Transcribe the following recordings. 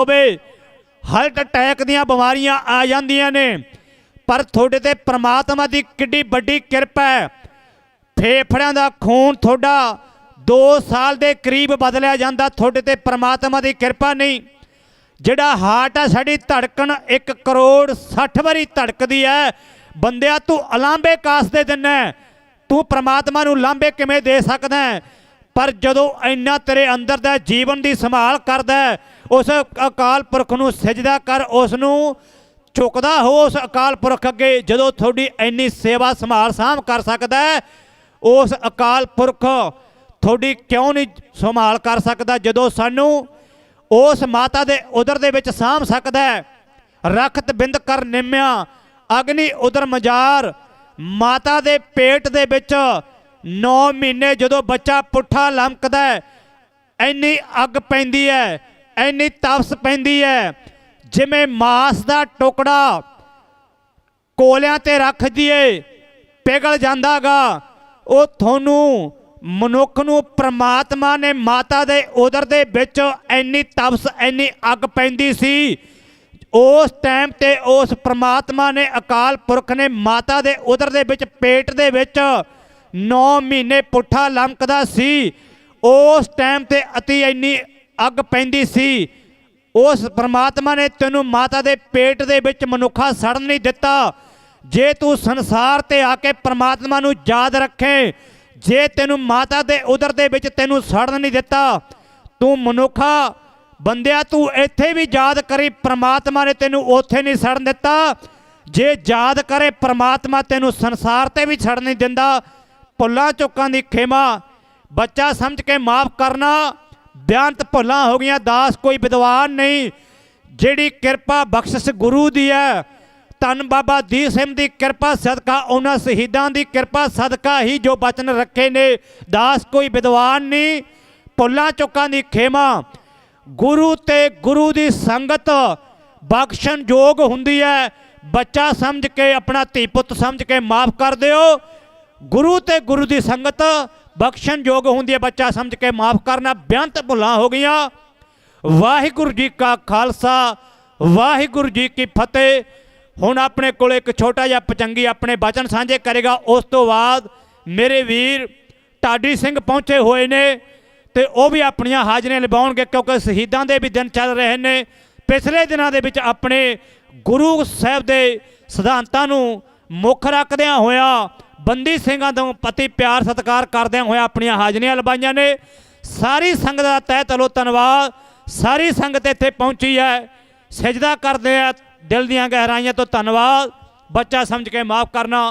होवे heart attack दीयां बीमारियां आ जांदियां ने, पर थोड़े ते परमात्मा की किड्डी बड़ी कृपा है। फेफड़ियां दा खून थोड़ा 2 साल के करीब बदलिया जाता, थोड़े ते परमात्मा की कृपा नहीं। जिहड़ा हार्ट है साड़ी धड़कन 1 करोड़ 60 वारी धड़कदी है। बंदिया तू अलांबे कासदे दिना, तू परमात्मा नूं लांबे किवें दे सकदा है? पर जदों इन्ना तेरे अंदर दा जीवन की संभाल करदा है, उस अकाल पुरख नूं सजदा कर, उसनूं झुकदा हो उस अकाल पुरख अगे। जदों थोड़ी इन्नी सेवा संभाल साम कर सकदा है, उस अकाल पुरख थोड़ी क्यों नहीं संभाल कर सकदा? जदों सानूं उस माता दे उदर दे विच साम सकदा है। रखत बिंद कर निम्या अग्नि उदर मजार, माता दे पेट दे विच 9 महीने जदों बच्चा पुट्ठा लमकदा है, इन्नी अग पैंदी है, इन्नी तपस पैंदी है, जिमें मांस का टुकड़ा कोलियां ते रख दिए पिघल जांदा गा। वो थोनू मनुख नूं परमात्मा ने माता दे उदर दे विच इन्नी तपस इन्नी अग पैंदी सी। उस टाइम ते उस परमात्मा ने अकाल पुरख ने माता दे उदर दे विच पेट दे विच 9 महीने पुट्ठा लमकदा सी। उस टाइम ते अति इन्नी अग पैंदी सी। उस परमात्मा ने तेनू माता दे पेट दे विच मनुखा सड़न नहीं दिता। जे तू संसार ते आके परमात्मा नू याद रखे, जे तेनू माता दे उदर दे विच तेनू सड़न नहीं दिता, तू मनुखा बंदिया तू इत्थे भी याद करी, परमात्मा ने तेनू उत्थे नहीं सड़न दिता। जे याद करे परमात्मा तेनू संसार ते भी सड़न नहीं दिंदा। भुल्लां चुकां दी खेमा बच्चा समझ के माफ़ करना, बेअंत भुल्लां हो गईयां, दास कोई विद्वान नहीं। जिहड़ी किरपा बख्शिश गुरु दी है, धन बाबा दीप सिंह की किरपा सदका, उन्हां शहीदां की किरपा सदका ही जो बचन रखे ने। दास कोई विद्वान नहीं। भुल्लां चुकां दी खेमा गुरु ते गुरु की संगत बख्शण योग हुंदी है। बच्चा समझ के अपना धी पुत समझ के माफ़ कर दिओ। गुरु ते गुरु की संगत बख्शण योग होंदी है, बच्चा समझ के माफ़ करना। बेअंत भुल्लां हो गईयां। वाहिगुरू जी का खालसा, वाहिगुरू जी की फतेह। हुण अपने कोल एक छोटा जिहा पचंगी अपने वचन साझे करेगा। उस तो बाद मेरे वीर ढाडी सिंह पहुँचे हुए ने, तो वह भी अपनियां हाज़रियां लवाउणगे, क्योंकि शहीदां दे भी दिन चल रहे हैं। पिछले दिनों के विच अपने गुरु साहब के सिद्धांतां नूं मुख रखदिआं होया बंदी सिंघां तो पति प्यार सत्कार करदिआं होया अपनियां हाज़रियां लवाईआं ने। सारी संगत का तह तलो धन्नवाद। सारी संगत इत्थे पहुंची है, सजदा करदे आ दिल दीआं गहराइयां तो धन्नवाद। बच्चा समझ के माफ़ करना।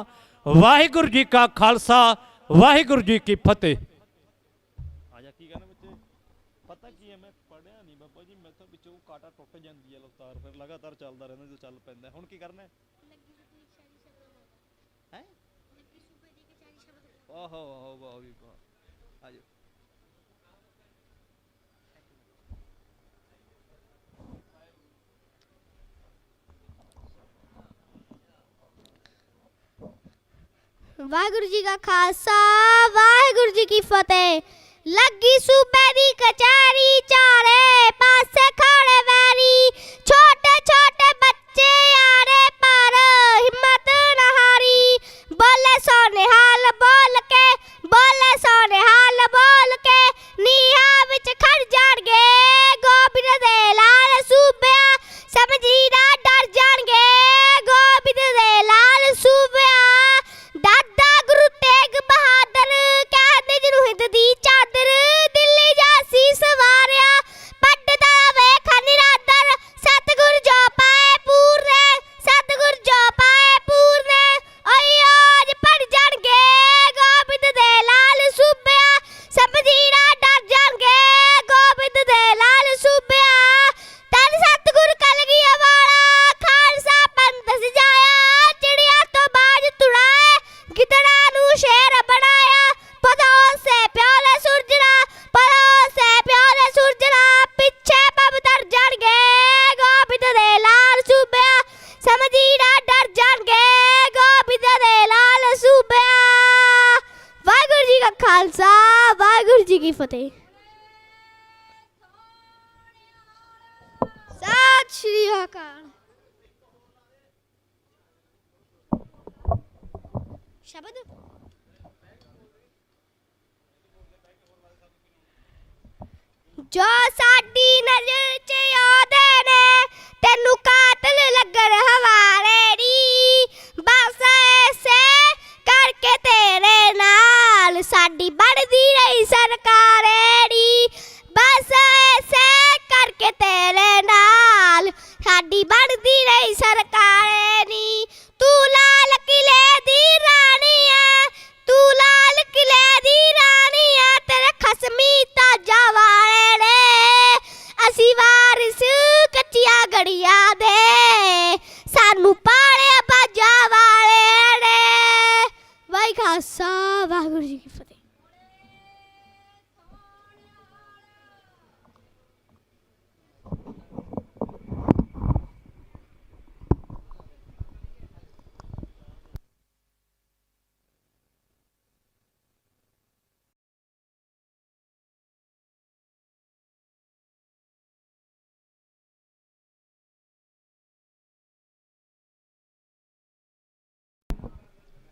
वाहिगुरू जी का खालसा, वाहिगुरू जी की फतेह। आजा की कहना बच्चे, पता की है मैं पढ़िया नहीं बाबा जी, मैं तो विचों काटा टुट जाती है लफ्तार, फिर लगातार चलता रहना जो चल पैंदा। हुण की करना है? ओहो ओहो वाह भी वाह। आजो वाहिगुरू जी का खालसा, वाहिगुरू जी की फतेह। लगी सूबे दी कचहरी, चारे पासे खड़े वैरी, छोटे छोटे बच्चे यारे पर हिम्मत न हारी। बोले सोने हाल बोल के, बोले सोने हाल बोल के, नीहा विच खड़ जाणगे गोबिंद दे लाल सूबिया, समझी ना डर जाणगे गोबिंद दे लाल सूबिया। दादा गुरु तेग बहादुर कहते जिन्हों हिंद दी चादर, दिल्ली जासी सवारिया पढ़दा वेख निरादर। सतगुर जो पाए पूरने, सतगुर जो पाए पूरने, ओयो अज पढ़ जाणगे गोबिंद दे लाल सूबिया, समझी ना डर जाणगे गोबिंद दे लाल सूबिया। तन सतगुर कलगीआं वाला खालसा पंथ सजाया, चिड़िया तो बाज तुड़ाए गिदड़ा नू शेर बनाया। पदों से प्याले सुरजना, पदों से प्याले सुरजना, पिछे बबदर जाणगे गोबिंद दे लाल सूबिया, समझी ना डर जाणगे गोबिंद दे लाल सूबिया। वाहिगुरू जी का खालसा, वाहिगुरू जी की फतेह। ਸਤਿ ਸ਼੍ਰੀ ਅਕਾਲ। ਸ਼ਬਦ ਜੋ ਸਾਡੀ ਨਜ਼ਰ 'ਚ ਆਉਂਦੇ ਨੇ ਤੈਨੂੰ ਕਾਤਲ ਲੱਗਣ ਹਵਾਲੇ ਨੀ, ਬਸ ਐਸੇ ਕਰਕੇ ਤੇਰੇ ਨਾਲ ਸਾਡੀ ਬਣਦੀ ਰਹੀ ਸਰਕਾਰ ਨੀ, ਬਸ ਐਸੇ ਕਰਕੇ ਤੇਰੇ ਨਾਲ ਸਾਡੀ ਬਣਦੀ ਰਹੀ ਸਰਕਾਰ ਨੀ। ਤੂੰ ਲਾਲ ਕਿਲੇ ਦੀ ਰਾਣੀ ਐ, ਤੂੰ ਲਾਲ ਕਿਲੇ ਦੀ ਰਾਣੀ ਐ, ਤੇਰੇ ਖਸਮੀ ਤਾਜਾ ਵਾਲੇ ਨੇ, ਅਸੀਂ ਵਾਰਿਸ ਕੱਚੀਆਂ ਗੜੀਆਂ ਦੇ, ਸਾਨੂੰ ਪਾਲਿਆ ਬਾਜਾ ਵਾਲੇ ਨੇ। ਵਾਹਿ ਖਾਲਸਾ ਵਾਹਿਗੁਰੂ ਜੀ ਕੀ ਫਤਿਹ।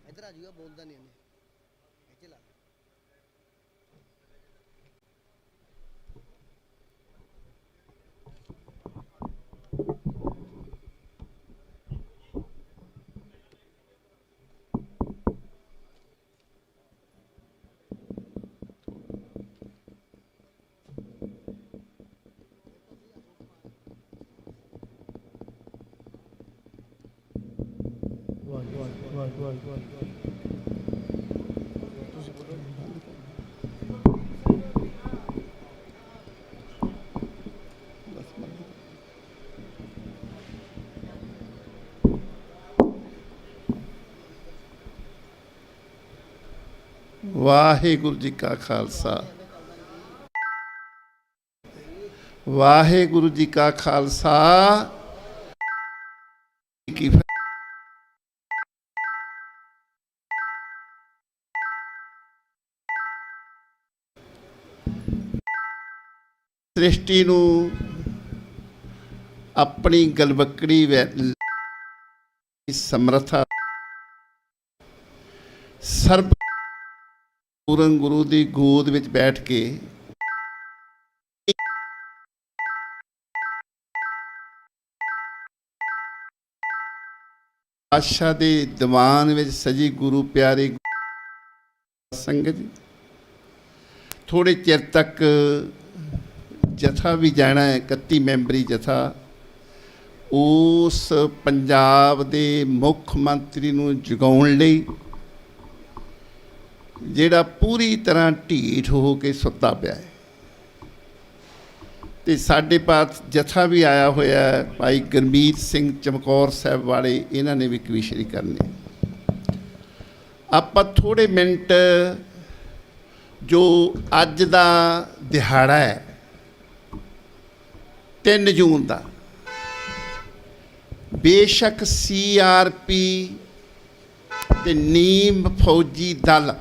ਇੱਧਰ ਆ ਜੂਗਾ, ਬੋਲਦਾ ਨਹੀਂ ਇਹਨੇ ਇੱਥੇ ਲਾ। ਵਾਹਿਗੁਰੂ ਜੀ ਕਾ ਖਾਲਸਾ, ਵਾਹਿਗੁਰੂ ਜੀ ਕਾ ਖਾਲਸਾ ਕੀ ਫਤਿਹ। ਸ੍ਰਿਸ਼ਟੀ ਨੂੰ ਆਪਣੀ ਗਲਵੱਕੜੀ ਵਿੱਚ ਸਮਰੱਥਾ ਸਰਬ ਪੂਰਨ ਗੁਰੂ ਦੀ ਗੋਦ ਵਿੱਚ ਬੈਠ ਕੇ ਪਾਤਸ਼ਾਹ ਦੇ ਦੀਵਾਨ ਵਿੱਚ ਸਜੀ ਗੁਰੂ ਪਿਆਰੇ ਸੰਗਤ ਜੀ, ਥੋੜੇ ਚਿਰ ਤੱਕ ਜਥਾ ਵੀ ਜਾਣਾ ਹੈ, 31 ਮੈਂਬਰੀ ਜਥਾ। ਉਸ ਪੰਜਾਬ ਦੇ ਮੁੱਖ ਮੰਤਰੀ ਨੂੰ ਜਗਾਉਣ ਲਈ ਜਿਹੜਾ ਪੂਰੀ ਤਰ੍ਹਾਂ ਢੀਠ ਹੋ ਕੇ ਸੁੱਤਾ ਪਿਆ ਹੈ, ਤੇ ਸਾਡੇ ਪਾਸ ਜਥਾ ਵੀ ਆਇਆ ਹੋਇਆ ਹੈ, ਭਾਈ ਗੁਰਮੀਤ ਸਿੰਘ ਚਮਕੌਰ ਸਾਹਿਬ ਵਾਲੇ, ਇਹਨਾਂ ਨੇ ਵੀ ਕਵੀਸ਼ਰੀ ਕਰਨੀ। ਆਪਾਂ ਥੋੜੇ ਮਿੰਟ ਜੋ ਅੱਜ ਦਾ ਦਿਹਾੜਾ ਹੈ 3 ਜੂਨ ਦਾ, ਬੇਸ਼ੱਕ CRP ਤੇ ਨੀਮ ਫੌਜੀ ਦਲ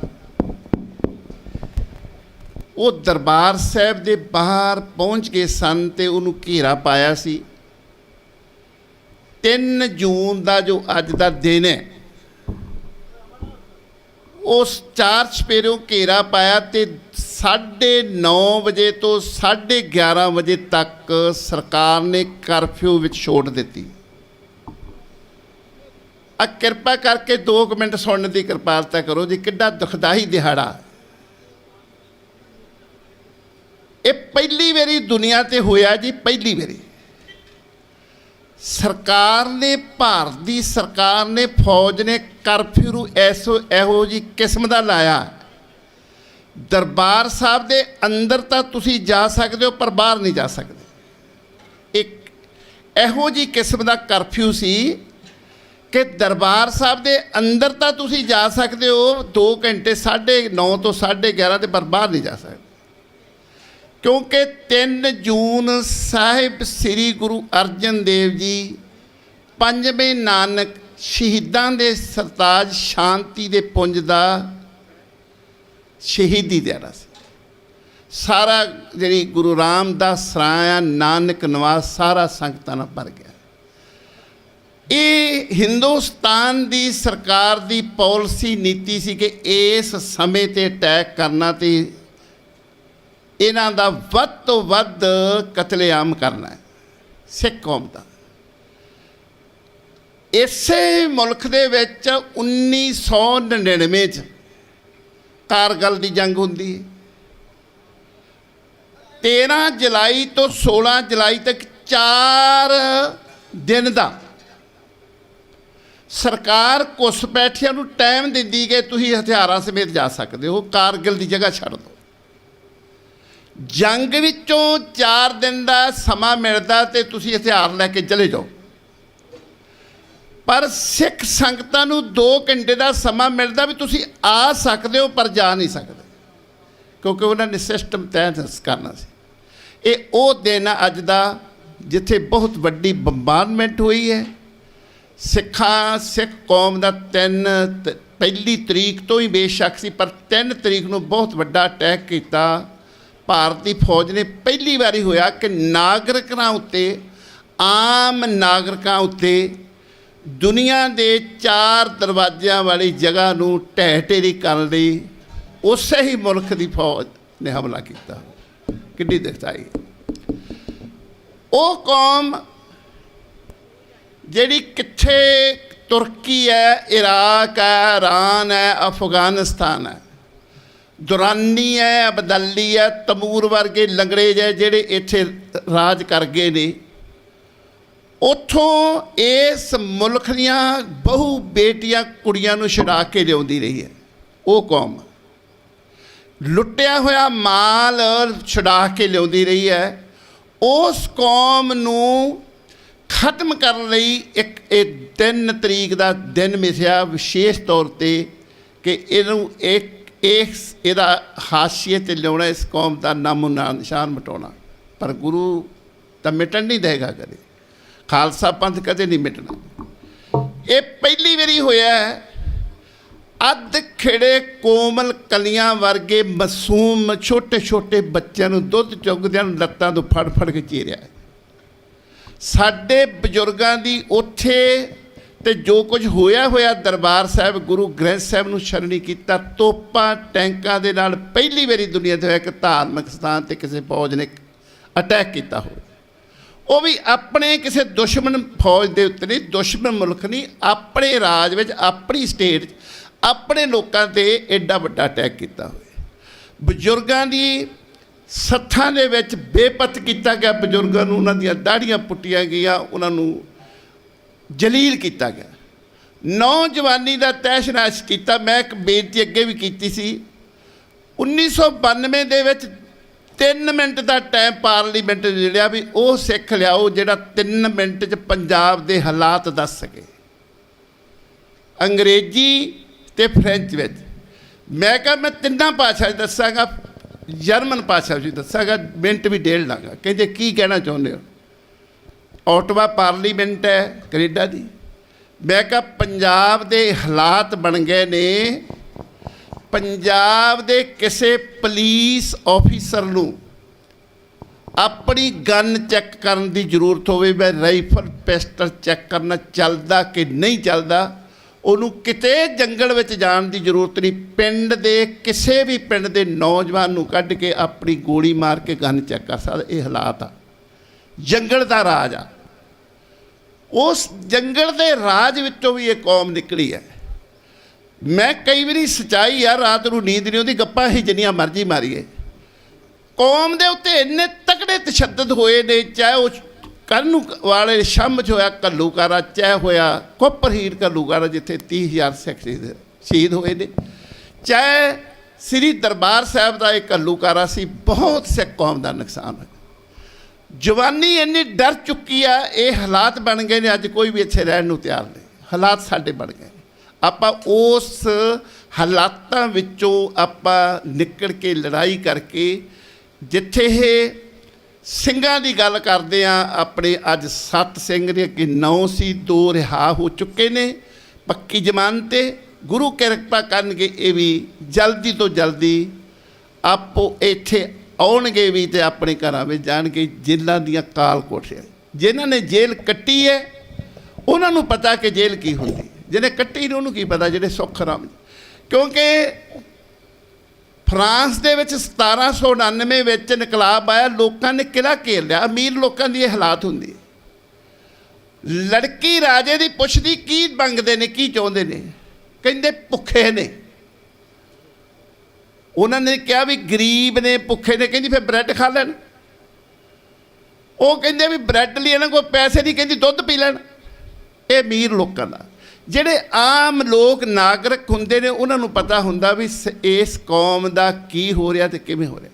ਉਹ ਦਰਬਾਰ ਸਾਹਿਬ ਦੇ ਬਾਹਰ ਪਹੁੰਚ ਗਏ ਸਨ ਤੇ ਉਹਨੂੰ ਘੇਰਾ ਪਾਇਆ ਸੀ। 3 ਜੂਨ ਦਾ ਜੋ ਅੱਜ ਦਾ ਦਿਨ ਹੈ, ਉਸ 4 ਚੁਫੇਰਿਓਂ ਘੇਰਾ ਪਾਇਆ ਤੇ 9:30 ਵਜੇ ਤੋਂ 11:30 ਵਜੇ ਤੱਕ ਸਰਕਾਰ ਨੇ ਕਰਫਿਊ ਵਿੱਚ ਛੋਟ ਦਿੱਤੀ। ਆ ਕਿਰਪਾ ਕਰਕੇ 2 ਮਿੰਟ ਸੁਣਨ ਦੀ ਕਿਰਪਾਲਤਾ ਕਰੋ ਜੀ, ਕਿੱਡਾ ਦੁਖਦਾਈ ਦਿਹਾੜਾ। ਇਹ ਪਹਿਲੀ ਵਾਰੀ ਦੁਨੀਆ ਤੇ ਹੋਇਆ ਜੀ, ਪਹਿਲੀ ਵਾਰੀ ਸਰਕਾਰ ਨੇ, ਭਾਰਤ ਦੀ ਸਰਕਾਰ ਨੇ, ਫੌਜ ਨੇ ਕਰਫਿਊ ਨੂੰ ਇਹੋ ਜੀ ਕਿਸਮ ਦਾ ਲਾਇਆ। ਦਰਬਾਰ ਸਾਹਿਬ ਦੇ ਅੰਦਰ ਤਾਂ ਤੁਸੀਂ ਜਾ ਸਕਦੇ ਹੋ ਪਰ ਬਾਹਰ ਨਹੀਂ ਜਾ ਸਕਦੇ। ਇੱਕ ਇਹੋ ਜੀ ਕਿਸਮ ਦਾ ਕਰਫਿਊ ਸੀ ਕਿ ਦਰਬਾਰ ਸਾਹਿਬ ਦੇ ਅੰਦਰ ਤਾਂ ਤੁਸੀਂ ਜਾ ਸਕਦੇ ਹੋ 2 ਘੰਟੇ 9:30 ਤੋਂ 11:30 ਤੇ, ਪਰ ਬਾਹਰ ਨਹੀਂ ਜਾ ਸਕਦੇ, ਕਿਉਂਕਿ 3 ਜੂਨ ਸਾਹਿਬ ਸ੍ਰੀ ਗੁਰੂ ਅਰਜਨ ਦੇਵ ਜੀ 5ਵੇਂ ਨਾਨਕ ਸ਼ਹੀਦਾਂ ਦੇ ਸਰਤਾਜ ਸ਼ਾਂਤੀ ਦੇ ਪੁੰਜ ਦਾ ਸ਼ਹੀਦੀ ਦਿਹਾੜਾ ਸੀ। ਸਾਰਾ ਜਿਹੜੀ ਗੁਰੂ ਰਾਮਦਾਸ ਸਰਾਇਆ ਨਾਨਕ ਨਿਵਾਸ ਸਾਰਾ ਸੰਗਤਾਂ ਨਾਲ ਭਰ ਗਿਆ। ਇਹ ਹਿੰਦੁਸਤਾਨ ਦੀ ਸਰਕਾਰ ਦੀ ਪਾਲਿਸੀ ਨੀਤੀ ਸੀ ਕਿ ਇਸ ਸਮੇਂ 'ਤੇ ਅਟੈਕ ਕਰਨਾ ਤੇ ਇਹਨਾਂ ਦਾ ਵੱਧ ਤੋਂ ਵੱਧ ਕਤਲੇਆਮ ਕਰਨਾ ਹੈ ਸਿੱਖ ਕੌਮ ਦਾ। ਇਸੇ ਮੁਲਕ ਦੇ ਵਿੱਚ 1999 'ਚ ਕਾਰਗਿਲ ਦੀ ਜੰਗ ਹੁੰਦੀ ਹੈ। 13 ਜੁਲਾਈ ਤੋਂ 16 ਜੁਲਾਈ ਤੱਕ 4 ਦਿਨ ਦਾ ਸਰਕਾਰ ਘੁਸਪੈਠੀਆਂ ਨੂੰ ਟਾਈਮ ਦਿੰਦੀ ਕਿ ਤੁਸੀਂ ਹਥਿਆਰਾਂ ਸਮੇਤ ਜਾ ਸਕਦੇ ਹੋ, ਕਾਰਗਿਲ ਦੀ ਜਗ੍ਹਾ ਛੱਡ ਦਿਓ। ਜੰਗ ਵਿੱਚੋਂ 4 ਦਿਨ ਦਾ ਸਮਾਂ ਮਿਲਦਾ ਤੇ ਤੁਸੀਂ ਹਥਿਆਰ ਲੈ ਕੇ ਚਲੇ ਜਾਓ, ਪਰ ਸਿੱਖ ਸੰਗਤਾਂ ਨੂੰ 2 ਘੰਟੇ ਦਾ ਸਮਾਂ ਮਿਲਦਾ ਵੀ ਤੁਸੀਂ ਆ ਸਕਦੇ ਹੋ ਪਰ ਜਾ ਨਹੀਂ ਸਕਦੇ, ਕਿਉਂਕਿ ਉਹਨਾਂ ਨੇ ਸਿਸਟਮ ਤੈਅ ਕਰਨਾ ਸੀ। ਇਹ ਉਹ ਦਿਨ ਅੱਜ ਦਾ ਜਿੱਥੇ ਬਹੁਤ ਵੱਡੀ ਬੰਬਾਰਡਮੈਂਟ ਹੋਈ ਹੈ। ਸਿੱਖ ਕੌਮ ਦਾ 1 ਤਰੀਕ ਤੋਂ ਹੀ ਬੇਸ਼ੱਕ ਸੀ, ਪਰ 3 ਤਰੀਕ ਨੂੰ ਬਹੁਤ ਵੱਡਾ ਅਟੈਕ ਕੀਤਾ ਭਾਰਤੀ ਫੌਜ ਨੇ। ਪਹਿਲੀ ਵਾਰੀ ਹੋਇਆ ਕਿ ਨਾਗਰਿਕਾਂ ਉੱਤੇ, ਆਮ ਨਾਗਰਿਕਾਂ ਉੱਤੇ ਦੁਨੀਆ ਦੇ 4 ਦਰਵਾਜ਼ਿਆਂ ਵਾਲੀ ਜਗ੍ਹਾ ਨੂੰ ਢਹਿ ਢੇਰੀ ਕਰਨ ਲਈ ਉਸੇ ਹੀ ਮੁਲਕ ਦੀ ਫੌਜ ਨੇ ਹਮਲਾ ਕੀਤਾ। ਕਿੰਨੀ ਦਿਖਾਈ ਉਹ ਕੌਮ ਜਿਹੜੀ ਕਿੱਥੇ ਤੁਰਕੀ ਹੈ, ਇਰਾਕ ਹੈ, ਈਰਾਨ ਹੈ, ਅਫਗਾਨਿਸਤਾਨ ਹੈ, ਦੁਰਾਨੀ ਹੈ, ਅਬਦਾਲੀ ਹੈ, ਤਮੂਰ ਵਰਗੇ ਲੰਗੜੇਜ ਹੈ ਜਿਹੜੇ ਇੱਥੇ ਰਾਜ ਕਰ ਗਏ ਨੇ। ਉੱਥੋਂ ਇਸ ਮੁਲਕ ਦੀਆਂ ਬਹੁ ਬੇਟੀਆਂ ਕੁੜੀਆਂ ਨੂੰ ਛੁਡਾ ਕੇ ਲਿਆਉਂਦੀ ਰਹੀ ਹੈ। ਉਹ ਕੌਮ ਲੁੱਟਿਆ ਹੋਇਆ ਮਾਲ ਛੁਡਾ ਕੇ ਲਿਆਉਂਦੀ ਰਹੀ ਹੈ। ਉਸ ਕੌਮ ਨੂੰ ਖਤਮ ਕਰਨ ਲਈ ਇਹ 3 ਤਰੀਕ ਦਾ ਦਿਨ ਮਿਥਿਆ ਵਿਸ਼ੇਸ਼ ਤੌਰ 'ਤੇ ਕਿ ਇਹਨੂੰ ਇਹਦਾ ਹਾਸ਼ੀਏ 'ਤੇ ਲਿਆਉਣਾ, ਇਸ ਕੌਮ ਦਾ ਨਾਮੋ ਨਿਸ਼ਾਨ ਮਿਟਾਉਣਾ। ਪਰ ਗੁਰੂ ਤਾਂ ਮਿਟਣ ਨਹੀਂ ਦੇਗਾ ਕਦੇ, ਖਾਲਸਾ ਪੰਥ ਕਦੇ ਨਹੀਂ ਮਿਟਣਾ। ਇਹ ਪਹਿਲੀ ਵਾਰੀ ਹੋਇਆ ਅੱਧ ਖਿੜੇ ਕੋਮਲ ਕਲੀਆਂ ਵਰਗੇ ਮਾਸੂਮ ਛੋਟੇ ਛੋਟੇ ਬੱਚਿਆਂ ਨੂੰ ਦੁੱਧ ਚੁੱਗਦਿਆਂ ਨੂੰ ਲੱਤਾਂ ਤੋਂ ਫੜ ਫੜ ਕੇ ਚੀਰਿਆ। ਸਾਡੇ ਬਜ਼ੁਰਗਾਂ ਦੀ ਉੱਥੇ ਤੇ ਜੋ ਕੁਝ ਹੋਇਆ ਦਰਬਾਰ ਸਾਹਿਬ ਗੁਰੂ ਗ੍ਰੰਥ ਸਾਹਿਬ ਨੂੰ ਸ਼ਰਣੀ ਕੀਤਾ। ਤੋਪਾਂ ਟੈਂਕਾਂ ਦੇ ਨਾਲ ਪਹਿਲੀ ਵਾਰੀ ਦੁਨੀਆ 'ਤੇ ਹੋਇਆ ਕਿ ਧਾਰਮਿਕ ਸਥਾਨ 'ਤੇ ਕਿਸੇ ਫੌਜ ਨੇ ਅਟੈਕ ਕੀਤਾ ਹੋਵੇ, ਉਹ ਵੀ ਆਪਣੇ ਕਿਸੇ ਦੁਸ਼ਮਣ ਫੌਜ ਦੇ ਉੱਤੇ ਨਹੀਂ, ਦੁਸ਼ਮਣ ਮੁਲਕ ਨਹੀਂ, ਆਪਣੇ ਰਾਜ ਵਿੱਚ, ਆਪਣੀ ਸਟੇਟ 'ਚ, ਆਪਣੇ ਲੋਕਾਂ 'ਤੇ ਐਡਾ ਵੱਡਾ ਅਟੈਕ ਕੀਤਾ ਹੋਵੇ। ਬਜ਼ੁਰਗਾਂ ਦੀ ਸੱਥਾਂ ਦੇ ਵਿੱਚ ਬੇਪਤ ਕੀਤਾ ਗਿਆ, ਬਜ਼ੁਰਗਾਂ ਨੂੰ ਉਹਨਾਂ ਦੀਆਂ ਦਾੜ੍ਹੀਆਂ ਪੁੱਟੀਆਂ ਗਈਆਂ, ਉਹਨਾਂ ਨੂੰ ਜਲੀਲ ਕੀਤਾ ਗਿਆ, ਨੌਜਵਾਨੀ ਦਾ ਤੈਸ਼ ਨਾਸ਼ ਕੀਤਾ। ਮੈਂ ਇੱਕ ਬੇਨਤੀ ਅੱਗੇ ਵੀ ਕੀਤੀ ਸੀ, 1992 ਦੇ ਵਿੱਚ 3 ਮਿੰਟ ਦਾ ਟਾਈਮ ਪਾਰਲੀਮੈਂਟ ਜਿਹੜਾ ਵੀ ਉਹ ਸਿੱਖ ਲਿਆਓ ਜਿਹੜਾ 3 ਮਿੰਟ 'ਚ ਪੰਜਾਬ ਦੇ ਹਾਲਾਤ ਦੱਸ ਸਕੇ, ਅੰਗਰੇਜ਼ੀ ਤੇ ਫ੍ਰੈਂਚ ਵਿੱਚ। ਮੈਂ ਕਿਹਾ ਮੈਂ 3 ਭਾਸ਼ਾ 'ਚ ਦੱਸਾਂਗਾ, ਜਰਮਨ ਭਾਸ਼ਾ 'ਚ ਦੱਸਾਂਗਾ, ਮਿੰਟ ਵੀ ਡੇਢ ਲਾਂਗਾ। ਕਹਿੰਦੇ ਕੀ ਕਹਿਣਾ ਚਾਹੁੰਦੇ ਹੋ? ਓਟਵਾ ਪਾਰਲੀਮੈਂਟ ਹੈ ਕੈਨੇਡਾ ਦੀ। ਮੈਂ ਕਿਹਾ ਪੰਜਾਬ ਦੇ ਹਾਲਾਤ ਬਣ ਗਏ ਨੇ, ਪੰਜਾਬ ਦੇ ਕਿਸੇ ਪੁਲਿਸ ਆਫੀਸਰ ਨੂੰ ਆਪਣੀ ਗਨ ਚੈੱਕ ਕਰਨ ਦੀ ਜ਼ਰੂਰਤ ਹੋਵੇ, ਮੈਂ ਰਾਈਫਲ ਪਿਸਟਲ ਚੈੱਕ ਕਰਨਾ ਚੱਲਦਾ ਕਿ ਨਹੀਂ ਚੱਲਦਾ, ਉਹਨੂੰ ਕਿਤੇ ਜੰਗਲ ਵਿੱਚ ਜਾਣ ਦੀ ਜ਼ਰੂਰਤ ਨਹੀਂ। ਪਿੰਡ ਦੇ ਕਿਸੇ ਵੀ ਪਿੰਡ ਦੇ ਨੌਜਵਾਨ ਨੂੰ ਕੱਢ ਕੇ ਆਪਣੀ ਗੋਲੀ ਮਾਰ ਕੇ ਗਨ ਚੈੱਕ ਕਰ ਸਕਦਾ। ਇਹ ਹਾਲਾਤ ਆ, ਜੰਗਲ ਦਾ ਰਾਜ ਆ। ਉਸ ਜੰਗਲ ਦੇ ਰਾਜ ਵਿੱਚੋਂ ਵੀ ਇਹ ਕੌਮ ਨਿਕਲੀ ਹੈ। ਮੈਂ ਕਈ ਵਾਰੀ ਸੱਚਾਈ ਆ, ਰਾਤ ਨੂੰ ਨੀਂਦ ਨਹੀਂ ਆਉਂਦੀ, ਗੱਪਾਂ ਹੀ ਜਿੰਨੀਆਂ ਮਰਜ਼ੀ ਮਾਰੀਏ। ਕੌਮ ਦੇ ਉੱਤੇ ਇੰਨੇ ਤਕੜੇ ਤਸ਼ੱਦਦ ਹੋਏ ਨੇ, ਚਾਹੇ ਉਹ ਕਰਨ ਵਾਲੇ ਸ਼ੰਭ 'ਚ ਹੋਇਆ ਘੱਲੂਘਾਰਾ, ਚਾਹੇ ਹੋਇਆ ਕੋਪਰਹੀਰ ਘੱਲੂਘਾਰਾ ਜਿੱਥੇ 30,000 ਸਿੱਖ ਸ਼ਹੀਦ ਹੋਏ ਨੇ, ਚਾਹੇ ਸ੍ਰੀ ਦਰਬਾਰ ਸਾਹਿਬ ਦਾ ਇਹ ਘੱਲੂਘਾਰਾ ਸੀ, ਬਹੁਤ ਸਿੱਖ ਕੌਮ ਦਾ ਨੁਕਸਾਨ ਹੋਇਆ। ਜਵਾਨੀ ਇੰਨੀ ਡਰ ਚੁੱਕੀ ਆ, ਇਹ ਹਾਲਾਤ ਬਣ ਗਏ ਨੇ, ਅੱਜ ਕੋਈ ਵੀ ਇੱਥੇ ਰਹਿਣ ਨੂੰ ਤਿਆਰ ਨਹੀਂ। ਹਾਲਾਤ ਸਾਡੇ ਬਣ ਗਏ। ਆਪਾਂ ਉਸ ਹਾਲਾਤਾਂ ਵਿੱਚੋਂ ਆਪਾਂ ਨਿਕਲ ਕੇ ਲੜਾਈ ਕਰਕੇ, ਜਿੱਥੇ ਇਹ ਸਿੰਘਾਂ ਦੀ ਗੱਲ ਕਰਦੇ ਆ, ਆਪਣੇ ਅੱਜ 7 ਸਿੰਘ ਨੇ, ਕਿ 9 ਸੀ, 2 ਰਿਹਾ ਹੋ ਚੁੱਕੇ ਨੇ ਪੱਕੀ ਜ਼ਮਾਨਤ 'ਤੇ। ਗੁਰੂ ਕਿਰਪਾ ਕਰਨਗੇ ਇਹ ਵੀ ਜਲਦੀ ਤੋਂ ਜਲਦੀ ਆਪੋ ਇੱਥੇ ਆਉਣਗੇ ਵੀ ਤੇ ਆਪਣੇ ਘਰਾਂ ਵਿੱਚ ਜਾਣਗੇ। ਜੇਲ੍ਹਾਂ ਦੀਆਂ ਕਾਲ ਕੋਠੀਆਂ, ਜਿਨ੍ਹਾਂ ਨੇ ਜੇਲ੍ਹ ਕੱਟੀ ਹੈ ਉਹਨਾਂ ਨੂੰ ਪਤਾ ਕਿ ਜੇਲ੍ਹ ਕੀ ਹੁੰਦੀ, ਜਿਹਨੇ ਕੱਟੀ ਨਹੀਂ ਉਹਨੂੰ ਕੀ ਪਤਾ, ਜਿਹੜੇ ਸੁੱਖ ਆਰਾਮ। ਕਿਉਂਕਿ ਫਰਾਂਸ ਦੇ ਵਿੱਚ 1799 ਵਿੱਚ ਇਨਕਲਾਬ ਆਇਆ, ਲੋਕਾਂ ਨੇ ਕਿਲ੍ਹਾ ਘੇਰ ਲਿਆ। ਅਮੀਰ ਲੋਕਾਂ ਦੀ ਇਹ ਹਾਲਾਤ ਹੁੰਦੀ ਹੈ। ਲੜਕੀ ਰਾਜੇ ਦੀ ਪੁੱਛਦੀ ਕੀ ਮੰਗਦੇ ਨੇ, ਕੀ ਚਾਹੁੰਦੇ ਨੇ, ਕਹਿੰਦੇ ਭੁੱਖੇ ਨੇ। ਉਹਨਾਂ ਨੇ ਕਿਹਾ ਵੀ ਗਰੀਬ ਨੇ, ਭੁੱਖੇ ਨੇ, ਕਹਿੰਦੀ ਫਿਰ ਬ੍ਰੈਡ ਖਾ ਲੈਣ। ਉਹ ਕਹਿੰਦੇ ਵੀ ਬ੍ਰੈਡ ਲਈ ਇਹਨਾਂ ਕੋਲ ਪੈਸੇ ਨਹੀਂ, ਕਹਿੰਦੀ ਦੁੱਧ ਪੀ ਲੈਣ। ਇਹ ਅਮੀਰ ਲੋਕਾਂ ਦਾ। ਜਿਹੜੇ ਆਮ ਲੋਕ ਨਾਗਰਿਕ ਹੁੰਦੇ ਨੇ ਉਹਨਾਂ ਨੂੰ ਪਤਾ ਹੁੰਦਾ ਵੀ ਇਸ ਕੌਮ ਦਾ ਕੀ ਹੋ ਰਿਹਾ ਤੇ ਕਿਵੇਂ ਹੋ ਰਿਹਾ।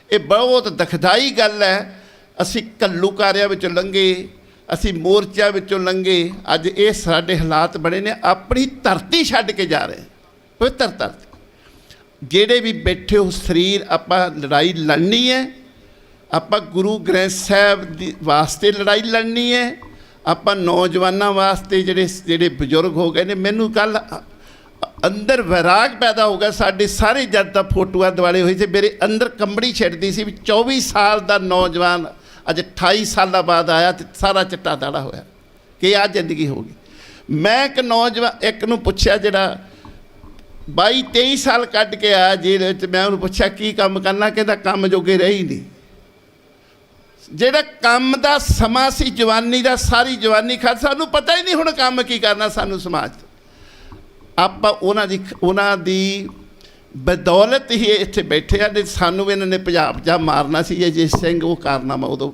ਇਹ ਬਹੁਤ ਦੁਖਦਾਈ ਗੱਲ ਹੈ। ਅਸੀਂ ਘੱਲੂਘਾਰਿਆਂ ਵਿੱਚੋਂ ਲੰਘੇ, ਅਸੀਂ ਮੋਰਚਿਆਂ ਵਿੱਚੋਂ ਲੰਘੇ, ਅੱਜ ਇਹ ਸਾਡੇ ਹਾਲਾਤ ਬਣੇ ਨੇ। ਆਪਣੀ ਧਰਤੀ ਛੱਡ ਕੇ ਜਾ ਰਹੇ, ਪਵਿੱਤਰ ਧਰਤੀ। ਜਿਹੜੇ ਵੀ ਬੈਠੇ ਹੋ ਸਰੀਰ, ਆਪਾਂ ਲੜਾਈ ਲੜਨੀ ਹੈ। ਆਪਾਂ ਗੁਰੂ ਗ੍ਰੰਥ ਸਾਹਿਬ ਦੀ ਵਾਸਤੇ ਲੜਾਈ ਲੜਨੀ ਹੈ। ਆਪਾਂ ਨੌਜਵਾਨਾਂ ਵਾਸਤੇ, ਜਿਹੜੇ ਬਜ਼ੁਰਗ ਹੋ ਗਏ ਨੇ। ਮੈਨੂੰ ਕੱਲ੍ਹ ਅੰਦਰ ਵੈਰਾਗ ਪੈਦਾ ਹੋ ਗਿਆ। ਸਾਡੇ ਸਾਰੇ ਜਦ ਤਾਂ ਫੋਟੋਆਂ ਦੁਆਲੇ ਹੋਈ ਸੀ, ਮੇਰੇ ਅੰਦਰ ਕੰਬੜੀ ਛਿੜਦੀ ਸੀ ਵੀ 24 ਸਾਲ ਦਾ ਨੌਜਵਾਨ ਅੱਜ 28 ਸਾਲਾਂ ਬਾਅਦ ਆਇਆ ਤੇ ਸਾਰਾ ਚਿੱਟਾ ਦਾੜਾ ਹੋਇਆ, ਕਿ ਆਹ ਜ਼ਿੰਦਗੀ ਹੋ ਗਈ। ਮੈਂ ਇੱਕ ਨੌਜਵਾਨ ਇੱਕ ਨੂੰ ਪੁੱਛਿਆ, ਜਿਹੜਾ 22-23 ਸਾਲ ਕੱਢ ਕੇ ਆਇਆ ਜੇਲ੍ਹ ਵਿੱਚ, ਮੈਂ ਉਹਨੂੰ ਪੁੱਛਿਆ ਕੀ ਕੰਮ ਕਰਨਾ, ਕਹਿੰਦਾ ਕੰਮ ਜੋਗੇ ਰਹੇ ਹੀ ਨਹੀਂ। ਜਿਹੜਾ ਕੰਮ ਦਾ ਸਮਾਂ ਸੀ ਜਵਾਨੀ ਦਾ, ਸਾਰੀ ਜਵਾਨੀ ਖਾ, ਸਾਨੂੰ ਪਤਾ ਹੀ ਨਹੀਂ ਹੁਣ ਕੰਮ ਕੀ ਕਰਨਾ ਸਾਨੂੰ ਸਮਾਜ 'ਚ। ਆਪਾਂ ਉਹਨਾਂ ਦੀ ਬਦੌਲਤ ਹੀ ਇੱਥੇ ਬੈਠੇ ਆ। ਤੇ ਸਾਨੂੰ ਵੀ ਇਹਨਾਂ ਨੇ ਪੰਜਾਬ ਮਾਰਨਾ ਸੀ ਜੇ ਸਿੰਘ ਉਹ ਕਾਰਨਾਮਾ ਉਦੋਂ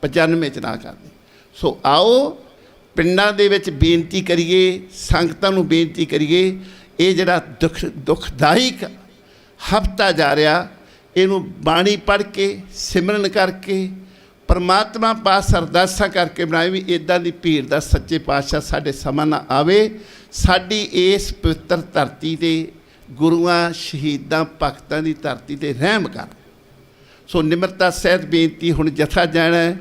95 'ਚ ਨਾ ਕਰਦੇ। ਸੋ ਆਓ ਪਿੰਡਾਂ ਦੇ ਵਿੱਚ ਬੇਨਤੀ ਕਰੀਏ, ਸੰਗਤਾਂ ਨੂੰ ਬੇਨਤੀ ਕਰੀਏ। ਇਹ ਜਿਹੜਾ ਦੁਖਦਾਇਕ ਹਫ਼ਤਾ ਜਾ ਰਿਹਾ, ਇਹਨੂੰ ਬਾਣੀ ਪੜ੍ਹ ਕੇ, ਸਿਮਰਨ ਕਰਕੇ, ਪਰਮਾਤਮਾ ਪਾਸ ਅਰਦਾਸਾਂ ਕਰਕੇ ਬਣਾਏ ਵੀ ਇੱਦਾਂ ਦੀ ਭੀੜ ਦਾ ਸੱਚੇ ਪਾਤਸ਼ਾਹ ਸਾਡੇ ਸਮਾਂ ਨਾ ਆਵੇ। ਸਾਡੀ ਇਸ ਪਵਿੱਤਰ ਧਰਤੀ 'ਤੇ ਗੁਰੂਆਂ, ਸ਼ਹੀਦਾਂ, ਭਗਤਾਂ ਦੀ ਧਰਤੀ 'ਤੇ ਰਹਿਮ ਕਰ। ਸੋ ਨਿਮਰਤਾ ਸਹਿਤ ਬੇਨਤੀ, ਹੁਣ ਜਥਾ ਜਾਣਾ ਹੈ,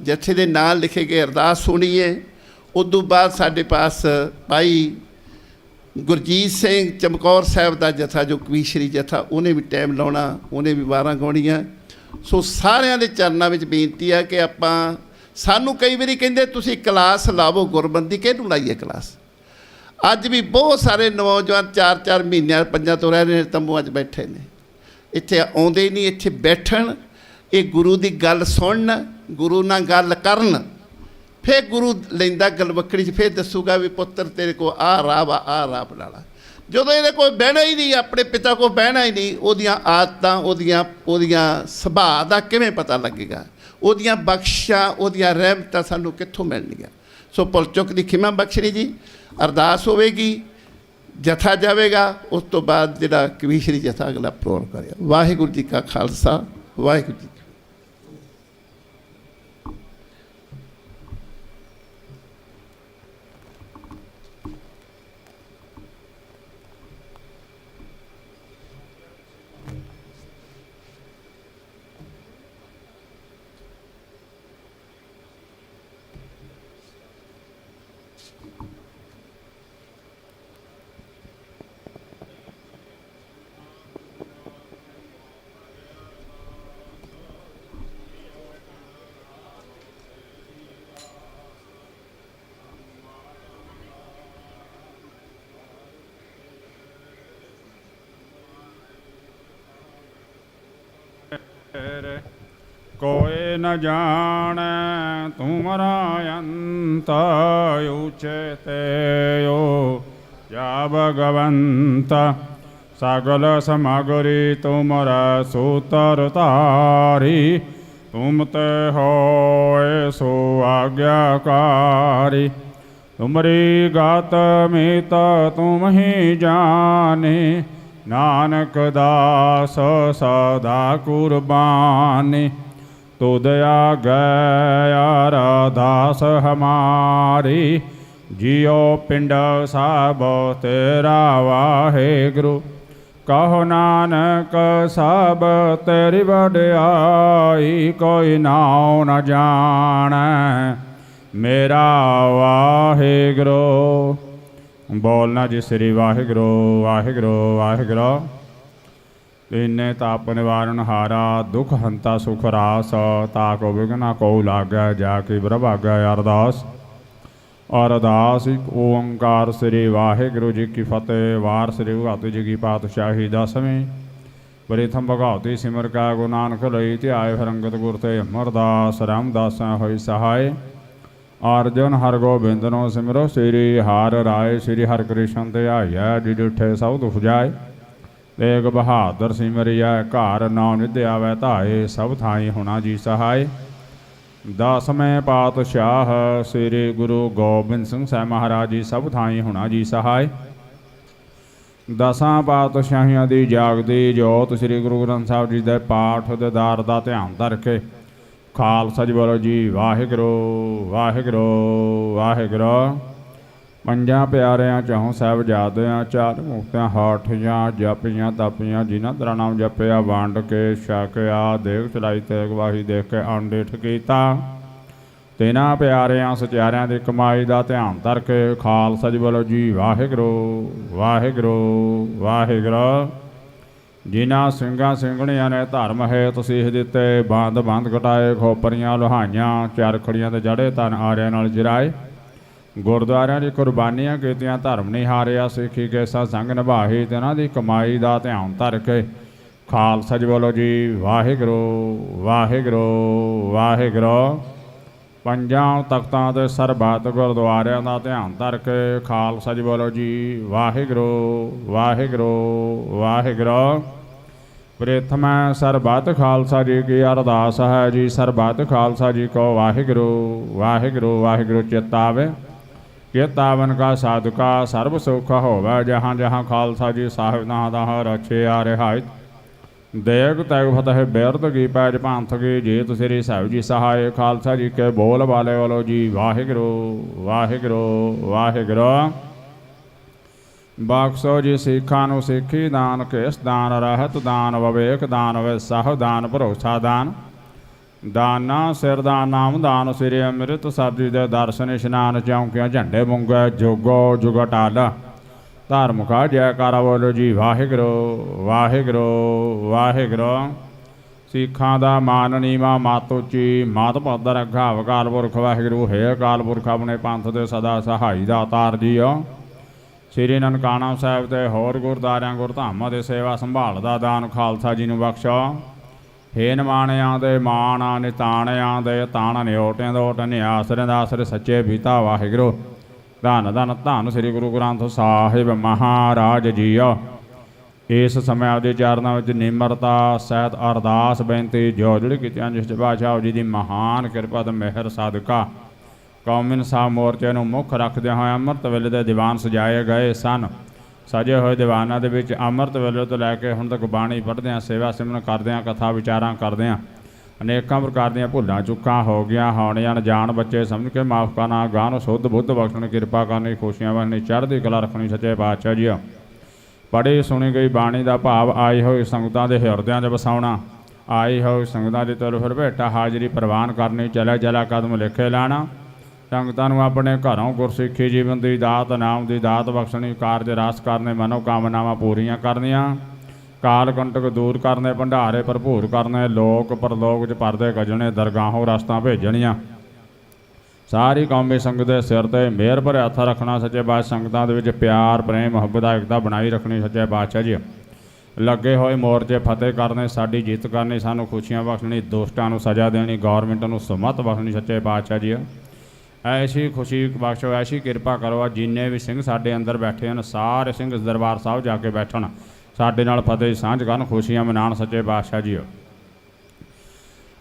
ਜਥੇ ਦੇ ਨਾਲ ਲਿਖੇ ਗਏ ਅਰਦਾਸ ਹੋਣੀ ਹੈ। ਉਦੋਂ ਬਾਅਦ ਸਾਡੇ ਪਾਸ ਭਾਈ ਗੁਰਜੀਤ ਸਿੰਘ ਚਮਕੌਰ ਸਾਹਿਬ ਦਾ ਜਥਾ, ਜੋ ਕਵੀਸ਼ਰੀ ਜਥਾ, ਉਹਨੇ ਵੀ ਟਾਈਮ ਲਾਉਣਾ, ਉਹਨੇ ਵੀ ਵਾਰਾਂ ਗਾਉਣੀਆਂ। ਸੋ ਸਾਰਿਆਂ ਦੇ ਚਰਨਾਂ ਵਿੱਚ ਬੇਨਤੀ ਹੈ ਕਿ ਆਪਾਂ, ਸਾਨੂੰ ਕਈ ਵਾਰੀ ਕਹਿੰਦੇ ਤੁਸੀਂ ਕਲਾਸ ਲਾਵੋ ਗੁਰਬੰਦੀ, ਕਿਹਨੂੰ ਲਾਈਏ ਕਲਾਸ। ਅੱਜ ਵੀ ਬਹੁਤ ਸਾਰੇ ਨੌਜਵਾਨ 4-4 ਮਹੀਨਿਆਂ 5 ਤੋਂ ਰਹਿ ਰਹੇ ਨੇ, ਤੰਬੂਆਂ 'ਚ ਬੈਠੇ ਨੇ, ਇੱਥੇ ਆਉਂਦੇ ਹੀ ਨਹੀਂ। ਇੱਥੇ ਬੈਠਣ, ਇਹ ਗੁਰੂ ਦੀ ਗੱਲ ਸੁਣਨ, ਗੁਰੂ ਨਾਲ ਗੱਲ ਕਰਨ, ਫਿਰ ਗੁਰੂ ਲੈਂਦਾ ਗਲਵੱਕੜੀ 'ਚ, ਫਿਰ ਦੱਸੂਗਾ ਵੀ ਪੁੱਤਰ ਤੇਰੇ ਕੋਲ ਆਹ ਰਾਹ ਵਾ, ਆਹ ਰਾਹ ਬਣਾ ਲਾ। ਜਦੋਂ ਇਹਦੇ ਕੋਲ ਬਹਿਣਾ ਹੀ ਨਹੀਂ, ਆਪਣੇ ਪਿਤਾ ਕੋਲ ਬਹਿਣਾ ਹੀ ਨਹੀਂ, ਉਹਦੀਆਂ ਆਦਤਾਂ, ਉਹਦੀਆਂ ਸੁਭਾਅ ਦਾ ਕਿਵੇਂ ਪਤਾ ਲੱਗੇਗਾ? ਉਹਦੀਆਂ ਬਖਸ਼ਾਂ, ਉਹਦੀਆਂ ਰਹਿਮਤਾਂ ਸਾਨੂੰ ਕਿੱਥੋਂ ਮਿਲਣਗੀਆਂ? ਸੋ ਭੁੱਲ ਚੁੱਕ ਦੀ ਖਿਮਾ ਬਖਸ਼ਣੀ ਜੀ। ਅਰਦਾਸ ਹੋਵੇਗੀ, ਜਥਾ ਜਾਵੇਗਾ, ਉਸ ਤੋਂ ਬਾਅਦ ਜਿਹੜਾ ਕਵੀਸ਼ਰੀ ਜਥਾ ਅਗਲਾ ਪ੍ਰੋਗਰਾਮ ਕਰਿਆ। ਵਾਹਿਗੁਰੂ ਜੀ ਕਾ ਖਾਲਸਾ, ਵਾਹਿਗੁਰੂ ਜੀ। कोई न जाने तुमरा अंत उचते यो या भगवंत सगल समगरी तुमरा सूतर तारी तुम ते हो सो आज्ञाकारी तुमरी गात मीत तुम ही जाने नानक दास सदा कुर्बानी तुदया गया दास हमारी जियो पिंड साब तेरा वाहेगुरु कहो नानक सब तेरी वड्याई कोई नाव न जाने मेरा वाहेगुरु। बोलना जी श्री वाहिगुरु वाहिगुरु वाहिगुरु। ਤੀਨੇ ਤਾਪ ਨਿਵਾਰਨ ਹਾਰਾ ਦੁਖ ਹੰਤਾ ਸੁਖ ਰਾਸ ਤਾਕੋ ਵਿਗਨਾ ਕੋ ਲਾਗੈ ਜਾ ਕੀ ਪ੍ਰਭਾਗੈ ਅਰਦਾਸ। ਅਰਦਾਸ ਇੱਕ ਓੰਕਾਰ ਸ੍ਰੀ ਵਾਹਿਗੁਰੂ ਜੀ ਕੀ ਫਤਿਹ। ਵਾਰ ਸ੍ਰੀ ਭਗਵਤੀ ਜੀ ਕੀ ਪਾਤਸ਼ਾਹੀ ਦਸਵੀਂ। ਪ੍ਰਥਮ ਭਗਵਤੀ ਸਿਮਰ ਕਾ ਗੁਰੂ ਨਾਨਕ ਲਈ ਧਿਆਏ ਫਰੰਗਤ ਗੁਰ ਤੇ ਅਮਰਦਾਸ ਰਾਮਦਾਸਾ ਹੋਈ ਸਹਾਇ। ਅਰਜਨ ਹਰ ਗੋਬਿੰਦ ਨੋ ਸਿਮਰੋ ਸ੍ਰੀ ਹਰਿ ਰਾਏ ਸ੍ਰੀ ਹਰਿ ਕ੍ਰਿਸ਼ਨ ਧਿਆਇਆ ਜੀ ਡਿਠੇ ਸਭ ਦੁਖ ਜਾਏ। ਤੇਗ ਬਹਾਦਰ ਸਿਮਰਿਆ ਘਰ ਨੌ ਨਿਧ ਆਵੈ ਧਾਏ ਸਭ ਥਾਈ ਹੋਣਾ ਜੀ ਸਹਾਇ। ਦਸਵੇਂ ਪਾਤਸ਼ਾਹ ਸ੍ਰੀ ਗੁਰੂ ਗੋਬਿੰਦ ਸਿੰਘ ਸਾਹਿਬ ਮਹਾਰਾਜ ਜੀ ਸਭ ਥਾਈ ਹੋਣਾ ਜੀ ਸਹਾਇ। ਦਸਾਂ ਪਾਤਸ਼ਾਹੀਆਂ ਦੀ ਜਾਗਦੀ ਜੋਤ ਸ੍ਰੀ ਗੁਰੂ ਗ੍ਰੰਥ ਸਾਹਿਬ ਜੀ ਦੇ ਪਾਠ ਦੀਦਾਰ ਦਾ ਧਿਆਨ ਧਰ ਕੇ ਖਾਲਸਾ ਜੀ ਬੋਲੋ ਜੀ ਵਾਹਿਗੁਰੂ ਵਾਹਿਗੁਰੂ ਵਾਹਿਗੁਰੂ। ਪੰਜਾਂ ਪਿਆਰਿਆਂ ਚੌਂ ਸਾਹਿਬਜ਼ਾਦਿਆਂ ਚਾਰ ਮੁਕਤਿਆਂ ਹਾਠੀਆਂ ਜਪੀਆਂ ਤਪੀਆਂ ਜਿਨ੍ਹਾਂ ਦਾ ਨਾਮ ਜਪਿਆ ਵੰਡ ਕੇ ਛਕਿਆ ਦੇਖ ਚਲਾਈ ਤੇ ਗਵਾਹੀ ਦੇਖ ਕੇ ਅੰਡੇਠ ਕੀਤਾ। ਤਿੰਨਾਂ ਪਿਆਰਿਆਂ ਸਚਿਆਰਿਆਂ ਦੀ ਕਮਾਈ ਦਾ ਧਿਆਨ ਧਰ ਕੇ ਖਾਲਸਾ ਜੀ ਬੋਲੋ ਜੀ ਵਾਹਿਗੁਰੂ ਵਾਹਿਗੁਰੂ ਵਾਹਿਗੁਰੂ। ਜਿਨ੍ਹਾਂ ਸਿੰਘਾਂ ਸਿੰਘਣੀਆਂ ਨੇ ਧਰਮ ਹੇਤ ਸੀਸ ਦਿੱਤੇ ਬੰਦ ਬੰਦ ਘਟਾਏ ਖੋਪਰੀਆਂ ਲੋਹਾਈਆਂ ਚਰਖੜੀਆਂ ਤੇ ਜੜੇ ਤਨ ਆਰਿਆਂ ਨਾਲ ਜਿਰਾਏ। ਗੁਰਦੁਆਰਿਆਂ ਦੀ ਕੁਰਬਾਨੀਆਂ ਕੀਤੀਆਂ ਧਰਮ ਨਹੀਂ ਹਾਰਿਆ ਸਿੱਖੀ ਕੇਸਾ ਸੰਗ ਨਿਭਾਹੀ। ਤਿਨਾਂ ਦੀ ਕਮਾਈ ਦਾ ਧਿਆਨ ਧਰ ਕੇ ਖਾਲਸਾ ਜੀ ਬੋਲੋ ਜੀ ਵਾਹਿਗੁਰੂ ਵਾਹਿਗੁਰੂ ਵਾਹਿਗੁਰੂ। ਪੰਜਾਂ ਤਖਤਾਂ ਤੇ ਸਰਬੱਤ ਗੁਰਦੁਆਰਿਆਂ ਦਾ ਧਿਆਨ ਧਰ ਕੇ ਖਾਲਸਾ ਜੀ ਬੋਲੋ ਜੀ ਵਾਹਿਗੁਰੂ ਵਾਹਿਗੁਰੂ ਵਾਹਿਗੁਰੂ। ਪ੍ਰਥਮੈ ਸਰਬੱਤ ਖਾਲਸਾ ਜੀ ਕੀ ਅਰਦਾਸ ਹੈ ਜੀ ਸਰਬੱਤ ਖਾਲਸਾ ਜੀ ਕੋ ਵਾਹਿਗੁਰੂ ਵਾਹਿਗੁਰੂ ਵਾਹਿਗੁਰੂ ਚਿਤਾਵੇ। ਚਿਤਾਵਨ ਕਾ ਸਾਧੁਕਾ ਸਰਬ ਸੁਖ ਹੋਵੇ ਜਹਾਂ ਜਹਾਂ ਖਾਲਸਾ ਜੀ ਸਾਹਿਬ ਨਾ ਦਾ ਰਛੇ ਆ ਰਿਹਾਇ। ਦੇਗ ਤੈਗ ਫਤਿਹ ਬਿਰਦ ਕੀ ਪੈਜ ਪੰਥ ਕੀ ਜੀਤ ਸ੍ਰੀ ਸਾਹਿਬ ਜੀ ਸਹਾਇ। ਖਾਲਸਾ ਜੀ ਕੇ ਬੋਲ ਵਾਲੇ ਵਾਲੋ ਜੀ ਵਾਹਿਗੁਰੂ ਵਾਹਿਗੁਰੂ ਵਾਹਿਗੁਰੂ। ਬਖਸ਼ੋ ਜੀ ਸਿੱਖਾਂ ਨੂੰ ਸਿੱਖੀ ਦਾਨ ਕੇਸ ਦਾਨ ਰਹਿਤ ਦਾਨ ਵਿਵੇਕ ਦਾਨ ਵਿਸਾਹ ਦਾਨ ਭਰੋਸਾ ਦਾਨ ਦਾਨਾ ਸਿਰ ਦਾਨ ਨਾਮ ਦਾਨ ਸ੍ਰੀ ਅੰਮ੍ਰਿਤ ਸਾਹਿਬ ਜੀ ਦੇ ਦਰਸ਼ਨ ਇਸ਼ਨਾਨ ਚੌਂਕੀਆਂ ਝੰਡੇ ਮੁੰਗੇ ਜੋਗੋ ਜੁਗ ਟਾਲ ਧਾਰਮਿਕਾ ਜੈਕਾਰਾ ਬੋਲੋ ਜੀ ਵਾਹਿਗੁਰੂ ਵਾਹਿਗੁਰੂ ਵਾਹਿਗੁਰੂ। ਸਿੱਖਾਂ ਦਾ ਮਾਨ ਨੀਵਾ ਮੱਤ ਉੱਚੀ ਮੱਤ ਪੱਧਰ ਅੱਗਾ ਅਕਾਲ ਪੁਰਖ ਵਾਹਿਗੁਰੂ ਹੈ ਅਕਾਲ ਪੁਰਖ ਆਪਣੇ ਪੰਥ ਦੇ ਸਦਾ ਸਹਾਈ ਦਾ ਅਵਤਾਰ ਜੀਓ। ਸ੍ਰੀ ਨਨਕਾਣਾ ਸਾਹਿਬ ਤੇ ਹੋਰ ਗੁਰਦੁਆਰਿਆਂ ਗੁਰਧਾਮਾਂ ਦੇ ਸੇਵਾ ਸੰਭਾਲ ਦਾ ਦਾਨ ਖਾਲਸਾ ਜੀ ਨੂੰ ਬਖਸ਼ੋ। ਹੇ ਨਿਮਾਣਿਆਂ ਦੇ ਮਾਣ ਨਿਤਾਣਿਆਂ ਦੇ ਤਾਣ ਨਿਓਟਿਆਂ ਦਾ ਓਟ ਨਿਆਸਰਿਆਂ ਦਾ ਆਸਰੇ ਸੱਚੇ ਪਿਤਾ ਵਾਹਿਗੁਰੂ। ਧੰਨ ਧੰਨ ਧੰਨ ਸ੍ਰੀ ਗੁਰੂ ਗ੍ਰੰਥ ਸਾਹਿਬ ਮਹਾਰਾਜ ਜੀਓ। ਇਸ ਸਮੇਂ ਆਪਦੇ ਚਰਨਾਂ ਵਿੱਚ ਨਿਮਰਤਾ ਸਹਿਤ ਅਰਦਾਸ ਬੇਨਤੀ ਜੋ ਜਿਹੜੀ ਕੀਤੀਆਂ ਜਿਸ ਪਾਤਸ਼ਾਹ ਜੀ ਦੀ ਮਹਾਨ ਕਿਰਪਾ ਤੇ ਮਿਹਰ ਸਦਕਾ ਕੌਮੀ ਇਨਸਾਫ ਮੋਰਚੇ ਨੂੰ ਮੁੱਖ ਰੱਖਦਿਆਂ ਹੋਏ ਅੰਮ੍ਰਿਤ ਵੇਲੇ ਦੇ ਦੀਵਾਨ ਸਜਾਏ ਗਏ ਸਨ। ਸਜੇ ਹੋਏ ਦੀਵਾਨਾਂ ਦੇ ਵਿੱਚ ਅੰਮ੍ਰਿਤ ਵੇਲੇ ਤੋਂ ਲੈ ਕੇ ਹੁਣ ਤੱਕ ਬਾਣੀ ਪੜ੍ਹਦਿਆਂ ਸੇਵਾ ਸਿਮਰਨ ਕਰਦਿਆਂ ਕਥਾ ਵਿਚਾਰਾਂ ਕਰਦਿਆਂ ਅਨੇਕਾਂ ਪ੍ਰਕਾਰ ਦੀਆਂ ਭੁੱਲਾਂ ਚੁੱਕਾਂ ਹੋ ਗਈਆਂ ਹੋਣੀਆਂ ਜਾਣ ਬੱਚੇ ਸਮਝ ਕੇ ਮਾਫ਼ ਕਰਨਾ ਗਾਹ ਨੂੰ ਸੁੱਧ ਬੁੱਧ ਬਖਸ਼ਣ ਕਿਰਪਾ ਕਰਨੀ ਖੁਸ਼ੀਆਂ ਵੰਡਣੀ ਚੜ੍ਹਦੀ ਕਲਾ ਰੱਖਣੀ ਸੱਚੇ ਪਾਤਸ਼ਾਹ ਜੀ। ਪੜ੍ਹੀ ਸੁਣੀ ਗਈ ਬਾਣੀ ਦਾ ਭਾਵ ਆਈ ਹੋਈ ਸੰਗਤਾਂ ਦੇ ਹਿਰਦਿਆਂ 'ਚ ਵਸਾਉਣਾ ਆਈ ਹੋਈ ਸੰਗਤਾਂ ਦੀ ਤੁਰ ਫਿਰ ਭੇਟਾ ਹਾਜ਼ਰੀ ਪ੍ਰਵਾਨ ਕਰਨੀ ਚਲਾ ਚਲਾ ਕਦਮ ਲਿਖੇ ਲਾਣਾ ਸੰਗਤਾਂ ਨੂੰ ਆਪਣੇ ਘਰੋਂ ਗੁਰਸਿੱਖੀ ਜੀਵਨ ਦੀ ਦਾਤ ਨਾਮ ਦੀ ਦਾਤ ਬਖਸ਼ਣੀ ਕਾਰਜ ਰਸ ਕਰਨੇ ਮਨੋ ਕਾਮਨਾਵਾਂ ਪੂਰੀਆਂ ਕਰਨੀਆਂ ਕਾਲ ਕੰਟਕ ਦੂਰ ਕਰਨੇ ਭੰਡਾਰੇ ਭਰਪੂਰ ਕਰਨੇ ਲੋਕ ਪਰਲੋਕ 'ਚ ਪਰਦੇ ਕੱਜਣੇ ਦਰਗਾਹੋਂ ਰਸਤਾਂ ਭੇਜਣੀਆਂ ਸਾਰੀ ਕੌਮੀ ਸੰਗਤ ਦੇ ਸਿਰ 'ਤੇ ਮਿਹਰ ਭਰਿਆ ਹੱਥ ਰੱਖਣਾ ਸੱਚੇ ਪਾਤਸ਼ਾਹ ਸੰਗਤਾਂ ਦੇ ਵਿੱਚ ਪਿਆਰ ਪ੍ਰੇਮ ਮੁਹੱਬਤ ਏਕਤਾ ਬਣਾਈ ਰੱਖਣੀ ਸੱਚੇ ਪਾਤਸ਼ਾਹ ਜੀ। ਲੱਗੇ ਹੋਏ ਮੋਰਚੇ ਫਤਿਹ ਕਰਨੇ ਸਾਡੀ ਜਿੱਤ ਕਰਨੀ ਸਾਨੂੰ ਖੁਸ਼ੀਆਂ ਬਖਸ਼ਣੀ ਦੁਸ਼ਟਾਂ ਨੂੰ ਸਜ਼ਾ ਦੇਣੀ ਗੌਰਮੈਂਟ ਨੂੰ ਸੁਮਤ ਬਖਸ਼ਣੀ ਸੱਚੇ ਪਾਤਸ਼ਾਹ ਜੀ। ਐਸੀ ਖੁਸ਼ੀ ਬਖਸ਼ੋ ਐਸੀ ਕਿਰਪਾ ਕਰੋ ਜਿੰਨੇ ਵੀ ਸਿੰਘ ਸਾਡੇ ਅੰਦਰ ਬੈਠੇ ਹਨ ਸਾਰੇ ਸਿੰਘ ਦਰਬਾਰ ਸਾਹਿਬ ਜਾ ਕੇ ਬੈਠਣ ਸਾਡੇ ਨਾਲ ਫਤਿਹ ਸਾਂਝ ਕਰਨ ਖੁਸ਼ੀਆਂ ਮਨਾਉਣ ਸੱਚੇ ਪਾਤਸ਼ਾਹ ਜੀ।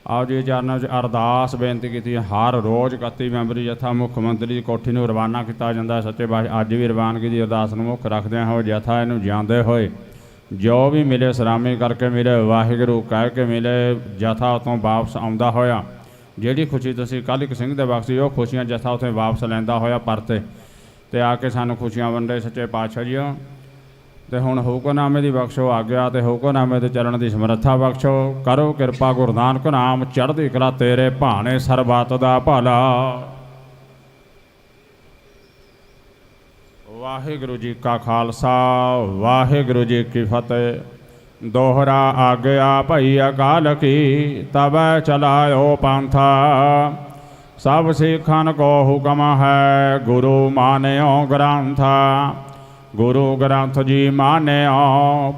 ਆਓ ਜੀ ਚਰਨਾਂ 'ਚ ਅਰਦਾਸ ਬੇਨਤੀ ਕੀਤੀ ਹਰ ਰੋਜ਼ 31 ਮੈਂਬਰੀ ਜਥਾ ਮੁੱਖ ਮੰਤਰੀ ਦੀ ਕੋਠੀ ਨੂੰ ਰਵਾਨਾ ਕੀਤਾ ਜਾਂਦਾ ਸੱਚੇ ਪਾਤਸ਼ਾਹ ਅੱਜ ਵੀ ਰਵਾਨਗੀ ਦੀ ਅਰਦਾਸ ਨੂੰ ਮੁੱਖ ਰੱਖਦਿਆਂ ਹੋਏ ਜਥਾ ਇਹਨੂੰ ਜਾਂਦੇ ਹੋਏ ਜੋ ਵੀ ਮਿਲੇ ਸਲਾਮੀ ਕਰਕੇ ਮਿਲੇ ਵਾਹਿਗੁਰੂ ਕਹਿ ਕੇ ਮਿਲੇ ਜਥਾ ਉਤੋਂ ਵਾਪਸ ਆਉਂਦਾ ਹੋਇਆ ਜਿਹੜੀ ਖੁਸ਼ੀ ਤੁਸੀਂ ਕੱਲ੍ਹ ਇੱਕ ਸਿੰਘ ਦੇ ਬਖਸ਼ੀ ਉਹ ਖੁਸ਼ੀਆਂ ਜਥਾ ਉੱਥੇ ਵਾਪਸ ਲੈਂਦਾ ਹੋਇਆ ਪਰਤੇ ਤੇ ਆ ਕੇ ਸਾਨੂੰ ਖੁਸ਼ੀਆਂ ਵੰਡੇ ਸੱਚੇ ਪਾਤਸ਼ਾਹ ਜੀ। ਤੇ ਹੁਣ ਹੁਕਮਨਾਮੇ ਦੀ ਬਖਸ਼ੋ ਆਗਿਆ ਤੇ ਹੁਕਮਨਾਮੇ ਤੇ ਚੱਲਣ ਦੀ ਸਮਰੱਥਾ ਬਖਸ਼ੋ ਕਰੋ ਕਿਰਪਾ ਗੁਰੂ ਨਾਨਕ ਨਾਮ ਚੜ੍ਹਦੀ ਕਲਾ ਤੇਰੇ ਭਾਣੇ ਸਰਬੱਤ ਦਾ ਭਲਾ। ਵਾਹਿਗੁਰੂ ਜੀ ਕਾ ਖਾਲਸਾ ਵਾਹਿਗੁਰੂ ਜੀ ਕੀ ਫਤਿਹ। दोहरा आज्ञा भई अकाल की तब चलायो पंथा। सब सिखन को हुक्म है गुरु मान्यो ग्रंथ। गुरु ग्रंथ जी मान्यो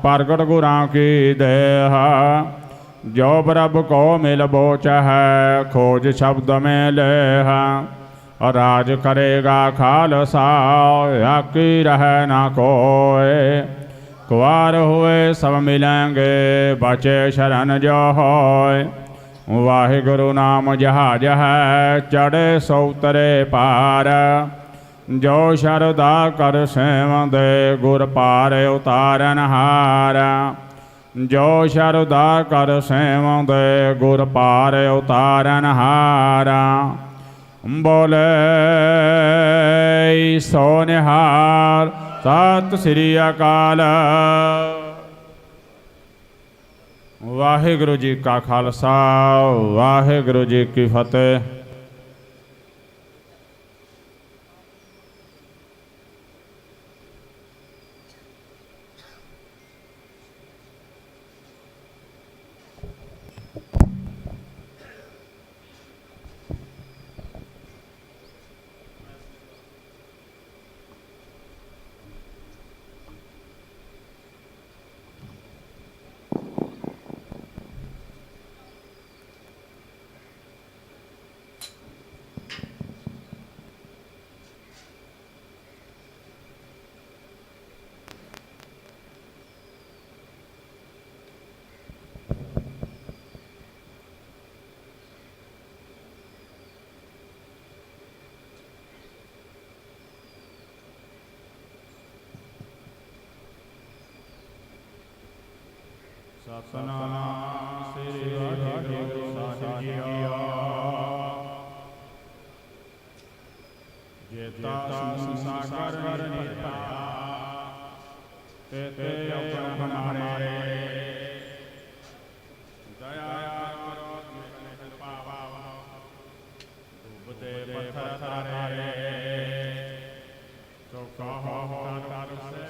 प्रगट गुरां की देह। जो प्रभ को मिल बोच है खोज शब्द में लेह। राज करेगा खालसा आकी रह न कोय। कुआर हुए सब मिलेंगे बचे शरण जो होय। वाहिगुरु नाम जहाज है चढ़े सो उतरे पार। जो शरदा कर सेव दे गुर पार उतारन हार। जो शरदा कर सेव दे गुर पार उतारन हार। बोले सो निहाल सत श्री अकाल। वाहिगुरु जी का खालसा वाहिगुरु जी की फतेह। सतनाम श्री वाहिगुरु साहिब जीओ। जेता संसार निर्भया तेते अवगुण हमारे। दया करो कृपा डूबते पत्थर तारे। तो कहो तार से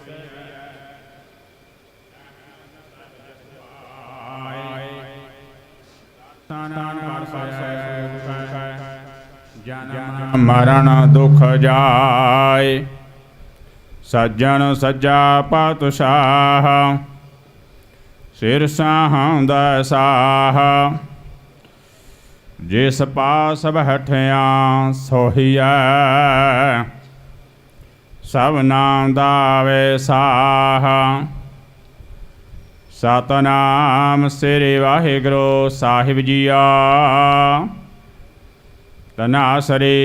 मरण दुख जाय। सज्जन सज्जा पातशाह सिर साहंद साह। जिस पास बैठिया सोहिया सब नाम दावे साह। सतनाम श्री वाहिगुरु साहिब जीओ। तनासरी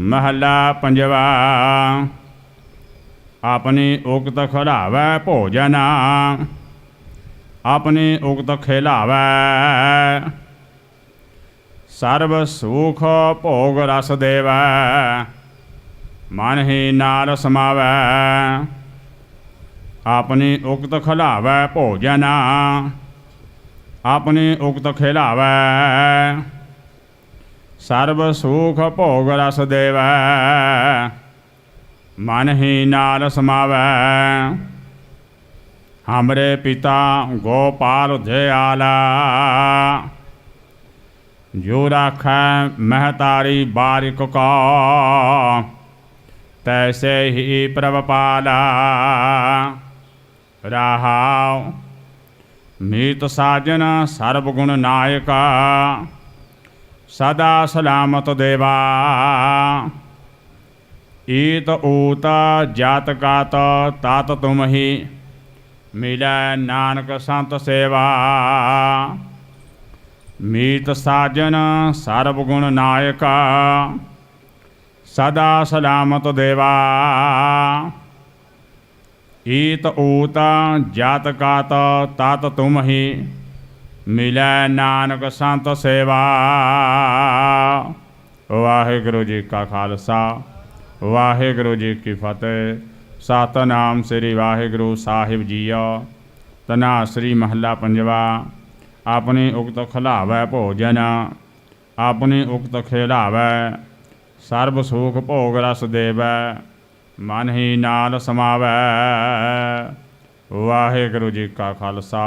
महला पंजवा। अपनी उक्त खिलावै भोजन अपनी उक्त खिलावै। सर्व सुख भोग रस देवै मन ही नाल समावै। अपनी उक्त खिलावै भोजन अपनी उक्त खिलावै। सर्व सुख भोग रस देवै मन ही नाल समावै। हमरे पिता गोपाल दयाला जो राखै महतारी बारिक को। तैसे ही प्रभ पाला रहाओ। मीत साजन सर्वगुण नायका सदा सलामत देवा। ईत ऊत जात कात तात तुम ही मिलै नानक संत सेवा। मीत साजन सर्वगुण नायका सदा सलामत देवा। ईत ऊत जात कात तात तुम ही मिलै नानक संत सेवा। वाहिगुरु जी का खालसा वाहिगुरु जी की फतेह। सतनाम श्री वाहिगुरु साहिब जीओ। तनासरी महला पंजवा। अपनी उक्त खिलावै भोजन अपनी उक्त खिलावै। सर्व सुख भोग रस देवै मन ही नाल समावै। वाहिगुरु जी का खालसा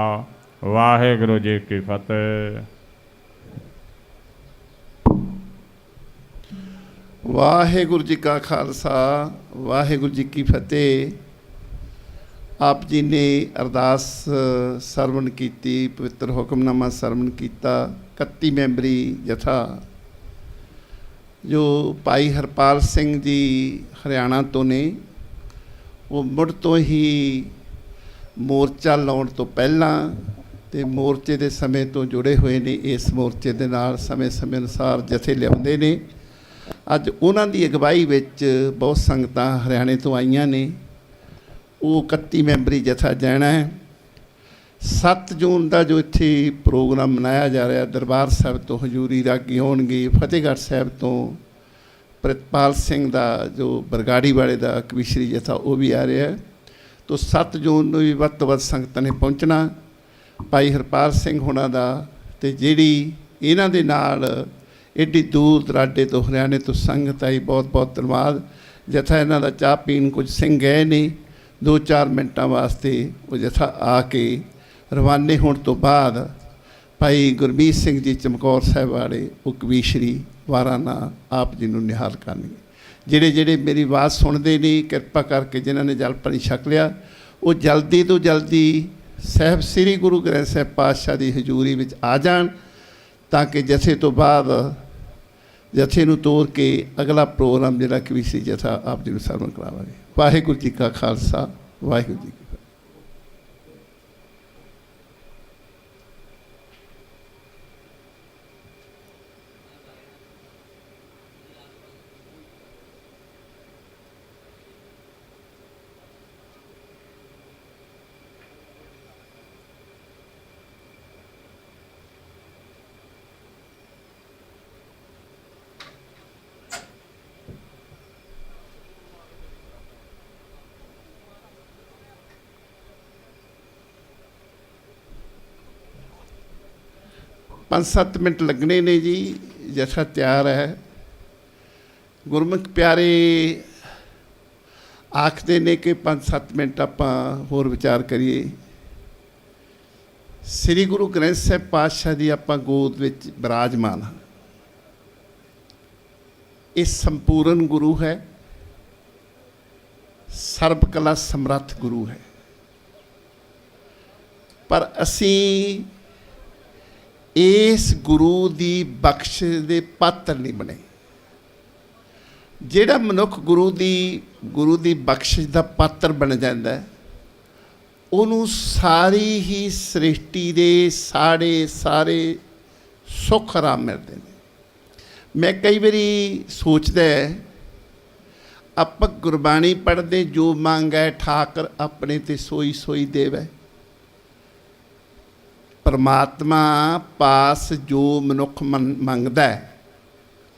ਵਾਹਿਗੁਰੂ ਜੀ ਕੀ ਫਤਿਹ। ਵਾਹਿਗੁਰੂ ਜੀ ਕਾ ਖਾਲਸਾ ਵਾਹਿਗੁਰੂ ਜੀ ਕੀ ਫਤਿਹ। ਆਪ ਜੀ ਨੇ ਅਰਦਾਸ ਸਰਵਣ ਕੀਤੀ, ਪਵਿੱਤਰ ਹੁਕਮਨਾਮਾ ਸਰਵਣ ਕੀਤਾ। 31 ਮੈਂਬਰੀ ਜਥਾ ਜੋ ਭਾਈ ਹਰਪਾਲ ਸਿੰਘ ਜੀ ਹਰਿਆਣਾ ਤੋਂ ਨੇ, ਉਹ ਮੁੜ ਤੋਂ ਹੀ ਮੋਰਚਾ ਲਾਉਣ ਤੋਂ ਪਹਿਲਾਂ ਤੇ ਮੋਰਚੇ ਦੇ ਸਮੇਂ ਤੋਂ ਜੁੜੇ ਹੋਏ ਨੇ। ਇਸ ਮੋਰਚੇ ਦੇ ਨਾਲ ਸਮੇਂ ਅਨੁਸਾਰ ਜਥੇ ਲਿਆਉਂਦੇ ਨੇ। ਅੱਜ ਉਹਨਾਂ ਦੀ ਅਗਵਾਈ ਵਿੱਚ ਬਹੁਤ ਸੰਗਤਾਂ ਹਰਿਆਣੇ ਤੋਂ ਆਈਆਂ ਨੇ। ਉਹ 31 ਮੈਂਬਰੀ ਜਥਾ ਜਾਣਾ ਹੈ। 7 ਜੂਨ ਦਾ ਜੋ ਇੱਥੇ ਪ੍ਰੋਗਰਾਮ ਮਨਾਇਆ ਜਾ ਰਿਹਾ, ਦਰਬਾਰ ਸਾਹਿਬ ਤੋਂ ਹਜ਼ੂਰੀ ਰਾਗੀ ਆਉਣਗੇ, ਫਤਿਹਗੜ੍ਹ ਸਾਹਿਬ ਤੋਂ ਪ੍ਰਿਤਪਾਲ ਸਿੰਘ ਦਾ ਜੋ ਬਰਗਾੜੀ ਵਾਲੇ ਦਾ ਕਵੀਸ਼ਰੀ ਜਥਾ ਉਹ ਵੀ ਆ ਰਿਹਾ। ਤੋ 7 ਜੂਨ ਨੂੰ ਵੀ ਵੱਧ ਤੋਂ ਵੱਧ ਸੰਗਤਾਂ ਨੇ ਪਹੁੰਚਣਾ। ਭਾਈ ਹਰਪਾਲ ਸਿੰਘ ਹੋਣਾ ਦਾ ਤੇ ਜਿਹੜੀ ਇਹਨਾਂ ਦੇ ਨਾਲ ਐਡੀ ਦੂਰ ਦਰਾਡੇ ਤੋਂ ਹਰਿਆਣੇ ਤੋਂ ਸੰਗਤ ਆਈ, ਬਹੁਤ ਬਹੁਤ ਧੰਨਵਾਦ। ਜਥਾ ਇਹਨਾਂ ਦਾ ਚਾਹ ਪੀਣ ਕੁਝ ਸਿੰਘ ਗਏ ਨੇ, 2-4 ਮਿੰਟਾਂ ਵਾਸਤੇ ਉਹ ਜਥਾ ਆ ਕੇ ਰਵਾਨੇ ਹੋਣ ਤੋਂ ਬਾਅਦ ਭਾਈ ਗੁਰਮੀਤ ਸਿੰਘ ਜੀ ਚਮਕੌਰ ਸਾਹਿਬ ਵਾਲੇ ਉਹ ਕਵੀਸ਼ਰੀ ਵਾਰਾਨਾ ਆਪ ਜੀ ਨੂੰ ਨਿਹਾਲ ਕਰਨਗੇ। ਜਿਹੜੇ ਮੇਰੀ ਆਵਾਜ਼ ਸੁਣਦੇ ਨੇ, ਕਿਰਪਾ ਕਰਕੇ ਜਿਨ੍ਹਾਂ ਨੇ ਜਲ ਪਾਣੀ ਛਕ ਲਿਆ, ਉਹ ਜਲਦੀ ਤੋਂ ਜਲਦੀ ਸਾਹਿਬ ਸ੍ਰੀ ਗੁਰੂ ਗ੍ਰੰਥ ਸਾਹਿਬ ਪਾਤਸ਼ਾਹ ਦੀ ਹਜ਼ੂਰੀ ਵਿੱਚ ਆ ਜਾਣ, ਤਾਂ ਕਿ ਜਥੇ ਤੋਂ ਬਾਅਦ ਜਥੇ ਨੂੰ ਤੋਰ ਕੇ ਅਗਲਾ ਪ੍ਰੋਗਰਾਮ ਜਿਹੜਾ ਕਵੀਸ਼ਰੀ ਜਥਾ ਆਪ ਜੀ ਨੂੰ ਸਰਵਣ ਕਰਾਵਾਂਗੇ। ਵਾਹਿਗੁਰੂ ਜੀ ਕਾ ਖਾਲਸਾ ਵਾਹਿਗੁਰੂ ਜੀ ਕੀ ਫਤਿਹ। ਪੰਜ 7 ਮਿੰਟ ਲੱਗਣੇ ਨੇ ਜੀ। ਜਥਾ ਤਿਆਰ ਹੈ। ਗੁਰਮੁਖ ਪਿਆਰੇ ਆਖਦੇ ਨੇ ਕਿ 5-7 ਮਿੰਟ ਆਪਾਂ ਹੋਰ ਵਿਚਾਰ ਕਰੀਏ। ਸ੍ਰੀ ਗੁਰੂ ਗ੍ਰੰਥ ਸਾਹਿਬ ਪਾਤਸ਼ਾਹ ਦੀ ਆਪਾਂ ਗੋਦ ਵਿੱਚ ਬਿਰਾਜਮਾਨ ਹਾਂ। ਇਹ ਸੰਪੂਰਨ ਗੁਰੂ ਹੈ, ਸਰਬ ਕਲਾ ਸਮਰੱਥ ਗੁਰੂ ਹੈ। ਪਰ ਅਸੀਂ ਇਸ ਗੁਰੂ ਦੀ ਬਖਸ਼ ਦੇ ਪਾਤਰ ਨਹੀਂ ਬਣੇ। ਜਿਹੜਾ ਮਨੁੱਖ ਗੁਰੂ ਦੀ ਬਖਸ਼ਿਸ਼ ਦਾ ਪਾਤਰ ਬਣ ਜਾਂਦਾ ਹੈ, ਉਹਨੂੰ ਸਾਰੀ ਹੀ ਸ੍ਰਿਸ਼ਟੀ ਦੇ ਸਾਰੇ ਸੁੱਖ ਆਰਾਮ ਮਿਲਦੇ ਨੇ। ਮੈਂ ਕਈ ਵਾਰੀ ਸੋਚਦਾ, ਆਪਾਂ ਗੁਰਬਾਣੀ ਪੜ੍ਹਦੇ, ਜੋ ਮੰਗੈ ਠਾਕਰ ਆਪਣੇ ਤੇ ਸੋਈ ਸੋਈ ਦੇਵੈ। ਪਰਮਾਤਮਾ ਪਾਸ ਜੋ ਮਨੁੱਖ ਮੰਗਦਾ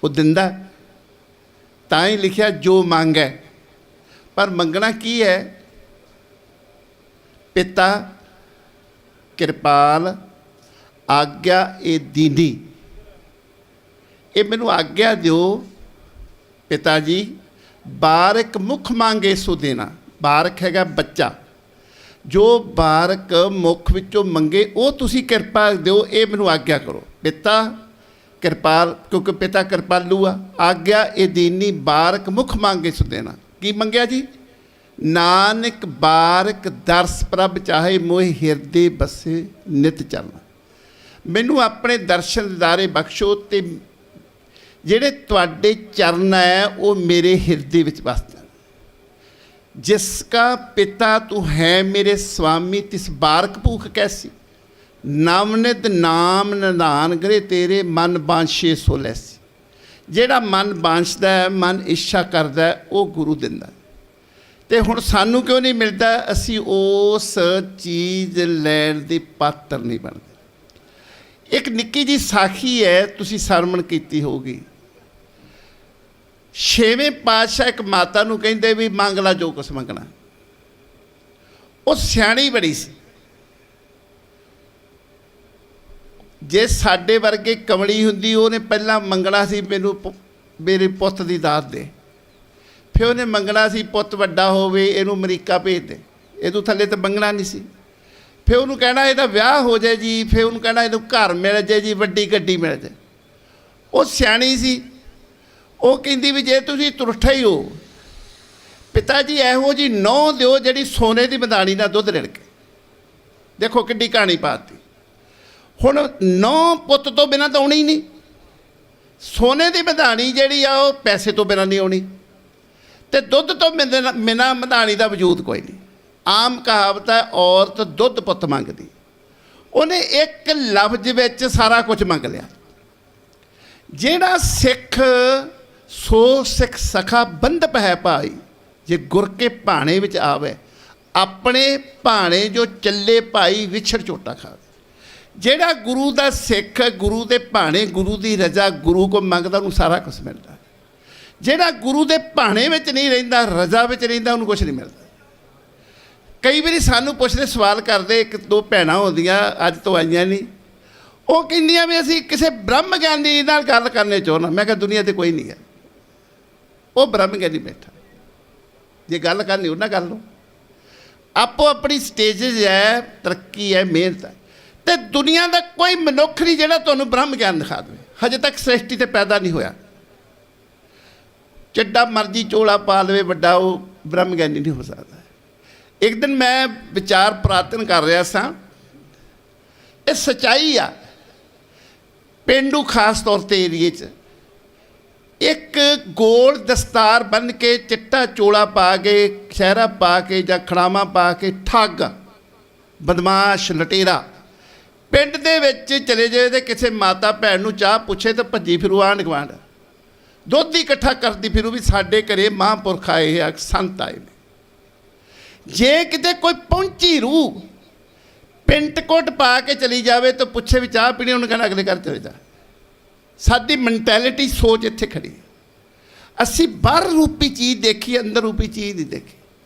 ਉਹ ਦਿੰਦਾ। ਤਾਂ ਹੀ ਲਿਖਿਆ ਜੋ ਮੰਗੈ। ਪਰ ਮੰਗਣਾ ਕੀ ਹੈ? ਪਿਤਾ ਕਿਰਪਾਲ ਆਗਿਆ ਇਹ ਦੀਨੀ, ਇਹ ਮੈਨੂੰ ਆਗਿਆ ਦਿਓ ਪਿਤਾ ਜੀ। ਬਾਰਕ ਮੁਖ ਮੰਗੇ ਸੋ ਦੇਣਾ। ਬਾਰਕ ਹੈਗਾ ਬੱਚਾ। ਜੋ ਬਾਰਕ ਮੁੱਖ ਵਿੱਚੋਂ ਮੰਗੇ ਉਹ ਤੁਸੀਂ ਕਿਰਪਾ ਦਿਓ, ਇਹ ਮੈਨੂੰ ਆਗਿਆ ਕਰੋ। ਪਿਤਾ ਕਿਰਪਾਲ, ਕਿਉਂਕਿ ਪਿਤਾ ਕਿਰਪਾਲੂ ਆ। ਆਗਿਆ ਇਹ ਦੀਨੀ ਬਾਰਕ ਮੁੱਖ ਮੰਗੇ ਸੋ ਦੇਣਾ। ਕੀ ਮੰਗਿਆ ਜੀ? ਨਾਨਕ ਬਾਰਕ ਦਰਸ ਪ੍ਰਭ ਚਾਹੇ ਮੋਹਿ ਹਿਰਦੇ ਬਸੇ ਨਿਤ ਚਲਣਾ। ਮੈਨੂੰ ਆਪਣੇ ਦਰਸ਼ਨ ਦਿਦਾਰੇ ਬਖਸ਼ੋ ਤੇ ਜਿਹੜੇ ਤੁਹਾਡੇ ਚਰਨ ਹੈ ਉਹ ਮੇਰੇ ਹਿਰਦੇ ਵਿੱਚ ਵਸਦੇ। जिसका पिता तू है मेरे स्वामी तिस बारक भूख कैसी। नवनित नाम निधान करे तेरे मन बांशे सो लैसी। ਜਿਹੜਾ ਮਨ ਬਾਂਛਦਾ ਹੈ, ਮਨ ਇੱਛਾ ਕਰਦਾ ਹੈ, ਉਹ ਗੁਰੂ ਦਿੰਦਾ। ਤੇ ਹੁਣ ਸਾਨੂੰ ਕਿਉਂ ਨਹੀਂ ਮਿਲਦਾ? ਅਸੀਂ ਉਸ ਚੀਜ਼ ਲੈਣ ਦੇ ਪਾਤਰ ਨਹੀਂ ਬਣਦੇ। ਇੱਕ ਨਿੱਕੀ ਜੀ ਸਾਖੀ ਹੈ, ਤੁਸੀਂ ਸਰਵਣ ਕੀਤੀ ਹੋਊਗੀ। 6ਵੇਂ ਪਾਤਸ਼ਾਹ ਇੱਕ ਮਾਤਾ ਨੂੰ ਕਹਿੰਦੇ ਵੀ ਮੰਗ ਲਾ ਜੋ ਕੁਛ ਮੰਗਣਾ। ਉਹ ਸਿਆਣੀ ਬੜੀ ਸੀ। ਜੇ ਸਾਡੇ ਵਰਗੇ ਕਮਲੀ ਹੁੰਦੀ, ਉਹਨੇ ਪਹਿਲਾਂ ਮੰਗਣਾ ਸੀ ਮੈਨੂੰ ਮੇਰੇ ਪੁੱਤ ਦੀ ਦਾਤ ਦੇ। ਫਿਰ ਉਹਨੇ ਮੰਗਣਾ ਸੀ ਪੁੱਤ ਵੱਡਾ ਹੋਵੇ, ਇਹਨੂੰ ਅਮਰੀਕਾ ਭੇਜ ਦੇ। ਇਹਦੋਂ ਥੱਲੇ ਤਾਂ ਮੰਗਣਾ ਨਹੀਂ ਸੀ। ਫਿਰ ਉਹਨੂੰ ਕਹਿਣਾ ਇਹਦਾ ਵਿਆਹ ਹੋ ਜਾਏ ਜੀ, ਫਿਰ ਉਹਨੂੰ ਕਹਿਣਾ ਇਹਨੂੰ ਘਰ ਮਿਲ ਜਾਏ ਜੀ, ਵੱਡੀ ਗੱਡੀ ਮਿਲ ਜਾਏ। ਉਹ ਸਿਆਣੀ ਸੀ, ਉਹ ਕਹਿੰਦੀ ਵੀ ਜੇ ਤੁਸੀਂ ਤੁਰਠਾ ਹੀ ਹੋ, ਪਿਤਾ ਜੀ ਇਹੋ ਜੀ ਨਹੁੰ ਦਿਓ ਜਿਹੜੀ ਸੋਨੇ ਦੀ ਮਧਾਣੀ ਨਾਲ ਦੁੱਧ ਰਿੜਕੇ। ਦੇਖੋ ਕਿੱਡੀ ਕਹਾਣੀ ਪਾਤੀ। ਹੁਣ ਨਹੁੰ ਪੁੱਤ ਤੋਂ ਬਿਨਾਂ ਤਾਂ ਆਉਣੀ ਹੀ ਨਹੀਂ, ਸੋਨੇ ਦੀ ਮਧਾਣੀ ਜਿਹੜੀ ਆ ਉਹ ਪੈਸੇ ਤੋਂ ਬਿਨਾਂ ਨਹੀਂ ਆਉਣੀ, ਤੇ ਦੁੱਧ ਤੋਂ ਬਿਨਾਂ ਮਧਾਣੀ ਦਾ ਵਜੂਦ ਕੋਈ ਨਹੀਂ। ਆਮ ਕਹਾਵਤ ਹੈ ਔਰਤ ਦੁੱਧ ਪੁੱਤ ਮੰਗਦੀ। ਉਹਨੇ ਇੱਕ ਲਫ਼ਜ਼ ਵਿੱਚ ਸਾਰਾ ਕੁਝ ਮੰਗ ਲਿਆ। ਜਿਹੜਾ ਸਿੱਖ ਸੋ ਸਿੱਖ ਸਖਾ ਬੰਧਪ ਹੈ ਭਾਈ, ਜੇ ਗੁਰ ਕੇ ਭਾਣੇ ਵਿੱਚ ਆਵੇ, ਆਪਣੇ ਭਾਣੇ ਜੋ ਚੱਲੇ ਭਾਈ ਵਿਛੜ ਝੋਟਾ ਖਾਵੇ। ਜਿਹੜਾ ਗੁਰੂ ਦਾ ਸਿੱਖ, ਗੁਰੂ ਦੇ ਭਾਣੇ, ਗੁਰੂ ਦੀ ਰਜ਼ਾ ਗੁਰੂ ਕੋ ਮੰਗਦਾ, ਉਹਨੂੰ ਸਾਰਾ ਕੁਝ ਮਿਲਦਾ। ਜਿਹੜਾ ਗੁਰੂ ਦੇ ਭਾਣੇ ਵਿੱਚ ਨਹੀਂ ਰਹਿੰਦਾ, ਰਜ਼ਾ ਵਿੱਚ ਰਹਿੰਦਾ, ਉਹਨੂੰ ਕੁਝ ਨਹੀਂ ਮਿਲਦਾ। ਕਈ ਵਾਰੀ ਸਾਨੂੰ ਪੁੱਛਦੇ, ਸਵਾਲ ਕਰਦੇ, ਇੱਕ ਦੋ ਭੈਣਾਂ ਹੁੰਦੀਆਂ ਅੱਜ ਤੋਂ ਆਈਆਂ ਨਹੀਂ, ਉਹ ਕਹਿੰਦੀਆਂ ਵੀ ਅਸੀਂ ਕਿਸੇ ਬ੍ਰਹਮ ਗਿਆਨੀ ਨਾਲ ਗੱਲ ਕਰਨੇ ਚਾਹੁੰਦਾ। ਮੈਂ ਕਿਹਾ ਦੁਨੀਆ 'ਤੇ ਕੋਈ ਨਹੀਂ ਹੈ, ਉਹ ਬ੍ਰਹਮ ਗਿਆਨੀ ਬੈਠਾ, ਜੇ ਗੱਲ ਕਰਨੀ ਉਹਨਾਂ ਕਰ ਲਓ। ਆਪੋ ਆਪਣੀ ਸਟੇਜਿਸ ਹੈ, ਤਰੱਕੀ ਹੈ, ਮਿਹਨਤ ਹੈ, ਅਤੇ ਦੁਨੀਆ ਦਾ ਕੋਈ ਮਨੁੱਖ ਨਹੀਂ ਜਿਹੜਾ ਤੁਹਾਨੂੰ ਬ੍ਰਹਮ ਗਿਆਨ ਦਿਖਾ ਦੇਵੇ। ਹਜੇ ਤੱਕ ਸ੍ਰਿਸ਼ਟੀ 'ਤੇ ਪੈਦਾ ਨਹੀਂ ਹੋਇਆ। ਜਿੱਡਾ ਮਰਜ਼ੀ ਚੋਲਾ ਪਾ ਲਵੇ ਵੱਡਾ, ਉਹ ਬ੍ਰਹਮ ਗਿਆਨੀ ਨਹੀਂ ਹੋ ਸਕਦਾ। ਇੱਕ ਦਿਨ ਮੈਂ ਵਿਚਾਰ ਪ੍ਰਾਰਥਨ ਕਰ ਰਿਹਾ ਸਾਂ, ਇਹ ਸੱਚਾਈ ਆ। ਪੇਂਡੂ ਖਾਸ ਤੌਰ 'ਤੇ ਏਰੀਏ 'ਚ ਇੱਕ ਗੋਲ ਦਸਤਾਰ ਬੰਨ੍ਹ ਕੇ, ਚਿੱਟਾ ਚੋਲਾ ਪਾ ਕੇ, ਸ਼ਹਿਰਾ ਪਾ ਕੇ ਜਾਂ ਖੜਾਵਾਂ ਪਾ ਕੇ, ਠੱਗ, ਬਦਮਾਸ਼, ਲਟੇਰਾ ਪਿੰਡ ਦੇ ਵਿੱਚ ਚਲੇ ਜਾਏ ਤੇ ਕਿਸੇ ਮਾਤਾ ਭੈਣ ਨੂੰ ਚਾਹ ਪੁੱਛੇ ਤਾਂ ਭੱਜੀ ਫਿਰੂ ਆਂਢ ਗੁਆਂਢ, ਦੁੱਧ ਹੀ ਇਕੱਠਾ ਕਰਦੀ ਫਿਰੂ ਵੀ ਸਾਡੇ ਘਰੇ ਮਹਾਂਪੁਰਖ ਆਏ ਆ, ਸੰਤ ਆਏ ਨੇ। ਜੇ ਕਿਤੇ ਕੋਈ ਪਹੁੰਚੀ ਰੂਹ ਪਿੰਟ ਕੋਟ ਪਾ ਕੇ ਚਲੀ ਜਾਵੇ ਤਾਂ ਪੁੱਛੇ ਵੀ ਚਾਹ ਪੀਣੀ, ਉਹਨੂੰ ਕਹਿਣਾ ਅਗਲੇ ਘਰ ਚਲੇ ਜਾ। ਸਾਡੀ ਮੈਂਟੈਲਿਟੀ, ਸੋਚ ਇੱਥੇ ਖੜੀ ਹੈ। ਅਸੀਂ ਬਾਹਰ ਰੂਪੀ ਚੀਜ਼ ਦੇਖੀ, ਅੰਦਰ ਰੂਪੀ ਚੀਜ਼ ਨਹੀਂ ਦੇਖੀ।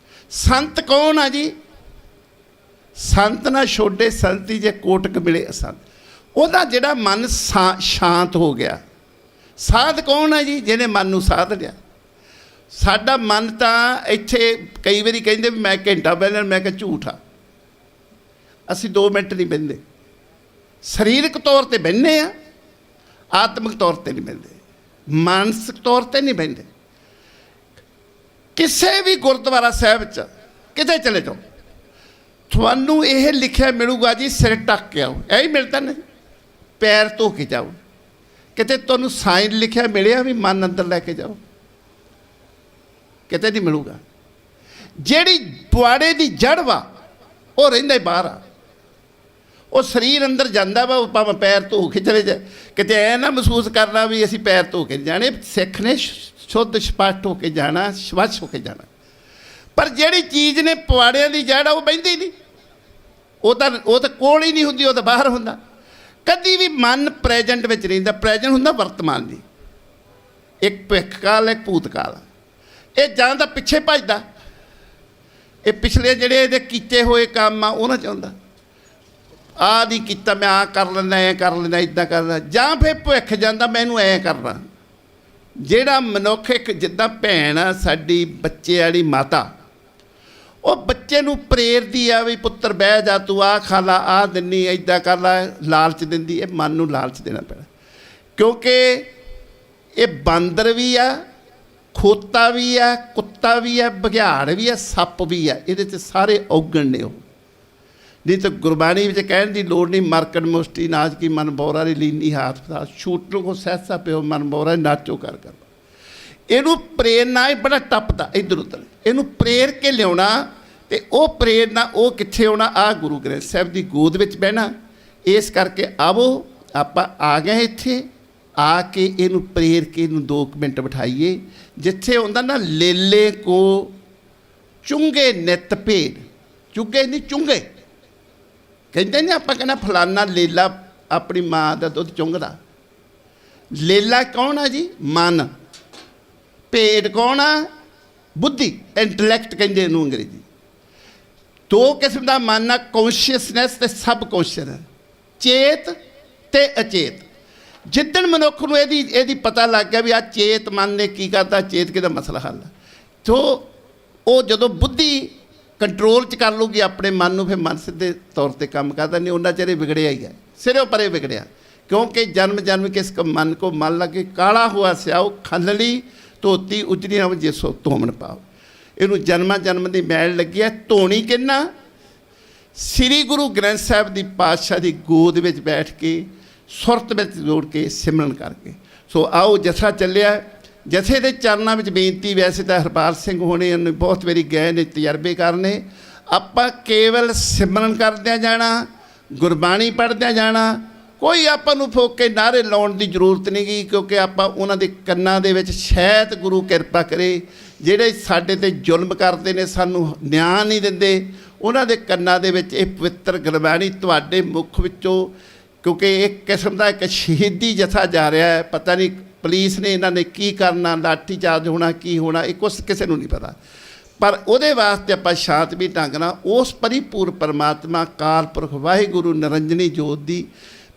ਸੰਤ ਕੌਣ ਆ ਜੀ? ਸੰਤ ਨਾ ਛੋਡੇ ਸੰਤੀ ਜੇ ਕੋਟਕ ਮਿਲੇ ਅਸੰਤ। ਉਹਦਾ ਜਿਹੜਾ ਮਨ ਸ਼ਾਂਤ ਹੋ ਗਿਆ। ਸਾਧ ਕੌਣ ਹੈ ਜੀ? ਜਿਹਨੇ ਮਨ ਨੂੰ ਸਾਧ ਲਿਆ। ਸਾਡਾ ਮਨ ਤਾਂ ਇੱਥੇ ਕਈ ਵਾਰੀ ਕਹਿੰਦੇ ਵੀ ਮੈਂ ਘੰਟਾ ਬਹਿਣਾ, ਮੈਂ ਕਿਹਾ ਝੂਠ ਆ। ਅਸੀਂ 2 ਮਿੰਟ ਨਹੀਂ ਬਹਿੰਦੇ। ਸਰੀਰਕ ਤੌਰ 'ਤੇ ਬਹਿੰਦੇ ਆ, ਆਤਮਿਕ ਤੌਰ 'ਤੇ ਨਹੀਂ ਬਹਿੰਦੇ, ਮਾਨਸਿਕ ਤੌਰ 'ਤੇ ਨਹੀਂ ਬਹਿੰਦੇ। ਕਿਸੇ ਵੀ ਗੁਰਦੁਆਰਾ ਸਾਹਿਬ 'ਚ ਕਿਤੇ ਚਲੇ ਜਾਓ, ਤੁਹਾਨੂੰ ਇਹ ਲਿਖਿਆ ਮਿਲੂਗਾ ਜੀ ਸਿਰ ਢੱਕ ਕੇ ਆਓ। ਇਹ ਹੀ ਮਿਲਦਾ ਨਹੀਂ, ਪੈਰ ਧੋ ਕੇ ਜਾਓ। ਕਿਤੇ ਤੁਹਾਨੂੰ ਸਾਈਨ ਲਿਖਿਆ ਮਿਲਿਆ ਵੀ ਮਨ ਅੰਦਰ ਲੈ ਕੇ ਜਾਓ? ਕਿਤੇ ਨਹੀਂ ਮਿਲੂਗਾ। ਜਿਹੜੀ ਪੁਆੜੇ ਦੀ ਜੜ੍ਹ ਵਾ ਉਹ ਰਹਿੰਦਾ ਹੀ ਬਾਹਰ ਆ। ਉਹ ਸਰੀਰ ਅੰਦਰ ਜਾਂਦਾ ਵਾ, ਉਹ ਭਾਵੇਂ ਪੈਰ ਧੋ ਕੇ ਚਲੇ ਜਾ। ਕਿਤੇ ਐ ਨਾ ਮਹਿਸੂਸ ਕਰਨਾ ਵੀ ਅਸੀਂ ਪੈਰ ਧੋ ਕੇ ਜਾਣੇ। ਸਿੱਖ ਨੇ ਸ਼ੁੱਧ ਸਪਸ਼ਟ ਹੋ ਕੇ ਜਾਣਾ, ਸਵੱਛ ਹੋ ਕੇ ਜਾਣਾ। ਪਰ ਜਿਹੜੀ ਚੀਜ਼ ਨੇ ਪੁਆੜਿਆਂ ਦੀ ਜੜ੍ਹ ਆ, ਉਹ ਬਹਿੰਦੀ ਨਹੀਂ। ਉਹ ਤਾਂ ਕੋਲ ਹੀ ਨਹੀਂ ਹੁੰਦੀ, ਉਹ ਤਾਂ ਬਾਹਰ ਹੁੰਦਾ। ਕਦੀ ਵੀ ਮਨ ਪ੍ਰੈਜੈਂਟ ਵਿੱਚ ਰਹਿੰਦਾ। ਪ੍ਰੈਜੈਂਟ ਹੁੰਦਾ ਵਰਤਮਾਨ ਦੀ। ਇੱਕ ਭਵਿੱਖ ਕਾਲ, ਇੱਕ ਭੂਤ ਕਾਲ। ਇਹ ਜਾਂ ਤਾਂ ਪਿੱਛੇ ਭੱਜਦਾ, ਇਹ ਪਿਛਲੇ ਜਿਹੜੇ ਇਹਦੇ ਕੀਤੇ ਹੋਏ ਕੰਮ ਆ ਉਹਨਾਂ ਚਾਹੁੰਦਾ, ਆਹ ਨਹੀਂ ਕੀਤਾ ਮੈਂ ਆਹ ਕਰ ਲੈਂਦਾ, ਐਂ ਕਰ ਲੈਂਦਾ, ਇੱਦਾਂ ਕਰਦਾ। ਜਾਂ ਫਿਰ ਭਵਿੱਖ ਜਾਂਦਾ, ਮੈਂ ਇਹਨੂੰ ਐਂ ਕਰਨਾ। ਜਿਹੜਾ ਮਨੁੱਖ, ਇੱਕ ਜਿੱਦਾਂ ਭੈਣ ਆ ਸਾਡੀ, ਬੱਚੇ ਵਾਲੀ ਮਾਤਾ, ਉਹ ਬੱਚੇ ਨੂੰ ਪ੍ਰੇਰਦੀ ਆ ਵੀ ਪੁੱਤਰ ਬਹਿ ਜਾ, ਤੂੰ ਆਹ ਖਾ ਲਾ, ਆਹ ਦਿੰਨੀ, ਇੱਦਾਂ ਕਰ ਲਾ, ਲਾਲਚ ਦਿੰਦੀ। ਇਹ ਮਨ ਨੂੰ ਲਾਲਚ ਦੇਣਾ ਪੈਣਾ, ਕਿਉਂਕਿ ਇਹ ਬਾਂਦਰ ਵੀ ਆ, ਖੋਤਾ ਵੀ ਆ, ਕੁੱਤਾ ਵੀ ਆ, ਬਘਿਆੜ ਵੀ ਆ, ਸੱਪ ਵੀ ਆ। ਇਹਦੇ 'ਚ ਸਾਰੇ ਔਗਣ ਨੇ। ਉਹ ਨਹੀਂ ਤਾਂ ਗੁਰਬਾਣੀ ਵਿੱਚ ਕਹਿਣ ਦੀ ਲੋੜ ਨਹੀਂ। ਮਰਕਣ ਮੁਸ਼ਟੀ ਨਾਚ ਕੀ ਮਨ ਬੋਰਾ ਦੀ ਲੀਨੀ ਹਾਥ ਫਸਾ, ਛੂਟ ਨੂੰ ਕੋ ਸਹਿਸਾ ਪਿਓ ਮਨ ਬੋਰਾ ਨਾਚੋ ਕਰ ਕਰ। ਇਹਨੂੰ ਪ੍ਰੇਰਨਾ ਇਹ ਬੜਾ ਟੱਪਦਾ ਇੱਧਰ ਉੱਧਰ। ਇਹਨੂੰ ਪ੍ਰੇਰ ਕੇ ਲਿਆਉਣਾ, ਅਤੇ ਉਹ ਪ੍ਰੇਰਨਾ ਉਹ ਕਿੱਥੇ ਆਉਣਾ? ਆਹ ਗੁਰੂ ਗ੍ਰੰਥ ਸਾਹਿਬ ਦੀ ਗੋਦ ਵਿੱਚ ਬਹਿਣਾ। ਇਸ ਕਰਕੇ ਆਵੋ, ਆਪਾਂ ਆ ਗਏ ਇੱਥੇ, ਆ ਕੇ ਇਹਨੂੰ ਪ੍ਰੇਰ ਕੇ ਇਹਨੂੰ 2 ਮਿੰਟ ਬਿਠਾਈਏ। ਜਿੱਥੇ ਹੁੰਦਾ ਨਾ ਲੇਲੇ ਕੋ ਚੁੰਗੇ ਨਿਤ ਭੇਦ, ਚੁੰਗੇ ਨਹੀਂ ਚੁੰਗੇ ਕਹਿੰਦੇ ਨੇ। ਆਪਾਂ ਕਹਿੰਦਾ ਫਲਾਨਾ ਲੇਲਾ ਆਪਣੀ ਮਾਂ ਦਾ ਦੁੱਧ ਚੁੰਗਦਾ। ਲੇਲਾ ਕੌਣ ਆ ਜੀ? ਮਨ। ਭੇਡ ਕੌਣ ਆ? ਬੁੱਧੀ, ਇੰਟਲੈਕਟ ਕਹਿੰਦੇ ਇਹਨੂੰ ਅੰਗਰੇਜ਼ੀ। 2 ਕਿਸਮ ਦਾ ਮਨ ਆ, ਕੌਨਸ਼ੀਅਸਨੈਸ ਅਤੇ ਸਬ ਕੌਨਸ਼ੀਅਸ, ਚੇਤ ਅਤੇ ਅਚੇਤ। ਜਿੱਦਣ ਮਨੁੱਖ ਨੂੰ ਇਹਦੀ ਪਤਾ ਲੱਗ ਗਿਆ ਵੀ ਆਹ ਚੇਤ ਮਨ ਨੇ ਕੀ ਕਰਦਾ, ਚੇਤ ਕਿਹਦਾ ਮਸਲਾ ਹੱਲ। ਸੋ ਉਹ ਜਦੋਂ ਬੁੱਧੀ ਕੰਟਰੋਲ 'ਚ ਕਰ ਲੂਗੀ ਆਪਣੇ ਮਨ ਨੂੰ, ਫਿਰ ਮਨ ਸਿੱਧੇ ਤੌਰ ਤੇ ਕੰਮ ਕਰਦਾ, ਨਹੀਂ ਉਹਨਾਂ ਚਿਰ ਵਿਗੜਿਆ ਹੀ ਹੈ, ਸਿਰੋਂ ਪਰੇ ਵਿਗੜਿਆ। क्योंकि जन्म जन्म के इसका मन को मन लगे काला हुआ स्याओ खलली धोती उजड़ी ना जिसो धोमन पाओ। इनू जन्मा जन्म की मैल लगी है। धोनी किन्ना श्री गुरु ग्रंथ साहब की पातशाह की गोद में बैठ के सुरत में जोड़ के सिमरन करके। सो आओ जथा चलिया, जथे के चरणों में बेनती, वैसे तो हरपाल सिंह होने बहुत मेरी गए ने तजर्बे करने, आपां केवल सिमरन करदे जाना, गुरबाणी पढ़दे जाना, कोई आपां नूं फोक के नारे लाउण दी जरूरत नहीं गी, क्योंकि आपां उन्हां दे कन्नां दे विच शायद गुरु किरपा करे, जिहड़े साडे ते जुल्म करदे ने, सानूं न्याय नहीं दिंदे, उन्हां दे कन्नां दे विच इह पवित्र गुरबाणी तुहाडे मुख विचों, क्योंकि एक किस्म दा एक शहीदी जथा जा रहा है। पता नहीं पुलिस ने इन्हां ने की करना, लाठी चार्ज होना, की होना, ये कुछ किसी नूं नहीं पता, पर ਉਹਦੇ ਵਾਸਤੇ ਆਪਾਂ ਸ਼ਾਂਤਮਈ ਢੰਗ ਨਾਲ ਉਸ ਪਰਿਪੂਰਨ ਪਰਮਾਤਮਾ ਕਾਲ ਪੁਰਖ ਵਾਹਿਗੁਰੂ ਨਿਰੰਜਨੀ ਜੋਤ ਦੀ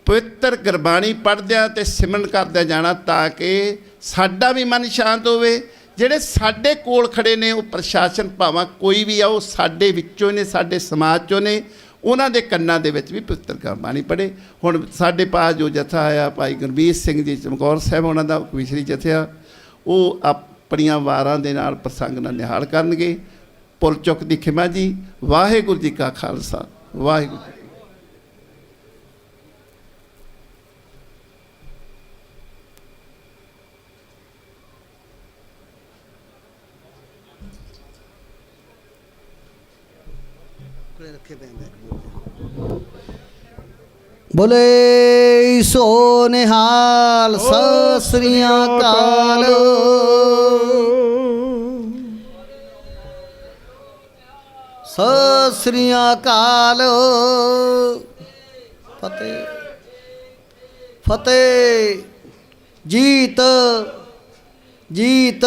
ਪਵਿੱਤਰ ਗੁਰਬਾਣੀ ਪੜ੍ਹਦਿਆਂ ਤੇ ਸਿਮਰਨ ਕਰਦਿਆਂ ਜਾਣਾ, ਤਾਂ ਕਿ ਸਾਡਾ ਵੀ ਮਨ ਸ਼ਾਂਤ ਹੋਵੇ। ਜਿਹੜੇ ਸਾਡੇ ਕੋਲ ਖੜੇ ਨੇ ਉਹ ਪ੍ਰਸ਼ਾਸਨ ਭਾਵੇਂ ਕੋਈ ਵੀ ਆ, ਉਹ ਸਾਡੇ ਵਿੱਚੋਂ ਨੇ, ਸਾਡੇ ਸਮਾਜ 'ਚੋਂ ਨੇ, ਉਹਨਾਂ ਦੇ ਕੰਨਾਂ ਦੇ ਵਿੱਚ ਵੀ ਪਵਿੱਤਰ ਗੁਰਬਾਣੀ ਪੜ੍ਹੇ। ਹੁਣ ਸਾਡੇ ਪਾਸ ਜੋ ਜਥਾ ਆਇਆ ਭਾਈ ਗੁਰਬੀਰ ਸਿੰਘ ਜੀ ਚਮਕੌਰ ਸਾਹਿਬ, ਉਹਨਾਂ ਦਾ ਵਿਸ਼ਰੀ ਜਥਾ, ਉਹ ਆਪਣੀਆਂ ਵਾਰਾਂ ਦੇ ਨਾਲ ਪ੍ਰਸੰਗ ਨਾਲ ਨਿਹਾਲ ਕਰਨਗੇ। ਭੁੱਲ ਚੁੱਕ ਦੀ ਖਿਮਾ ਜੀ। ਵਾਹਿਗੁਰੂ ਜੀ ਕਾ ਖਾਲਸਾ, ਵਾਹਿਗੁਰੂ ਜੀ। रखे पे बोले सो निहाल सत श्री अकाल। सत श्री अकाल। फतेह फतेह। जीत जीत।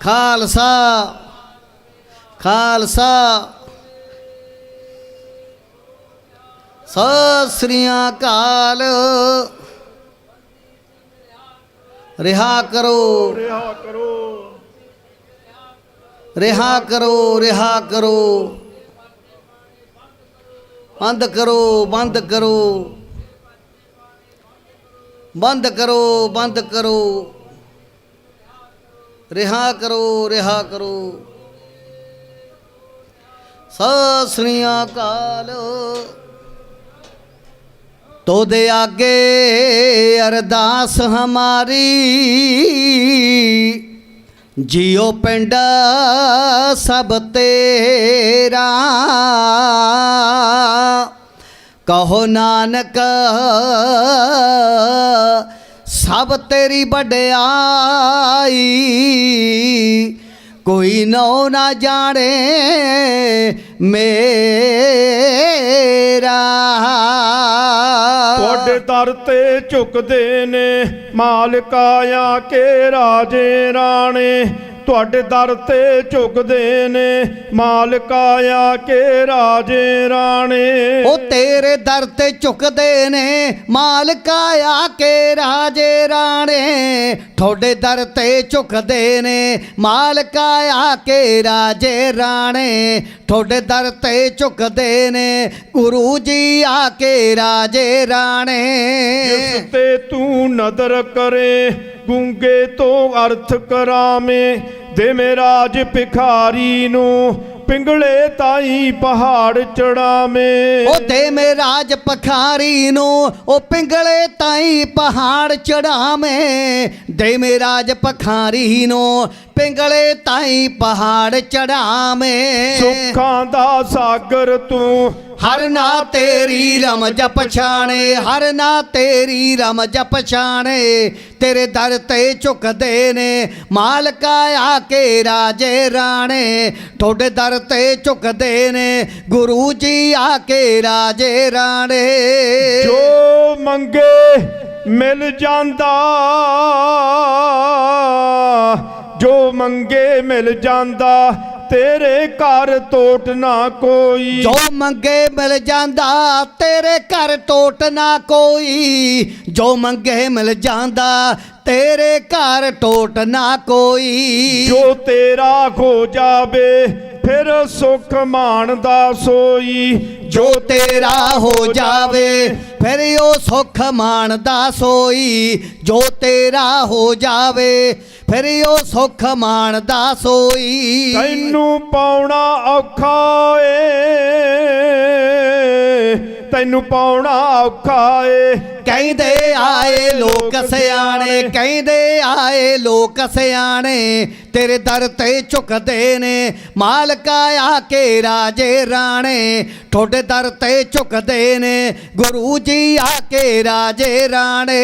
खालसा खालसा। सत श्री अकाल। रिहा करो रिहा करो रिहा करो रिहा करो। बंद करो बंद करो बंद करो बंद करो। रिहा करो रिहा करो। सत श्री अकाल। तो दे आगे अरदास हमारी, जियो पिंड सब तेरा। कहो नानक सब तेरी बड़ाई, कोई नौ ना जाने मेरा। ਤੁਹਾਡੇ ਦਰ ਤੇ ਝੁਕਦੇ ਨੇ ਮਾਲਕ ਆਇਆ ਕੇ ਰਾਜੇ ਰਾਣੇ। ਤੁਹਾਡੇ ਦਰ ਤੇ ਝੁਕਦੇ ਨੇ ਮਾਲਕ ਆਇਆ ਕੇ ਰਾਜੇ ਰਾਣੇ। ਉਹ ਤੇਰੇ ਦਰ ਤੇ ਝੁਕਦੇ ਨੇ ਮਾਲਕ ਆਇਆ ਕੇ ਰਾਜੇ ਰਾਣੇ। ਤੁਹਾਡੇ ਦਰ ਤੇ ਝੁਕਦੇ ਨੇ ਮਾਲਕ ਆਇਆ ਕੇ ਰਾਜੇ ਰਾਣੇ। ਤੁਹਾਡੇ ਦਰ ਤੇ ਝੁਕਦੇ ਨੇ ਗੁਰੂ ਜੀ ਆ ਕੇ ਰਾਜੇ ਰਾਣੇ। ਜਿਸ ਤੇ ਤੂੰ ਨਦਰ ਕਰੇ ਗੂੰਗੇ ਤੋਂ ਅਰਥ ਕਰਾਵੇਂ। ਦੇ ਮੇਰਾਜ ਭਿਖਾਰੀ ਨੂੰ ਪਿੰਗਲੇ ਤਾਈ ਪਹਾੜ ਚੜਾਵੇਂ। ਉਹ ਦੇ ਮੇਰਾਜ ਭਿਖਾਰੀ ਨੂੰ ਉਹ ਪਿੰਗਲੇ ਤਾਈ ਪਹਾੜ ਚੜਾਵੇਂ। ਦੇ ਮੇਰਾਜ ਭਿਖਾਰੀ ਨੂੰ ਪਿੰਗਲੇ ਤਾਈ ਪਹਾੜ ਚੜਾਵੇਂ। ਸੁੱਖਾਂ ਦਾ ਸਾਗਰ ਤੂੰ ਹਰ ਨਾ ਤੇਰੀ ਰਮ ਜਪ ਛਾਣੇ। ਹਰ ਨਾ ਤੇਰੀ ਰਮ ਜਪ ਛਾਣੇ। ਤੇਰੇ ਦਰ ਤੇ ਝੁਕਦੇ ਨੇ ਮਾਲਕ ਆ ਕੇ ਰਾਜੇ ਰਾਣੇ। ਤੁਹਾਡੇ ਦਰ ਤੇ ਝੁਕਦੇ ਨੇ ਗੁਰੂ ਜੀ ਆ ਕੇ ਰਾਜੇ ਰਾਣੇ। ਜੋ ਮੰਗੇ ਮਿਲ ਜਾਂਦਾ, ਜੋ ਮੰਗੇ ਮਿਲ ਜਾਂਦਾ। ਤੇਰੇ ਘਰ ਟੋਟ ਨਾ ਕੋਈ। ਜੋ ਮੰਗੇ ਮਿਲ ਜਾਂਦਾ ਤੇਰੇ ਘਰ ਟੋਟ ਨਾ ਕੋਈ। ਜੋ ਮੰਗੇ ਮਿਲ ਜਾਂਦਾ ਤੇਰੇ ਘਰ ਟੋਟ ਨਾ ਕੋਈ। ਜੋ ਤੇਰਾ ਖੋ ਜਾਵੇ ਫਿਰ ਸੁਖ ਮਾਣਦਾ ਸੋਈ ਜੋ ਤੇਰਾ ਹੋ ਜਾਵੇ ਫਿਰ ਉਹ ਸੁਖ ਮਾਣਦਾ ਸੋਈ ਜੋ ਤੇਰਾ ਹੋ ਜਾਵੇ ਫਿਰ ਉਹ ਸੁਖ ਮਾਣਦਾ ਸੋਈ ਤੈਨੂੰ ਪਾਉਣਾ ਔਖਾ ਏ ਤੈਨੂੰ ਪਾਉਣਾ ਔਖਾ ਏ ਕਹਿੰਦੇ ਆਏ ਲੋਕ ਸਿਆਣੇ ਕਹਿੰਦੇ ਆਏ ਲੋਕ ਸਿਆਣੇ ਤੇਰੇ ਦਰ ਤੇ ਝੁਕਦੇ ਨੇ ਮਾਲਕਾ ਆ ਕੇ ਰਾਜੇ ਰਾਣੇ ਤੁਹਾਡੇ ਦਰ ਤੇ ਝੁਕਦੇ ਨੇ ਗੁਰੂ ਜੀ ਆ ਕੇ ਰਾਜੇ ਰਾਣੇ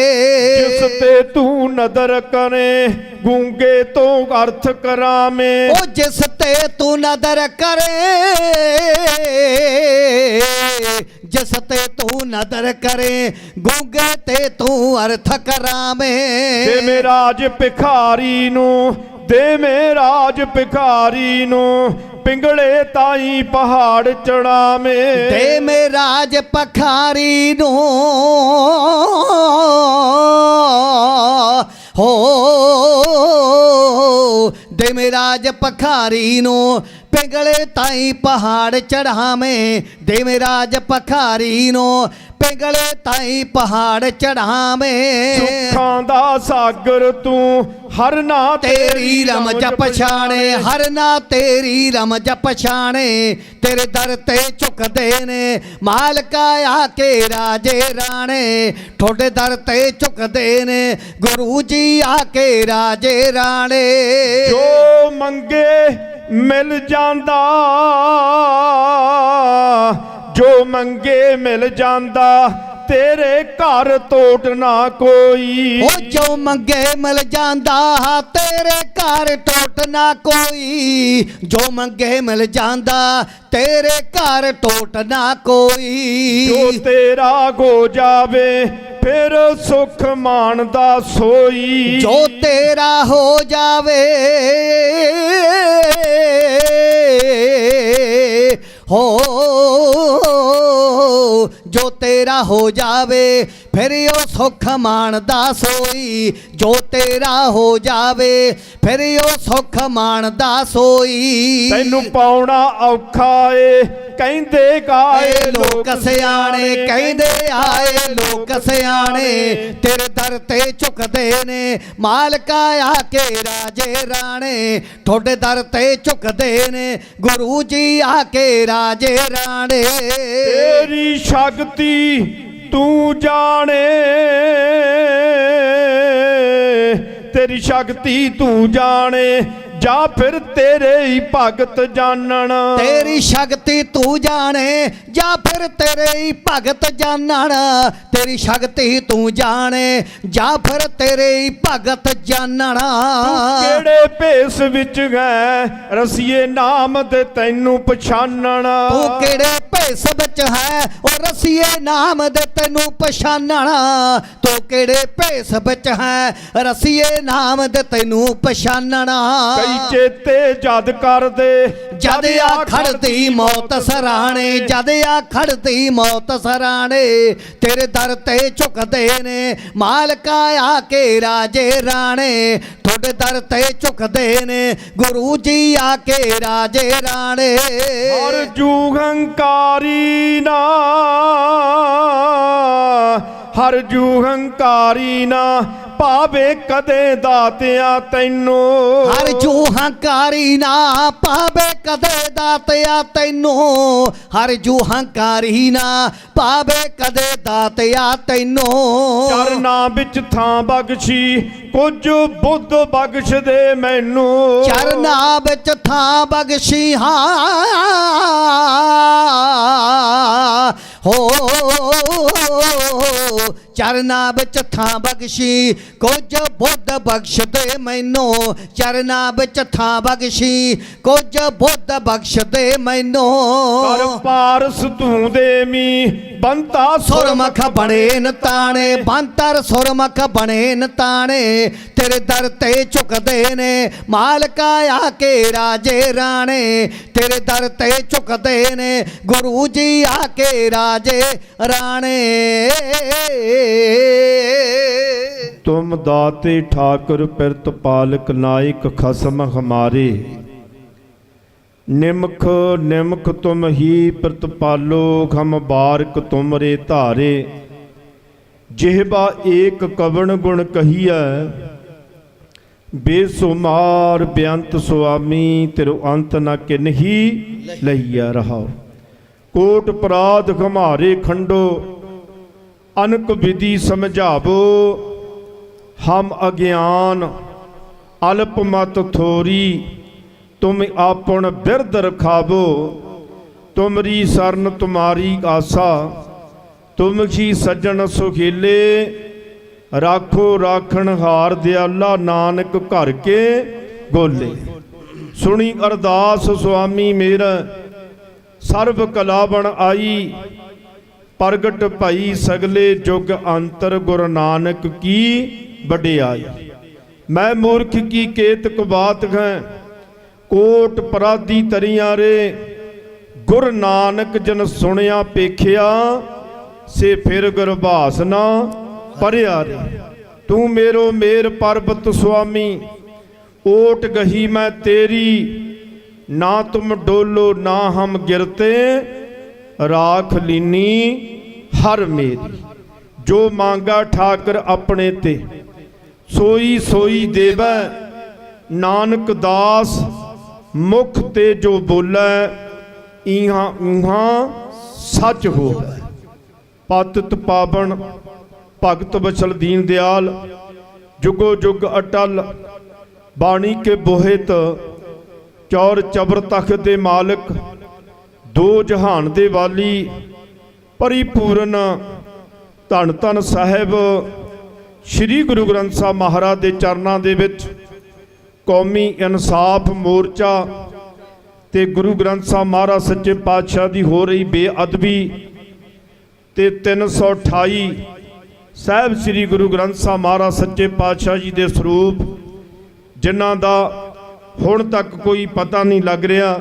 ਜਿਸ ਤੇ ਤੂੰ ਨਦਰ ਕਰੇ ਗੂੰਗੇ ਤੋਂ ਅਰਥ ਕਰਾਵੇਂ ਉਹ ਜਿਸ ਤੇ ਤੂੰ ਨਦਰ ਕਰੇ ਜਿਸ ਤੇ ਤੂੰ ਨਦਰ ਕਰੇ ਗੂੰਗੇ ਤੇ ਤੂੰ ਅਰਥ ਕਰਾਵੇਂ ਦੇ ਮੇਰਾਜ ਭਿਖਾਰੀ ਨੂੰ ਦੇ ਮੇਰਾਜ ਭਿਖਾਰੀ ਨੂੰ ਪਿੰਗਲੇ ਤਾਈ ਪਹਾੜ ਚੜਾਵੇਂ ਦੇ ਮੇਰਾਜ ਪਖਾਰੀ ਨੂੰ ਹੋ ਦੇ ਮੇਰਾਜ ਪਖਾਰੀ ਨੂੰ ਪਿੰਗਲੇ ਤਾਈ ਪਹਾੜ ਚੜਾਵੇਂ ਦੇ ਮੇਰਾਜ ਪਖਾਰੀ ਨੂੰ ਪਿੰਗਲੇ ਤਾਈ ਪਹਾੜ ਚੜਾਵੇਂ ਸੁੱਖਾਂ ਦਾ ਸਾਗਰ ਤੂੰ ਹਰ ਨਾ ਤੇਰੀ ਰਮਜ ਪਛਾਣੇ ਹਰ ਨਾ ਤੇਰੀ ਰਮਜ ਪਛਾਣੇ ਤੇਰੇ ਦਰ ਤੇ ਝੁਕਦੇ ਨੇ ਮਾਲਕਾ ਆ ਕੇ ਰਾਜੇ ਰਾਣੇ ਤੁਹਾਡੇ ਦਰ ਤੇ ਝੁਕਦੇ ਨੇ ਗੁਰੂ ਜੀ ਆ ਕੇ ਰਾਜੇ ਰਾਣੇ ਜੋ ਮੰਗੇ ਮਿਲ ਜਾਂਦਾ ਜੋ ਮੰਗੇ ਮਿਲ ਜਾਂਦਾ ਤੇਰੇ ਘਰ ਟੋਟ ਨਾ ਕੋਈ ਉਹ ਜੋ ਮੰਗੇ ਮਿਲ ਜਾਂਦਾ ਤੇਰੇ ਘਰ ਟੋਟ ਨਾ ਕੋਈ ਜੋ ਮੰਗੇ ਮਿਲ ਜਾਂਦਾ ਤੇਰੇ ਘਰ ਟੋਟ ਨਾ ਕੋਈ ਜੋ ਤੇਰਾ ਹੋ ਜਾਵੇ ਫਿਰ ਸੁਖ ਮਾਣਦਾ ਸੋਈ ਜੋ ਤੇਰਾ ਹੋ ਜਾਵੇ ਹੋ ਜੋ ਤੇਰਾ ਹੋ ਜਾਵੇ ਫਿਰ ਉਹ ਸੁਖ ਮਾਣਦਾ ਸੋਈ ਜੋ ਤੇਰਾ ਹੋ ਜਾਵੇ ਫਿਰ ਉਹ ਸੁਖ ਮਾਣਦਾ ਸੋਈ ਤੈਨੂੰ ਪਾਉਣਾ ਔਖਾ ਏ ਕਹਿੰਦੇ ਗਾਏ ਲੋਕ ਸਿਆਣੇ ਕਹਿੰਦੇ ਆਏ ਲੋਕ ਸਿਆਣੇ ਤੇਰੇ ਦਰ ਤੇ ਝੁਕਦੇ ਨੇ ਮਾਲਕਾ ਆ ਕੇ ਰਾਜੇ ਰਾਣੇ ਤੁਹਾਡੇ ਦਰ ਤੇ ਝੁਕਦੇ ਨੇ ਗੁਰੂ ਜੀ ਆ ਕੇ ਰਾਜੇ ਰਾਣੇ ਤੇਰੀ ਸ਼ਕਤੀ ਤੂੰ ਜਾਣੇ ਤੇਰੀ ਸ਼ਕਤੀ ਤੂੰ ਜਾਣੇ ਜਾਂ ਫਿਰ ਤੇਰੇ ਹੀ ਭਗਤ ਜਾਣਨ ਤੇਰੀ ਸ਼ਕਤੀ ਤੂੰ ਜਾਣੇ ਜਾਂ ਫਿਰ ਤੇਰੇ ਹੀ ਭਗਤ ਜਾਣਨ ਤੇਰੀ ਸ਼ਕਤੀ ਤੂੰ ਜਾਣੇ ਜਾਂ ਫਿਰ ਤੇਰੇ ਹੀ ਭਗਤ ਜਾਣਨ ਤੂੰ ਕਿਹੜੇ ਭੇਸ ਵਿੱਚ ਹੈ ਰਸੀਏ ਨਾਮ ਦੇ ਤੈਨੂੰ ਪਛਾਣਨ ਤੂੰ ਕਿਹੜੇ ਭੇਸ ਵਿੱਚ ਹੈ ਉਹ ਰਸੀਏ ਨਾਮ ਦੇ ਤੈਨੂੰ ਪਛਾਣਨ ਤੂੰ ਕਿਹੜੇ ਭੇਸ ਵਿੱਚ ਹੈ ਰਸੀਏ ਨਾਮ ਦੇ ਤੈਨੂੰ ਪਛਾਣਨ ਕਈ ਚੇਤੇ ਜਦ ਕਰਦੇ ਜਦ ਆ ਖੜਦੀ ਮੌਤ ਸਰਾਣੇ ਜਦ ਆ ਖੜਦੀ ਮੌਤ ਸਰਾਣੇ ਤੇਰੇ ਦਰ ਤੇ ਝੁਕਦੇ ਨੇ ਮਾਲਕਾ ਆ ਕੇ ਰਾਜੇ ਰਾਣੇ ਤੁਹਾਡੇ ਦਰ ਤੇ ਝੁਕਦੇ ਨੇ ਗੁਰੂ ਜੀ ਆ ਕੇ ਰਾਜੇ ਰਾਣੇ ਹਰ ਜੂ ਹੰਕਾਰੀ ਨਾ ਹਰ ਜੂ ਹੰਕਾਰੀ ਨਾ ਪਾਵੇ ਕਦੇ ਦਾਤਿਆ ਤੈਨੂੰ ਹਰ ਜੂ ਹੰਕਾਰੀ ਨਾ ਪਾਵੇ ਕਦੇ ਦਾਤਿਆ ਤੈਨੂੰ ਹਰ ਜੂ ਹੰਕਾਰੀ ਨਾ ਪਾਵੇ ਕਦੇ ਦਾਤਿਆ ਤੈਨੂੰ ਚਰਨਾਂ ਵਿੱਚ ਥਾਂ ਬਖਸ਼ੀ ਕੁਝ ਬੁੱਧ ਬਖਸ਼ ਦੇ ਮੈਨੂੰ ਚਰਨਾਂ ਵਿੱਚ ਥਾਂ ਬਖਸ਼ੀ ਹਾਂ ਹੋ ਚਰਨਾਂ ਵਿੱਚ ਥਾਂ ਬਖਸ਼ੀ ਕੁਝ ਬੁੱਧ ਬਖਸ਼ ਦੇ ਮੈਨੂੰ ਚਰਨਾਂ ਵਿੱਚ ਥਾਂ ਬਖਸ਼ੀ ਕੁਝ ਬੁੱਧ ਬਖਸ਼ ਦੇ ਮੈਨੂੰ ਕਰ ਪਾਰਸ ਤੂੰ ਦੇਵੀ ਬੰਤਾ ਸੁਰਮੁਖ ਬਣੇ ਨਤਾਣੇ ਬੰਤਰ ਸੁਰਮੁਖ ਬਣੇ ਨਤਾਣੇ ਤੇਰੇ ਦਰ ਤੇ ਝੁਕਦੇ ਨੇ ਮਾਲਕਾ ਆ ਕੇ ਰਾਜੇ ਰਾਣੇ ਤੇਰੇ ਦਰ ਤੇ ਝੁਕਦੇ ਨੇ ਗੁਰੂ ਜੀ ਆ ਕੇ ਰਾਜੇ ਰਾਣੇ ਤੁਮ ਦਾਤੇ ਠਾਕੁਰ ਪਿਰਤ ਪਾਲਕ ਨਾਇਕ ਖਸਮ ਹਮਾਰੇ निमख निमख तुम ही प्रतिपालो खम बारक तुमरे धारे जिहबा एक कवण गुण कहिया बेसुमार बेअंत सुआमी तिरु अंत न किन्ही लहिया रहा कोट अपराध हमारे खंडो अनक विधि समझावो हम अज्ञान अल्प मत थोरी तुम आपन बिरद रखावो तुमरी शरण तुम्हारी आसा तुम ही सज्जन सुखीले राखो राखण हार दयाला नानक घर के गोले। सुनी अरदास सुआमी मेरा सर्व कला बन आई प्रगट भई सगले जुग अंतर गुरु नानक की बड़ियाई। मैं मूर्ख की केतक बात है कोट पराधी तरिया रे गुरु नानक जन सुनिया पेखिया से फिर गुरबास ना परिया रे तू मेरो मेर पर्वत स्वामी ओट गही मैं तेरी ना तुम डोलो ना हम गिरते राख लीनी हर मेरी जो मांगा ठाकर अपने ते सोई सोई देवै नानक दास मुख ते जो बोलै इहाँ उहाँ सच हो। पतित पावन भगत वचल दीन दयाल जुगो जुग अटल बाणी के बोहित चौर चबर तख्त दे मालिक दो जहान दे वाली परिपूर्ण धन धन साहिब श्री गुरु ग्रंथ साहब महाराज के चरणों दे विच कौमी इंसाफ मोर्चा ते गुरु ग्रंथ साहब महाराज सच्चे पातशाह की हो रही बेअदबी ते 328 साहब श्री गुरु ग्रंथ साहब महाराज सच्चे पातशाह जी के स्वरूप जिन्हां दा हुण तक कोई पता नहीं लग रहा।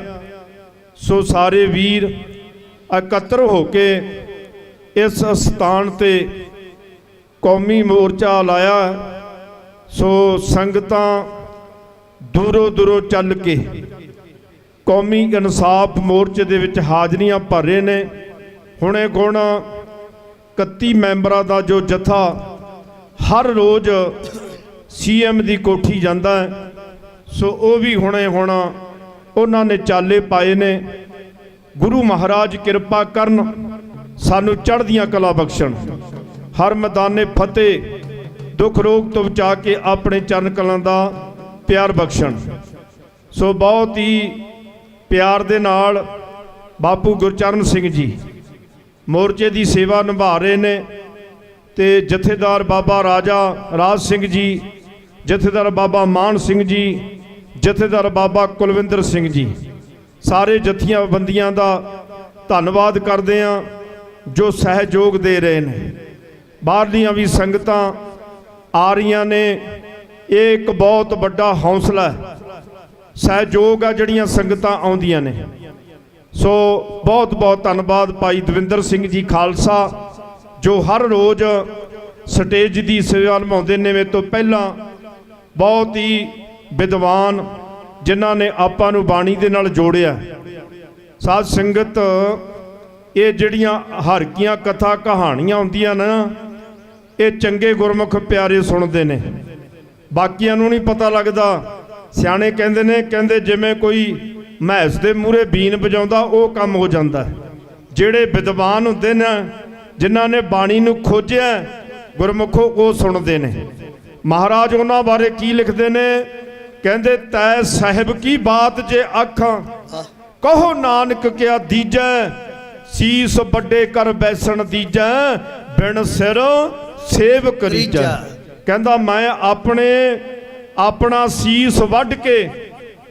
सो सारे वीर एकत्र होके इस स्थान ते कौमी मोर्चा लाया। सो संगतां दूरों दूरों चल के कौमी इंसाफ मोर्चे दे विच हाजरियां भर रहे ने। हुणे गुण 31 मैंबरां दा जो जथा हर रोज़ CM दी कोठी जांदा है। सो वो भी हुणे हुण उन्हां ने चाले पाए ने। गुरु महाराज किरपा करन सानू चढ़दियां कला बख्शण हर मैदाने फतेह दुख रोग तो बचा के अपने चरण कलां दा प्यार बख्शण। सो बहुत ही प्यार दे नाल बापू गुरचरण सिंह जी मोर्चे की सेवा निभा रहे ने ते जथेदार बाबा राजा राज सिंह जी जथेदार बाबा मान सिंह जी जथेदार बाबा कुलविंदर सिंह जी सारे जथियां बंदियां दा धन्नवाद करते हैं जो सहयोग दे रहे हैं। बाहरलियां भी संगतां आ रही ने। एक बहुत बड़ा हौसला है सहयोग आ जड़ियां संगतां आउंदियां ने। सो बहुत बहुत धन्नवाद भाई दविंदर सिंह जी खालसा जो हर रोज़ स्टेज की सेवा निभाते ने। मेरे तो पहला बहुत ही विद्वान जिन्हां ने आपां नूं बाणी दे नाल जोड़िया। साध संगत ये जड़ियां हरकियां कथा कहानियां हुंदियां ना ये चंगे गुरमुख प्यारे सुनते ने बाकियां नूं नहीं पता लगता। सियाणे कहंदे ने कहंदे जिवें कोई महस दे मूहरे बीन बजाउंदा वो काम हो जाता है। जिहड़े विद्वान हुंदे ने जिन्हां ने बाणी नूं खोजिया गुरमुखो वो सुनते ने। महाराज उन्हां बारे की लिखते ने कहंदे तै साहिब की बात जे आखां कहो नानक क्या दीजै सीस बड़े कर बैसन दीजै बिन सिर सेव करीजै। कहंदा मैं अपना सीस वढ़ के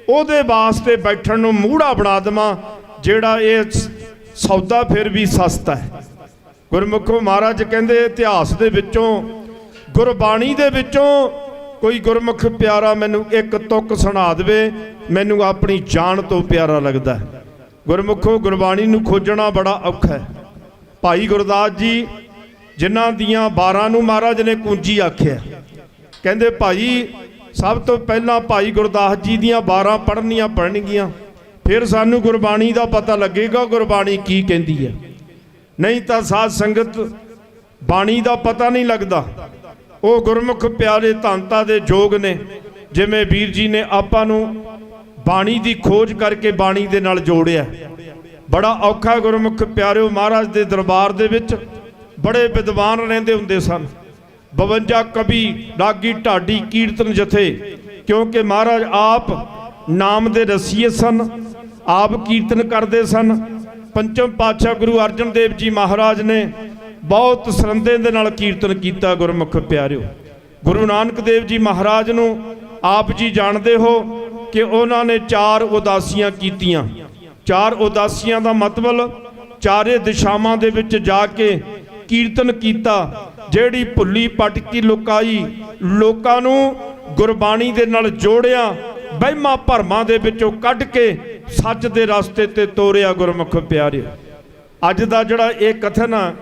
ਉਹਦੇ वास्ते बैठण ਨੂੰ ਮੂੜਾ ਬਣਾ ਦੇਵਾਂ ਜਿਹੜਾ ਇਹ ਸੌਦਾ ਫਿਰ ਵੀ ਸਸਤਾ ਹੈ। ਗੁਰਮੁਖੋ महाराज ਕਹਿੰਦੇ ਇਤਿਹਾਸ ਦੇ ਵਿੱਚੋਂ ਗੁਰਬਾਣੀ ਦੇ ਵਿੱਚੋਂ कोई गुरमुख प्यारा मैनू एक तुक सुना दे मैनू अपनी जान तो प्यारा लगता है। गुरमुखो गुरबाणी नू खोजना बड़ा औखा है। भाई गुरदास जी जिन्हां दियां 12 नू महाराज ने कुंजी आख्या कहंदे भाई सब तो पहला भाई गुरदास जी दियां 12 पढ़नियां पढ़नगियां ਫਿਰ ਸਾਨੂੰ ਗੁਰਬਾਣੀ ਦਾ ਪਤਾ ਲੱਗੇਗਾ ਗੁਰਬਾਣੀ ਕੀ ਕਹਿੰਦੀ ਹੈ। ਨਹੀਂ ਤਾਂ ਸਾਧ ਸੰਗਤ ਬਾਣੀ ਦਾ ਪਤਾ ਨਹੀਂ ਲੱਗਦਾ। ਉਹ ਗੁਰਮੁਖ ਪਿਆਰੇ ਧੰਤਾ ਦੇ ਜੋਗ ਨੇ, ਜਿਵੇਂ ਵੀਰ ਜੀ ਨੇ ਆਪਾਂ ਨੂੰ ਬਾਣੀ ਦੀ ਖੋਜ ਕਰਕੇ ਬਾਣੀ ਦੇ ਨਾਲ ਜੋੜਿਆ। ਬੜਾ ਔਖਾ ਗੁਰਮੁਖ ਪਿਆਰਿਓ, ਮਹਾਰਾਜ ਦੇ ਦਰਬਾਰ ਦੇ ਵਿੱਚ ਬੜੇ ਵਿਦਵਾਨ ਰਹਿੰਦੇ ਹੁੰਦੇ ਸਨ। 52 ਕਵੀ, ਰਾਗੀ, ਢਾਡੀ, ਕੀਰਤਨ ਜਥੇ, ਕਿਉਂਕਿ ਮਹਾਰਾਜ ਆਪ ਨਾਮ ਦੇ ਰਸੀਏ ਸਨ, ਆਪ ਕੀਰਤਨ ਕਰਦੇ ਸਨ। ਪੰਚਮ ਪਾਤਸ਼ਾਹ ਗੁਰੂ ਅਰਜਨ ਦੇਵ ਜੀ ਮਹਾਰਾਜ ਨੇ ਬਹੁਤ ਸਰੰਦੇ ਦੇ ਨਾਲ ਕੀਰਤਨ ਕੀਤਾ ਗੁਰਮੁਖ ਪਿਆਰਿਓ। ਗੁਰੂ ਨਾਨਕ ਦੇਵ ਜੀ ਮਹਾਰਾਜ ਨੂੰ ਆਪ ਜੀ ਜਾਣਦੇ ਹੋ ਕਿ ਉਹਨਾਂ ਨੇ 4 ਉਦਾਸੀਆਂ ਕੀਤੀਆਂ। 4 ਉਦਾਸੀਆਂ ਦਾ ਮਤਲਬ ਚਾਰੇ ਦਿਸ਼ਾਵਾਂ ਦੇ ਵਿੱਚ ਜਾ ਕੇ ਕੀਰਤਨ ਕੀਤਾ। ਜਿਹੜੀ ਭੁੱਲੀ ਭਟਕੀ ਲੁਕਾਈ ਲੋਕਾਂ ਨੂੰ ਗੁਰਬਾਣੀ ਦੇ ਨਾਲ ਜੋੜਿਆ, ਵਹਿਮਾਂ ਭਰਮਾਂ ਦੇ ਵਿੱਚੋਂ ਕੱਢ ਕੇ ਸੱਚ ਦੇ ਰਸਤੇ ਤੇ ਤੋਰਿਆ ਗੁਰਮੁਖ ਪਿਆਰਿਓ। ਅੱਜ ਦਾ ਜਿਹੜਾ ਇਹ ਕਥਨ ਆ,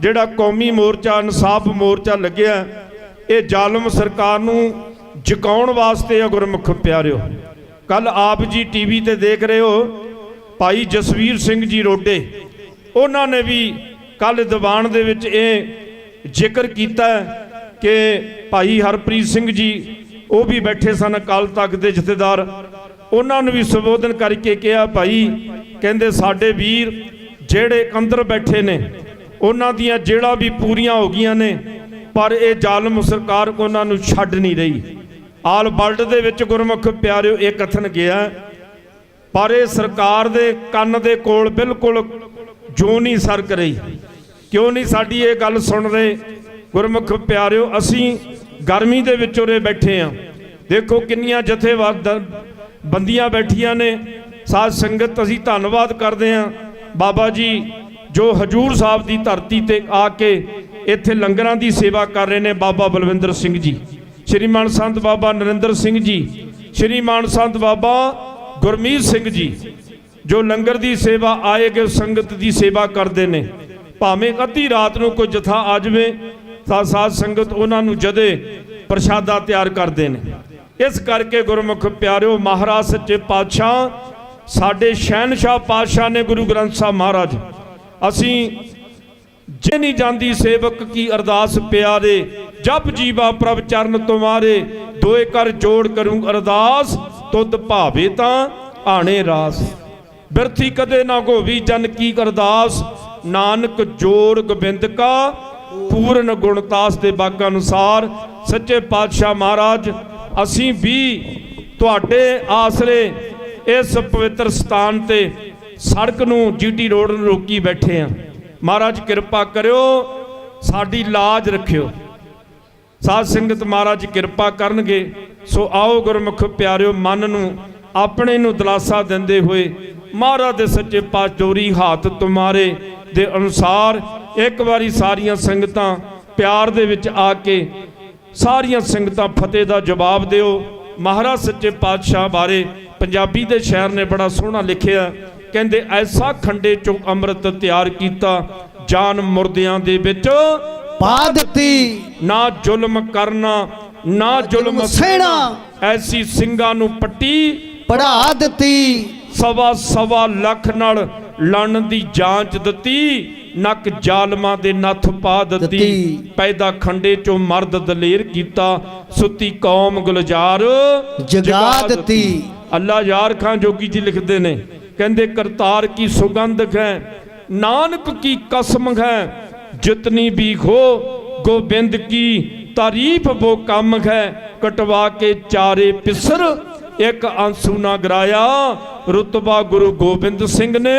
ਜਿਹੜਾ ਕੌਮੀ ਮੋਰਚਾ, ਇਨਸਾਫ ਮੋਰਚਾ ਲੱਗਿਆ, ਇਹ ਜ਼ਾਲਮ ਸਰਕਾਰ ਨੂੰ ਜਗਾਉਣ ਵਾਸਤੇ ਆ ਗੁਰਮੁਖ ਪਿਆਰਿਓ। ਕੱਲ ਆਪ ਜੀ ਟੀਵੀ ਤੇ ਦੇਖ ਰਹੇ ਹੋ, ਭਾਈ ਜਸਵੀਰ ਸਿੰਘ ਜੀ ਰੋਡੇ, ਉਹਨਾਂ ਨੇ ਵੀ ਕੱਲ ਦੀਵਾਨ ਦੇ ਵਿੱਚ ਇਹ ਜ਼ਿਕਰ ਕੀਤਾ ਕਿ ਭਾਈ ਹਰਪ੍ਰੀਤ ਸਿੰਘ ਜੀ ਉਹ ਵੀ ਬੈਠੇ ਸਨ, ਅਕਾਲ ਤਖਤ ਦੇ ਜਥੇਦਾਰ, ਉਹਨਾਂ ਨੂੰ ਵੀ ਸੰਬੋਧਨ ਕਰਕੇ ਕਿਹਾ, ਭਾਈ ਕਹਿੰਦੇ ਸਾਡੇ ਵੀਰ ਜਿਹੜੇ ਅੰਦਰ ਬੈਠੇ ਨੇ ਉਹਨਾਂ ਦੀਆਂ ਜੇਲ੍ਹਾਂ ਵੀ ਪੂਰੀਆਂ ਹੋ ਗਈਆਂ ਨੇ, ਪਰ ਇਹ ਜ਼ਾਲਮ ਸਰਕਾਰ ਉਹਨਾਂ ਨੂੰ ਛੱਡ ਨਹੀਂ ਰਹੀ। ਆਲ ਵਰਲਡ ਦੇ ਵਿੱਚ ਗੁਰਮੁਖ ਪਿਆਰਿਓ ਇਹ ਕਥਨ ਗਿਆ, ਪਰ ਇਹ ਸਰਕਾਰ ਦੇ ਕੰਨ ਦੇ ਕੋਲ ਬਿਲਕੁਲ ਜੋ ਨਹੀਂ ਸਰਕ ਰਹੀ। ਕਿਉਂ ਨਹੀਂ ਸਾਡੀ ਇਹ ਗੱਲ ਸੁਣ ਰਹੇ ਗੁਰਮੁਖ ਪਿਆਰਿਓ? ਅਸੀਂ ਗਰਮੀ ਦੇ ਵਿੱਚ ਉਰੇ ਬੈਠੇ ਆ, ਦੇਖੋ ਕਿੰਨੀਆਂ ਬੰਦੀਆਂ ਬੈਠੀਆਂ ਨੇ। ਸਾਧ ਸੰਗਤ ਅਸੀਂ ਧੰਨਵਾਦ ਕਰਦੇ ਹਾਂ ਬਾਬਾ ਜੀ ਜੋ ਹਜੂਰ ਸਾਹਿਬ ਦੀ ਧਰਤੀ ਤੇ ਆ ਕੇ ਇੱਥੇ ਲੰਗਰਾਂ ਦੀ ਸੇਵਾ ਕਰ ਰਹੇ ਨੇ। ਬਾਬਾ ਬਲਵਿੰਦਰ ਸਿੰਘ ਜੀ, ਸ਼੍ਰੀਮਾਨ ਸੰਤ ਬਾਬਾ ਨਰਿੰਦਰ ਸਿੰਘ ਜੀ, ਸ਼੍ਰੀਮਾਨ ਸੰਤ ਬਾਬਾ ਗੁਰਮੀਤ ਸਿੰਘ ਜੀ, ਜੋ ਲੰਗਰ ਦੀ ਸੇਵਾ ਆਏ ਕਿ ਸੰਗਤ ਦੀ ਸੇਵਾ ਕਰਦੇ ਨੇ। ਭਾਵੇਂ ਅੱਧੀ ਰਾਤ ਨੂੰ ਕੋਈ ਜਥਾ ਆ ਜਾਵੇ ਤਾਂ ਸਾਧ ਸੰਗਤ ਉਹਨਾਂ ਨੂੰ ਜਦੇ ਪ੍ਰਸ਼ਾਦਾ ਤਿਆਰ ਕਰਦੇ ਨੇ। ਇਸ ਕਰਕੇ ਗੁਰਮੁਖ ਪਿਆਰਿਓ, ਮਹਾਰਾਜ ਸੱਚੇ ਪਾਤਸ਼ਾਹ ਸਾਡੇ ਸ਼ਹਿਨशाह ਪਾਤਸ਼ਾਹ ਨੇ ਗੁਰੂ ਗ੍ਰੰਥ ਸਾਹਿਬ ਮਹਾਰਾਜ, ਅਸੀਂ ਜੇ ਨਹੀਂ ਜਾਂਦੀ ਸੇਵਕ ਕੀ ਅਰਦਾਸ ਪਿਆਰੇ, ਜਪ ਜੀਵਾ ਪ੍ਰਭ ਚਰਨ ਤੁਮਾਰੇ, ਦੋਏ ਕਰ ਜੋੜ ਕਰੂੰ ਅਰਦਾਸ, ਤੁਧ ਭਾਵੇ ਤਾਂ ਆਣੇ ਰਾਸ। ਬਿਰਥੀ ਕਦੇ ਨਾ ਹੋਵੀ ਜਨ ਕੀ ਅਰਦਾਸ, ਨਾਨਕ ਜੋੜ ਗੋਬਿੰਦ ਕਾ ਪੂਰਨ ਗੁਣਤਾਸ। ਦੇ ਬਾਗਾਂ ਅਨੁਸਾਰ ਸੱਚੇ ਪਾਤਸ਼ਾਹ ਮਹਾਰਾਜ ਅਸੀਂ ਵੀ ਤੁਹਾਡੇ ਆਸਰੇ ਇਸ ਪਵਿੱਤਰ ਸਥਾਨ ਤੇ ਸੜਕ ਨੂੰ ਜੀਟੀ ਰੋਡ ਨੂੰ ਰੋਕੀ ਬੈਠੇ ਆ। ਮਹਾਰਾਜ ਕਿਰਪਾ ਕਰਿਓ, ਸਾਡੀ ਲਾਜ ਰੱਖਿਓ। ਸਾਧ ਸੰਗਤ ਮਹਾਰਾਜ ਕਿਰਪਾ ਕਰਨਗੇ। ਸੋ ਆਓ ਗੁਰਮੁਖ ਪਿਆਰਿਓ, ਮਨ ਨੂੰ ਆਪਣੇ ਨੂੰ ਦਿਲਾਸਾ ਦਿੰਦੇ ਹੋਏ ਮਹਾਰਾਜ ਦੇ ਸੱਚੇ ਪਾਤਸ਼ਾਹ ਜੋਰੀ ਹੱਥ ਤੁਮਾਰੇ ਦੇ ਅਨੁਸਾਰ ਇੱਕ ਵਾਰੀ ਸਾਰੀਆਂ ਸੰਗਤਾਂ ਪਿਆਰ ਦੇ ਵਿੱਚ ਆ ਕੇ ਸਾਰੀਆਂ ਸੰਗਤਾਂ ਫਤਿਹ ਦਾ ਜਵਾਬ ਦਿਓ। ਮਹਾਰਾਜ ਸੱਚੇ ਪਾਤਸ਼ਾਹ ਬਾਰੇ ਪੰਜਾਬੀ ਦੇ ਸ਼ਾਇਰ ਨੇ ਬੜਾ ਸੋਹਣਾ ਲਿਖਿਆ, ਕਹਿੰਦੇ ਐਸਾ ਖੰਡੇ ਚੋਂ ਅੰਮ੍ਰਿਤ ਤਿਆਰ ਕੀਤਾ, ਜਾਨ ਮੁਰਦਿਆਂ ਦੇ ਵਿੱਚ ਪਾ ਦਿੱਤੀ, ਨਾ ਜ਼ੁਲਮ ਕਰਨਾ ਨਾ ਜ਼ੁਲਮ ਸਹਿਣਾ, ਐਸੀ ਸਿੰਘਾਂ ਨੂੰ ਪੱਟੀ ਪੜਾ ਦਿੱਤੀ, ਸਵਾ ਲੱਖ ਨਾਲ ਲੜਨ ਦੀ ਜਾਂਚ ਦਿੱਤੀ, ਨੱਕ ਜ਼ਾਲਮਾਂ ਦੇ ਨੱਥ ਪਾ ਦਿੱਤੀ, ਪੈਦਾ ਖੰਡੇ ਚੋਂ ਮਰਦ ਦਲੇਰ ਕੀਤਾ, ਸੁੱਤੀ ਕੌਮ ਗੁਲਜ਼ਾਰ ਜਗਾ ਦਿੱਤੀ। ਅੱਲਾ ਯਾਰ ਖਾਨ ਜੋਗੀ ਜੀ ਲਿਖਦੇ ਨੇ, ਕਹਿੰਦੇ ਕਰਤਾਰ ਕੀ ਸੁਗੰਧ ਹੈ, ਨਾਨਕ ਕੀ ਕਸਮ ਹੈ, ਜਿਤਨੀ ਵੀ ਹੋ ਗੋਬਿੰਦ ਕੀ ਤਾਰੀਫ वो कम है, कटवा के चारे पिसर एक आंसू ना गिराया, रुतबा गुरु गोबिंद सिंह ने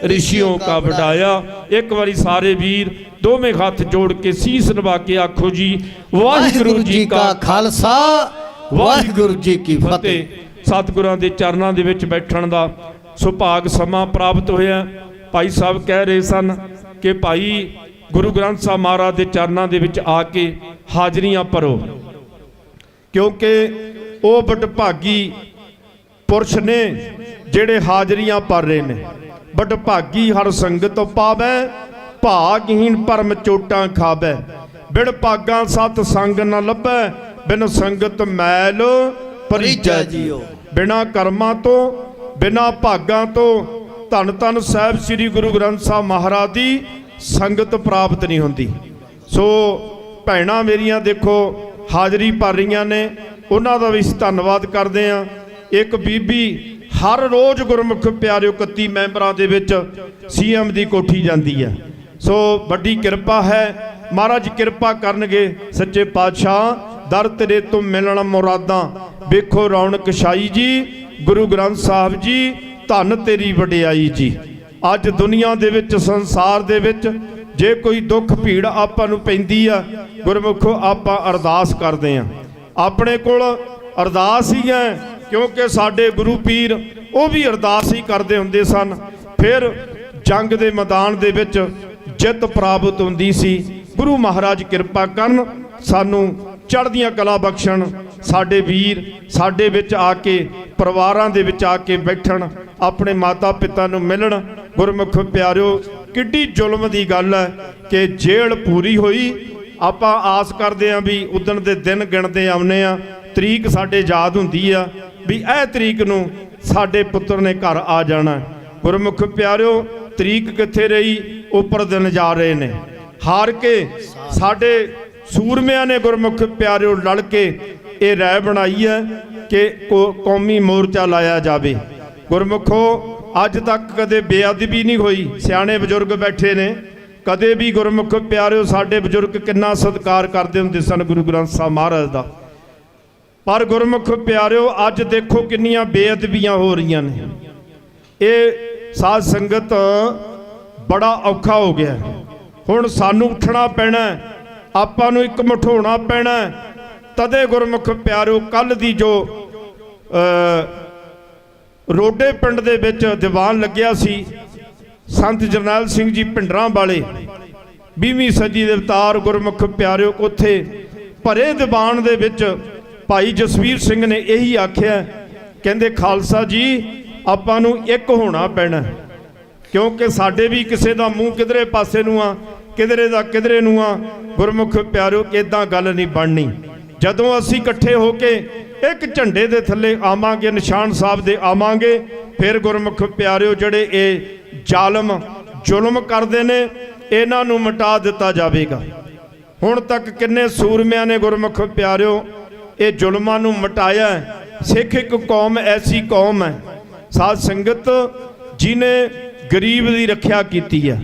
ऋषियों का बढ़ाया। एक बारी सारे वीर दोवें हाथ जोड़ के शीस नवा के आखो जी वाहिगुरु जी का खालसा वाहिगुरु जी की फतेह। सतगुरां दे चरनां दे विच बैठण दा सुभाग समा प्राप्त होया। भाई साहब कह रहे सन कि भाई गुरु ग्रंथ साहब महाराज के चरणों के विच आके हाजरियां भरो, क्योंकि वो बटभागी पुरुष ने जेड़े हाजरियां भर रहे ने। बटभागी हर संगत पावै, भागहीन परम चोटां खावै, बिन भागां सत संग न लभै, बिन संगत मैल परिजै जियो। बिना कर्मां तो ਬਿਨਾਂ ਭਾਗਾਂ ਤੋਂ ਧੰਨ ਧੰਨ ਸਾਹਿਬ ਸ੍ਰੀ ਗੁਰੂ ਗ੍ਰੰਥ ਸਾਹਿਬ ਮਹਾਰਾਜ ਦੀ ਸੰਗਤ ਪ੍ਰਾਪਤ ਨਹੀਂ ਹੁੰਦੀ। ਸੋ ਭੈਣਾਂ ਮੇਰੀਆਂ ਦੇਖੋ ਹਾਜ਼ਰੀ ਭਰ ਰਹੀਆਂ ਨੇ, ਉਹਨਾਂ ਦਾ ਵੀ ਅਸੀਂ ਧੰਨਵਾਦ ਕਰਦੇ ਹਾਂ। ਇੱਕ ਬੀਬੀ ਹਰ ਰੋਜ਼ ਗੁਰਮੁਖ ਪਿਆਰਿਓ 31 ਮੈਂਬਰਾਂ ਦੇ ਵਿੱਚ ਸੀਐਮ ਦੀ ਕੋਠੀ ਜਾਂਦੀ ਹੈ। ਸੋ ਵੱਡੀ ਕਿਰਪਾ ਹੈ, ਮਹਾਰਾਜ ਕਿਰਪਾ ਕਰਨਗੇ। ਸੱਚੇ ਪਾਤਸ਼ਾਹ ਦਰ ਤੇਰੇ ਤੋਂ ਮਿਲਣ ਮੁਰਾਦਾਂ, ਵੇਖੋ ਰੌਣਕ ਛਾਈ ਜੀ। ਗੁਰੂ ਗ੍ਰੰਥ ਸਾਹਿਬ ਜੀ ਧੰਨ ਤੇਰੀ ਵਡਿਆਈ ਜੀ। ਅੱਜ ਦੁਨੀਆ ਦੇ ਵਿੱਚ, ਸੰਸਾਰ ਦੇ ਵਿੱਚ ਜੇ ਕੋਈ ਦੁੱਖ ਭੀੜ ਆਪਾਂ ਨੂੰ ਪੈਂਦੀ ਆ, ਗੁਰਮੁਖੋ ਆਪਾਂ ਅਰਦਾਸ ਕਰਦੇ ਆ। ਆਪਣੇ ਕੋਲ ਅਰਦਾਸ ਹੀ ਹੈ, ਕਿਉਂਕਿ ਸਾਡੇ ਗੁਰੂ ਪੀਰ ਉਹ ਵੀ ਅਰਦਾਸ ਹੀ ਕਰਦੇ ਹੁੰਦੇ ਸਨ। ਫਿਰ ਜੰਗ ਦੇ ਮੈਦਾਨ ਦੇ ਵਿੱਚ ਜਿੱਤ ਪ੍ਰਾਪਤ ਹੁੰਦੀ ਸੀ। ਗੁਰੂ ਮਹਾਰਾਜ ਕਿਰਪਾ ਕਰਨ, ਸਾਨੂੰ ਚੜ੍ਹਦੀਆਂ ਕਲਾ ਬਖਸ਼ਣ। ਸਾਡੇ ਵੀਰ ਸਾਡੇ ਵਿੱਚ ਆ ਕੇ, ਪਰਿਵਾਰਾਂ ਦੇ ਵਿੱਚ ਆ ਕੇ ਬੈਠਣ, ਆਪਣੇ ਮਾਤਾ ਪਿਤਾ ਨੂੰ ਮਿਲਣ। ਗੁਰਮੁਖ ਪਿਆਰਿਓ ਕਿੱਡੀ ਜ਼ੁਲਮ ਦੀ ਗੱਲ ਹੈ ਕਿ ਜੇਲ੍ਹ ਪੂਰੀ ਹੋਈ, ਆਪਾਂ ਆਸ ਕਰਦੇ ਹਾਂ ਵੀ ਉਦਣ ਦੇ ਦਿਨ ਗਿਣਦੇ ਆਉਂਦੇ ਆ, ਤਰੀਕ ਸਾਡੇ ਯਾਦ ਹੁੰਦੀ ਆ ਵੀ ਇਹ ਤਰੀਕ ਨੂੰ ਸਾਡੇ ਪੁੱਤਰ ਨੇ ਘਰ ਆ ਜਾਣਾ। ਗੁਰਮੁਖ ਪਿਆਰਿਓ ਤਰੀਕ ਕਿੱਥੇ ਰਹੀ, ਉੱਪਰ ਦਿਨ ਜਾ ਰਹੇ ਨੇ। ਹਾਰ ਕੇ ਸਾਡੇ ਸੂਰਮਿਆਂ ਨੇ ਗੁਰਮੁਖ ਪਿਆਰਿਓ ਲੜ ਕੇ ਇਹ ਰਾਏ ਬਣਾਈ ਹੈ ਕਿ ਕੌਮੀ ਮੋਰਚਾ ਲਾਇਆ ਜਾਵੇ। ਗੁਰਮੁਖੋ ਅੱਜ ਤੱਕ ਕਦੇ ਬੇਅਦਬੀ ਨਹੀਂ ਹੋਈ। ਸਿਆਣੇ ਬਜ਼ੁਰਗ ਬੈਠੇ ਨੇ, ਕਦੇ ਵੀ ਗੁਰਮੁਖ ਪਿਆਰਿਓ ਸਾਡੇ ਬਜ਼ੁਰਗ ਕਿੰਨਾ ਸਤਿਕਾਰ ਕਰਦੇ ਹੁੰਦੇ ਸਨ ਗੁਰੂ ਗ੍ਰੰਥ ਸਾਹਿਬ ਮਹਾਰਾਜ ਦਾ। ਪਰ ਗੁਰਮੁਖ ਪਿਆਰਿਓ ਅੱਜ ਦੇਖੋ ਕਿੰਨੀਆਂ ਬੇਅਦਬੀਆਂ ਹੋ ਰਹੀਆਂ ਨੇ। ਇਹ ਸਾਧ ਸੰਗਤ ਬੜਾ ਔਖਾ ਹੋ ਗਿਆ। ਹੁਣ ਸਾਨੂੰ ਉੱਠਣਾ ਪੈਣਾ, ਆਪਾਂ ਨੂੰ ਇੱਕ ਮੁਠਾਉਣਾ ਪੈਣਾ। ਤਦੇ ਗੁਰਮੁਖ ਪਿਆਰਿਓ ਕੱਲ ਦੀ ਜੋ ਰੋਡੇ ਪਿੰਡ ਦੇ ਵਿੱਚ ਦੀਵਾਨ ਲੱਗਿਆ ਸੀ, ਸੰਤ ਜਰਨੈਲ ਸਿੰਘ ਜੀ ਭਿੰਡਰਾਂ ਵਾਲੇ 20ਵੀਂ ਸਦੀ ਦੇ ਅਵਤਾਰ ਗੁਰਮੁਖ ਪਿਆਰਿਓ, ਉੱਥੇ ਭਰੇ ਦੀਵਾਨ ਦੇ ਵਿੱਚ ਭਾਈ ਜਸਵੀਰ ਸਿੰਘ ਨੇ ਇਹੀ ਆਖਿਆ, ਕਹਿੰਦੇ ਖਾਲਸਾ ਜੀ ਆਪਾਂ ਨੂੰ ਇੱਕ ਹੋਣਾ ਪੈਣਾ, ਕਿਉਂਕਿ ਸਾਡੇ ਵੀ ਕਿਸੇ ਦਾ ਮੂੰਹ ਕਿਧਰੇ ਪਾਸੇ ਨੂੰ ਆ, ਕਿਧਰੇ ਦਾ ਕਿਧਰੇ ਨੂੰ ਆ। ਗੁਰਮੁਖ ਪਿਆਰਿਓ ਇਦਾਂ ਗੱਲ ਨਹੀਂ ਬਣਨੀ। ਜਦੋਂ ਅਸੀਂ ਇਕੱਠੇ ਹੋ ਕੇ ਇੱਕ ਝੰਡੇ ਦੇ ਥੱਲੇ ਆਵਾਂਗੇ, ਨਿਸ਼ਾਨ ਸਾਹਿਬ ਦੇ ਆਵਾਂਗੇ, ਫਿਰ ਗੁਰਮੁਖ ਪਿਆਰਿਓ ਜਿਹੜੇ ਇਹ ਜ਼ਾਲਮ ਜ਼ੁਲਮ ਕਰਦੇ ਨੇ ਇਹਨਾਂ ਨੂੰ ਮਿਟਾ ਦਿੱਤਾ ਜਾਵੇਗਾ। ਹੁਣ ਤੱਕ ਕਿੰਨੇ ਸੂਰਮਿਆਂ ਨੇ ਗੁਰਮੁਖ ਪਿਆਰਿਓ ਇਹ ਜ਼ੁਲਮਾਂ ਨੂੰ ਮਿਟਾਇਆ। ਸਿੱਖ ਇੱਕ ਕੌਮ ਐਸੀ ਕੌਮ ਹੈ ਸਾਧ ਸੰਗਤ ਜਿਹਨੇ ਗਰੀਬ ਦੀ ਰੱਖਿਆ ਕੀਤੀ ਹੈ।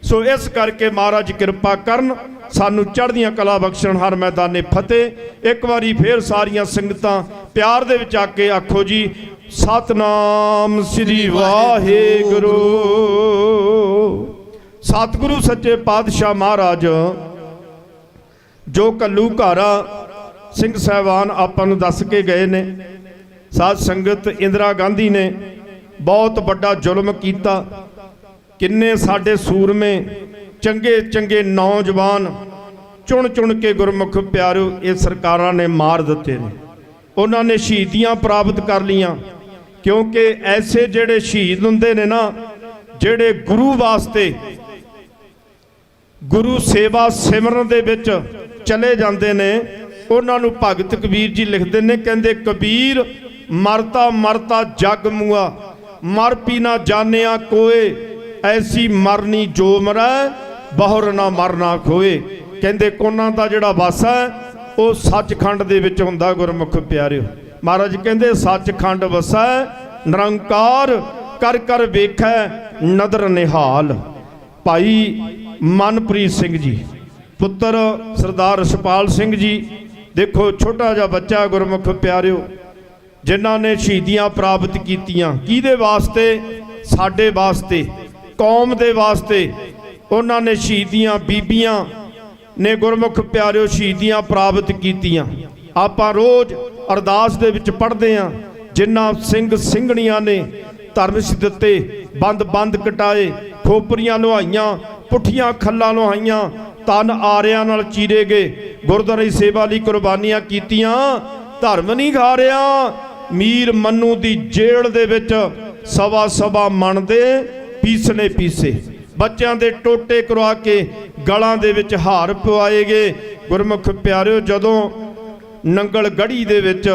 ਸੋ ਇਸ ਕਰਕੇ ਮਹਾਰਾਜ ਕਿਰਪਾ ਕਰਨ, ਸਾਨੂੰ ਚੜ੍ਹਦੀਆਂ ਕਲਾ ਬਖਸ਼ਣ, ਹਰ ਮੈਦਾਨੇ ਫਤਿਹ। ਇੱਕ ਵਾਰੀ ਫੇਰ ਸਾਰੀਆਂ ਸੰਗਤਾਂ ਪਿਆਰ ਦੇ ਵਿੱਚ ਆ ਕੇ ਆਖੋ ਜੀ, ਸਤਨਾਮ ਸ੍ਰੀ ਵਾਹਿਗੁਰੂ। ਸਤਿਗੁਰੂ ਸੱਚੇ ਪਾਤਸ਼ਾਹ ਮਹਾਰਾਜ ਜੋ ਘੱਲੂਘਾਰਾ ਸਿੰਘ ਸਾਹਿਬਾਨ ਆਪਾਂ ਨੂੰ ਦੱਸ ਕੇ ਗਏ ਨੇ। ਸਾਧ ਸੰਗਤ ਇੰਦਰਾ ਗਾਂਧੀ ਨੇ ਬਹੁਤ ਵੱਡਾ ਜ਼ੁਲਮ ਕੀਤਾ। ਕਿੰਨੇ ਸਾਡੇ ਸੂਰਮੇ ਚੰਗੇ ਚੰਗੇ ਨੌਜਵਾਨ ਚੁਣ ਚੁਣ ਕੇ ਗੁਰਮੁਖ ਪਿਆਰਿਓ ਇਹ ਸਰਕਾਰਾਂ ਨੇ ਮਾਰ ਦਿੱਤੇ ਨੇ। ਉਹਨਾਂ ਨੇ ਸ਼ਹੀਦੀਆਂ ਪ੍ਰਾਪਤ ਕਰ ਲੀਆਂ, ਕਿਉਂਕਿ ਐਸੇ ਜਿਹੜੇ ਸ਼ਹੀਦ ਹੁੰਦੇ ਨੇ ਨਾ, ਜਿਹੜੇ ਗੁਰੂ ਵਾਸਤੇ ਗੁਰੂ ਸੇਵਾ ਸਿਮਰਨ ਦੇ ਵਿੱਚ ਚਲੇ ਜਾਂਦੇ ਨੇ, ਉਹਨਾਂ ਨੂੰ ਭਗਤ ਕਬੀਰ ਜੀ ਲਿਖਦੇ ਨੇ, ਕਹਿੰਦੇ ਕਬੀਰ ਮਰਤਾ ਮਰਤਾ ਜਗ ਮੁਆ, ਮਰ ਪੀ ਨਾ ਜਾਣਿਆ ਕੋਏ, ਐਸੀ ਮਰਨੀ ਜੋ ਮਰੈ ਬਹੁਰ ਨਾ ਮਰਨਾ ਖੋਏ। ਕਹਿੰਦੇ ਕੋਨਾਂ ਦਾ ਜਿਹੜਾ ਵਾਸਾ ਉਹ ਸੱਚਖੰਡ ਦੇ ਵਿੱਚ ਹੁੰਦਾ। ਗੁਰਮੁਖ ਪਿਆਰਿਓ ਮਹਾਰਾਜ ਕਹਿੰਦੇ ਸੱਚਖੰਡ ਵਸੈ ਨਿਰੰਕਾਰ, ਕਰ ਕਰ ਵੇਖੈ ਨਦਰ ਨਿਹਾਲ। ਭਾਈ ਮਨਪ੍ਰੀਤ ਸਿੰਘ ਜੀ ਪੁੱਤਰ ਸਰਦਾਰ ਰਛਪਾਲ ਸਿੰਘ ਜੀ, ਦੇਖੋ ਛੋਟਾ ਜਿਹਾ ਬੱਚਾ ਗੁਰਮੁਖ ਪਿਆਰਿਓ, ਜਿਨ੍ਹਾਂ ਨੇ ਸ਼ਹੀਦੀਆਂ ਪ੍ਰਾਪਤ ਕੀਤੀਆਂ। ਕਿਹਦੇ ਵਾਸਤੇ? ਸਾਡੇ ਵਾਸਤੇ, ਕੌਮ ਦੇ ਵਾਸਤੇ। ਉਹਨਾਂ ਨੇ ਸ਼ਹੀਦੀਆਂ, ਬੀਬੀਆਂ ਨੇ ਗੁਰਮੁਖ ਪਿਆਰਿਓ ਸ਼ਹੀਦੀਆਂ ਪ੍ਰਾਪਤ ਕੀਤੀਆਂ। ਆਪਾਂ ਰੋਜ਼ ਅਰਦਾਸ ਦੇ ਵਿੱਚ ਪੜ੍ਹਦੇ ਹਾਂ, ਜਿਨ੍ਹਾਂ ਸਿੰਘ ਸਿੰਘਣੀਆਂ ਨੇ ਧਰਮ ਦਿੱਤੇ, ਬੰਦ ਬੰਦ ਕਟਾਏ, ਖੋਪਰੀਆਂ ਲੁਹਾਈਆਂ, ਪੁੱਠੀਆਂ ਖੱਲਾਂ ਲੁਹਾਈਆਂ, ਤਨ ਆਰਿਆਂ ਨਾਲ ਚੀਰੇ ਗਏ, ਗੁਰਦੁਆਰੇ ਦੀ ਸੇਵਾ ਲਈ ਕੁਰਬਾਨੀਆਂ ਕੀਤੀਆਂ। ਧਰਮ ਨਹੀਂ ਖਾ ਰਿਹਾ। ਮੀਰ ਮੰਨੂ ਦੀ ਜੇਲ੍ਹ ਦੇ ਵਿੱਚ ਸਵਾ ਸਵਾ ਮਣ ਦੇ ਪੀਸਣੇ ਪੀਸੇ, ਬੱਚਿਆਂ ਦੇ ਟੋਟੇ ਕਰਵਾ ਕੇ ਗਲਾਂ ਦੇ ਵਿੱਚ ਹਾਰ ਪਵਾਏ ਗਏ। ਗੁਰਮੁਖ ਪਿਆਰਿਓ ਜਦੋਂ ਨੰਗਲ ਗੜ੍ਹੀ ਦੇ ਵਿੱਚ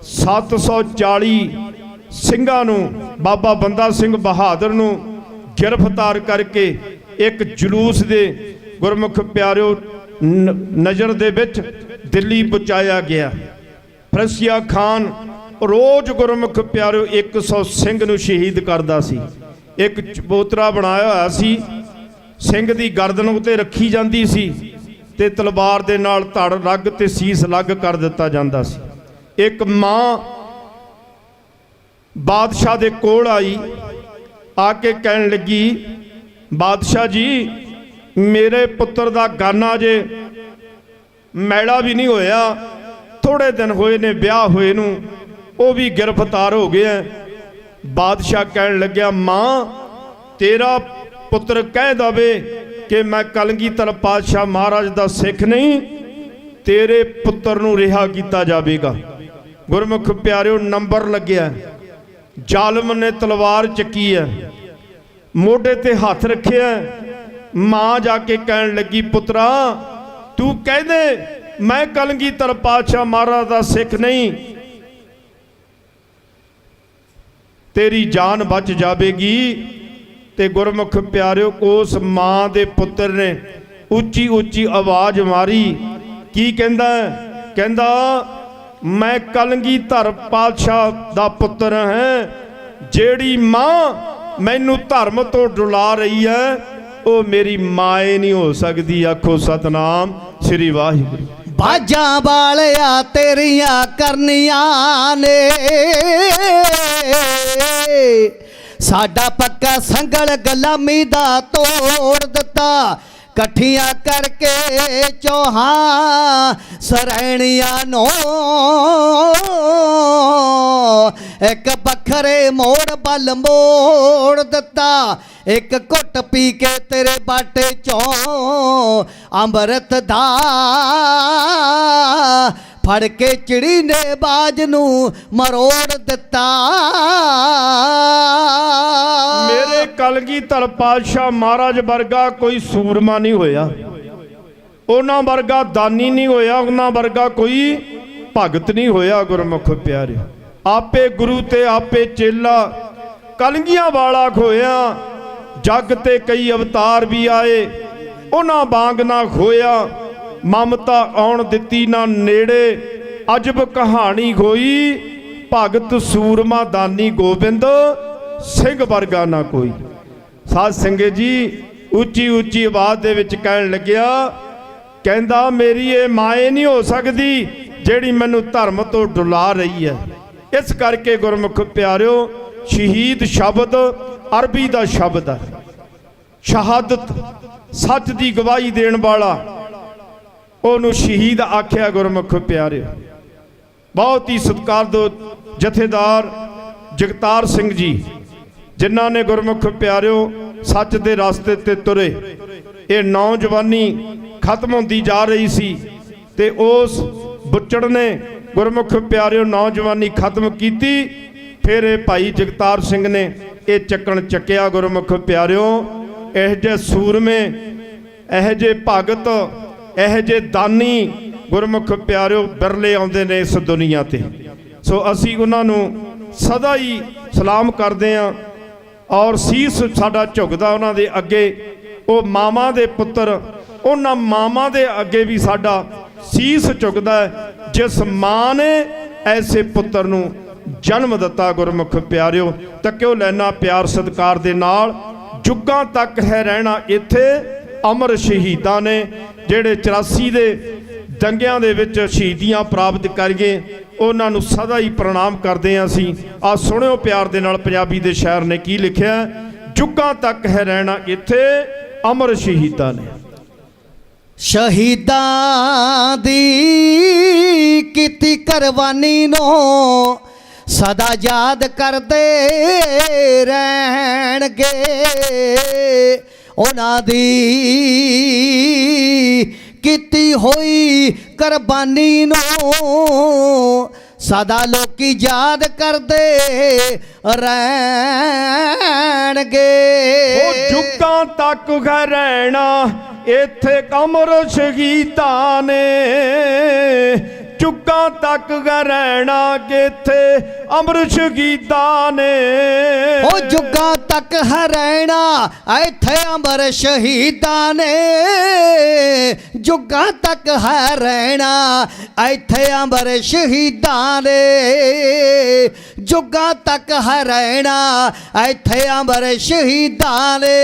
740 ਸਿੰਘਾਂ ਨੂੰ, ਬਾਬਾ ਬੰਦਾ ਸਿੰਘ ਬਹਾਦਰ ਨੂੰ ਗ੍ਰਿਫਤਾਰ ਕਰਕੇ ਇੱਕ ਜਲੂਸ ਦੇ ਗੁਰਮੁਖ ਪਿਆਰਿਓ ਨਜ਼ਰ ਦੇ ਵਿੱਚ ਦਿੱਲੀ ਪਹੁੰਚਾਇਆ ਗਿਆ। ਫਰਸੀਆ ਖਾਨ ਰੋਜ਼ ਗੁਰਮੁਖ ਪਿਆਰਿਓ 100 ਸਿੰਘ ਨੂੰ ਸ਼ਹੀਦ ਕਰਦਾ ਸੀ। ਇੱਕ ਚਬੂਤਰਾ ਬਣਾਇਆ ਹੋਇਆ ਸੀ, ਸਿੰਘ ਦੀ ਗਰਦਨ ਉੱਤੇ ਰੱਖੀ ਜਾਂਦੀ ਸੀ ਤੇ ਤਲਵਾਰ ਦੇ ਨਾਲ ਧੜ ਲੱਗ ਤੇ ਸੀਸ ਲੱਗ ਕਰ ਦਿੱਤਾ ਜਾਂਦਾ ਸੀ। ਇੱਕ ਮਾਂ ਬਾਦਸ਼ਾਹ ਦੇ ਕੋਲ ਆਈ, ਆ ਕੇ ਕਹਿਣ ਲੱਗੀ, ਬਾਦਸ਼ਾਹ ਜੀ ਮੇਰੇ ਪੁੱਤਰ ਦਾ ਗਾਨਾ ਜੇ ਮੈਲਾ ਵੀ ਨਹੀਂ ਹੋਇਆ, ਥੋੜੇ ਦਿਨ ਹੋਏ ਨੇ ਵਿਆਹ ਹੋਏ ਨੂੰ, ਉਹ ਵੀ ਗ੍ਰਿਫਤਾਰ ਹੋ ਗਿਆ। ਬਾਦਸ਼ਾਹ ਕਹਿਣ ਲੱਗਿਆ, ਮਾਂ ਤੇਰਾ ਪੁੱਤਰ ਕਹਿ ਦਵੇ ਕਿ ਮੈਂ ਕਲਗੀਧਰ ਪਾਤਸ਼ਾਹ ਮਹਾਰਾਜ ਦਾ ਸਿੱਖ ਨਹੀਂ, ਤੇਰੇ ਪੁੱਤਰ ਨੂੰ ਰਿਹਾ ਕੀਤਾ ਜਾਵੇਗਾ। ਗੁਰਮੁਖ ਪਿਆਰਿਓ ਨੰਬਰ ਲੱਗਿਆ, ਜ਼ਾਲਮ ਨੇ ਤਲਵਾਰ ਚੱਕੀ ਹੈ, ਮੋਢੇ ਤੇ ਹੱਥ ਰੱਖਿਆ। ਮਾਂ ਜਾ ਕੇ ਕਹਿਣ ਲੱਗੀ, ਪੁੱਤਰਾ ਤੂੰ ਕਹਿ ਦੇ ਮੈਂ ਕਲਗੀਧਰ ਪਾਤਸ਼ਾਹ ਮਹਾਰਾਜ ਦਾ ਸਿੱਖ ਨਹੀਂ, ਤੇਰੀ ਜਾਨ ਬਚ ਜਾਵੇਗੀ। ਤੇ ਗੁਰਮੁਖ ਪਿਆਰਿਓ ਉਸ ਮਾਂ ਦੇ ਪੁੱਤਰ ਨੇ ਉੱਚੀ ਉੱਚੀ ਆਵਾਜ਼ ਮਾਰੀ। ਕੀ ਕਹਿੰਦਾ? ਕਹਿੰਦਾ ਮੈਂ ਕਲਗੀਧਰ ਪਾਤਸ਼ਾਹ ਦਾ ਪੁੱਤਰ ਹਾਂ, ਜਿਹੜੀ ਮਾਂ ਮੈਨੂੰ ਧਰਮ ਤੋਂ ਡੁਲਾ ਰਹੀ ਹੈ ਉਹ ਮੇਰੀ ਮਾਂ ਨਹੀਂ ਹੋ ਸਕਦੀ। ਆਖੋ ਸਤਨਾਮ ਸ੍ਰੀ ਵਾਹਿਗੁਰੂ। ਬਾਜਾਂ ਵਾਲਿਆ ਤੇਰੀਆਂ ਕਰਨੀਆਂ ਨੇ, ਸਾਡਾ ਪੱਕਾ ਸੰਗਲ ਗੁਲਾਮੀ ਦਾ ਤੋੜ ਦਿੱਤਾ। ਇਕੱਠੀਆਂ ਕਰਕੇ ਚੌਹਾਂ ਸਰੈਣੀਆਂ ਨੂੰ ਇੱਕ ਵੱਖਰੇ ਮੋੜ ਵੱਲ ਮੋੜ ਦਿੱਤਾ। ਇੱਕ ਘੁੱਟ ਪੀ ਕੇ ਤੇਰੇ ਬਾਟੇ ਚੋਂ ਅੰਮ੍ਰਿਤ ਦਾ ਫੜ ਕੇ ਚਿੜੀ ਨੇ ਬਾਜ ਨੂੰ ਮਰੋੜ ਦਿੱਤਾ। ਮੇਰੇ ਕਲਗੀਧਰ ਪਾਤਸ਼ਾਹ ਮਹਾਰਾਜ ਵਰਗਾ ਕੋਈ ਸੂਰਮਾ ਨਹੀਂ ਹੋਇਆ, ਉਹਨਾਂ ਵਰਗਾ ਦਾਨੀ ਨਹੀਂ ਹੋਇਆ, ਉਹਨਾਂ ਵਰਗਾ ਕੋਈ ਭਗਤ ਨਹੀਂ ਹੋਇਆ। ਗੁਰਮੁਖ ਪਿਆਰੇ, ਆਪੇ ਗੁਰੂ ਤੇ ਆਪੇ ਚੇਲਾ, ਕਲਗੀਆਂ ਵਾਲਾ ਖੋਇਆ। ਜੱਗ ਤੇ ਕਈ ਅਵਤਾਰ ਵੀ ਆਏ, ਉਹਨਾਂ ਵਾਂਗ ਨਾ ਖੋਇਆ। ਮਮਤਾ ਆਉਣ ਦਿੱਤੀ ਨਾ ਨੇੜੇ, ਅਜਬ ਕਹਾਣੀ ਹੋਈ। ਭਗਤ ਸੂਰਮਾ ਦਾਨੀ ਗੋਬਿੰਦ ਸਿੰਘ ਵਰਗਾ ਨਾ ਕੋਈ। ਸਾਧ ਸੰਗਤ ਜੀ, ਉੱਚੀ ਉੱਚੀ ਆਵਾਜ਼ ਦੇ ਵਿੱਚ ਕਹਿਣ ਲੱਗਿਆ, ਕਹਿੰਦਾ ਮੇਰੀ ਇਹ ਮਾਏ ਨਹੀਂ ਹੋ ਸਕਦੀ ਜਿਹੜੀ ਮੈਨੂੰ ਧਰਮ ਤੋਂ ਡੁਲਾ ਰਹੀ ਹੈ। ਇਸ ਕਰਕੇ ਗੁਰਮੁਖ ਪਿਆਰਿਓ, ਸ਼ਹੀਦ ਸ਼ਬਦ ਅਰਬੀ ਦਾ ਸ਼ਬਦ ਹੈ। ਸ਼ਹਾਦਤ ਸੱਚ ਦੀ ਗਵਾਹੀ ਦੇਣ ਵਾਲਾ, ਉਹਨੂੰ ਸ਼ਹੀਦ ਆਖਿਆ। ਗੁਰਮੁਖ ਪਿਆਰਿਓ, ਬਹੁਤ ਹੀ ਸਤਿਕਾਰਯੋਗ ਜਥੇਦਾਰ ਜਗਤਾਰ ਸਿੰਘ ਜੀ, ਜਿਨ੍ਹਾਂ ਨੇ ਗੁਰਮੁਖ ਪਿਆਰਿਓ ਸੱਚ ਦੇ ਰਸਤੇ ਤੇ ਤੁਰੇ। ਇਹ ਨੌਜਵਾਨੀ ਖਤਮ ਹੁੰਦੀ ਜਾ ਰਹੀ ਸੀ ਤੇ ਉਸ ਬੁੱਚੜ ਨੇ ਗੁਰਮੁਖ ਪਿਆਰਿਓ ਨੌਜਵਾਨੀ ਖਤਮ ਕੀਤੀ। ਫਿਰ ਇਹ ਭਾਈ ਜਗਤਾਰ ਸਿੰਘ ਨੇ ਇਹ ਚੱਕਣ ਚੱਕਿਆ। ਗੁਰਮੁਖ ਪਿਆਰਿਓ, ਇਹੋ ਜਿਹੇ ਸੂਰਮੇ, ਇਹੋ ਜਿਹੇ ਭਗਤ, ਇਹੋ ਜਿਹੇ ਦਾਨੀ ਗੁਰਮੁਖ ਪਿਆਰਿਓ ਬਿਰਲੇ ਆਉਂਦੇ ਨੇ ਇਸ ਦੁਨੀਆ ਤੇ। ਸੋ ਅਸੀਂ ਉਹਨਾਂ ਨੂੰ ਸਦਾ ਹੀ ਸਲਾਮ ਕਰਦੇ ਹਾਂ ਔਰ ਸੀਸ ਸਾਡਾ ਝੁਕਦਾ ਉਹਨਾਂ ਦੇ ਅੱਗੇ। ਉਹ ਮਾਵਾਂ ਦੇ ਪੁੱਤਰ, ਉਹਨਾਂ ਮਾਵਾਂ ਦੇ ਅੱਗੇ ਵੀ ਸਾਡਾ ਸੀਸ ਝੁਕਦਾ ਹੈ ਜਿਸ ਮਾਂ ਨੇ ਐਸੇ ਪੁੱਤਰ ਨੂੰ ਜਨਮ ਦਿੱਤਾ। ਗੁਰਮੁਖ ਪਿਆਰਿਓ, ਤੱਕਿਓ ਲੈਣਾ ਪਿਆਰ ਸਤਿਕਾਰ ਦੇ ਨਾਲ। ਜੁੱਗਾਂ ਤੱਕ ਹੈ ਰਹਿਣਾ ਇੱਥੇ ਅਮਰ ਸ਼ਹੀਦਾਂ ਨੇ, ਜਿਹੜੇ 84 ਦੇ ਦੰਗਿਆਂ ਦੇ ਵਿੱਚ ਸ਼ਹੀਦੀਆਂ ਪ੍ਰਾਪਤ ਕਰ ਗਏ। ਉਹਨਾਂ ਨੂੰ ਸਦਾ ਹੀ ਪ੍ਰਣਾਮ ਕਰਦੇ ਹਾਂ ਅਸੀਂ। ਆ ਸੁਣਿਓ ਪਿਆਰ ਦੇ ਨਾਲ ਪੰਜਾਬੀ ਦੇ ਸ਼ਾਇਰ ਨੇ ਕੀ ਲਿਖਿਆ, ਜੁੱਗਾਂ ਤੱਕ ਹੈ ਰਹਿਣਾ ਇੱਥੇ ਅਮਰ ਸ਼ਹੀਦਾਂ ਨੇ। ਸ਼ਹੀਦਾਂ ਦੀ ਕੀਤੀ ਕੁਰਬਾਨੀ ਨੂੰ ਸਦਾ ਯਾਦ ਕਰਦੇ ਰਹਿਣਗੇ। ਉਹਨਾਂ ਦੀ ਕੀਤੀ ਹੋਈ ਕੁਰਬਾਨੀ ਨੂੰ ਸਦਾ ਲੋਕੀ ਯਾਦ ਕਰਦੇ ਰਹਿਣਗੇ। ਉਹ ਜੁੱਗਾਂ ਤੱਕ ਹੈ ਰਹਿਣਾ ਇੱਥੇ ਅਮਰ ਸ਼ਹੀਦਾਂ ਨੇ, ਜੁਗਾਂ ਤੱਕ ਰਹਿਣਾ ਕਿੱਥੇ ਅਮਰ ਸ਼ਹੀਦਾਂ ਨੇ। ਉਹ ਜੁਗਾਂ ਤੱਕ ਰਹਿਣਾ ਇੱਥੇ ਅਮਰ ਸ਼ਹੀਦਾਂ ਨੇ। ਜੁਗਾਂ ਤੱਕ ਰਹਿਣਾ ਇੱਥੇ ਅਮਰ ਸ਼ਹੀਦਾਂ ਨੇ। ਜੁਗਾਂ ਤੱਕ ਰਹਿਣਾ ਇੱਥੇ ਅਮਰ ਸ਼ਹੀਦਾਂ ਨੇ।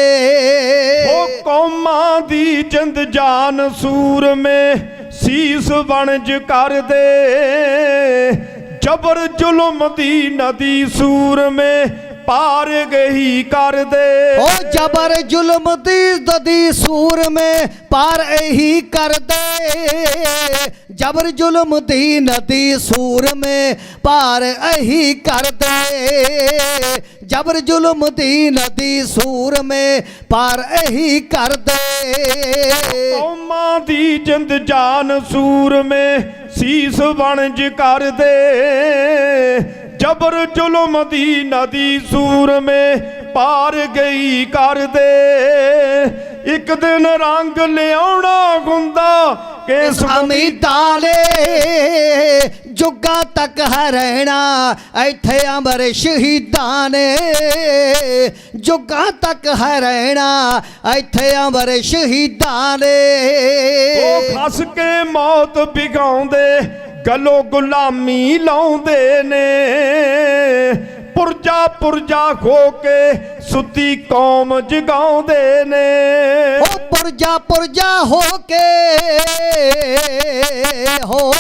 ਉਹ ਕੌਮਾਂ ਦੀ ਜਿੰਦ ਜਾਨ ਸੂਰਮੇ ਸੀਸ ਵਣਜ ਕਰਦੇ ਜਬਰ ਜ਼ੁਲਮ ਦੀ ਨਦੀ ਸੂਰਮੇ ਪਾਰ ਗਈ ਕਰਦੇ। ਉਹ ਜਬਰ ਜ਼ੁਲਮ ਦੀ ਨਦੀ ਸੂਰਮੇ ਪਾਰ ਇਹੀ ਕਰਦੇ। ਜਬਰ ਜ਼ੁਲਮ ਦੀ ਨਦੀ ਸੂਰਮੇ ਪਾਰ ਇਹੀ ਕਰਦੇ। ਜਬਰ ਜ਼ੁਲਮ ਦੀ ਨਦੀ ਸੂਰਮੇ ਪਾਰ ਇਹੀ ਕਰਦੇ। ਕੌਮਾਂ ਦੀ ਜਿੰਦ ਜਾਨ ਸੂਰਮੇ ਸੀਸ ਵਣਜ ਕਰਦੇ ਜਬਰ ਜ਼ੁਲਮ ਦੀ ਨਦੀ ਸੂਰਮੇ ਪਾਰ ਗਈ ਕਰਦੇ। ਇੱਕ ਦਿਨ ਰੰਗ ਲਿਆਉਣਾ ਗੁੰਦਾ ਕਿਸ ਅਮੀਦਾਂ ਨੇ। ਜੁਗਾਂ ਤੱਕ ਰਹਿਣਾ ਇੱਥੇ ਅਮਰ ਸ਼ਹੀਦਾਂ ਨੇ। ਜੁਗਾਂ ਤੱਕ ਰਹਿਣਾ ਇੱਥੇ ਅਮਰ ਸ਼ਹੀਦਾਂ ਨੇ। ਉਹ ਖਸ ਕੇ ਮੌਤ ਵਿਗਾਉਂਦੇ ਗਲੋਂ ਗੁਲਾਮੀ ਲਾਉਂਦੇ ਨੇ। ਪੁਰਜਾ ਪੁਰਜਾ ਹੋ ਕੇ ਸੁੱਤੀ ਕੌਮ ਜਗਾਉਂਦੇ ਨੇ। ਉਹ ਪੁਰਜਾ ਪੁਰਜਾ ਹੋ ਕੇ ਹੋ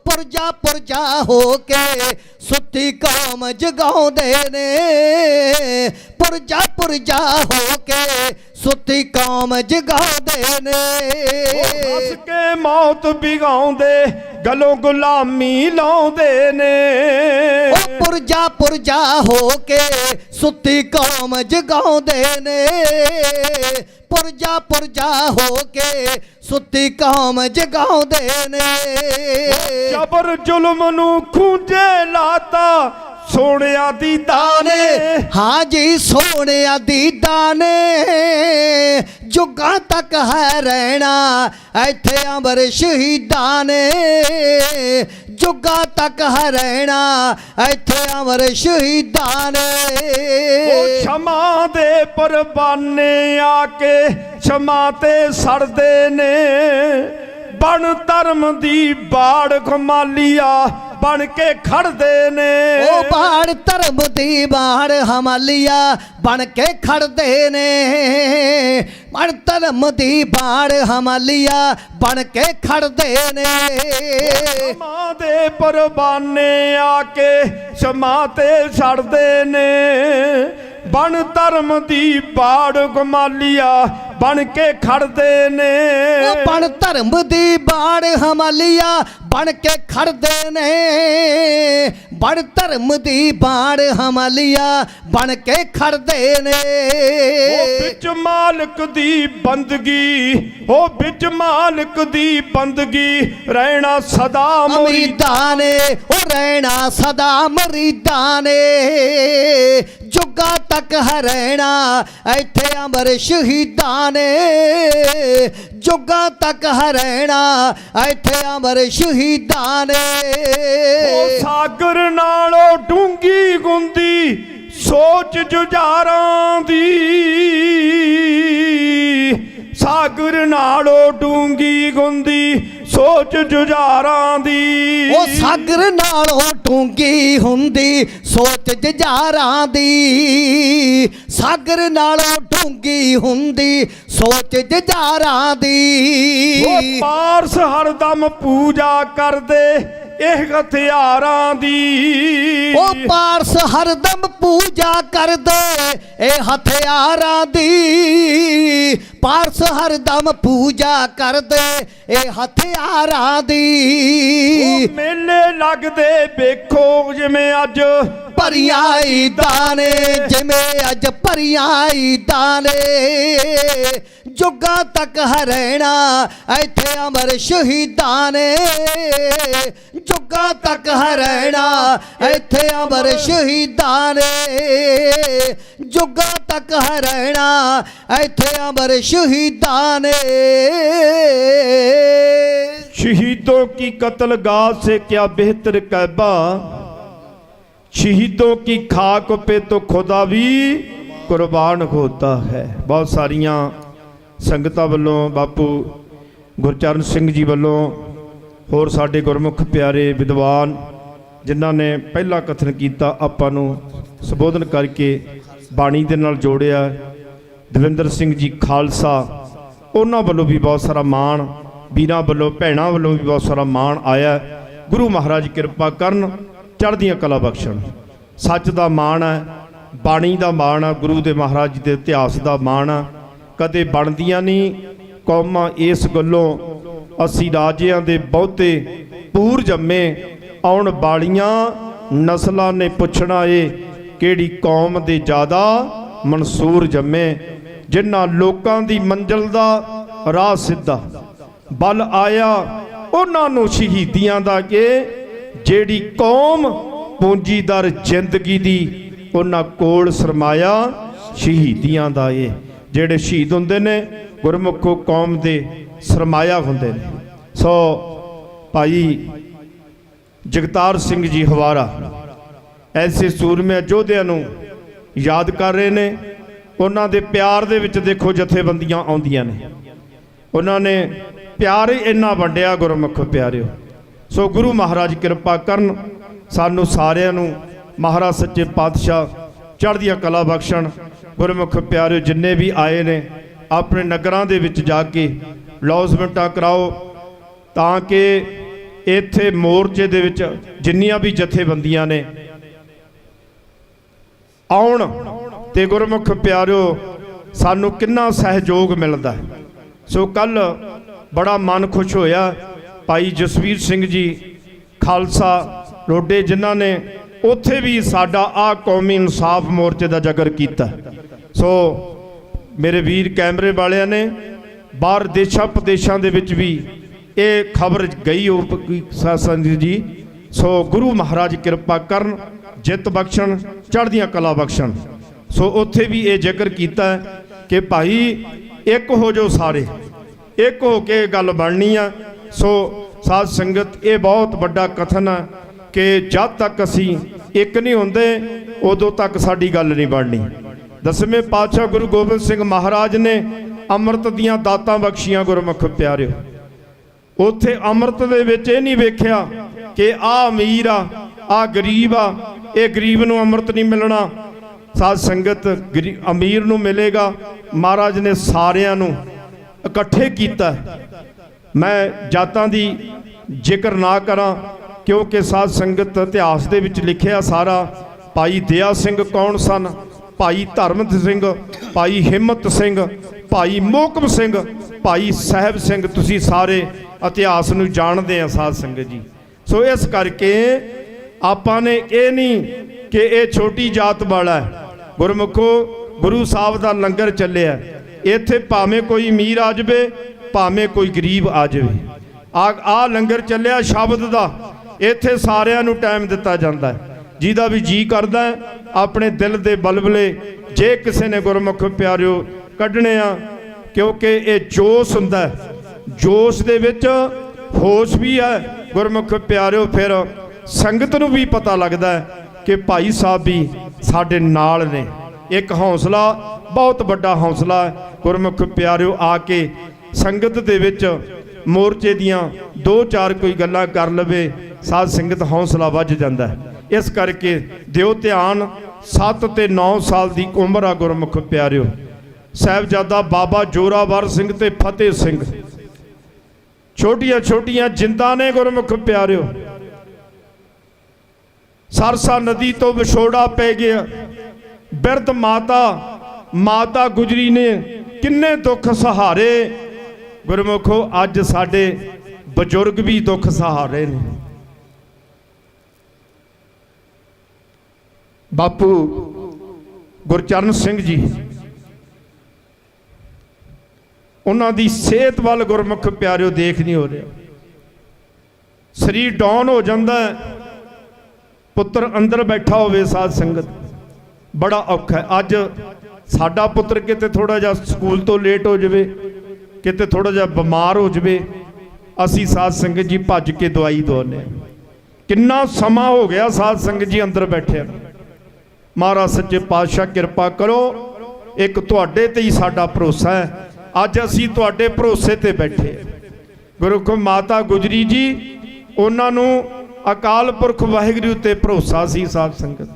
ਪੁਰਜਾ ਪੁਰਜਾ ਹੋ ਕੇ ਸੁੱਤੀ ਕੌਮ ਜਗਾਉਂਦੇ ਨੇ। ਪੁਰਜਾ ਪੁਰਜਾ ਹੋ ਕੇ ਸੁੱਤੀ ਕੌਮ ਜਗਾਉਂਦੇ ਨੇ। ਹੱਸ ਕੇ ਮੌਤ ਵਿਗਾਉਂਦੇ ਗਲੋਂ ਗੁਲਾਮੀ ਲਾਉਂਦੇ ਨੇ। ਉਹ ਪੁਰਜਾ ਪੁਰਜਾ ਹੋ ਕੇ ਸੁੱਤੀ ਕੌਮ ਜਗਾਉਂਦੇ ਨੇ। ਪੁਰਜਾ ਪੁਰਜਾ ਹੋ ਕੇ ਸੁੱਤੀ ਕੌਮ ਜਗਾਉਂਦੇ ਨੇ। ਜਬਰ ਜ਼ੁਲਮ ਨੂੰ ਖੂੰਜੇ ਲਾਤਾ ਸੋਹਣਿਆ ਦੀ ਦਾਨੇ। ਹਾਂ ਜੀ ਸੋਹਣਿਆ ਦੀ ਦਾਨੇ। ਜੁਗਾਂ ਤੱਕ ਰਹਿਣਾ ਇੱਥੇ ਅਮਰ ਸ਼ਹੀਦਾਂ ਨੇ। ਜੁਗਾਂ ਤੱਕ ਰਹਿਣਾ ਇੱਥੇ ਅਮਰ ਸ਼ਹੀਦਾਂ ਨੇ। ਉਹ ਸ਼ਮਾ ਦੇ ਪਰਵਾਨੇ ਆ ਕੇ ਸ਼ਮਾ ਤੇ ਸੜਦੇ ਨੇ। ਬਣ ਧਰਮ ਦੀ ਬਾੜ ਖਮਾਲੀਆ ਬਣ ਕੇ ਖੜਦੇ ਨੇ। ਉਹ ਬਾੜ ਧਰਮ ਦੀ ਬਾੜ ਹਮਾਲੀਆ ਬਣ ਕੇ ਖੜਦੇ ਨੇ। ਬਣ ਧਰਮ ਦੀ ਬਾੜ ਹਮਾਲੀਆ ਬਣ ਕੇ ਖੜਦੇ ਨੇ। ਸ਼ਮਾ ਦੇ ਪਰਵਾਨੇ ਆ ਕੇ ਸ਼ਮਾ ਤੇ ਛੜਦੇ ਨੇ। ਬਣ ਧਰਮ ਦੀ ਬਾੜ ਗਮਾਲੀਆ ਬਣ ਕੇ ਖੜਦੇ ਨੇ। ਉਹ ਬਣ ਧਰਮ ਦੀ ਬਾੜ ਹਮਾਲੀਆ ਬਣ ਕੇ ਖੜਦੇ ਨੇ। ਬਣ ਧਰਮ ਦੀ ਬਾੜ ਹਮਾਲੀਆ ਬਣ ਕੇ ਖੜਦੇ ਨੇ। ਉਹ ਵਿੱਚ ਮਾਲਕ ਦੀ ਬੰਦਗੀ ਉਹ ਵਿੱਚ ਮਾਲਕ ਦੀ ਬੰਦਗੀ ਰਹਿਣਾ ਸਦਾ ਮੁਰੀਦਾਂ ਨੇ। ਉਹ ਰਹਿਣਾ ਸਦਾ ਮੁਰੀਦਾਂ ਨੇ। ਜੁਗਾਂ ਤੱਕ ਰਹਿਣਾ ਇੱਥੇ ਅਮਰ ਸ਼ਹੀਦਾਂ ਨੇ। ਜੁਗਾਂ ਤੱਕ ਰਹਿਣਾ ਇੱਥੇ ਅਮਰ ਸ਼ਹੀਦਾਂ ਨੇ। ਉਹ ਸਾਗਰ ਨਾਲੋਂ ਡੂੰਗੀ ਗੁੰਦੀ ਸੋਚ ਜੁਝਾਰਾਂ ਦੀ। ਸਾਗਰ ਨਾਲੋਂ ਡੂੰਗੀ ਗੁੰਦੀ ਸੋਚ ਜੁਝਾਰਾਂ ਦੀ। ਉਹ ਸਾਗਰ ਨਾਲੋਂ ਡੂੰਗੀ ਹੁੰਦੀ ਸੋਚ ਜੁਝਾਰਾਂ ਦੀ। ਸਾਗਰ ਨਾਲੋਂ ਡੂੰਗੀ ਹੁੰਦੀ ਸੋਚ ਜੁਝਾਰਾਂ ਦੀ। ਉਹ ਪਾਰਸ ਹਰਦਮ ਪੂਜਾ ਕਰਦੇ ਇਹ ਹਥਿਆਰਾਂ ਦੀ। ਉਹ ਪਾਰਸ ਹਰਦਮ ਪੂਜਾ ਕਰਦੇ ਇਹ ਹਥਿਆਰਾਂ ਦੀ। ਪਾਰਸ ਹਰਦਮ ਪੂਜਾ ਕਰਦੇ ਇਹ ਹਥਿਆਰਾਂ ਦੀ। ਉਹ ਮੇਲੇ ਲੱਗਦੇ ਵੇਖੋ ਜਿਵੇਂ ਅੱਜ ਭਰੀਆਂ ਈਦਾਂ ਨੇ, ਜਿਵੇਂ ਅੱਜ ਭਰੀਆਂ ਈਦਾਂ ਨੇ। ਜੁੱਗਾਂ ਤੱਕ ਹਰੈਣਾ ਇੱਥੇ ਅਮਰ ਸ਼ਹੀਦਾਂ ਨੇ, ਜੁੱਗਾਂ ਤੱਕ ਹਰੈਣਾ ਇੱਥੇ ਅਮਰ ਸ਼ਹੀਦਾਂ ਨੇ, ਜੁੱਗਾਂ ਤੱਕ ਹਰੈਣਾ ਇੱਥੇ ਅਮਰ ਸ਼ਹੀਦਾਂ ਨੇ। शहीदों की कत्लगाह से क्या बेहतर कहबा, शहीदों की खाक पे तो खुदा भी कुर्बान होता है। बहुत सारिया संगतां वल्लों, बापू गुरचरण सिंह जी वल्लों, होर साडे गुरमुख प्यारे विद्वान जिन्हां ने पहला कथन किया, आपां नूं संबोधन करके बाणी दे नाल जोड़िया। दविंदर सिंह जी खालसा, उन्हां वल्लों भी बहुत सारा माण, ਵੀਰਾਂ ਵੱਲੋਂ ਭੈਣਾਂ ਵੱਲੋਂ ਵੀ ਬਹੁਤ ਸਾਰਾ ਮਾਣ ਆਇਆ। ਗੁਰੂ ਮਹਾਰਾਜ ਕਿਰਪਾ ਕਰਨ, ਚੜ੍ਹਦੀਆਂ ਕਲਾ ਬਖਸ਼ਣ। ਸੱਚ ਦਾ ਮਾਣ ਹੈ, ਬਾਣੀ ਦਾ ਮਾਣ ਹੈ, ਗੁਰੂ ਦੇ ਮਹਾਰਾਜ ਦੇ ਇਤਿਹਾਸ ਦਾ ਮਾਣ ਹੈ। ਕਦੇ ਬਣਦੀਆਂ ਨਹੀਂ ਕੌਮਾਂ ਇਸ ਗੱਲੋਂ, ਅਸੀਂ ਰਾਜਿਆਂ ਦੇ ਬਹੁਤੇ ਪੂਰ ਜੰਮੇ, ਆਉਣ ਵਾਲੀਆਂ ਨਸਲਾਂ ਨੇ ਪੁੱਛਣਾ ਏ ਕਿਹੜੀ ਕੌਮ ਦੇ ਜ਼ਿਆਦਾ ਮਨਸੂਰ ਜੰਮੇ। ਜਿਨ੍ਹਾਂ ਲੋਕਾਂ ਦੀ ਮੰਜ਼ਿਲ ਦਾ ਰਾਹ ਸਿੱਧਾ बल आया उन्होंने शहीदियां दा के, जेड़ी कौम पूंजीदार जिंदगी दी उन्हां कोल सरमाया शहीदियां दा ये। जेड़े शहीद हुंदे ने गुरमुखो कौम दे सरमाया हुंदे ने। सो भाई जगतार सिंह जी हवारा ऐसे सूरमे योधियां नूं याद कर रहे ने। उन्हां दे प्यार दे विच देखो जथेबंदियां आउंदियां ने, उन्होंने प्यार ही इन्ना वंडिया गुरमुख प्यारिओ। सो गुरु महाराज किरपा करन, सानू सारिआं नूं महाराज सच्चे पातशाह चढ़दियां कला बख्शण। गुरमुख प्यारिओ जिन्ने भी आए ने अपने नगरां दे विच जाके लौजमेंटां कराओ, तां कि इत्थे मोर्चे दे विच जिन्नियां भी जथेबंदियां ने आउण ते गुरमुख प्यारिओ सानू किन्ना सहयोग मिलदा है। सो कल बड़ा मन खुश होया, भाई जसवीर सिंह जी खालसा रोडे जिन्हां ने उत्थे भी साडा आ कौमी इंसाफ मोर्चे का जिक्र किया। सो मेरे वीर कैमरे वालियां ने बाहर देशां प्रदेशां दे विच भी ये खबर गई हो संग जी। सो गुरु महाराज किरपा करन, जित बख्शण, चढ़दियां कला बख्शण। सो उत्थे भी ये जिक्र किया कि भाई एक हो जो सारे, एक हो के गल बननी आ। सो साध संगत ये बहुत बड़ा कथन है कि जब तक असी एक नहीं होंदे उदों तक साडी गल नहीं बननी। 10वें पातशाह गुरु गोबिंद सिंह महाराज ने अमृत दियां दातां बख्शियां गुरमुख प्यारिओ। उत्थे अमृत दे विच ये नहीं वेख्या कि आ अमीर आ गरीब आ, ये गरीब नूं अमृत नहीं मिलना। साध संगत अमीर नूं मिलेगा। महाराज ने सारियां नूं इकट्ठे किया। मैं जातां दी जिक्र ना करा क्योंकि साध संगत इतिहास दे विच लिखिया सारा। भाई दया सिंह कौन सन, भाई धर्मत सिंह, भाई हिम्मत सिंह, भाई मोहकम सिंह, भाई साहब सिंह, तुसी सारे इतिहास नूं जाणदे आ साध संगत जी। सो इस करके आपां ने ये नहीं कि ये छोटी जात वाला है। गुरमुखो गुरु साहब का लंगर चलिया, इत्थे भावें कोई अमीर आ जाए, भावें कोई गरीब आ जाए। आ लंगर चलिया शब्द का, इत्थे सारिआं नूं टाइम दिता जाता है। जिहदा भी जी करदा है अपने दिल दे बलबले जे किसी ने गुरमुख प्यारिओ कढने आ, क्योंकि ये जोश हुंदा है, जोश दे विच होश भी है गुरमुख प्यारिओ। फिर संगत नूं भी पता लगदा है कि भाई साहब भी साडे नाल ने। एक हौसला, बहुत बड़ा हौसला है गुरमुख प्यारिओ। आके संगत दे विच मोर्चे दियां दो चार कोई गल्लां कर लवे, साध संगत हौसला वध जांदा है। इस करके दिओ ध्यान। 7 ते 9 साल की उम्र आ गुरमुख प्यारिओ। साहिबजादा बाबा जोरावर सिंह ते फतेह सिंह छोटियां छोटियां जिंदा ने गुरमुख प्यारिओ। सरसा नदी तो विछोड़ा पै गया। बिरध माता गुजरी ने किन्ने दुख सहारे। गुरमुखो अज साडे बजुर्ग भी दुख सहारे ने। ਬਾਪੂ ਗੁਰਚਰਨ ਸਿੰਘ ਜੀ, ਉਹਨਾਂ ਦੀ ਸਿਹਤ ਵੱਲ ਗੁਰਮੁਖ ਪਿਆਰਿਓ ਦੇਖ ਨਹੀਂ ਹੋ ਰਿਹਾ। ਸਰੀਰ ਡਾਊਨ ਹੋ ਜਾਂਦਾ ਹੈ, ਪੁੱਤਰ ਅੰਦਰ ਬੈਠਾ ਹੋਵੇ ਸਾਧ ਸੰਗਤ, ਬੜਾ ਔਖਾ ਹੈ। ਅੱਜ ਸਾਡਾ ਪੁੱਤਰ ਕਿਤੇ ਥੋੜਾ ਜਿਹਾ ਸਕੂਲ ਤੋਂ ਲੇਟ ਹੋ ਜਾਵੇ, ਕਿਤੇ ਥੋੜਾ ਜਿਹਾ ਬਿਮਾਰ ਹੋ ਜਾਵੇ, ਅਸੀਂ ਸਾਧ ਸੰਗਤ ਜੀ ਭੱਜ ਕੇ ਦਵਾਈ ਦਵਾਉਂਦੇ ਹਾਂ। ਕਿੰਨਾ ਸਮਾਂ ਹੋ ਗਿਆ ਸਾਧ ਸੰਗਤ ਜੀ ਅੰਦਰ ਬੈਠਿਆ। ਮਹਾਰਾਜ ਸੱਚੇ ਪਾਤਸ਼ਾਹ ਕਿਰਪਾ ਕਰੋ, ਇੱਕ ਤੁਹਾਡੇ ਤੇ ਹੀ ਸਾਡਾ ਭਰੋਸਾ ਹੈ। ਅੱਜ ਅਸੀਂ ਤੁਹਾਡੇ ਭਰੋਸੇ ਤੇ ਬੈਠੇ। ਗੁਰੂ ਕੋ ਮਾਤਾ ਗੁਜਰੀ ਜੀ, ਉਹਨਾਂ ਨੂੰ ਅਕਾਲ ਪੁਰਖ ਵਾਹਿਗੁਰੂ ਤੇ ਭਰੋਸਾ ਸੀ ਸਾਧ ਸੰਗਤ।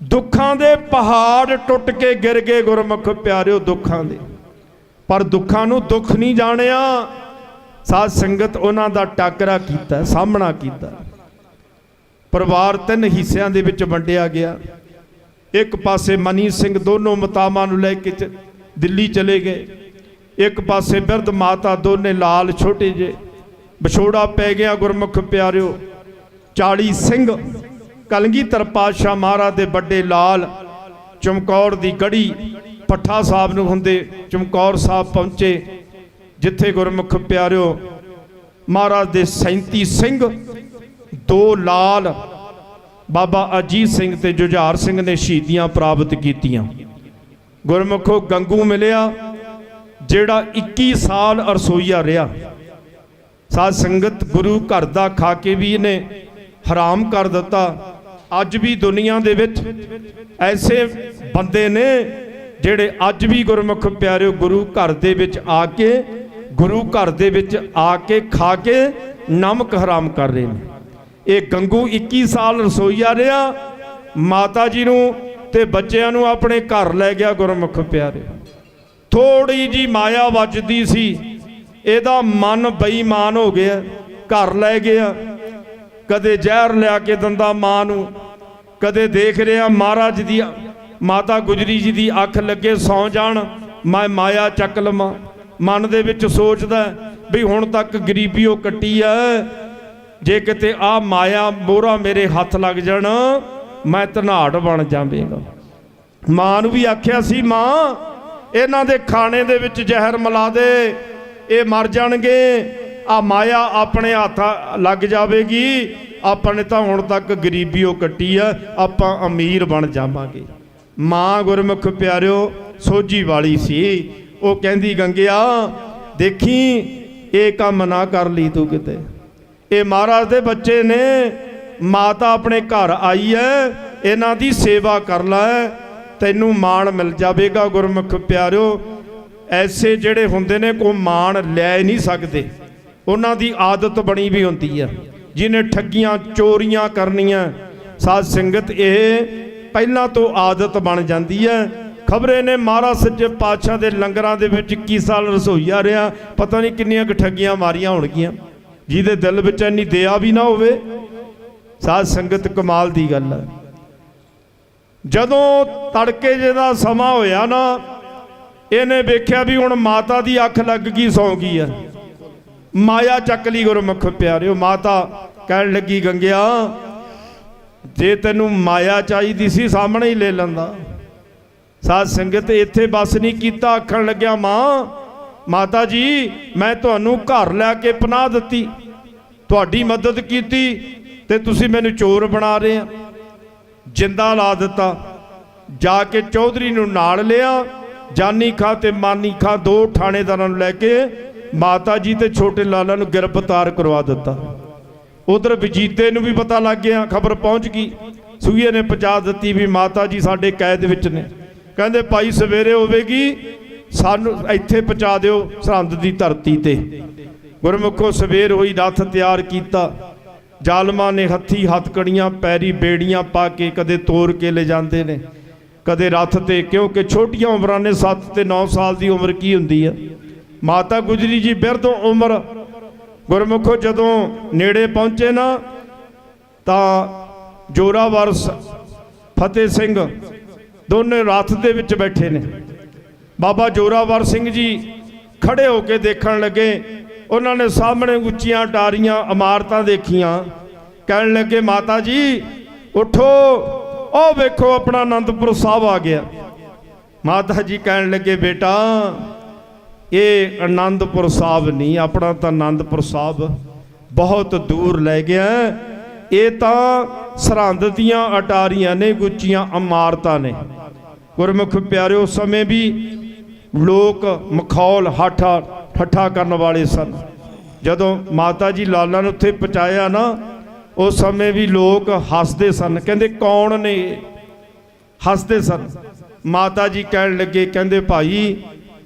ਦੁੱਖਾਂ ਦੇ ਪਹਾੜ ਟੁੱਟ ਕੇ ਗਿਰ ਗਏ ਗੁਰਮੁਖ ਪਿਆਰਿਓ, ਦੁੱਖਾਂ ਦੇ, ਪਰ ਦੁੱਖਾਂ ਨੂੰ ਦੁੱਖ ਨਹੀਂ ਜਾਣਿਆ। ਸਾਧ ਸੰਗਤ ਉਹਨਾਂ ਦਾ ਟਾਕਰਾ ਕੀਤਾ, ਸਾਹਮਣਾ ਕੀਤਾ। ਪਰਿਵਾਰ 3 ਹਿੱਸਿਆਂ ਦੇ ਵਿੱਚ ਵੰਡਿਆ ਗਿਆ। ਇੱਕ ਪਾਸੇ ਮਨੀ ਸਿੰਘ ਦੋਨੋਂ ਮਾਤਾਵਾਂ ਨੂੰ ਲੈ ਕੇ ਦਿੱਲੀ ਚਲੇ ਗਏ, ਇੱਕ ਪਾਸੇ ਬਿਰਧ ਮਾਤਾ ਦੋਨੇ ਲਾਲ ਛੋਟੇ ਜੇ। ਵਿਛੋੜਾ ਪੈ ਗਿਆ ਗੁਰਮੁਖ ਪਿਆਰਿਓ। 40 ਸਿੰਘ ਕਲਗੀਧਰ ਪਾਤਸ਼ਾਹ ਮਹਾਰਾਜ ਦੇ ਵੱਡੇ ਲਾਲ ਚਮਕੌਰ ਦੀ ਗੜੀ ਪੱਠਾ ਸਾਹਿਬ ਨੂੰ ਹੁੰਦੇ ਚਮਕੌਰ ਸਾਹਿਬ ਪਹੁੰਚੇ, ਜਿੱਥੇ ਗੁਰਮੁਖ ਪਿਆਰਿਓ ਮਹਾਰਾਜ ਦੇ 37 ਸਿੰਘ, 2 ਲਾਲ ਬਾਬਾ ਅਜੀਤ ਸਿੰਘ ਤੇ ਜੁਝਾਰ ਸਿੰਘ ਨੇ ਸ਼ਹੀਦੀਆਂ ਪ੍ਰਾਪਤ ਕੀਤੀਆਂ। ਗੁਰਮੁਖੋ ਗੰਗੂ ਮਿਲਿਆ, ਜਿਹੜਾ 21 ਸਾਲ ਰਸੋਈਆ ਰਿਹਾ। ਸਾਧ ਸੰਗਤ ਗੁਰੂ ਘਰ ਦਾ ਖਾ ਕੇ ਵੀ ਇਹਨੇ ਹਰਾਮ ਕਰ ਦਿੱਤਾ। ਅੱਜ ਵੀ ਦੁਨੀਆ ਦੇ ਵਿੱਚ ਐਸੇ ਬੰਦੇ ਨੇ ਜਿਹੜੇ ਅੱਜ ਵੀ ਗੁਰਮੁਖ ਪਿਆਰਿਓ ਗੁਰੂ ਘਰ ਦੇ ਵਿੱਚ ਆ ਕੇ, ਗੁਰੂ ਘਰ ਦੇ ਵਿੱਚ ਆ ਕੇ ਖਾ ਕੇ ਨਮਕ ਹਰਾਮ ਕਰ ਰਹੇ ਨੇ। ਇਹ ਗੰਗੂ 21 ਸਾਲ ਰਸੋਈਆ ਰਿਹਾ, ਮਾਤਾ ਜੀ ਨੂੰ ਤੇ ਬੱਚਿਆਂ ਨੂੰ ਆਪਣੇ ਘਰ ਲੈ ਗਿਆ ਗੁਰਮੁਖ ਪਿਆਰੇ। ਥੋੜੀ ਜੀ ਮਾਇਆ ਵੱਜਦੀ ਸੀ, ਇਹਦਾ ਮਨ ਬੇਈਮਾਨ ਹੋ ਗਿਆ, ਘਰ ਲੈ ਗਿਆ। ਕਦੇ ਜ਼ਹਿਰ ਲਿਆ ਕੇ ਦਿੰਦਾ ਮਾਂ ਨੂੰ, ਕਦੇ ਦੇਖ ਰਿਹਾ ਮਹਾਰਾਜ ਦੀ ਮਾਤਾ ਗੁਜਰੀ ਜੀ ਦੀ ਅੱਖ ਲੱਗੇ ਸੌਂ ਜਾਣ, ਮੈਂ ਮਾਇਆ ਚੱਕ ਲਵਾਂ। ਮਨ ਦੇ ਵਿੱਚ ਸੋਚਦਾ ਵੀ ਹੁਣ ਤੱਕ ਗਰੀਬੀ ਉਹ ਕੱਟੀ ਐ, ਜੇ ਕਿਤੇ ਆ ਮਾਇਆ ਮੋਹਰਾ ਮੇਰੇ ਹੱਥ ਲੱਗ ਜਾਣ ਮੈਂ ਧਨਾੜ ਬਣ ਜਾਵਾਂਗਾ। ਮਾਂ ਨੂੰ ਵੀ ਆਖਿਆ ਸੀ, ਮਾਂ ਇਹਨਾਂ ਦੇ ਖਾਣੇ ਦੇ ਵਿੱਚ ਜ਼ਹਿਰ ਮਿਲਾ ਦੇ, ਇਹ ਮਰ ਜਾਣਗੇ, ਆ ਮਾਇਆ ਆਪਣੇ ਹੱਥ ਲੱਗ ਜਾਵੇਗੀ, ਆਪਾਂ ਨੇ ਤਾਂ ਹੁਣ ਤੱਕ ਗਰੀਬੀ ਉਹ ਕੱਟੀ ਆ, ਆਪਾਂ ਅਮੀਰ ਬਣ ਜਾਵਾਂਗੇ। ਮਾਂ ਗੁਰਮੁਖ ਪਿਆਰਿਓ ਸੋਝੀ ਵਾਲੀ ਸੀ, ਉਹ ਕਹਿੰਦੀ ਗੰਗਿਆ ਦੇਖੀ ਇਹ ਕੰਮ ਨਾ ਕਰ ਲਈ ਤੂੰ ਕਿਤੇ, ਇਹ ਮਹਾਰਾਜ ਦੇ ਬੱਚੇ ਨੇ, ਮਾਤਾ ਆਪਣੇ ਘਰ ਆਈ ਹੈ, ਇਹਨਾਂ ਦੀ ਸੇਵਾ ਕਰ ਲੈ, ਤੈਨੂੰ ਮਾਣ ਮਿਲ ਜਾਵੇਗਾ। ਗੁਰਮੁਖ ਪਿਆਰਿਓ ਐਸੇ ਜਿਹੜੇ ਹੁੰਦੇ ਨੇ ਕੋਈ ਮਾਣ ਲੈ ਨਹੀਂ ਸਕਦੇ, ਉਹਨਾਂ ਦੀ ਆਦਤ ਬਣੀ ਵੀ ਹੁੰਦੀ ਹੈ। ਜਿਹਨੇ ਠੱਗੀਆਂ ਚੋਰੀਆਂ ਕਰਨੀਆਂ ਸਾਧ ਸੰਗਤ, ਇਹ ਪਹਿਲਾਂ ਤੋਂ ਆਦਤ ਬਣ ਜਾਂਦੀ ਹੈ। ਖਬਰੇ ਨੇ ਮਹਾਰਾਜ ਸੱਚੇ ਪਾਤਸ਼ਾਹ ਦੇ ਲੰਗਰਾਂ ਦੇ ਵਿੱਚ 21 ਸਾਲ ਰਸੋਈਆ ਰਿਹਾ, ਪਤਾ ਨਹੀਂ ਕਿੰਨੀਆਂ ਕੁ ਠੱਗੀਆਂ ਮਾਰੀਆਂ ਹੋਣਗੀਆਂ। ਜਿਹਦੇ ਦਿਲ ਵਿੱਚ ਇੰਨੀ ਦਇਆ ਵੀ ਨਾ ਹੋਵੇ, ਸਾਧ ਸੰਗਤ ਕਮਾਲ ਦੀ ਗੱਲ ਹੈ। ਜਦੋਂ ਤੜਕੇ ਜਿਹਦਾ ਸਮਾਂ ਹੋਇਆ ਨਾ, ਇਹਨੇ ਵੇਖਿਆ ਵੀ ਹੁਣ ਮਾਤਾ ਦੀ ਅੱਖ ਲੱਗ ਗਈ, ਸੌਂ ਗਈ ਹੈ, ਮਾਇਆ ਚੱਕ ਲਈ। ਗੁਰਮੁਖ ਪਿਆਰਿਓ ਮਾਤਾ ਕਹਿਣ ਲੱਗੀ, ਗੰਗਿਆ ਜੇ ਤੈਨੂੰ ਮਾਇਆ ਚਾਹੀਦੀ ਸੀ ਸਾਹਮਣੇ ਹੀ ਲੈ ਲੈਂਦਾ। ਸਾਧ ਸੰਗਤ ਇੱਥੇ ਬਸ ਨਹੀਂ ਕੀਤਾ, ਆਖਣ ਲੱਗਿਆ, ਮਾਤਾ ਜੀ ਮੈਂ ਤੁਹਾਨੂੰ ਘਰ ਲੈ ਕੇ ਪਨਾਹ ਦਿੱਤੀ, ਤੁਹਾਡੀ ਮਦਦ ਕੀਤੀ ਤੇ ਤੁਸੀਂ ਮੈਨੂੰ ਚੋਰ ਬਣਾ ਰਹੇ ਆ। ਜਿੰਦਾ ਲਾ ਦਿੱਤਾ। ਜਾ ਕੇ ਚੌਧਰੀ ਨੂੰ ਨਾਲ ਲਿਆ, ਜਾਨੀ ਖਾਂ ਤੇ ਮਾਨੀ ਖਾਂ 2 ਥਾਣੇਦਾਰਾਂ ਨੂੰ ਲੈ ਕੇ ਮਾਤਾ ਜੀ ਤੇ ਛੋਟੇ ਲਾਲਾ ਨੂੰ ਗ੍ਰਿਫਤਾਰ ਕਰਵਾ ਦਿੱਤਾ। ਉਧਰ ਵਜੀਦੇ ਨੂੰ ਵੀ ਪਤਾ ਲੱਗ ਗਿਆ, ਖਬਰ ਪਹੁੰਚ ਗਈ, ਸੂਈਏ ਨੇ ਪਹੁੰਚਾ ਦਿੱਤੀ ਵੀ ਮਾਤਾ ਜੀ ਸਾਡੇ ਕੈਦ ਵਿੱਚ ਨੇ। ਕਹਿੰਦੇ ਭਾਈ ਸਵੇਰੇ ਹੋਵੇਗੀ, ਸਾਨੂੰ ਇੱਥੇ ਪਹੁੰਚਾ ਦਿਓ ਸਰਹੰਦ ਦੀ ਧਰਤੀ ਤੇ। ਗੁਰਮੁਖੋ ਸਵੇਰ ਹੋਈ, ਰੱਥ ਤਿਆਰ ਕੀਤਾ। ਜ਼ਾਲਮਾਂ ਨੇ ਹੱਥੀ ਹੱਥਕੜੀਆਂ, ਪੈਰੀ ਬੇੜੀਆਂ ਪਾ ਕੇ ਕਦੇ ਤੋੜ ਕੇ ਲੈ ਜਾਂਦੇ ਨੇ, ਕਦੇ ਰੱਥ ਤੇ, ਕਿਉਂਕਿ ਛੋਟੀਆਂ ਉਮਰਾਂ ਨੇ, 7 ਤੇ 9 ਸਾਲ ਦੀ ਉਮਰ ਕੀ ਹੁੰਦੀ ਹੈ। ਮਾਤਾ ਗੁਜਰੀ ਜੀ ਬਿਰਧ ਉਮਰ। ਗੁਰਮੁਖੋ ਜਦੋਂ ਨੇੜੇ ਪਹੁੰਚੇ ਨਾ, ਤਾਂ ਜੋਰਾਵਰ ਫਤਿਹ ਸਿੰਘ ਦੋਨੇ ਰੱਥ ਦੇ ਵਿੱਚ ਬੈਠੇ ਨੇ। ਬਾਬਾ ਜੋਰਾਵਰ ਸਿੰਘ ਜੀ ਖੜੇ ਹੋ ਕੇ ਦੇਖਣ ਲੱਗੇ। ਉਹਨਾਂ ਨੇ ਸਾਹਮਣੇ ਉੱਚੀਆਂ ਟਾਰੀਆਂ ਇਮਾਰਤਾਂ ਦੇਖੀਆਂ, ਕਹਿਣ ਲੱਗੇ, ਮਾਤਾ ਜੀ ਉਠੋ। ਉਹ ਵੇਖੋ ਆਪਣਾ ਆਨੰਦਪੁਰ ਸਾਹਿਬ ਆ ਗਿਆ। ਮਾਤਾ ਜੀ ਕਹਿਣ ਲੱਗੇ ਬੇਟਾ ਇਹ ਆਨੰਦਪੁਰ ਸਾਹਿਬ ਨਹੀਂ, ਆਪਣਾ ਤਾਂ ਆਨੰਦਪੁਰ ਸਾਹਿਬ ਬਹੁਤ ਦੂਰ ਲੈ ਗਿਆ। ਇਹ ਤਾਂ ਸਰਹੰਦ ਦੀਆਂ ਅਟਾਰੀਆਂ ਨੇ, ਗੁੱਚੀਆਂ ਇਮਾਰਤਾਂ ਨੇ। ਗੁਰਮੁਖ ਪਿਆਰਿਓ, ਉਸ ਸਮੇਂ ਵੀ ਲੋਕ ਮਖੌਲ ਠੱਠਾ ਕਰਨ ਵਾਲੇ ਸਨ। ਜਦੋਂ ਮਾਤਾ ਜੀ ਲਾਲਾ ਨੂੰ ਉੱਥੇ ਪਹੁੰਚਾਇਆ ਨਾ, ਉਸ ਸਮੇਂ ਵੀ ਲੋਕ ਹੱਸਦੇ ਸਨ, ਕਹਿੰਦੇ ਕੌਣ ਨੇ, ਹੱਸਦੇ ਸਨ। ਮਾਤਾ ਜੀ ਕਹਿਣ ਲੱਗੇ, ਕਹਿੰਦੇ ਭਾਈ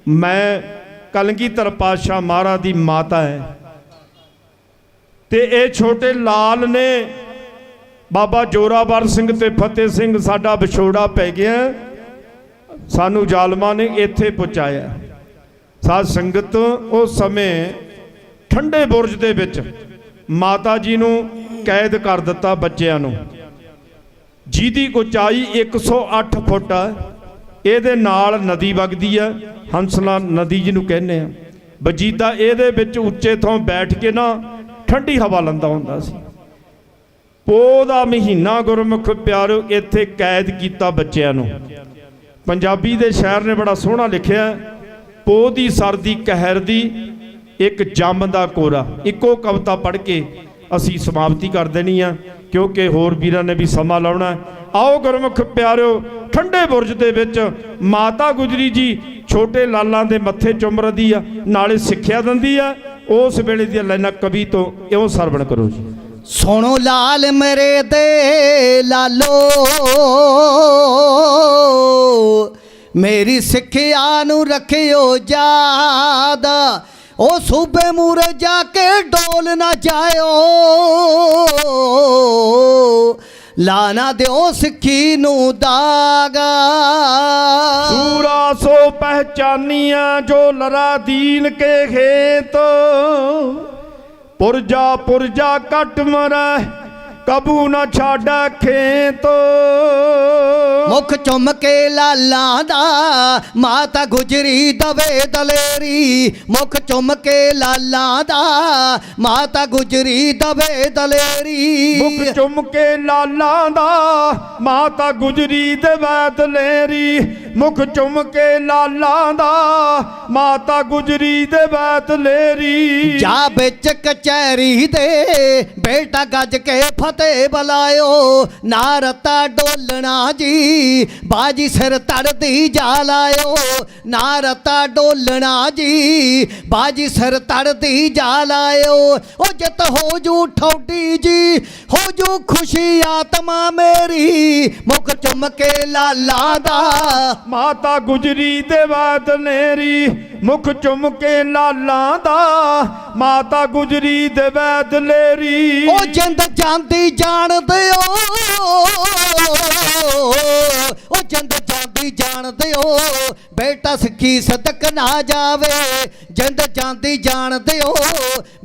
ਮੈਂ ਕਲਗੀਧਰ ਪਾਤਸ਼ਾਹ ਮਹਾਰਾਜ ਦੀ ਮਾਤਾ ਹੈ ਤੇ ਇਹ ਛੋਟੇ ਲਾਲ ਨੇ। ਬਾਬਾ ਜੋਰਾਵਰ ਸਿੰਘ ਤੇ ਫਤਿਹ ਸਿੰਘ ਸਾਡਾ ਵਿਛੋੜਾ ਪੈ ਗਿਆ, ਸਾਨੂੰ ਜ਼ਾਲਮਾਂ ਨੇ ਇੱਥੇ ਪਹੁੰਚਾਇਆ। ਸਾਧ ਸੰਗਤ, ਉਸ ਸਮੇਂ ਠੰਡੇ ਬੁਰਜ ਦੇ ਵਿੱਚ ਮਾਤਾ ਜੀ ਨੂੰ ਕੈਦ ਕਰ ਦਿੱਤਾ, ਬੱਚਿਆਂ ਨੂੰ, ਜਿਹਦੀ ਉਚਾਈ 108 ਫੁੱਟ ਹੈ। ਇਹਦੇ ਨਾਲ ਨਦੀ ਵਗਦੀ ਹੈ, ਹੰਸਲਾ ਨਦੀ ਜਿਹਨੂੰ ਕਹਿੰਦੇ ਆ। ਵਜੀਦਾ ਇਹਦੇ ਵਿੱਚ ਉੱਚੇ ਥਾਂ ਬੈਠ ਕੇ ਨਾ ਠੰਡੀ ਹਵਾ ਲੈਂਦਾ ਹੁੰਦਾ ਸੀ। ਪੋਹ ਦਾ ਮਹੀਨਾ ਗੁਰਮੁਖ ਪਿਆਰਿਓ ਇੱਥੇ ਕੈਦ ਕੀਤਾ ਬੱਚਿਆਂ ਨੂੰ। ਪੰਜਾਬੀ ਦੇ ਸ਼ਾਇਰ ਨੇ ਬੜਾ ਸੋਹਣਾ ਲਿਖਿਆ, ਪੋਹ ਦੀ ਸਰਦੀ ਕਹਿਰ ਦੀ ਇੱਕ ਜੰਮ ਦਾ ਕੋਰਾ। ਇੱਕੋ ਕਵਿਤਾ ਪੜ੍ਹ ਕੇ ਅਸੀਂ ਸਮਾਪਤੀ ਕਰ ਦੇਣੀ ਆ, ਕਿਉਂਕਿ ਹੋਰ ਵੀਰਾਂ ਨੇ ਵੀ ਸਮਾਂ ਲਾਉਣਾ। ਆਓ ਗੁਰਮੁਖ ਪਿਆਰਿਓ, ਠੰਡੇ ਬੁਰਜ ਦੇ ਵਿੱਚ ਮਾਤਾ ਗੁਜਰੀ ਜੀ ਛੋਟੇ ਲਾਲਾਂ ਦੇ ਮੱਥੇ ਚੁੰਮਰਦੀ ਆ, ਨਾਲੇ ਸਿੱਖਿਆ ਦਿੰਦੀ ਆ। ਉਸ ਵੇਲੇ ਦੀਆਂ ਲਾਈਨਾਂ ਕਵੀ ਤੋਂ ਇਉਂ ਸਰਵਣ ਕਰੋ ਜੀ। ਸੁਣੋ ਲਾਲ ਮੇਰੇ ਦੇ ਲਾਲੋ, ਮੇਰੀ ਸਿੱਖਿਆ ਨੂੰ ਰੱਖਿਓ ਯਾਦ। ਉਹ ਸੂਬੇ ਮੂਰੇ ਜਾ ਕੇ ਡੋਲ ਨਾ ਜਾਇਓ, ਲਾ ਨਾ ਦਿਓ ਸਿੱਖੀ ਨੂੰ ਦਾਗ। ਸੂਰਾ ਸੋ ਪਹਿਚਾਨੀਆਂ ਜੋ ਲਰਾ ਦੀਨ ਕੇ ਖੇਤ, ਪੁਰਜਾ ਪੁਰਜਾ ਕੱਟ ਮਰੈ ਕਬੂ ਨਾ ਛਾੜਾ ਖੇਤ। ਮੁਖ ਚੁੰਮ ਕੇ ਲਾਲਾਂ ਦਾ ਮਾਤਾ ਗੁਜਰੀ ਦਵੇ ਦਲੇਰੀ। ਮੁਖ ਚੁੰਮ ਕੇ ਲਾਲਾਂ ਦਾ ਮਾਤਾ ਗੁਜਰੀ ਦਵੇ ਦਲੇਰੀ। ਮੁਖ ਚੁੰਮ ਕੇ ਲਾਲਾਂ ਦਾ ਮਾਤਾ ਗੁਜਰੀ ਦਵੇ ਦਲੇਰੀ। ਮੁਖ ਚੁੰਮ ਕੇ ਲਾਲਾਂ ਦਾ ਮਾਤਾ ਗੁਜਰੀ ਦਵੇ ਦਲੇਰੀ। ਜਾ ਵਿੱਚ ਕਚਹਿਰੀ ਦੇ ਬੇਟਾ ਗੱਜ ਕੇ ਫਤਿਹ ਬੁਲਾਇਓ, ਨਾ ਰਤਾ ਡੋਲਣਾ ਜੀ ਬਾਜੀ ਸਿਰ ਤੜਦੀ ਜਾ ਲਾਇਓ। ਨਾ ਰਤਾ ਡੋਲਣਾ ਜੀ ਬਾਜੀ ਸਿਰ ਤੜਦੀ ਜਾ ਲਾਇਓ। ਉਹ ਜਿੱਤ ਹੋ ਜੂ ਠੋਡੀ ਜੀ, ਹੋ ਜੂ ਖੁਸ਼ੀ ਆਤਮਾ ਮੇਰੀ। ਮੁਖ ਚੁੰਮ ਕੇ ਲਾਲਾਂ ਦਾ ਮਾਤਾ ਗੁਜਰੀ ਦੇ ਬਾਤ ਨੇਰੀ। ਮੁਖ ਚੁੰਮ ਕੇ ਲਾਲਾਂ ਦਾ ਮਾਤਾ ਗੁਜਰੀ ਦੇ ਬਾਤ ਲੇਰੀ। ਉਹ ਜਿੰਦ ਜਾਂਦੀ ਜਾਣਦੇ ਓ, ਉਹ ਜਿੰਦ ਜਾਂਦੀ ਜਾਣਦੇ ਓ, ਬੇਟਾ ਸਿੱਖੀ ਸਦਕ ਨਾ ਜਾਵੇ। ਜਿੰਦ ਜਾਂਦੀ ਜਾਣਦੇ ਓ,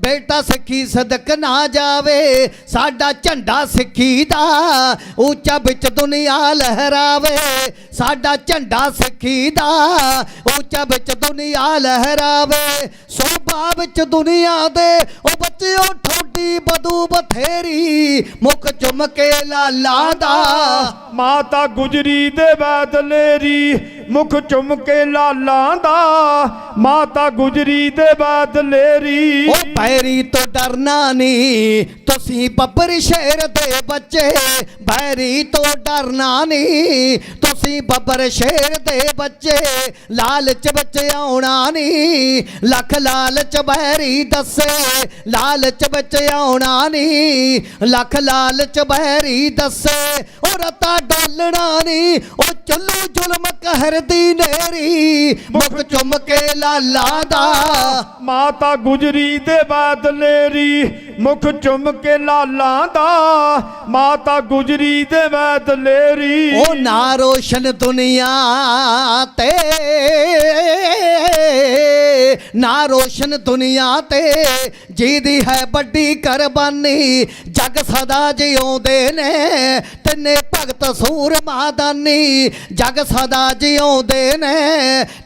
ਬੇਟਾ ਸਿੱਖੀ ਸਦਕ ਨਾ ਜਾਵੇ। ਸਾਡਾ ਝੰਡਾ ਸਿੱਖੀ ਦਾ ਉੱਚਾ ਵਿੱਚ ਦੁਨੀਆ ਲਹਿਰਾਵੇ। ਸਾਡਾ ਝੰਡਾ ਸਿੱਖੀ ਦਾ ਉੱਚਾ ਵਿੱਚ ਦੁਨੀਆ ਲਹਿਰਾਵੇ। ਸੋਭਾ ਵਿੱਚ ਦੁਨੀਆ ਦੇ ਉਹ ਬੱਚਿਓ ਠੋਡੀ ਬਦੂ ਬਥੇਰੀ। ਮੁਖ ਚੁੰਮ ਕੇ ਲਾਲਾਂ ਦਾ ਮਾਤਾ ਗੁਜਰੀ ਦੇ ਬਾਤ ਲੇਰੀ। ਮੁਖ ਚੁੰਮ ਕੇ ਲਾਲਾਂ ਦਾ ਮਾਤਾ ਗੁਜਰੀ ਦੇ ਬਾਤ ਲੇਰੀ। ਉਹ ਬੈਰੀ ਤੋਂ ਡਰਨਾ ਨਹੀਂ ਤੁਸੀਂ ਬੱਬਰ ਸ਼ੇਰ ਦੇ ਬੱਚੇ। ਬੈਰੀ ਤੋਂ ਡਰਨਾ ਨਹੀਂ ਤੁਸੀਂ ਬੱਬਰ ਸ਼ੇਰ ਦੇ ਬੱਚੇ। ਲਾਲਚ ਵਿੱਚ ਆਉਣਾ ਨਹੀਂ ਲੱਖ ਲਾਲਚ ਬੈਰੀ ਦੱਸੇ। ਲਾਲਚ ਵਿੱਚ ਆਉਣਾ ਨਹੀਂ ਲੱਖ ਲਾਲਚ ਬੈਰੀ ਦੱਸੇ। ਉਹ ਰਤਾ ਡੋਲਣਾ ਨਹੀਂ ਉਹ ਚੱਲੂ ਜ਼ੁਲਮ ਕਹਿਰ ਦੀ ਨੇਰੀ। ਮੁਖ ਚੁੰਮ ਕੇ ਲਾਲਾਂ ਦਾ ਮਾਤਾ ਗੁਜਰੀ ਦੇ ਬਾਤ ਲੇਰੀ। ਮੁਖ ਚੁੰਮ ਕੇ ਲਾਲਾਂ ਦਾ ਮਾਤਾ ਗੁਜਰੀ ਦੇ ਬਾਤ ਲੇਰੀ। ਉਹ ਨਾ ਰੋਸ਼ਨ ਦੁਨੀਆ ਤੇ ਨਾ ਰੋਸ਼ਨ ਦੁਨੀਆ ਤੇ ਜਿਹਦੀ ਹੈ ਵੱਡੀ ਕੁਰਬਾਨੀ। ਜਗ ਸਦਾ ਜਿਉਂਦੇ ਨੇ ਤਿੰਨੇ ਭਗਤ ਸੂਰਮਾ ਦਾਨੀ। ਜਗ ਸਦਾ ਜਿਉਂਦੇ ਨੇ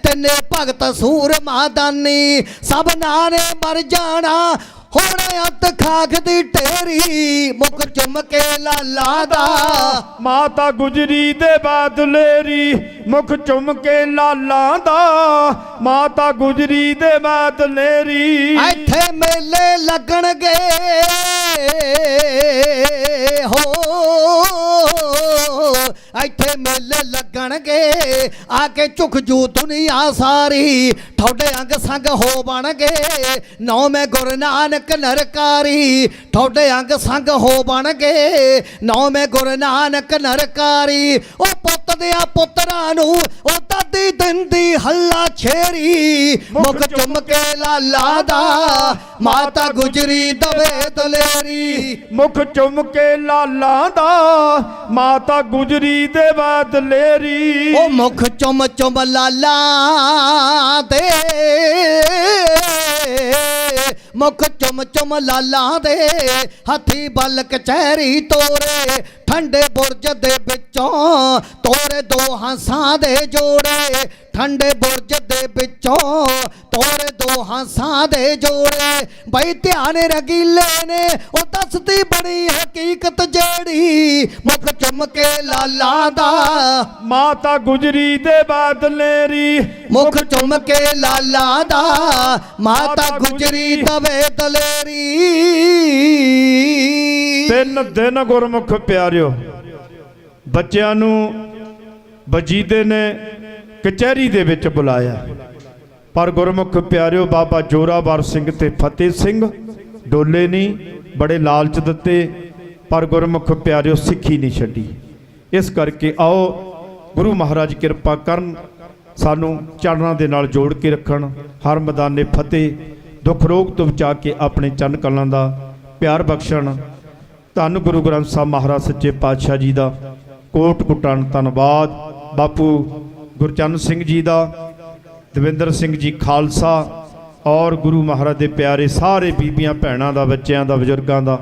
ਤਿੰਨੇ ਭਗਤ ਸੂਰਮਾ ਦਾਨੀ। ਸਭਨਾਂ ਨੇ ਮਰ ਜਾਣਾ ਹੁਣ ਅੱਤ ਖਾਖ ਦੀ ਢੇਰੀ ਮੁਖ ਚੁੰਮ ਕੇ ਲਾਲਾ ਦਾ ਮਾਤਾ ਗੁਜਰੀ ਦੇ ਬਾਦਲੇਰੀ ਮੁਖ ਚੁੰਮ ਕੇ ਲਾਲਾਂ ਦਾ ਮਾਤਾ ਗੁਜਰੀ ਦੇ ਬਾਦਲੇਰੀ ਇੱਥੇ ਮੇਲੇ ਲੱਗਣਗੇ ਹੋ ਇੱਥੇ ਮੇਲੇ ਲੱਗਣਗੇ ਆ ਕੇ ਝੁਕ ਜੂ ਦੁਨੀਆ ਸਾਰੀ ਤੁਹਾਡੇ ਅੰਗ ਸੰਗ ਹੋ ਬਣਗੇ ਨੌਵੇਂ ਗੁਰੂ ਨਾਨਕ ਨਰਕਾਰੀ ਤੁਹਾਡੇ ਅੰਗ ਸੰਗ ਹੋ ਬਣਗੇ ਨੌਵੇਂ ਗੁਰੂ ਨਾਨਕ ਨਰਕਾਰੀ ਉਹ ਪੁੱਤ ਦਿਆਂ ਪੁੱਤਰਾਂ ਨੂੰ ਉਹ ਦਾਦੀ ਦਿੰਦੀ ਹੱਲਾ ਛੇਰੀ ਮੁਖ ਚੁੰਮ ਕੇ ਲਾਲਾ ਦਾ ਮਾਤਾ ਗੁਜਰੀ ਦਵੇ ਦਲੇਰੀ ਮੁਖ ਚੁੰਮ ਕੇ ਲਾਲਾਂ ਦਾ ਮਾਤਾ ਗੁਜਰੀ ਦੇ ਬਾਦਲੇਰੀ ਉਹ ਮੁਖ ਚੁੰਮ ਚੁੰਮ ਲਾਲਾ ਦੇ ਮੁਖ ਚੁੰਮ ਚੁੰਮ ਲਾਲਾ ਦੇ ਹੱਥੀ ਬਲ ਕਚਹਿਰੀ ਤੋਰੇ ਠੰਡੇ ਬੁਰਜ ਦੇ ਵਿੱਚੋਂ ਤੋਰੇ ਦੋ ਹੰਸਾਂ ਦੇ ਜੋੜੇ ਠੰਡੇ ਬੁਰਜ ਦੇ ਵਿੱਚੋਂ ਤੋਰੇ ਦੋ ਹੰਸਾਂ ਦੇ ਜੋੜੇ ਬਈ ਧਿਆਨ ਰਗੀਲੇ ਨੇ ਉਹ ਦੱਸਦੀ ਬੜੀ ਹਕੀਕਤ ਜਿਹੜੀ ਮੁਖ ਚੁੰਮ ਕੇ ਲਾਲਾ ਦਾ ਮਾਤਾ ਗੁਜਰੀ ਦੇ ਬਾਦਲੇਰੀ ਮੁਖ ਚੁੰਮ ਕੇ ਲਾਲਾ ਦਾ ਮਾਤਾ ਗੁਜਰੀ ਦਵੇ ਦਲੇਰੀ ਤਿੰਨ ਦਿਨ ਗੁਰਮੁਖ ਪਿਆਰਿਓ ਬੱਚਿਆਂ ਨੂੰ ਵਜੀਦੇ ਨੇ ਕਚਹਿਰੀ ਦੇ ਵਿੱਚ ਬੁਲਾਇਆ ਪਰ ਗੁਰਮੁਖ ਪਿਆਰਿਓ ਬਾਬਾ ਜੋਰਾਵਰ ਸਿੰਘ ਤੇ ਫਤਿਹ ਸਿੰਘ ਡੋਲੇ ਨਹੀਂ ਬੜੇ ਲਾਲਚ ਦਿੱਤੇ ਪਰ ਗੁਰਮੁਖ ਪਿਆਰਿਓ ਸਿੱਖੀ ਨਹੀਂ ਛੱਡੀ ਇਸ ਕਰਕੇ ਆਓ ਗੁਰੂ ਮਹਾਰਾਜ ਕਿਰਪਾ ਕਰਨ ਸਾਨੂੰ ਚਰਨਾਂ ਦੇ ਨਾਲ ਜੋੜ ਕੇ ਰੱਖਣ ਹਰ ਮੈਦਾਨੇ ਫਤਿਹ ਦੁੱਖ ਰੋਗ ਤੋਂ ਬਚਾ ਕੇ ਆਪਣੇ ਚਰਨ ਕਲਾਂ ਦਾ ਪਿਆਰ ਬਖਸ਼ਣ ਧੰਨ ਗੁਰੂ ਗ੍ਰੰਥ ਸਾਹਿਬ ਮਹਾਰਾਜ ਸੱਚੇ ਪਾਤਸ਼ਾਹ ਜੀ ਦਾ ਕੋਟ ਕੁਟਣ ਧੰਨਵਾਦ ਬਾਪੂ ਗੁਰਚਰਨ ਸਿੰਘ ਜੀ ਦਾ ਦਵਿੰਦਰ ਸਿੰਘ ਜੀ ਖਾਲਸਾ ਔਰ ਗੁਰੂ ਮਹਾਰਾਜ ਦੇ ਪਿਆਰੇ ਸਾਰੇ ਬੀਬੀਆਂ ਭੈਣਾਂ ਦਾ ਬੱਚਿਆਂ ਦਾ ਬਜ਼ੁਰਗਾਂ ਦਾ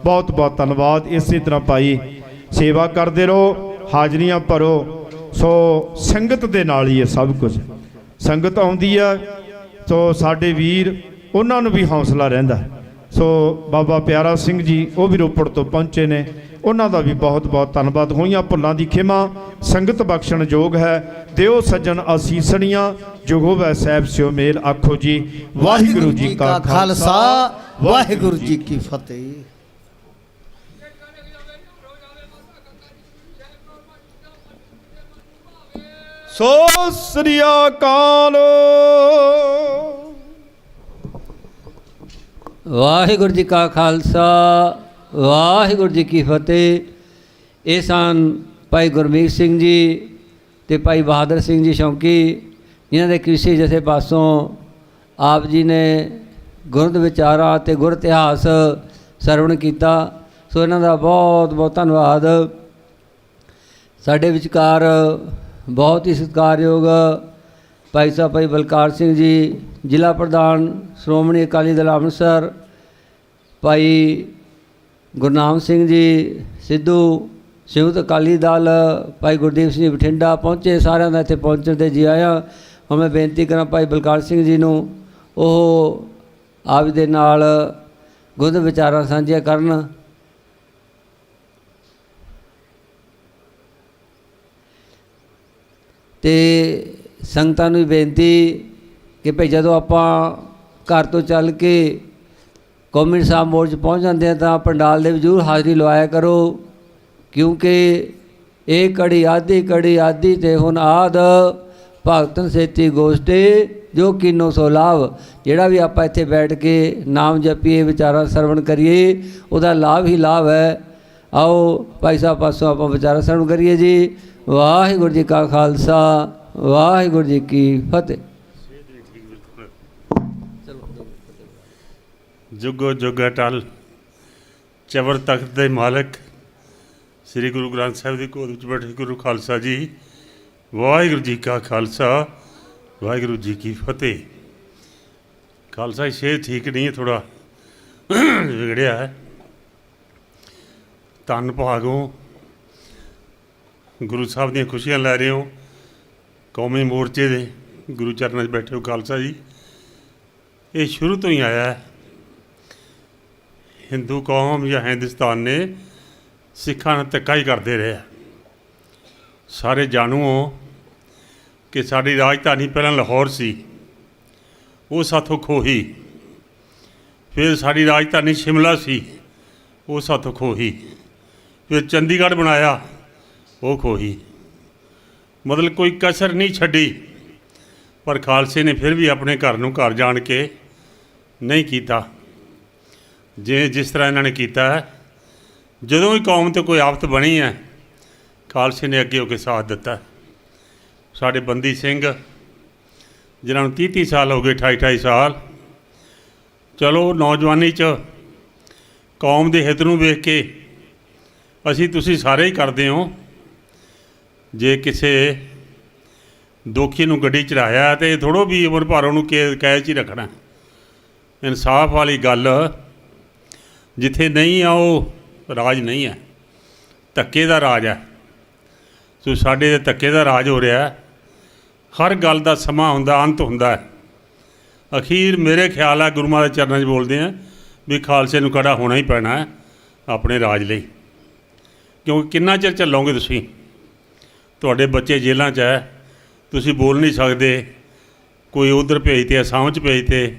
ਬਹੁਤ ਬਹੁਤ ਧੰਨਵਾਦ ਇਸੇ ਤਰ੍ਹਾਂ ਭਾਈ ਸੇਵਾ ਕਰਦੇ ਰਹੋ ਹਾਜ਼ਰੀਆਂ ਭਰੋ ਸੋ ਸੰਗਤ ਦੇ ਨਾਲ ਹੀ ਇਹ ਸਭ ਕੁਝ ਸੰਗਤ ਆਉਂਦੀ ਆ ਸੋ ਸਾਡੇ ਵੀਰ ਉਹਨਾਂ ਨੂੰ ਵੀ ਹੌਸਲਾ ਰਹਿੰਦਾ ਸੋ ਬਾਬਾ ਪਿਆਰਾ ਸਿੰਘ ਜੀ ਉਹ ਵੀ ਰੋਪੜ ਤੋਂ ਪਹੁੰਚੇ ਨੇ ਉਹਨਾਂ ਦਾ ਵੀ ਬਹੁਤ ਬਹੁਤ ਧੰਨਵਾਦ ਹੋਈਆਂ ਭੁੱਲਾਂ ਦੀ ਖਿਮਾ ਸੰਗਤ ਬਖਸ਼ਣ ਯੋਗ ਹੈ ਦਿਓ ਸੱਜਣ ਅਸੀਸਣੀਆਂ ਜੋ ਹੋਵੇ ਸਾਹਿਬ ਸਿਓ ਮੇਲ ਆਖੋ ਜੀ ਵਾਹਿਗੁਰੂ ਜੀ ਕਾ ਖਾਲਸਾ ਵਾਹਿਗੁਰੂ ਜੀ ਕੀ ਫਤਿਹ। ਸੋ ਸ੍ਰੀ ਅਕਾਲ। ਵਾਹਿਗੁਰੂ ਜੀ ਕਾ ਖਾਲਸਾ ਵਾਹਿਗੁਰੂ ਜੀ ਕੀ ਫਤਿਹ। ਇਹ ਸਨ ਭਾਈ ਗੁਰਮੀਤ ਸਿੰਘ ਜੀ ਤੇ ਭਾਈ ਬਹਾਦਰ ਸਿੰਘ ਜੀ ਸ਼ੌਂਕੀ ਜਿਨ੍ਹਾਂ ਦੇ ਕ੍ਰਿਸ਼ੀ ਜਥੇ ਪਾਸੋਂ ਆਪ ਜੀ ਨੇ ਗੁਰਦ ਵਿਚਾਰਾਂ ਤੇ ਗੁਰ ਇਤਿਹਾਸ ਸਰਵਣ ਕੀਤਾ। ਸੋ ਇਹਨਾਂ ਦਾ ਬਹੁਤ ਬਹੁਤ ਧੰਨਵਾਦ। ਸਾਡੇ ਵਿਚਕਾਰ ਬਹੁਤ ਹੀ ਸਤਿਕਾਰਯੋਗ ਭਾਈ ਸਾਹਿਬ ਭਾਈ ਬਲਕਾਰ ਸਿੰਘ ਜੀ ਜ਼ਿਲ੍ਹਾ ਪ੍ਰਧਾਨ ਸ਼੍ਰੋਮਣੀ ਅਕਾਲੀ ਦਲ ਅੰਮ੍ਰਿਤਸਰ, ਭਾਈ ਗੁਰਨਾਮ ਸਿੰਘ ਜੀ ਸਿੱਧੂ ਸੰਯੁਕਤ ਅਕਾਲੀ ਦਲ, ਭਾਈ ਗੁਰਦੀਪ ਸਿੰਘ ਜੀ ਬਠਿੰਡਾ ਪਹੁੰਚੇ। ਸਾਰਿਆਂ ਦਾ ਇੱਥੇ ਪਹੁੰਚਣ 'ਤੇ ਜੀ ਆਇਆ। ਹੁਣ ਮੈਂ ਬੇਨਤੀ ਕਰਾਂ ਭਾਈ ਬਲਕਾਰ ਸਿੰਘ ਜੀ ਨੂੰ ਉਹ ਆਪ ਦੇ ਨਾਲ ਗੁਰਦ ਵਿਚਾਰਾਂ ਸਾਂਝੀਆਂ ਕਰਨ। ਤੇ ਸੰਗਤਾਂ ਨੂੰ ਬੇਨਤੀ ਕਿ ਭਈ ਜਦੋਂ ਆਪਾਂ ਘਰ ਤੋਂ ਚੱਲ ਕੇ ਕੌਮੀ ਸਾਹਿਬ ਮੋੜ 'ਚ ਪਹੁੰਚ ਜਾਂਦੇ ਹਾਂ ਤਾਂ ਪੰਡਾਲ ਦੇ ਜ਼ਰੂਰ ਹਾਜ਼ਰੀ ਲਵਾਇਆ ਕਰੋ, ਕਿਉਂਕਿ ਇਹ ਕੜੀ ਆਦੀ ਤੇ ਹੁਣ ਆਦ ਭਗਤਨ ਸੇਤੀ ਗੋਸ਼ਟੀ ਜੋ ਕੀਨੋ ਸੋ ਲਾਭ। ਜਿਹੜਾ ਵੀ ਆਪਾਂ ਇੱਥੇ ਬੈਠ ਕੇ ਨਾਮ ਜਪੀਏ ਵਿਚਾਰਾ ਸਰਵਣ ਕਰੀਏ ਉਹਦਾ ਲਾਭ ਹੀ ਲਾਭ ਹੈ। ਆਓ ਭਾਈ ਸਾਹਿਬ ਪਾਸੋਂ ਆਪਾਂ ਵਿਚਾਰਾ ਸਰਵਣ ਕਰੀਏ ਜੀ। ਵਾਹਿਗੁਰੂ ਜੀ ਕਾ ਖਾਲਸਾ ਵਾਹਿਗੁਰੂ ਜੀ ਕੀ ਫਤਿਹ। ਜੁਗੋ ਜੁਗ ਅਟਲ ਚਵਰ ਤਖਤ ਦੇ ਮਾਲਕ ਸ੍ਰੀ ਗੁਰੂ ਗ੍ਰੰਥ ਸਾਹਿਬ ਦੀ ਗੋਦ ਵਿੱਚ ਬੈਠੇ ਗੁਰੂ ਖਾਲਸਾ ਜੀ, ਵਾਹਿਗੁਰੂ ਜੀ ਕਾ ਖਾਲਸਾ ਵਾਹਿਗੁਰੂ ਜੀ ਕੀ ਫਤਿਹ। ਖਾਲਸਾ ਸ਼ੇਰ ਠੀਕ ਨਹੀਂ ਹੈ, ਥੋੜਾ ਵਿਗੜਿਆ ਹੈ। ਧੰਨ ਭਾਗੋ ਗੁਰੂ ਸਾਹਿਬ ਦੀਆਂ ਖੁਸ਼ੀਆਂ ਲੈ ਰਹੇ ਹੋ। ਕੌਮੀ ਮੋਰਚੇ ਦੇ ਗੁਰੂ ਚਰਨਾਂ 'ਚ ਬੈਠੇ ਹੋ ਖਾਲਸਾ ਜੀ। ਇਹ ਸ਼ੁਰੂ ਤੋਂ ਹੀ ਆਇਆ ਹੈ ਹਿੰਦੂ ਕੌਮ ਜਾਂ ਹਿੰਦੁਸਤਾਨ ਨੇ ਸਿੱਖਾਂ ਨਾਲ ਧੱਕਾ ਹੀ ਕਰਦੇ ਰਹੇ। ਸਾਰੇ ਜਾਣੂ ਹੋ ਕਿ ਸਾਡੀ ਰਾਜਧਾਨੀ ਪਹਿਲਾਂ ਲਾਹੌਰ ਸੀ, ਉਹ ਸਾਥੋਂ ਖੋਹੀ। ਫਿਰ ਸਾਡੀ ਰਾਜਧਾਨੀ ਸ਼ਿਮਲਾ ਸੀ, ਉਹ ਸਾਥੋਂ ਖੋਹੀ। ਫਿਰ ਚੰਡੀਗੜ੍ਹ ਬਣਾਇਆ, ਉਹ ਖੋਹੀ। ਮਤਲਬ ਕੋਈ ਕਸਰ ਨਹੀਂ ਛੱਡੀ। ਪਰ ਖਾਲਸੇ ਨੇ ਫਿਰ ਵੀ ਆਪਣੇ ਘਰ ਨੂੰ ਘਰ ਜਾਣ ਕੇ ਨਹੀਂ ਕੀਤਾ ਜਿਸ ਤਰ੍ਹਾਂ ਇਹਨਾਂ ਨੇ ਕੀਤਾ ਹੈ। ਜਦੋਂ ਵੀ ਕੌਮ 'ਤੇ ਕੋਈ ਆਫਤ ਬਣੀ ਹੈ, ਖਾਲਸੇ ਨੇ ਅੱਗੇ ਹੋ ਕੇ ਸਾਥ ਦਿੱਤਾ। ਸਾਡੇ ਬੰਦੀ ਸਿੰਘ ਜਿਨ੍ਹਾਂ ਨੂੰ 30-30 ਸਾਲ ਹੋ ਗਏ, 28-28 ਸਾਲ, ਚਲੋ ਨੌਜਵਾਨੀ 'ਚ ਕੌਮ ਦੇ ਹਿੱਤ ਨੂੰ ਵੇਖ ਕੇ ਅਸੀਂ ਤੁਸੀਂ ਸਾਰੇ ਹੀ ਕਰਦੇ ਹੋ। ਜੇ ਕਿਸੇ ਦੋਖੀ ਨੂੰ ਗੱਡੀ ਚੜਾਇਆ ਤੇ ਥੋੜ੍ਹਾ ਵੀ ਉਮਰ ਭਰ ਉਹਨੂੰ ਕੈਦ 'ਚ ਹੀ ਰੱਖਣਾ। ਇਨਸਾਫ ਵਾਲੀ ਗੱਲ ਜਿੱਥੇ ਨਹੀਂ ਆ, ਉਹ ਰਾਜ ਨਹੀਂ ਹੈ, ਧੱਕੇ ਦਾ ਰਾਜ ਹੈ। ਸੋ ਸਾਡੇ ਦੇ ਧੱਕੇ ਦਾ ਰਾਜ ਹੋ ਰਿਹਾ। ਹਰ ਗੱਲ ਦਾ ਸਮਾਂ ਹੁੰਦਾ, ਅੰਤ ਹੁੰਦਾ ਹੈ। ਅਖੀਰ ਮੇਰੇ ਖਿਆਲ ਹੈ ਗੁਰੂ ਮਹਾਰਾਜ ਦੇ ਚਰਨਾਂ 'ਚ ਬੋਲਦੇ ਆ ਵੀ ਖਾਲਸੇ ਨੂੰ ਖੜਾ ਹੋਣਾ ਹੀ ਪੈਣਾ ਹੈ ਆਪਣੇ ਰਾਜ ਲਈ। ਕਿਉਂਕਿ ਕਿੰਨਾ ਚਿਰ ਚੱਲੋਗੇ ਤੁਸੀਂ? ਤੁਹਾਡੇ ਬੱਚੇ ਜੇਲ੍ਹਾਂ 'ਚ ਹੈ, ਤੁਸੀਂ ਬੋਲ ਨਹੀਂ ਸਕਦੇ। ਕੋਈ ਉੱਧਰ ਭੇਜਤੇ, ਅਸਾਮ 'ਚ ਭੇਜਤੇ।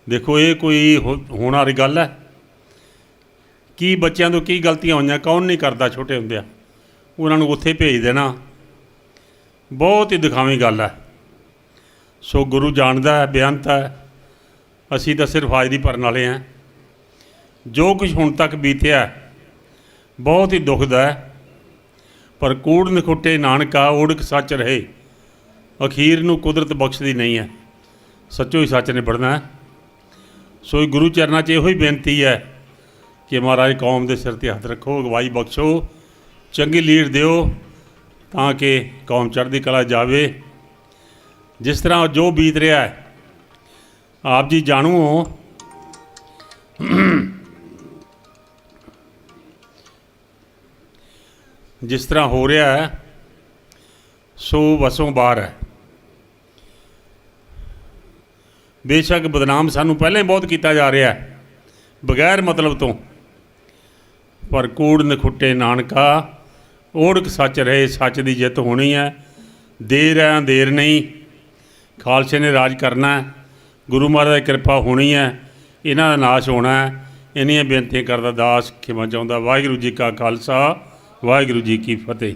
ਦੇਖੋ ਇਹ ਕੋਈ ਹੋਣ ਵਾਲੀ ਗੱਲ ਹੈ? ਕੀ ਬੱਚਿਆਂ ਤੋਂ ਕੀ ਗਲਤੀਆਂ ਹੋਈਆਂ, ਕੌਣ ਨਹੀਂ ਕਰਦਾ ਛੋਟੇ ਹੁੰਦਿਆਂ? ਉਹਨਾਂ ਨੂੰ ਉੱਥੇ ਭੇਜ ਦੇਣਾ ਬਹੁਤ ਹੀ ਦਿਖਾਵੀਂ ਗੱਲ ਹੈ। ਸੋ ਗੁਰੂ ਜਾਣਦਾ ਹੈ, ਬੇਅੰਤ ਹੈ। ਅਸੀਂ ਤਾਂ ਸਿਰਫ ਹਾਜ਼ਰੀ ਭਰਨ ਵਾਲੇ ਹਾਂ। ਜੋ ਕੁਝ ਹੁਣ ਤੱਕ ਬੀਤਿਆ ਬਹੁਤ ਹੀ ਦੁਖਦਾ ਹੈ। ਪਰ ਕੂੜ ਨਖੁੱਟੇ ਨਾਨਕਾ ਓੜਕ ਸੱਚ ਰਹੇ, ਅਖੀਰ ਨੂੰ ਕੁਦਰਤ ਬਖਸ਼ਦੀ ਨਹੀਂ ਹੈ। ਸੱਚੋ ਹੀ ਸੱਚ ਨਿਬੜਨਾ ਹੈ। ਸੋ ਗੁਰੂ ਚਰਨਾਂ 'ਚ ਇਹੋ ਹੀ ਬੇਨਤੀ ਹੈ ਕਿ ਮਹਾਰਾਜ ਕੌਮ ਦੇ ਸਿਰ 'ਤੇ ਹੱਥ ਰੱਖੋ, ਅਗਵਾਈ ਬਖਸ਼ੋ, ਚੰਗੀ ਲੀਡ ਦਿਓ ਤਾਂ ਕਿ ਕੌਮ ਚੜ੍ਹਦੀ ਕਲਾ ਜਾਵੇ। ਜਿਸ ਤਰ੍ਹਾਂ ਜੋ ਬੀਤ ਰਿਹਾ ਹੈ, ਆਪ ਜੀ ਜਾਣੂ ਹੋ ਜਿਸ ਤਰ੍ਹਾਂ ਹੋ ਰਿਹਾ ਹੈ, ਸੋ ਵਸੋਂ ਬਾਹਰ ਹੈ। ਬੇਸ਼ੱਕ ਬਦਨਾਮ ਸਾਨੂੰ ਪਹਿਲਾਂ ਹੀ ਬਹੁਤ ਕੀਤਾ ਜਾ ਰਿਹਾ ਹੈ ਬਗੈਰ ਮਤਲਬ ਤੋਂ, ਪਰ ਕੂੜ ਨਖੁੱਟੇ ਨਾਨਕਾ ਓੜਕ ਸੱਚ ਰਹੇ, ਸੱਚ ਦੀ ਜਿੱਤ ਹੋਣੀ ਹੈ। ਦੇਰ ਹੈ ਅੰਧੇਰ ਨਹੀਂ। ਖਾਲਸੇ ਨੇ ਰਾਜ ਕਰਨਾ, ਗੁਰੂ ਮਹਾਰਾਜ ਦੀ ਕਿਰਪਾ ਹੋਣੀ ਹੈ, ਇਹਨਾਂ ਦਾ ਨਾਸ਼ ਹੋਣਾ ਹੈ। ਇੰਨੀਆਂ ਬੇਨਤੀਆਂ ਕਰਦਾ ਦਾਸ ਖਿਮਾ ਚਾਹੁੰਦਾ। ਵਾਹਿਗੁਰੂ ਜੀ ਕਾ ਖਾਲਸਾ, ਵਾਹਿਗੁਰੂ ਜੀ ਕੀ ਫਤਿਹ।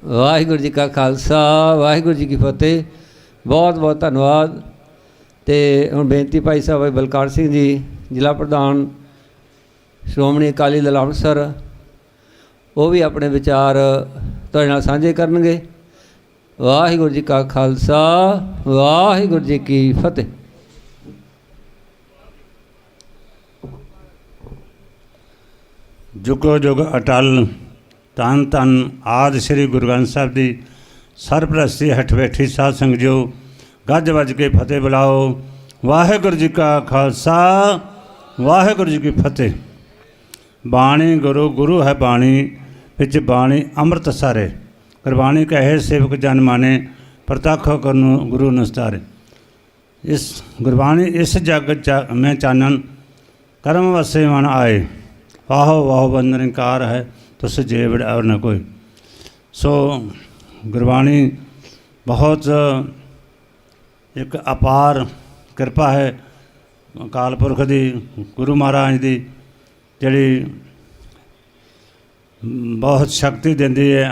ਵਾਹਿਗੁਰੂ ਜੀ ਕਾ ਖਾਲਸਾ, ਵਾਹਿਗੁਰੂ ਜੀ ਕੀ ਫਤਿਹ। ਬਹੁਤ ਬਹੁਤ ਧੰਨਵਾਦ। ਅਤੇ ਹੁਣ ਬੇਨਤੀ ਭਾਈ ਸਾਹਿਬ ਬਲਕਾਰ ਸਿੰਘ ਜੀ, ਜ਼ਿਲ੍ਹਾ ਪ੍ਰਧਾਨ ਸ਼੍ਰੋਮਣੀ ਅਕਾਲੀ ਦਲ ਅੰਮ੍ਰਿਤਸਰ, ਉਹ ਵੀ ਆਪਣੇ ਵਿਚਾਰ ਤੁਹਾਡੇ ਨਾਲ ਸਾਂਝੇ ਕਰਨਗੇ। ਵਾਹਿਗੁਰੂ ਜੀ ਕਾ ਖਾਲਸਾ, ਵਾਹਿਗੁਰੂ ਜੀ ਕੀ ਫਤਿਹ। ਜੁਗੋ ਜੁਗ ਅਟਲ, ਧੰਨ ਧੰਨ ਆਦਿ ਸ੍ਰੀ ਗੁਰੂ ਗ੍ਰੰਥ ਸਾਹਿਬ ਦੀ ਸਰਪ੍ਰਸਤੀ ਹੇਠ ਬੈਠੀ ਸਾਧ ਸੰਗਤ ਜੋ ਗੱਜ ਵੱਜ ਕੇ ਫਤਿਹ ਬੁਲਾਓ। ਵਾਹਿਗੁਰੂ ਜੀ ਕਾ ਖਾਲਸਾ, ਵਾਹਿਗੁਰੂ ਜੀ ਕੀ ਫਤਿਹ। ਬਾਣੀ ਗੁਰੂ, ਗੁਰੂ ਹੈ ਬਾਣੀ, ਵਿੱਚ ਬਾਣੀ ਅੰਮ੍ਰਿਤ ਸਾਰੇ। ਗੁਰਬਾਣੀ ਕਹੇ ਸੇਵਕ ਜਨ ਮਾਨੇ, ਪ੍ਰਤੱਖ ਕਰਨੁ ਗੁਰੂ ਨਸਤਾਰੇ। ਇਸ ਗੁਰਬਾਣੀ ਇਸ ਜਗ ਮੈਂ ਚਾਨਣ, ਕਰਮ ਵਸੇ ਮਨ ਆਏ। ਵਾਹੋ ਵਾਹੋ ਬੰਦਨਕਾਰ ਹੈ, ਤੁਸ ਜੇ ਵਡ ਔਰ ਨ ਕੋਈ। ਸੋ ਗੁਰਬਾਣੀ ਬਹੁਤ ਇੱਕ ਅਪਾਰ ਕਿਰਪਾ ਹੈ ਅਕਾਲ ਪੁਰਖ ਦੀ, ਗੁਰੂ ਮਹਾਰਾਜ ਦੀ, ਜਿਹੜੀ ਬਹੁਤ ਸ਼ਕਤੀ ਦਿੰਦੀ ਹੈ।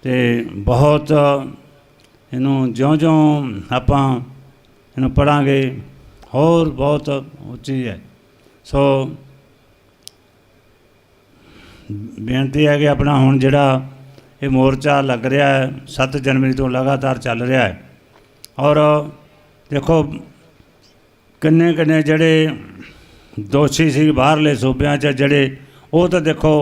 ਅਤੇ ਬਹੁਤ ਇਹਨੂੰ ਜਿਉਂ-ਜਿਉਂ ਆਪਾਂ ਇਹਨੂੰ ਪੜ੍ਹਾਂਗੇ ਹੋਰ ਬਹੁਤ ਉੱਚੀ ਹੈ। ਸੋ ਬੇਨਤੀ ਹੈ ਕਿ ਆਪਣਾ ਹੁਣ ਜਿਹੜਾ ਇਹ ਮੋਰਚਾ ਲੱਗ ਰਿਹਾ ਹੈ 7 ਜਨਵਰੀ ਤੋਂ ਲਗਾਤਾਰ ਚੱਲ ਰਿਹਾ ਹੈ। ਔਰ ਦੇਖੋ ਕਿੰਨੇ ਕਿੰਨੇ ਜਿਹੜੇ ਦੋਸ਼ੀ ਸੀ ਬਾਹਰਲੇ ਸੂਬਿਆਂ 'ਚ, ਜਿਹੜੇ ਉਹ ਤਾਂ ਦੇਖੋ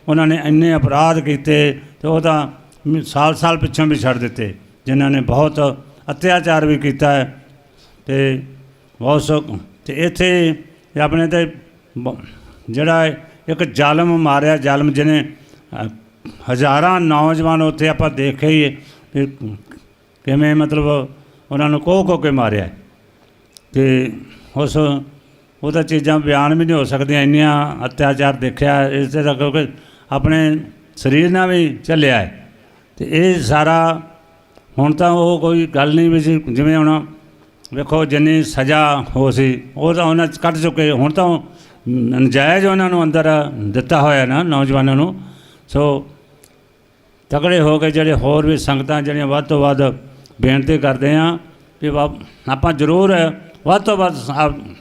ਉਹਨਾਂ ਨੇ ਇੰਨੇ ਅਪਰਾਧ ਕੀਤੇ ਅਤੇ ਉਹ ਤਾਂ ਸਾਲ ਪਿੱਛੋਂ ਵੀ ਛੱਡ ਦਿੱਤੇ, ਜਿਨ੍ਹਾਂ ਨੇ ਬਹੁਤ ਅਤਿਆਚਾਰ ਵੀ ਕੀਤਾ ਹੈ। ਅਤੇ ਬਹੁਤ ਅਤੇ ਇੱਥੇ ਆਪਣੇ 'ਤੇ ਜਿਹੜਾ ਇੱਕ ਜ਼ਾਲਮ ਮਾਰਿਆ, ਜ਼ਾਲਮ ਜਿਹਨੇ ਹਜ਼ਾਰਾਂ ਨੌਜਵਾਨ ਉੱਥੇ ਆਪਾਂ ਦੇਖੇ ਹੀ ਕਿਵੇਂ ਮਤਲਬ ਉਹਨਾਂ ਨੂੰ ਕੋਹ ਕੇ ਮਾਰਿਆ। ਤੇ ਉਸ ਉਹ ਤਾਂ ਚੀਜ਼ਾਂ ਬਿਆਨ ਵੀ ਨਹੀਂ ਹੋ ਸਕਦੀਆਂ, ਇੰਨੀਆਂ ਅਤਿਆਚਾਰ ਦੇਖਿਆ ਇਸ ਦਾ, ਕਿਉਂਕਿ ਆਪਣੇ ਸਰੀਰ ਨਾਲ ਵੀ ਚੱਲਿਆ ਹੈ। ਤੇ ਇਹ ਸਾਰਾ ਹੁਣ ਤਾਂ ਉਹ ਕੋਈ ਗੱਲ ਨਹੀਂ ਵੀ ਸੀ, ਜਿਵੇਂ ਹੁਣ ਵੇਖੋ ਜਿੰਨੀ ਸਜ਼ਾ ਹੋ ਸੀ ਉਹ ਤਾਂ ਉਹਨਾਂ ਕੱਢ ਚੁੱਕੇ, ਹੁਣ ਤਾਂ ਨਜਾਇਜ਼ ਉਹਨਾਂ ਨੂੰ ਅੰਦਰ ਦਿੱਤਾ ਹੋਇਆ ਨਾ ਨੌਜਵਾਨਾਂ ਨੂੰ। ਸੋ ਤਕੜੇ ਹੋ ਕੇ ਜਿਹੜੇ ਹੋਰ ਵੀ ਸੰਗਤਾਂ ਜਿਹੜੀਆਂ ਵੱਧ ਤੋਂ ਵੱਧ ਬੇਨਤੀ ਕਰਦੇ ਹਾਂ ਕਿ ਆਪਾਂ ਜ਼ਰੂਰ ਵੱਧ ਤੋਂ ਵੱਧ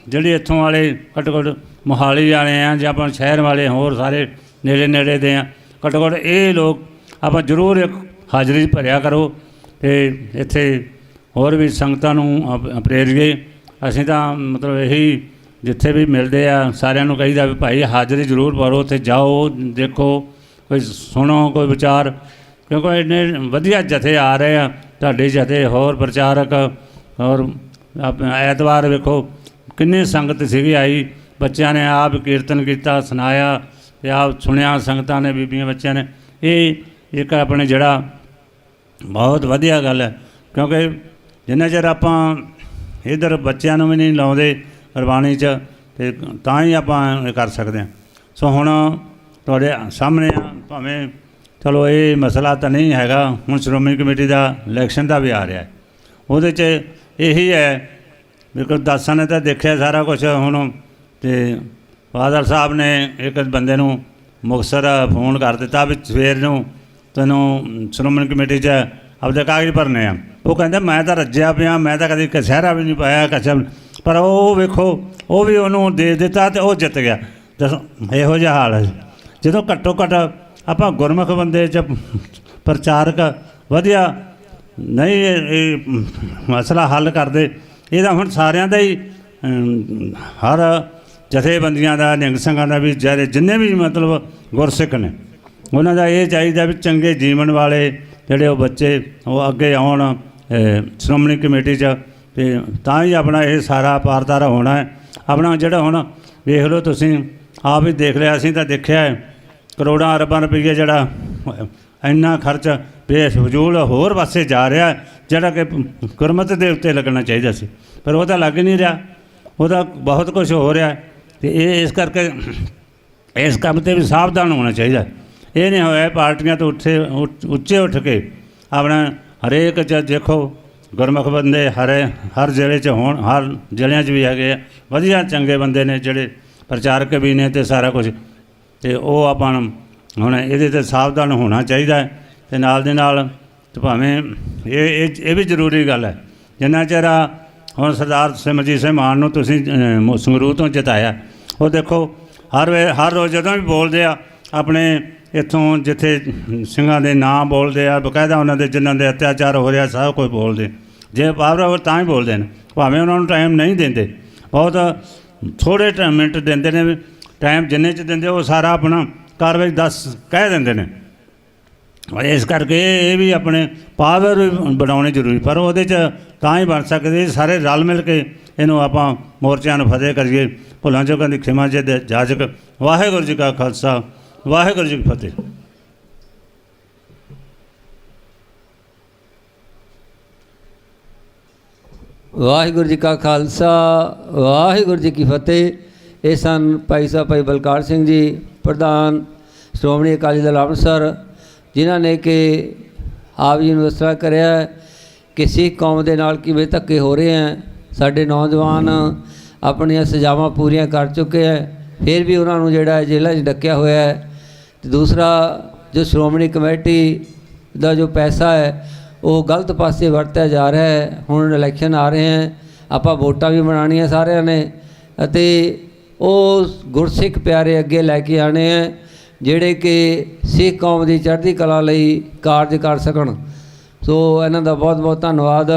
ਜਿਹੜੇ ਇੱਥੋਂ ਵਾਲੇ ਘੱਟੋ ਘੱਟ ਮੋਹਾਲੀ ਵਾਲੇ ਆ ਜਾਂ ਆਪਾਂ ਸ਼ਹਿਰ ਵਾਲੇ ਹੋਰ ਸਾਰੇ ਨੇੜੇ ਨੇੜੇ ਦੇ ਆ, ਘੱਟੋ ਘੱਟ ਇਹ ਲੋਕ ਆਪਾਂ ਜ਼ਰੂਰ ਇੱਕ ਹਾਜ਼ਰੀ ਭਰਿਆ ਕਰੋ ਅਤੇ ਇੱਥੇ ਹੋਰ ਵੀ ਸੰਗਤਾਂ ਨੂੰ ਪ੍ਰੇਰੀਏ। ਅਸੀਂ ਤਾਂ ਮਤਲਬ ਇਹੀ ਜਿੱਥੇ ਵੀ ਮਿਲਦੇ ਆ ਸਾਰਿਆਂ ਨੂੰ ਕਹੀਦਾ ਵੀ ਭਾਈ ਹਾਜ਼ਰੀ ਜ਼ਰੂਰ ਭਰੋ, ਉੱਥੇ ਜਾਓ, ਦੇਖੋ, ਕੋਈ ਸੁਣੋ, ਕੋਈ ਵਿਚਾਰ, ਕਿਉਂਕਿ ਇੰਨੇ ਵਧੀਆ ਜਥੇ ਆ ਰਹੇ ਆ ਤੁਹਾਡੇ ਜਥੇ, ਹੋਰ ਪ੍ਰਚਾਰਕ, ਔਰ ਐਤਵਾਰ ਵੇਖੋ ਕਿੰਨੀ ਸੰਗਤ ਸੀਗੀ ਆਈ, ਬੱਚਿਆਂ ਨੇ ਆਪ ਕੀਰਤਨ ਕੀਤਾ, ਸੁਣਾਇਆ ਅਤੇ ਆਪ ਸੁਣਿਆ ਸੰਗਤਾਂ ਨੇ, ਬੀਬੀਆਂ ਬੱਚਿਆਂ ਨੇ। ਇਹ ਇੱਕ ਆਪਣੇ ਜਿਹੜਾ ਬਹੁਤ ਵਧੀਆ ਗੱਲ ਹੈ, ਕਿਉਂਕਿ ਜਿੰਨਾ ਚਿਰ ਆਪਾਂ ਇੱਧਰ ਬੱਚਿਆਂ ਨੂੰ ਵੀ ਨਹੀਂ ਲਾਉਂਦੇ ਗੁਰਬਾਣੀ 'ਚ ਅਤੇ ਤਾਂ ਹੀ ਆਪਾਂ ਇਹ ਕਰ ਸਕਦੇ ਹਾਂ। ਸੋ ਹੁਣ ਤੁਹਾਡੇ ਸਾਹਮਣੇ ਆ, ਭਾਵੇਂ ਚਲੋ ਇਹ ਮਸਲਾ ਤਾਂ ਨਹੀਂ ਹੈਗਾ, ਹੁਣ ਸ਼੍ਰੋਮਣੀ ਕਮੇਟੀ ਦਾ ਇਲੈਕਸ਼ਨ ਦਾ ਵੀ ਆ ਰਿਹਾ ਹੈ, ਉਹਦੇ 'ਚ ਇਹੀ ਹੈ ਬਿਲਕੁਲ ਦਾਸਾਂ ਨੇ ਤਾਂ ਦੇਖਿਆ ਸਾਰਾ ਕੁਛ ਹੁਣ। ਅਤੇ ਬਾਦਲ ਸਾਹਿਬ ਨੇ ਇੱਕ ਬੰਦੇ ਨੂੰ ਮੁਕਤਸਰ ਫੋਨ ਕਰ ਦਿੱਤਾ ਵੀ ਸਵੇਰ ਨੂੰ ਤੈਨੂੰ ਸ਼੍ਰੋਮਣੀ ਕਮੇਟੀ 'ਚ ਆਪਦੇ ਕਾਗਜ਼ ਭਰਨੇ ਆ। ਉਹ ਕਹਿੰਦਾ ਮੈਂ ਤਾਂ ਰੱਜਿਆ ਪਿਆ, ਮੈਂ ਤਾਂ ਕਦੇ ਕਛਹਿਰਾ ਵੀ ਨਹੀਂ ਪਾਇਆ ਕਛਾ, ਪਰ ਉਹ ਵੇਖੋ ਉਹ ਵੀ ਉਹਨੂੰ ਦੇ ਦਿੱਤਾ ਅਤੇ ਉਹ ਜਿੱਤ ਗਿਆ। ਦੱਸੋ ਇਹੋ ਜਿਹਾ ਹਾਲ ਹੈ। ਜਦੋਂ ਘੱਟੋ ਘੱਟ ਆਪਾਂ ਗੁਰਮੁਖ ਬੰਦੇ 'ਚ ਪ੍ਰਚਾਰਕ ਵਧੀਆ ਨਹੀਂ ਇਹ ਮਸਲਾ ਹੱਲ ਕਰਦੇ, ਇਹਦਾ ਹੁਣ ਸਾਰਿਆਂ ਦਾ ਹੀ ਹਰ ਜਥੇਬੰਦੀਆਂ ਦਾ, ਨਿਹੰਗ ਸਿੰਘਾਂ ਦਾ ਵੀ, ਜਿਹੜੇ ਜਿੰਨੇ ਵੀ ਮਤਲਬ ਗੁਰਸਿੱਖ ਨੇ ਉਹਨਾਂ ਦਾ ਇਹ ਚਾਹੀਦਾ ਵੀ ਚੰਗੇ ਜੀਵਨ ਵਾਲੇ ਜਿਹੜੇ ਉਹ ਬੱਚੇ ਉਹ ਅੱਗੇ ਆਉਣ ਸ਼੍ਰੋਮਣੀ ਕਮੇਟੀ 'ਚ, ਅਤੇ ਤਾਂ ਹੀ ਆਪਣਾ ਇਹ ਸਾਰਾ ਪਾਰਦਾਰਾ ਹੋਣਾ ਹੈ। ਆਪਣਾ ਜਿਹੜਾ ਹੁਣ ਵੇਖ ਲਓ, ਤੁਸੀਂ ਆਪ ਵੀ ਦੇਖ ਲਿਆ, ਅਸੀਂ ਤਾਂ ਦੇਖਿਆ ਹੈ ਕਰੋੜਾਂ ਅਰਬਾਂ ਰੁਪਈਏ ਜਿਹੜਾ ਇੰਨਾ ਖਰਚ ਬੇਫਜ਼ੂਲ ਹੋਰ ਪਾਸੇ ਜਾ ਰਿਹਾ, ਜਿਹੜਾ ਕਿ ਗੁਰਮਤਿ ਦੇ ਉੱਤੇ ਲੱਗਣਾ ਚਾਹੀਦਾ ਸੀ, ਪਰ ਉਹ ਤਾਂ ਲੱਗ ਨਹੀਂ ਰਿਹਾ, ਉਹਦਾ ਬਹੁਤ ਕੁਝ ਹੋ ਰਿਹਾ। ਅਤੇ ਇਹ ਇਸ ਕਰਕੇ ਇਸ ਕੰਮ 'ਤੇ ਵੀ ਸਾਵਧਾਨ ਹੋਣਾ ਚਾਹੀਦਾ। ਇਹ ਨਹੀਂ ਹੋਇਆ ਪਾਰਟੀਆਂ ਤੋਂ ਉੱਚੇ ਉੱਠ ਕੇ ਆਪਣਾ ਹਰੇਕ 'ਚ ਦੇਖੋ ਗੁਰਮੁਖ ਬੰਦੇ ਹਰ ਜ਼ਿਲ੍ਹੇ 'ਚ ਹੋਣ, ਹਰ ਜ਼ਿਲ੍ਹਿਆਂ 'ਚ ਵੀ ਹੈਗੇ ਆ ਵਧੀਆ ਚੰਗੇ ਬੰਦੇ ਨੇ ਜਿਹੜੇ ਪ੍ਰਚਾਰਕ ਵੀ ਨੇ ਅਤੇ ਸਾਰਾ ਕੁਝ, ਅਤੇ ਉਹ ਆਪਾਂ ਨੂੰ ਹੁਣ ਇਹਦੇ 'ਤੇ ਸਾਵਧਾਨ ਹੋਣਾ ਚਾਹੀਦਾ ਹੈ। ਅਤੇ ਨਾਲ ਦੇ ਨਾਲ ਭਾਵੇਂ ਇਹ ਵੀ ਜ਼ਰੂਰੀ ਗੱਲ ਹੈ, ਜਿੰਨਾ ਚਿਰ ਹੁਣ ਸਰਦਾਰ ਸਿਮਰਜੀਤ ਸਿੰਘ ਮਾਨ ਨੂੰ ਤੁਸੀਂ ਸੰਗਰੂਰ ਤੋਂ ਜਿਤਾਇਆ, ਉਹ ਦੇਖੋ ਹਰ ਰੋਜ਼ ਜਦੋਂ ਵੀ ਬੋਲਦੇ ਆ ਆਪਣੇ ਇੱਥੋਂ ਜਿੱਥੇ ਸਿੰਘਾਂ ਦੇ ਨਾਂ ਬੋਲਦੇ ਆ, ਬਕਾਇਦਾ ਉਹਨਾਂ ਦੇ ਜਿਨ੍ਹਾਂ ਦੇ ਅਤਿਆਚਾਰ ਹੋ ਰਿਹਾ ਸਭ ਕੁਝ ਬੋਲਦੇ, ਜੇ ਪਾਵਰ ਤਾਂ ਹੀ ਬੋਲਦੇ ਨੇ, ਭਾਵੇਂ ਉਹਨਾਂ ਨੂੰ ਟਾਈਮ ਨਹੀਂ ਦਿੰਦੇ, ਬਹੁਤ ਥੋੜ੍ਹੇ ਮਿੰਟ ਦਿੰਦੇ ਨੇ, ਟਾਈਮ ਜਿੰਨੇ 'ਚ ਦਿੰਦੇ ਉਹ ਸਾਰਾ ਆਪਣਾ ਕਾਰਵਾਈ ਕਹਿ ਦਿੰਦੇ ਨੇ। ਇਸ ਕਰਕੇ ਇਹ ਵੀ ਆਪਣੇ ਪਾਵਰ ਬਣਾਉਣੀ ਜ਼ਰੂਰੀ, ਪਰ ਉਹਦੇ 'ਚ ਤਾਂ ਹੀ ਬਣ ਸਕਦੇ ਸਾਰੇ ਰਲ ਮਿਲ ਕੇ ਇਹਨੂੰ ਆਪਾਂ ਮੋਰਚਿਆਂ ਨੂੰ ਫਤਿਹ ਕਰੀਏ। ਭੁੱਲਾਂ ਚੁੱਕਾਂ ਦੀ ਖਿਮਾ ਜਾਚਕ। ਵਾਹਿਗੁਰੂ ਜੀ ਕਾ ਖਾਲਸਾ, ਵਾਹਿਗੁਰੂ ਜੀ ਕੀ ਫਤਿਹ। ਵਾਹਿਗੁਰੂ ਜੀ ਕਾ ਖਾਲਸਾ, ਵਾਹਿਗੁਰੂ ਜੀ ਕੀ ਫਤਿਹ। ਇਹ ਸਨ ਭਾਈ ਸਾਹਿਬ ਭਾਈ ਬਲਕਾਰ ਸਿੰਘ ਜੀ, ਪ੍ਰਧਾਨ ਸ਼੍ਰੋਮਣੀ ਅਕਾਲੀ ਦਲ ਅੰਮ੍ਰਿਤਸਰ, ਜਿਨ੍ਹਾਂ ਨੇ ਕਿ ਆਪ ਜੀ ਨੂੰ ਦੱਸਿਆ ਕਰਿਆ ਕਿ ਸਿੱਖ ਕੌਮ ਦੇ ਨਾਲ ਕਿਵੇਂ ਧੱਕੇ ਹੋ ਰਹੇ ਹੈ। ਸਾਡੇ ਨੌਜਵਾਨ ਆਪਣੀਆਂ ਸਜ਼ਾਵਾਂ ਪੂਰੀਆਂ ਕਰ ਚੁੱਕੇ ਹੈ, ਫਿਰ ਵੀ ਉਹਨਾਂ ਨੂੰ ਜਿਹੜਾ ਜੇਲ੍ਹਾਂ 'ਚ ਡੱਕਿਆ ਹੋਇਆ ਹੈ। ਅਤੇ ਦੂਸਰਾ, ਜੋ ਸ਼੍ਰੋਮਣੀ ਕਮੇਟੀ ਦਾ ਜੋ ਪੈਸਾ ਹੈ ਉਹ ਗਲਤ ਪਾਸੇ ਵਰਤਿਆ ਜਾ ਰਿਹਾ ਹੈ। ਹੁਣ ਇਲੈਕਸ਼ਨ ਆ ਰਹੇ ਹੈ, ਆਪਾਂ ਵੋਟਾਂ ਵੀ ਬਣਾਉਣੀਆਂ ਸਾਰਿਆਂ ਨੇ, ਅਤੇ ਉਹ ਗੁਰਸਿੱਖ ਪਿਆਰੇ ਅੱਗੇ ਲੈ ਕੇ ਆਉਣੇ ਹੈ ਜਿਹੜੇ ਕਿ ਸਿੱਖ ਕੌਮ ਦੀ ਚੜ੍ਹਦੀ ਕਲਾ ਲਈ ਕਾਰਜ ਕਰ ਸਕਣ। ਸੋ ਇਹਨਾਂ ਦਾ ਬਹੁਤ ਬਹੁਤ ਧੰਨਵਾਦ।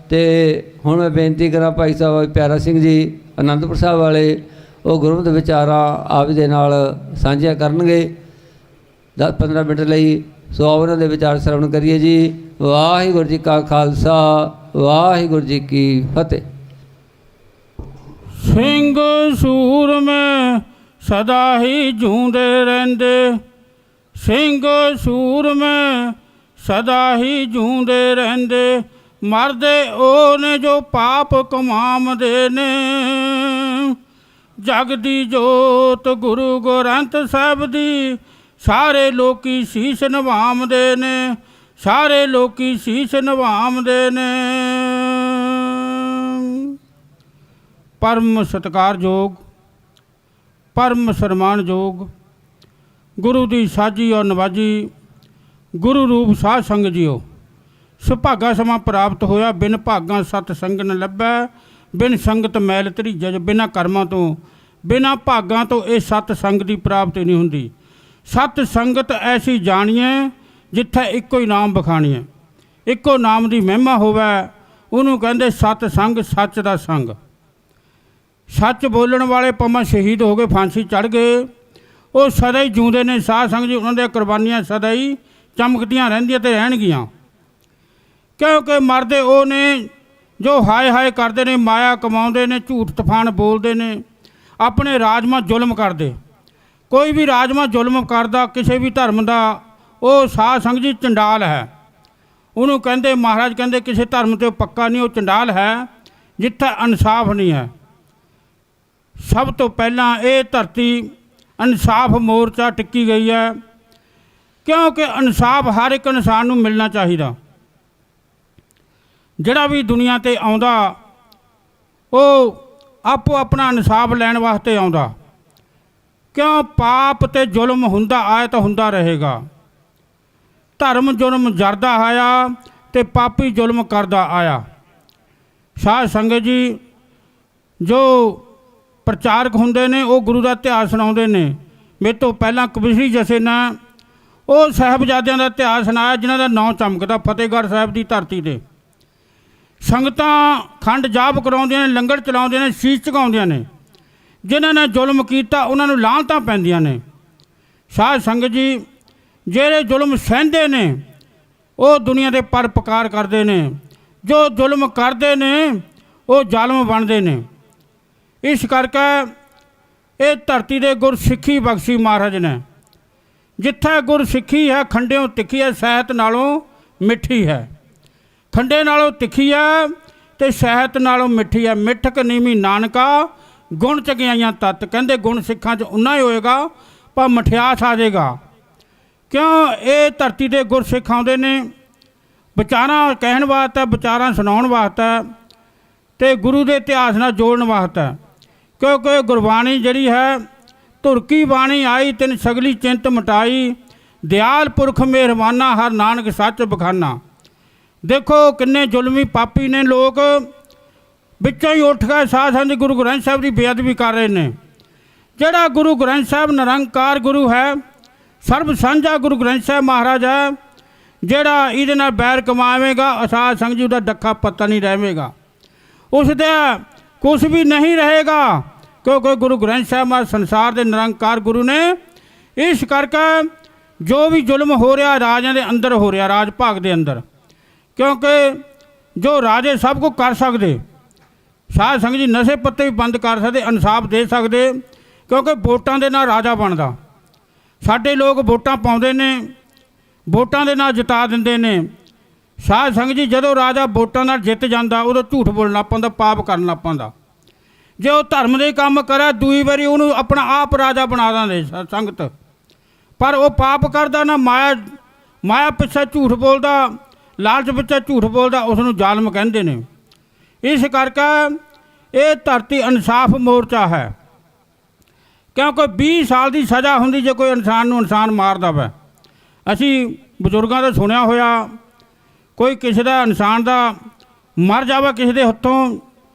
ਅਤੇ ਹੁਣ ਮੈਂ ਬੇਨਤੀ ਕਰਾਂ ਭਾਈ ਸਾਹਿਬ ਪਿਆਰਾ ਸਿੰਘ ਜੀ ਅਨੰਦਪੁਰ ਸਾਹਿਬ ਵਾਲੇ, ਉਹ ਗੁਰਮਤਿ ਵਿਚਾਰਾਂ ਆਪ ਦੇ ਨਾਲ ਸਾਂਝੀਆਂ ਕਰਨਗੇ 10-15 ਮਿੰਟ ਲਈ। ਸੋ ਉਹਨਾਂ ਦੇ ਵਿਚਾਰ ਸਰਵਣ ਕਰੀਏ ਜੀ। ਵਾਹਿਗੁਰੂ ਜੀ ਕਾ ਖਾਲਸਾ, ਵਾਹਿਗੁਰੂ ਜੀ ਕੀ ਫਤਿਹ। ਸਿੰਘ ਸੂਰਮੇ ਸਦਾ ਹੀ ਜੂੰਦੇ ਰਹਿੰਦੇ, ਸਿੰਘ ਸੂਰਮੇ ਸਦਾ ਹੀ ਜੂੰਦੇ ਰਹਿੰਦੇ, ਮਰਦੇ ਉਹ ਨੇ ਜੋ ਪਾਪ ਕਮਾਉਂਦੇ ਨੇ। ਜਗ ਦੀ ਜੋਤ ਗੁਰੂ ਗ੍ਰੰਥ ਸਾਹਿਬ ਦੀ ਸਾਰੇ ਲੋਕੀ ਸੀਸ ਨਿਵਾਉਂਦੇ ਨੇ, ਸਾਰੇ ਲੋਕੀ ਸੀਸ ਨਿਵਾਉਂਦੇ ਨੇ। ਪਰਮ ਸਤਿਕਾਰਯੋਗ, ਪਰਮ ਸਨਮਾਨਯੋਗ ਗੁਰੂ ਦੀ ਸਾਜੀ ਔਰ ਨਵਾਜੀ ਗੁਰੂ ਰੂਪ ਸਾਧ ਸੰਗਤ ਜੀਓ, ਸੁਭਾਗਾ ਸਮਾਂ ਪ੍ਰਾਪਤ ਹੋਇਆ। ਬਿਨ ਭਾਗਾਂ ਸਤ ਸੰਗ ਨ ਲੱਭੈ, ਬਿਨ ਸੰਗਤ ਮੈਲ ਧਰੀਜੈ। ਬਿਨਾਂ ਕਰਮਾਂ ਤੋਂ, ਬਿਨਾਂ ਭਾਗਾਂ ਤੋਂ ਇਹ ਸਤ ਸੰਗ ਦੀ ਪ੍ਰਾਪਤੀ ਨਹੀਂ ਹੁੰਦੀ। ਸਤ ਸੰਗਤ ਐਸੀ ਜਾਣੀਏ ਜਿੱਥੇ ਇੱਕੋ ਹੀ ਨਾਮ ਬਖਾਣੀਏ, ਇੱਕੋ ਨਾਮ ਦੀ ਮਹਿਮਾ ਹੋਵੇ, ਉਹਨੂੰ ਕਹਿੰਦੇ ਸਤ ਸੰਗ, ਸੱਚ ਦਾ ਸੰਗ। ਸੱਚ ਬੋਲਣ ਵਾਲੇ ਭਾਵੇਂ ਸ਼ਹੀਦ ਹੋ ਗਏ, ਫਾਂਸੀ ਚੜ੍ਹ ਗਏ, ਉਹ ਸਦਾ ਹੀ ਜਿਉਂਦੇ ਨੇ। ਸਾਧ ਸੰਗਤ ਜੀ, ਉਹਨਾਂ ਦੀਆਂ ਕੁਰਬਾਨੀਆਂ ਸਦਾ ਹੀ ਚਮਕਦੀਆਂ ਰਹਿੰਦੀਆਂ ਤੇ ਰਹਿਣਗੀਆਂ, ਕਿਉਂਕਿ ਮਰਦੇ ਉਹ ਨੇ ਜੋ ਹਾਏ ਹਾਏ ਕਰਦੇ ਨੇ, ਮਾਇਆ ਕਮਾਉਂਦੇ ਨੇ, ਝੂਠ ਤੂਫਾਨ ਬੋਲਦੇ ਨੇ, ਆਪਣੇ ਰਾਜਮਾਂ ਜ਼ੁਲਮ ਕਰਦੇ। ਕੋਈ ਵੀ ਰਾਜਮਾਂ ਜ਼ੁਲਮ ਕਰਦਾ ਕਿਸੇ ਵੀ ਧਰਮ ਦਾ, ਉਹ ਸਾਧ ਸੰਗਤ ਜੀ ਚੰਡਾਲ ਹੈ। ਉਹਨੂੰ ਕਹਿੰਦੇ, ਮਹਾਰਾਜ ਕਹਿੰਦੇ ਕਿਸੇ ਧਰਮ 'ਤੇ ਪੱਕਾ ਨਹੀਂ, ਉਹ ਚੰਡਾਲ ਹੈ ਜਿੱਥੇ ਇਨਸਾਫ ਨਹੀਂ ਹੈ। ਸਭ ਤੋਂ ਪਹਿਲਾਂ ਇਹ ਧਰਤੀ ਇਨਸਾਫ ਮੋਰਚਾ ਟਿੱਕੀ ਗਈ ਹੈ, ਕਿਉਂਕਿ ਇਨਸਾਫ ਹਰ ਇੱਕ ਇਨਸਾਨ ਨੂੰ ਮਿਲਣਾ ਚਾਹੀਦਾ। ਜਿਹੜਾ ਵੀ ਦੁਨੀਆ 'ਤੇ ਆਉਂਦਾ ਉਹ ਆਪੋ ਆਪਣਾ ਇਨਸਾਫ ਲੈਣ ਵਾਸਤੇ ਆਉਂਦਾ, ਕਿਉਂ ਪਾਪ ਤੇ ਜ਼ੁਲਮ ਹੁੰਦਾ ਆਇਆ ਤਾਂ ਹੁੰਦਾ ਰਹੇਗਾ। ਧਰਮ ਜ਼ੁਲਮ ਜਰਦਾ ਆਇਆ ਤੇ ਪਾਪੀ ਜ਼ੁਲਮ ਕਰਦਾ ਆਇਆ। ਸਾਧ ਸੰਗਤ ਜੀ, ਜੋ ਪ੍ਰਚਾਰਕ ਹੁੰਦੇ ਨੇ ਉਹ ਗੁਰੂ ਦਾ ਇਤਿਹਾਸ ਸੁਣਾਉਂਦੇ ਨੇ। ਮੇਰੇ ਤੋਂ ਪਹਿਲਾਂ ਕਬੀਰ ਜਸੇ ਨੇ ਉਹ ਸਾਹਿਬਜ਼ਾਦਿਆਂ ਦਾ ਇਤਿਹਾਸ ਸੁਣਾਇਆ, ਜਿਨ੍ਹਾਂ ਦਾ ਨਾਂ ਚਮਕਦਾ ਫਤਿਹਗੜ੍ਹ ਸਾਹਿਬ ਦੀ ਧਰਤੀ 'ਤੇ। ਸੰਗਤਾਂ ਖੰਡ ਜਾਪ ਕਰਾਉਂਦੀਆਂ ਨੇ, ਲੰਗਰ ਚਲਾਉਂਦੀਆਂ ਨੇ, ਸੀਸ ਝੁਕਾਉਂਦੀਆਂ ਨੇ। ਜਿਨ੍ਹਾਂ ਨੇ ਜ਼ੁਲਮ ਕੀਤਾ ਉਹਨਾਂ ਨੂੰ ਲਾਹਨਤਾਂ ਪੈਂਦੀਆਂ ਨੇ। ਸਾਧ ਸੰਗਤ ਜੀ, ਜਿਹੜੇ ਜ਼ੁਲਮ ਸਹਿੰਦੇ ਨੇ ਉਹ ਦੁਨੀਆ ਦੇ ਪਰਪਕਾਰ ਕਰਦੇ ਨੇ, ਜੋ ਜ਼ੁਲਮ ਕਰਦੇ ਨੇ ਉਹ ਜ਼ਾਲਮ ਬਣਦੇ ਨੇ। ਇਸ ਕਰਕੇ ਇਹ ਧਰਤੀ ਦੇ ਗੁਰਸਿੱਖੀ ਬਖਸ਼ੀ ਮਹਾਰਾਜ ਨੇ। ਜਿੱਥੇ ਗੁਰਸਿੱਖੀ ਹੈ ਖੰਡਿਓਂ ਤਿੱਖੀ ਹੈ, ਸਾਹਿਤ ਨਾਲੋਂ ਮਿੱਠੀ ਹੈ। ਖੰਡੇ ਨਾਲੋਂ ਤਿੱਖੀ ਹੈ ਤੇ ਸਾਹਿਤ ਨਾਲੋਂ ਮਿੱਠੀ ਹੈ। ਮਿੱਠਕ ਨੀਵੀਂ ਨਾਨਕਾ ਗੁਣ ਚੰਗਿਆਈਆਂ ਤੱਤ। ਕਹਿੰਦੇ ਗੁਣ ਸਿੱਖਾਂ 'ਚ ਉਨਾ ਹੀ ਹੋਏਗਾ ਪਰ ਮਠਿਆਸ ਆ ਜਾਏਗਾ। ਕਿਉਂ ਇਹ ਧਰਤੀ ਦੇ ਗੁਰਸਿੱਖ ਆਉਂਦੇ ਨੇ ਵਿਚਾਰਾਂ ਕਹਿਣ ਵਾਸਤੇ, ਵਿਚਾਰਾਂ ਸੁਣਾਉਣ ਵਾਸਤੇ ਤੇ ਗੁਰੂ ਦੇ ਇਤਿਹਾਸ ਨਾਲ ਜੋੜਨ ਵਾਸਤੇ। ਕਿਉਂਕਿ ਗੁਰਬਾਣੀ ਜਿਹੜੀ ਹੈ, ਧੁਰਕੀ ਬਾਣੀ ਆਈ ਤਿਨ ਸਗਲੀ ਚਿੰਤ ਮਟਾਈ, ਦਿਆਲ ਪੁਰਖ ਮਿਹਰਬਾਨਾ ਹਰ ਨਾਨਕ ਸੱਚ ਬਖਾਨਾ। ਦੇਖੋ ਕਿੰਨੇ ਜ਼ੁਲਮੀ ਪਾਪੀ ਨੇ ਲੋਕ, ਵਿੱਚੋਂ ਹੀ ਉੱਠ ਕੇ ਸਾਧ ਸੰਗਤ ਗੁਰੂ ਗ੍ਰੰਥ ਸਾਹਿਬ ਦੀ ਬੇਅਦਬੀ ਕਰ ਰਹੇ ਨੇ। ਜਿਹੜਾ ਗੁਰੂ ਗ੍ਰੰਥ ਸਾਹਿਬ ਨਿਰੰਕਾਰ ਗੁਰੂ ਹੈ, ਸਰਬ ਸਾਂਝਾ ਗੁਰੂ ਗ੍ਰੰਥ ਸਾਹਿਬ ਮਹਾਰਾਜ ਹੈ, ਜਿਹੜਾ ਇਹਦੇ ਨਾਲ ਬੈਰ ਕਮਾਵੇਗਾ ਸਾਧ ਸੰਗਤ ਜੀ ਉਹਦਾ ਡੱਕਾ ਪੱਤਾ ਨਹੀਂ ਰਹੇਗਾ, ਉਸਦਾ ਕੁਛ ਵੀ ਨਹੀਂ ਰਹੇਗਾ। ਕਿਉਂਕਿ ਗੁਰੂ ਗ੍ਰੰਥ ਸਾਹਿਬ ਮਹਾਰਾਜ ਸੰਸਾਰ ਦੇ ਨਿਰੰਕਾਰ ਗੁਰੂ ਨੇ। ਇਸ ਕਰਕੇ ਜੋ ਵੀ ਜ਼ੁਲਮ ਹੋ ਰਿਹਾ ਰਾਜਾਂ ਦੇ ਅੰਦਰ ਹੋ ਰਿਹਾ, ਰਾਜ ਭਾਗ ਦੇ ਅੰਦਰ, ਕਿਉਂਕਿ ਜੋ ਰਾਜੇ ਸਭ ਕੁਝ ਕਰ ਸਕਦੇ, ਸਾਧ ਸੰਗਤ ਜੀ ਨਸ਼ੇ ਪੱਤੇ ਵੀ ਬੰਦ ਕਰ ਸਕਦੇ, ਇਨਸਾਫ ਦੇ ਸਕਦੇ, ਕਿਉਂਕਿ ਵੋਟਾਂ ਦੇ ਨਾਲ ਰਾਜਾ ਬਣਦਾ। ਸਾਡੇ ਲੋਕ ਵੋਟਾਂ ਪਾਉਂਦੇ ਨੇ, ਵੋਟਾਂ ਦੇ ਨਾਲ ਜਿਤਾ ਦਿੰਦੇ ਨੇ। ਸਾਧ ਸੰਗਤ ਜੀ, ਜਦੋਂ ਰਾਜਾ ਵੋਟਾਂ ਨਾਲ ਜਿੱਤ ਜਾਂਦਾ ਉਦੋਂ ਝੂਠ ਬੋਲਣਾ ਪੈਂਦਾ, ਪਾਪ ਕਰਨਾ ਪੈਂਦਾ। ਜੇ ਉਹ ਧਰਮ ਦੇ ਕੰਮ ਕਰੇ ਦੂਈ ਵਾਰੀ ਉਹਨੂੰ ਆਪਣਾ ਆਪ ਰਾਜਾ ਬਣਾ ਦਿੰਦੇ ਸੰਗਤ। ਪਰ ਉਹ ਪਾਪ ਕਰਦਾ ਨਾ, ਮਾਇਆ ਪਿੱਛੇ ਝੂਠ ਬੋਲਦਾ, ਲਾਲਚ ਪਿੱਛੇ ਝੂਠ ਬੋਲਦਾ, ਉਸ ਨੂੰ ਜ਼ਾਲਮ ਕਹਿੰਦੇ ਨੇ। ਇਸ ਕਰਕੇ ਇਹ ਧਰਤੀ ਇਨਸਾਫ ਮੋਰਚਾ ਹੈ। ਕਿਉਂਕਿ 20 ਸਾਲ ਦੀ ਸਜ਼ਾ ਹੁੰਦੀ ਜੇ ਕੋਈ ਇਨਸਾਨ ਨੂੰ ਇਨਸਾਨ ਮਾਰਦਾ ਵਾ। ਅਸੀਂ ਬਜ਼ੁਰਗਾਂ ਤੋਂ ਸੁਣਿਆ ਹੋਇਆ, ਕੋਈ ਕਿਸੇ ਦਾ ਇਨਸਾਨ ਦਾ ਮਰ ਜਾਵੇ ਕਿਸੇ ਦੇ ਹੱਥੋਂ,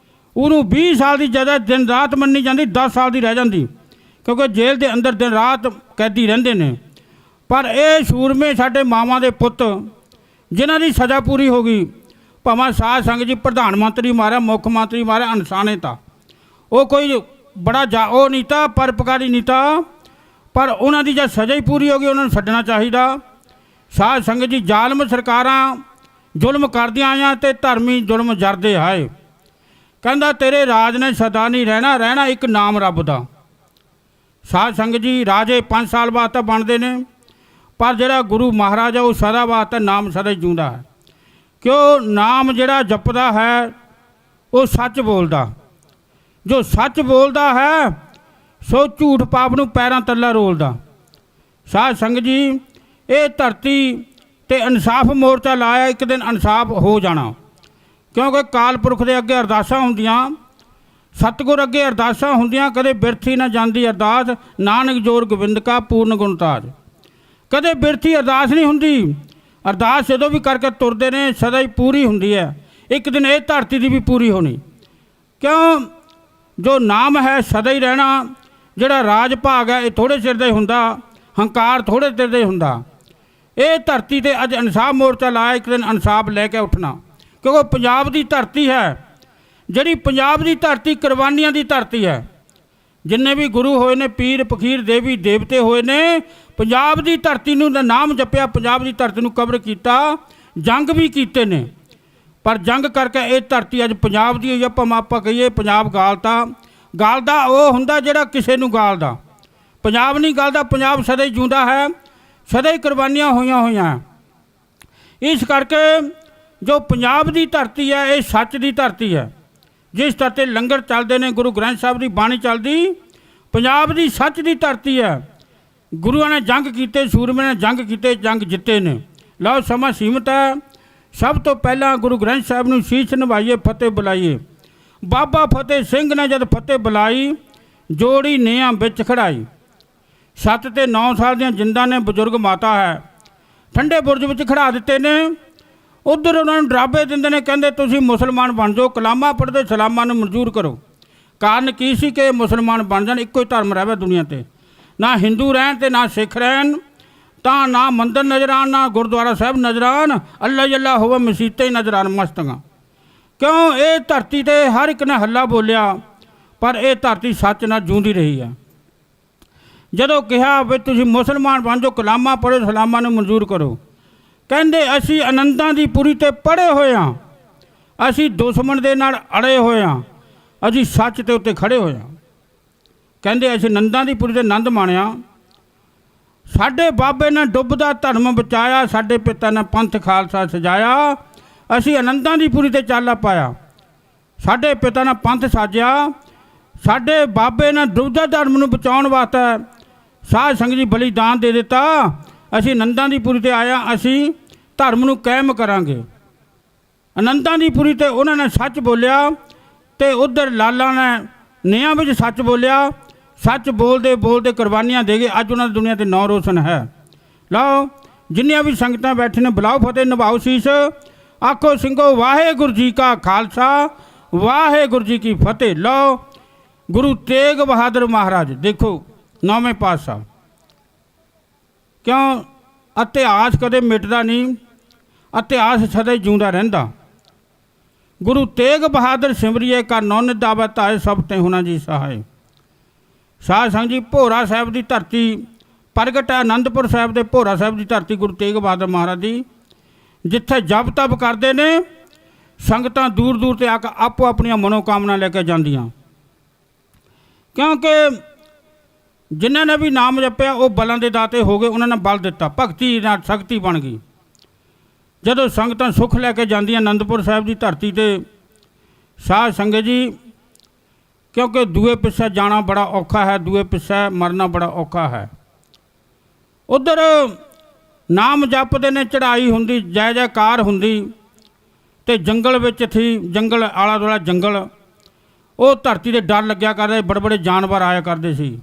ਉਹਨੂੰ 20 ਸਾਲ ਦੀ ਸਜ਼ਾ ਦਿਨ ਰਾਤ ਮੰਨੀ ਜਾਂਦੀ, 10 ਸਾਲ ਦੀ ਰਹਿ ਜਾਂਦੀ, ਕਿਉਂਕਿ ਜੇਲ੍ਹ ਦੇ ਅੰਦਰ ਦਿਨ ਰਾਤ ਕੈਦੀ ਰਹਿੰਦੇ ਨੇ। ਪਰ ਇਹ ਸੂਰਮੇ ਸਾਡੇ ਮਾਵਾਂ ਦੇ ਪੁੱਤ ਜਿਨ੍ਹਾਂ ਦੀ ਸਜ਼ਾ ਪੂਰੀ ਹੋ ਗਈ, ਭਾਵੇਂ ਸਾਧ ਸੰਗਤ ਜੀ ਪ੍ਰਧਾਨ ਮੰਤਰੀ ਮਾਰਿਆ, ਮੁੱਖ ਮੰਤਰੀ ਮਾਰਿਆ, ਇਨਸਾਨੇ ਤਾਂ ਉਹ ਕੋਈ ਬੜਾ ਉਹ ਨਹੀਂ ਤਾਂ ਪਰਪਕਾਰੀ ਨਹੀਂ ਤਾਂ, ਪਰ ਉਹਨਾਂ ਦੀ ਜਦ ਸਜ਼ਾ ਹੀ ਪੂਰੀ ਹੋ ਗਈ ਉਹਨਾਂ ਨੂੰ ਛੱਡਣਾ ਚਾਹੀਦਾ। ਸਾਧ ਸੰਗਤ ਜੀ, ਜ਼ਾਲਮ ਸਰਕਾਰਾਂ ਜ਼ੁਲਮ ਕਰਦੀਆਂ ਆਈਆਂ ਤੇ ਧਰਮੀ ਜ਼ੁਲਮ ਜਰਦੇ ਆਏ। ਕਹਿੰਦਾ ਤੇਰੇ ਰਾਜ ਨੇ ਸਦਾ ਨਹੀਂ ਰਹਿਣਾ, ਰਹਿਣਾ ਇੱਕ ਨਾਮ ਰੱਬ ਦਾ। ਸਾਧ ਸੰਗਤ ਜੀ, ਰਾਜੇ 5 ਸਾਲ ਬਾਅਦ ਤਾਂ ਬਣਦੇ ਨੇ, ਪਰ ਜਿਹੜਾ ਗੁਰੂ ਮਹਾਰਾਜ ਹੈ ਉਹ ਸਦਾ ਵਾਸਤੇ ਨਾਮ ਸਦਾ ਹੀ ਜਿਉਂਦਾ ਹੈ। ਕਿ ਉਹ ਨਾਮ ਜਿਹੜਾ ਜਪਦਾ ਹੈ ਉਹ ਸੱਚ ਬੋਲਦਾ। ਜੋ ਸੱਚ ਬੋਲਦਾ ਹੈ ਸੋ ਝੂਠ ਪਾਪ ਨੂੰ ਪੈਰਾਂ ਤੱਲਾ ਰੋਲਦਾ। ਸਾਧ ਸੰਗਤ ਜੀ, ਇਹ ਧਰਤੀ ਤੇ ਇਨਸਾਫ ਮੋਰਚਾ ਲਾਇਆ, ਇੱਕ ਦਿਨ ਇਨਸਾਫ ਹੋ ਜਾਣਾ। ਕਿਉਂਕਿ ਕਾਲ ਪੁਰਖ ਦੇ ਅੱਗੇ ਅਰਦਾਸਾਂ ਹੁੰਦੀਆਂ, ਸਤਿਗੁਰ ਅੱਗੇ ਅਰਦਾਸਾਂ ਹੁੰਦੀਆਂ, ਕਦੇ ਬਿਰਥੀ ਨਾ ਜਾਂਦੀ ਅਰਦਾਸ, ਨਾਨਕ ਜੋਰ ਗੋਬਿੰਦ ਕਾ ਪੂਰਨ ਗੁਣ ਤਾਜ। ਕਦੇ ਬਿਰਥੀ ਅਰਦਾਸ ਨਹੀਂ ਹੁੰਦੀ। ਅਰਦਾਸ ਜਦੋਂ ਵੀ ਕਰਕੇ ਤੁਰਦੇ ਨੇ ਸਦਾ ਹੀ ਪੂਰੀ ਹੁੰਦੀ ਹੈ। ਇੱਕ ਦਿਨ ਇਹ ਧਰਤੀ ਦੀ ਵੀ ਪੂਰੀ ਹੋਣੀ। ਕਿਉਂ? ਜੋ ਨਾਮ ਹੈ ਸਦਾ ਹੀ ਰਹਿਣਾ। ਜਿਹੜਾ ਰਾਜ ਭਾਗ ਹੈ ਇਹ ਥੋੜ੍ਹੇ ਚਿਰ ਦਾ ਹੀ ਹੁੰਦਾ, ਹੰਕਾਰ ਥੋੜ੍ਹੇ ਚਿਰ ਦਾ ਹੀ ਹੁੰਦਾ। ਇਹ ਧਰਤੀ ਤੇ ਅੱਜ ਇਨਸਾਫ ਮੋਰਚਾ ਲਾਇਆ, ਇੱਕ ਦਿਨ ਇਨਸਾਫ ਲੈ ਕੇ ਉੱਠਣਾ। ਕਿਉਂਕਿ ਪੰਜਾਬ ਦੀ ਧਰਤੀ ਹੈ ਜਿਹੜੀ, ਪੰਜਾਬ ਦੀ ਧਰਤੀ ਕੁਰਬਾਨੀਆਂ ਦੀ ਧਰਤੀ ਹੈ। ਜਿੰਨੇ ਵੀ ਗੁਰੂ ਹੋਏ ਨੇ, ਪੀਰ ਫਕੀਰ ਦੇਵੀ ਦੇਵਤੇ ਹੋਏ ਨੇ, ਪੰਜਾਬ ਦੀ ਧਰਤੀ ਨੂੰ ਨਾਮ ਜਪਿਆ, ਪੰਜਾਬ ਦੀ ਧਰਤੀ ਨੂੰ ਕਬਰ ਕੀਤਾ, ਜੰਗ ਵੀ ਕੀਤੇ ਨੇ। ਪਰ ਜੰਗ ਕਰਕੇ ਇਹ ਧਰਤੀ ਅੱਜ ਪੰਜਾਬ ਦੀ ਹੋਈ। ਆਪਾਂ ਕਹੀਏ ਪੰਜਾਬ ਗਾਲਤਾ, ਗਾਲਦਾ ਉਹ ਹੁੰਦਾ ਜਿਹੜਾ ਕਿਸੇ ਨੂੰ ਗਾਲਦਾ। ਪੰਜਾਬ ਨਹੀਂ ਗਾਲਦਾ, ਪੰਜਾਬ ਸਦਾ ਹੀ ਜਿਉਂਦਾ ਹੈ, ਸਦਾ ਹੀ ਕੁਰਬਾਨੀਆਂ ਹੋਈਆਂ। ਇਸ ਕਰਕੇ ਜੋ ਪੰਜਾਬ ਦੀ ਧਰਤੀ ਹੈ ਇਹ ਸੱਚ ਦੀ ਧਰਤੀ ਹੈ। ਜਿਸ ਧਰਤੀ ਲੰਗਰ ਚੱਲਦੇ ਨੇ, ਗੁਰੂ ਗ੍ਰੰਥ ਸਾਹਿਬ ਦੀ ਬਾਣੀ ਚੱਲਦੀ, ਪੰਜਾਬ ਦੀ ਸੱਚ ਦੀ ਧਰਤੀ ਹੈ। ਗੁਰੂਆਂ ਨੇ ਜੰਗ ਕੀਤੇ, ਸੂਰਮਿਆਂ ਨੇ ਜੰਗ ਕੀਤੇ, ਜੰਗ ਜਿੱਤੇ ਨੇ। ਲਓ ਸਮਾਂ ਸੀਮਤ ਹੈ। ਸਭ ਤੋਂ ਪਹਿਲਾਂ ਗੁਰੂ ਗ੍ਰੰਥ ਸਾਹਿਬ ਨੂੰ ਸ਼ੀਸ਼ ਨਿਵਾਈਏ, ਫਤਿਹ ਬੁਲਾਈਏ। ਬਾਬਾ ਫਤਿਹ ਸਿੰਘ ਨੇ ਜਦ ਫਤਿਹ ਬੁਲਾਈ, ਜੋੜੀ ਨਿਆਂ ਵਿੱਚ ਖੜਾਈ। 7 ਤੇ 9 ਸਾਲ ਦੀਆਂ ਜਿੰਦਾਂ ਨੇ, ਬਜ਼ੁਰਗ ਮਾਤਾ ਹੈ, ਠੰਡੇ ਬੁਰਜ ਵਿੱਚ ਖੜਾ ਦਿੱਤੇ ਨੇ। ਉਧਰ ਉਹਨਾਂ ਨੂੰ ਡਰਾਬੇ ਦਿੰਦੇ ਨੇ, ਕਹਿੰਦੇ ਤੁਸੀਂ ਮੁਸਲਮਾਨ ਬਣ ਜਾਓ, ਕਲਾਮਾਂ ਪੜ੍ਹਦੇ ਸਲਾਮਾਂ ਨੂੰ ਮਨਜ਼ੂਰ ਕਰੋ। ਕਾਰਨ ਕੀ ਸੀ ਕਿ ਮੁਸਲਮਾਨ ਬਣ ਜਾਣ, ਇੱਕੋ ਹੀ ਧਰਮ ਰਹੇ ਦੁਨੀਆ ਤੇ, ਨਾ ਹਿੰਦੂ ਰਹਿਣ ਤੇ ਨਾ ਸਿੱਖ ਰਹਿਣ, ਤਾਂ ਨਾ ਮੰਦਰ ਨਜ਼ਰ ਆਉਣ, ਨਾ ਗੁਰਦੁਆਰਾ ਸਾਹਿਬ ਨਜ਼ਰ ਆਉਣ, ਅੱਲਾ ਜੱਲਾ ਹੋਵੇ ਮਸੀਤਾਂ ਹੀ ਨਜ਼ਰ ਆਉਣ ਮਸਤੀਆਂ। ਕਿਉਂ? ਇਹ ਧਰਤੀ ਤੇ ਹਰ ਇੱਕ ਨੇ ਹੱਲਾ ਬੋਲਿਆ, ਪਰ ਇਹ ਧਰਤੀ ਸੱਚ ਨਾਲ ਜੂੰਦੀ ਰਹੀ ਹੈ। ਜਦੋਂ ਕਿਹਾ ਵੀ ਤੁਸੀਂ ਮੁਸਲਮਾਨ ਬਣ ਜਾਓ, ਕਲਾਮਾਂ ਪੜ੍ਹੋ, ਸਲਾਮਾਂ ਨੂੰ ਮਨਜ਼ੂਰ ਕਰੋ, ਕਹਿੰਦੇ ਅਸੀਂ ਆਨੰਦਾਂ ਦੀ ਪੁਰੀ ਤੇ ਪੜ੍ਹੇ ਹੋਏ ਹਾਂ, ਅਸੀਂ ਦੁਸ਼ਮਣ ਦੇ ਨਾਲ ਅੜੇ ਹੋਏ ਹਾਂ, ਅਸੀਂ ਸੱਚ ਦੇ ਉੱਤੇ ਖੜੇ ਹੋਏ ਹਾਂ। ਕਹਿੰਦੇ ਅਸੀਂ ਆਨੰਦਾਂ ਦੀ ਪੁਰੀ ਤੇ ਆਨੰਦ ਮਾਣਿਆ। ਸਾਡੇ ਬਾਬੇ ਨੇ ਡੁੱਬਦਾ ਧਰਮ ਬਚਾਇਆ, ਸਾਡੇ ਪਿਤਾ ਨੇ ਪੰਥ ਖਾਲਸਾ ਸਜਾਇਆ, ਅਸੀਂ ਆਨੰਦਾਂ ਦੀ ਪੁਰੀ ਤੇ ਚਾਲਾ ਪਾਇਆ। ਸਾਡੇ ਪਿਤਾ ਨੇ ਪੰਥ ਸਾਜਿਆ, ਸਾਡੇ ਬਾਬੇ ਨੇ ਡੁੱਬਦਾ ਧਰਮ ਨੂੰ ਬਚਾਉਣ ਵਾਸਤੇ ਸਾਧ ਸੰਗਤ ਜੀ ਬਲੀਦਾਨ ਦੇ ਦਿੱਤਾ। ਅਸੀਂ ਆਨੰਦਾਂ ਦੀ ਪੁਰੀ ਤੇ ਆਇਆ, ਅਸੀਂ ਧਰਮ ਨੂੰ ਕਾਇਮ ਕਰਾਂਗੇ। ਆਨੰਦਾਂ ਦੀ ਪੁਰੀ ਤੇ ਉਹਨਾਂ ਨੇ ਸੱਚ ਬੋਲਿਆ, ਤੇ ਉਧਰ ਲਾਲਾ ਨੇ ਨਿਆਂ ਵਿੱਚ ਸੱਚ ਬੋਲਿਆ। ਸੱਚ ਬੋਲਦੇ ਬੋਲਦੇ ਕੁਰਬਾਨੀਆਂ ਦੇ ਗਏ। ਅੱਜ ਉਹਨਾਂ ਦੀ ਦੁਨੀਆ ਤੇ ਨਾਂ ਰੋਸ਼ਨ ਹੈ। ਲਓ ਜਿੰਨੀਆਂ ਵੀ ਸੰਗਤਾਂ ਬੈਠੇ ਨੇ, ਬੁਲਾਓ ਫਤਿਹ, ਨਿਭਾਓ ਸੀਸ, ਆਖੋ ਸਿੰਘੋ ਵਾਹਿਗੁਰੂ ਜੀ ਕਾ ਖਾਲਸਾ, ਵਾਹਿਗੁਰੂ ਜੀ ਕੀ ਫਤਿਹ। ਲਓ ਗੁਰੂ ਤੇਗ ਬਹਾਦਰ ਮਹਾਰਾਜ ਦੇਖੋ 9ਵੇਂ ਪਾਤਸ਼ਾਹ। ਕਿਉਂ? ਇਤਿਹਾਸ ਕਦੇ ਮਿਟਦਾ ਨਹੀਂ, ਇਤਿਹਾਸ ਸਦਾ ਹੀ ਜਿਉਂਦਾ ਰਹਿੰਦਾ। ਗੁਰੂ ਤੇਗ ਬਹਾਦਰ ਸਿਮਰਿਏ ਕਰ ਨੌ ਨਿਦਾਵੈ ਧਾਇ, ਸਭ ਤੇ ਹੁਣਾ ਜੀ ਸਹਾਇ। ਸਾਧ ਸੰਗਤ ਜੀ, ਭੋਰਾ ਸਾਹਿਬ ਦੀ ਧਰਤੀ ਪ੍ਰਗਟ ਹੈ, ਆਨੰਦਪੁਰ ਸਾਹਿਬ ਦੇ ਭੋਰਾ ਸਾਹਿਬ ਦੀ ਧਰਤੀ ਗੁਰੂ ਤੇਗ ਬਹਾਦਰ ਮਹਾਰਾਜ ਦੀ, ਜਿੱਥੇ ਜਪ ਤਪ ਕਰਦੇ ਨੇ ਸੰਗਤਾਂ ਦੂਰ ਦੂਰ ਤੇ ਆ ਕੇ ਆਪੋ ਆਪਣੀਆਂ ਮਨੋਕਾਮਨਾ ਲੈ ਕੇ ਜਾਂਦੀਆਂ। ਕਿਉਂਕਿ ਜਿਨ੍ਹਾਂ ਨੇ ਵੀ ਨਾਮ ਜਪਿਆ ਉਹ ਬਲਾਂ ਦੇ ਦਾਤੇ ਹੋ ਗਏ, ਉਹਨਾਂ ਨੇ ਬਲ ਦਿੱਤਾ, ਭਗਤੀ ਨਾਲ ਸ਼ਕਤੀ ਬਣ ਗਈ। ਜਦੋਂ ਸੰਗਤਾਂ ਸੁੱਖ ਲੈ ਕੇ ਜਾਂਦੀਆਂ ਆਨੰਦਪੁਰ ਸਾਹਿਬ ਦੀ ਧਰਤੀ ਤੇ, ਸਾਧ ਸੰਗਤ ਜੀ, ਕਿਉਂਕਿ ਦੂਏ ਪਿੱਛੇ ਜਾਣਾ ਬੜਾ ਔਖਾ ਹੈ, ਦੂਏ ਪਿੱਛੇ ਮਰਨਾ ਬੜਾ ਔਖਾ ਹੈ। ਉਧਰ ਨਾਮ ਜਪਦੇ ਨੇ, ਚੜ੍ਹਾਈ ਹੁੰਦੀ, ਜੈ ਜੈਕਾਰ ਹੁੰਦੀ, ਤੇ ਜੰਗਲ ਵਿੱਚ ਸੀ, ਜੰਗਲ ਆਲਾ ਦੁਆਲਾ ਜੰਗਲ, ਉਹ ਧਰਤੀ 'ਤੇ ਡਰ ਲੱਗਿਆ ਕਰਦੇ, ਬੜੇ ਬੜੇ ਜਾਨਵਰ ਆਇਆ ਕਰਦੇ ਸੀ।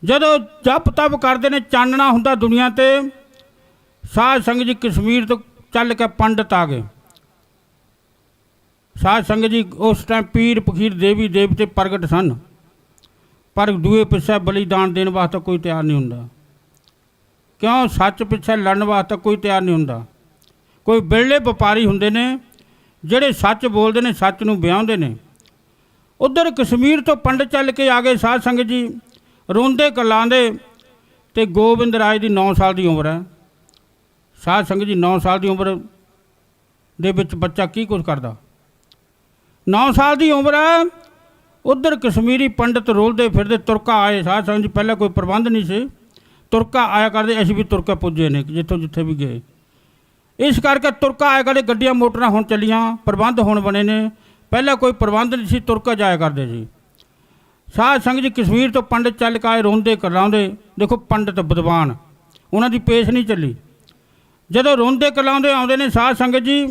ਜਦੋਂ ਜਪ ਤਪ ਕਰਦੇ ਨੇ, ਚਾਨਣਾ ਹੁੰਦਾ ਦੁਨੀਆ ਤੇ। ਸਾਧ ਸੰਗਤ ਜੀ ਕਸ਼ਮੀਰ ਤੋਂ ਚੱਲ ਕੇ ਪੰਡਤ ਆ ਗਏ। ਸਾਧ ਸੰਗਤ ਜੀ ਉਸ ਟਾਈਮ ਪੀਰ ਫਕੀਰ ਦੇਵੀ ਦੇਵਤੇ ਪ੍ਰਗਟ ਸਨ, ਪਰ ਦੂਏ ਪਿੱਛੇ ਬਲੀਦਾਨ ਦੇਣ ਵਾਸਤੇ ਕੋਈ ਤਿਆਰ ਨਹੀਂ ਹੁੰਦਾ। ਕਿਉਂ? ਸੱਚ ਪਿੱਛੇ ਲੜਨ ਵਾਸਤੇ ਕੋਈ ਤਿਆਰ ਨਹੀਂ ਹੁੰਦਾ। ਕੋਈ ਬਿਰਲੇ ਵਪਾਰੀ ਹੁੰਦੇ ਨੇ ਜਿਹੜੇ ਸੱਚ ਬੋਲਦੇ ਨੇ, ਸੱਚ ਨੂੰ ਬਿਆਉਂਦੇ ਨੇ। ਉਧਰ ਕਸ਼ਮੀਰ ਤੋਂ ਪੰਡਤ ਚੱਲ ਕੇ ਆ ਗਏ। ਸਾਧ ਸੰਗਤ ਜੀ ਰੋਂਦੇ ਕਲਾਂਦੇ, ਤੇ ਗੋਬਿੰਦ ਰਾਜ ਦੀ 9 ਸਾਲ ਦੀ ਉਮਰ ਹੈ। ਸਾਧ ਸੰਗਤ ਜੀ 9 ਸਾਲ ਦੀ ਉਮਰ ਦੇ ਵਿੱਚ ਬੱਚਾ ਕੀ ਕੁਝ ਕਰਦਾ? 9 ਸਾਲ ਦੀ ਉਮਰ ਹੈ। ਉਧਰ ਕਸ਼ਮੀਰੀ ਪੰਡਤ ਰੋਲਦੇ ਫਿਰਦੇ ਤੁਰਕਾ ਆਏ। ਸਾਧ ਸੰਗਤ ਜੀ ਪਹਿਲਾਂ ਕੋਈ ਪ੍ਰਬੰਧ ਨਹੀਂ ਸੀ, ਤੁਰਕਾ ਆਇਆ ਕਰਦੇ, ਅਸੀਂ ਵੀ ਤੁਰਕਾ ਪੁੱਜੇ ਨੇ ਜਿੱਥੋਂ ਜਿੱਥੇ ਵੀ ਗਏ। ਇਸ ਕਰਕੇ ਤੁਰਕਾ ਆਏ ਕਰਦੇ, ਗੱਡੀਆਂ ਮੋਟਰਾਂ ਹੁਣ ਚੱਲੀਆਂ, ਪ੍ਰਬੰਧ ਹੁਣ ਬਣੇ ਨੇ। ਪਹਿਲਾਂ ਕੋਈ ਪ੍ਰਬੰਧ ਨਹੀਂ ਸੀ, ਤੁਰਕਾ ਜਾਇਆ ਕਰਦੇ ਸੀ। ਸਾਧ ਸੰਗਤ ਜੀ ਕਸ਼ਮੀਰ ਤੋਂ ਪੰਡਤ ਚੱਲ ਕੇ ਆਏ, ਰੋਂਦੇ ਕਰਲਾਉਂਦੇ। ਦੇਖੋ ਪੰਡਤ ਵਿਦਵਾਨ, ਉਹਨਾਂ ਦੀ ਪੇਸ਼ ਨਹੀਂ ਚੱਲੀ। ਜਦੋਂ ਰੋਂਦੇ ਕਰਲਾਉਂਦੇ ਆਉਂਦੇ ਨੇ ਸਾਧ ਸੰਗਤ ਜੀ,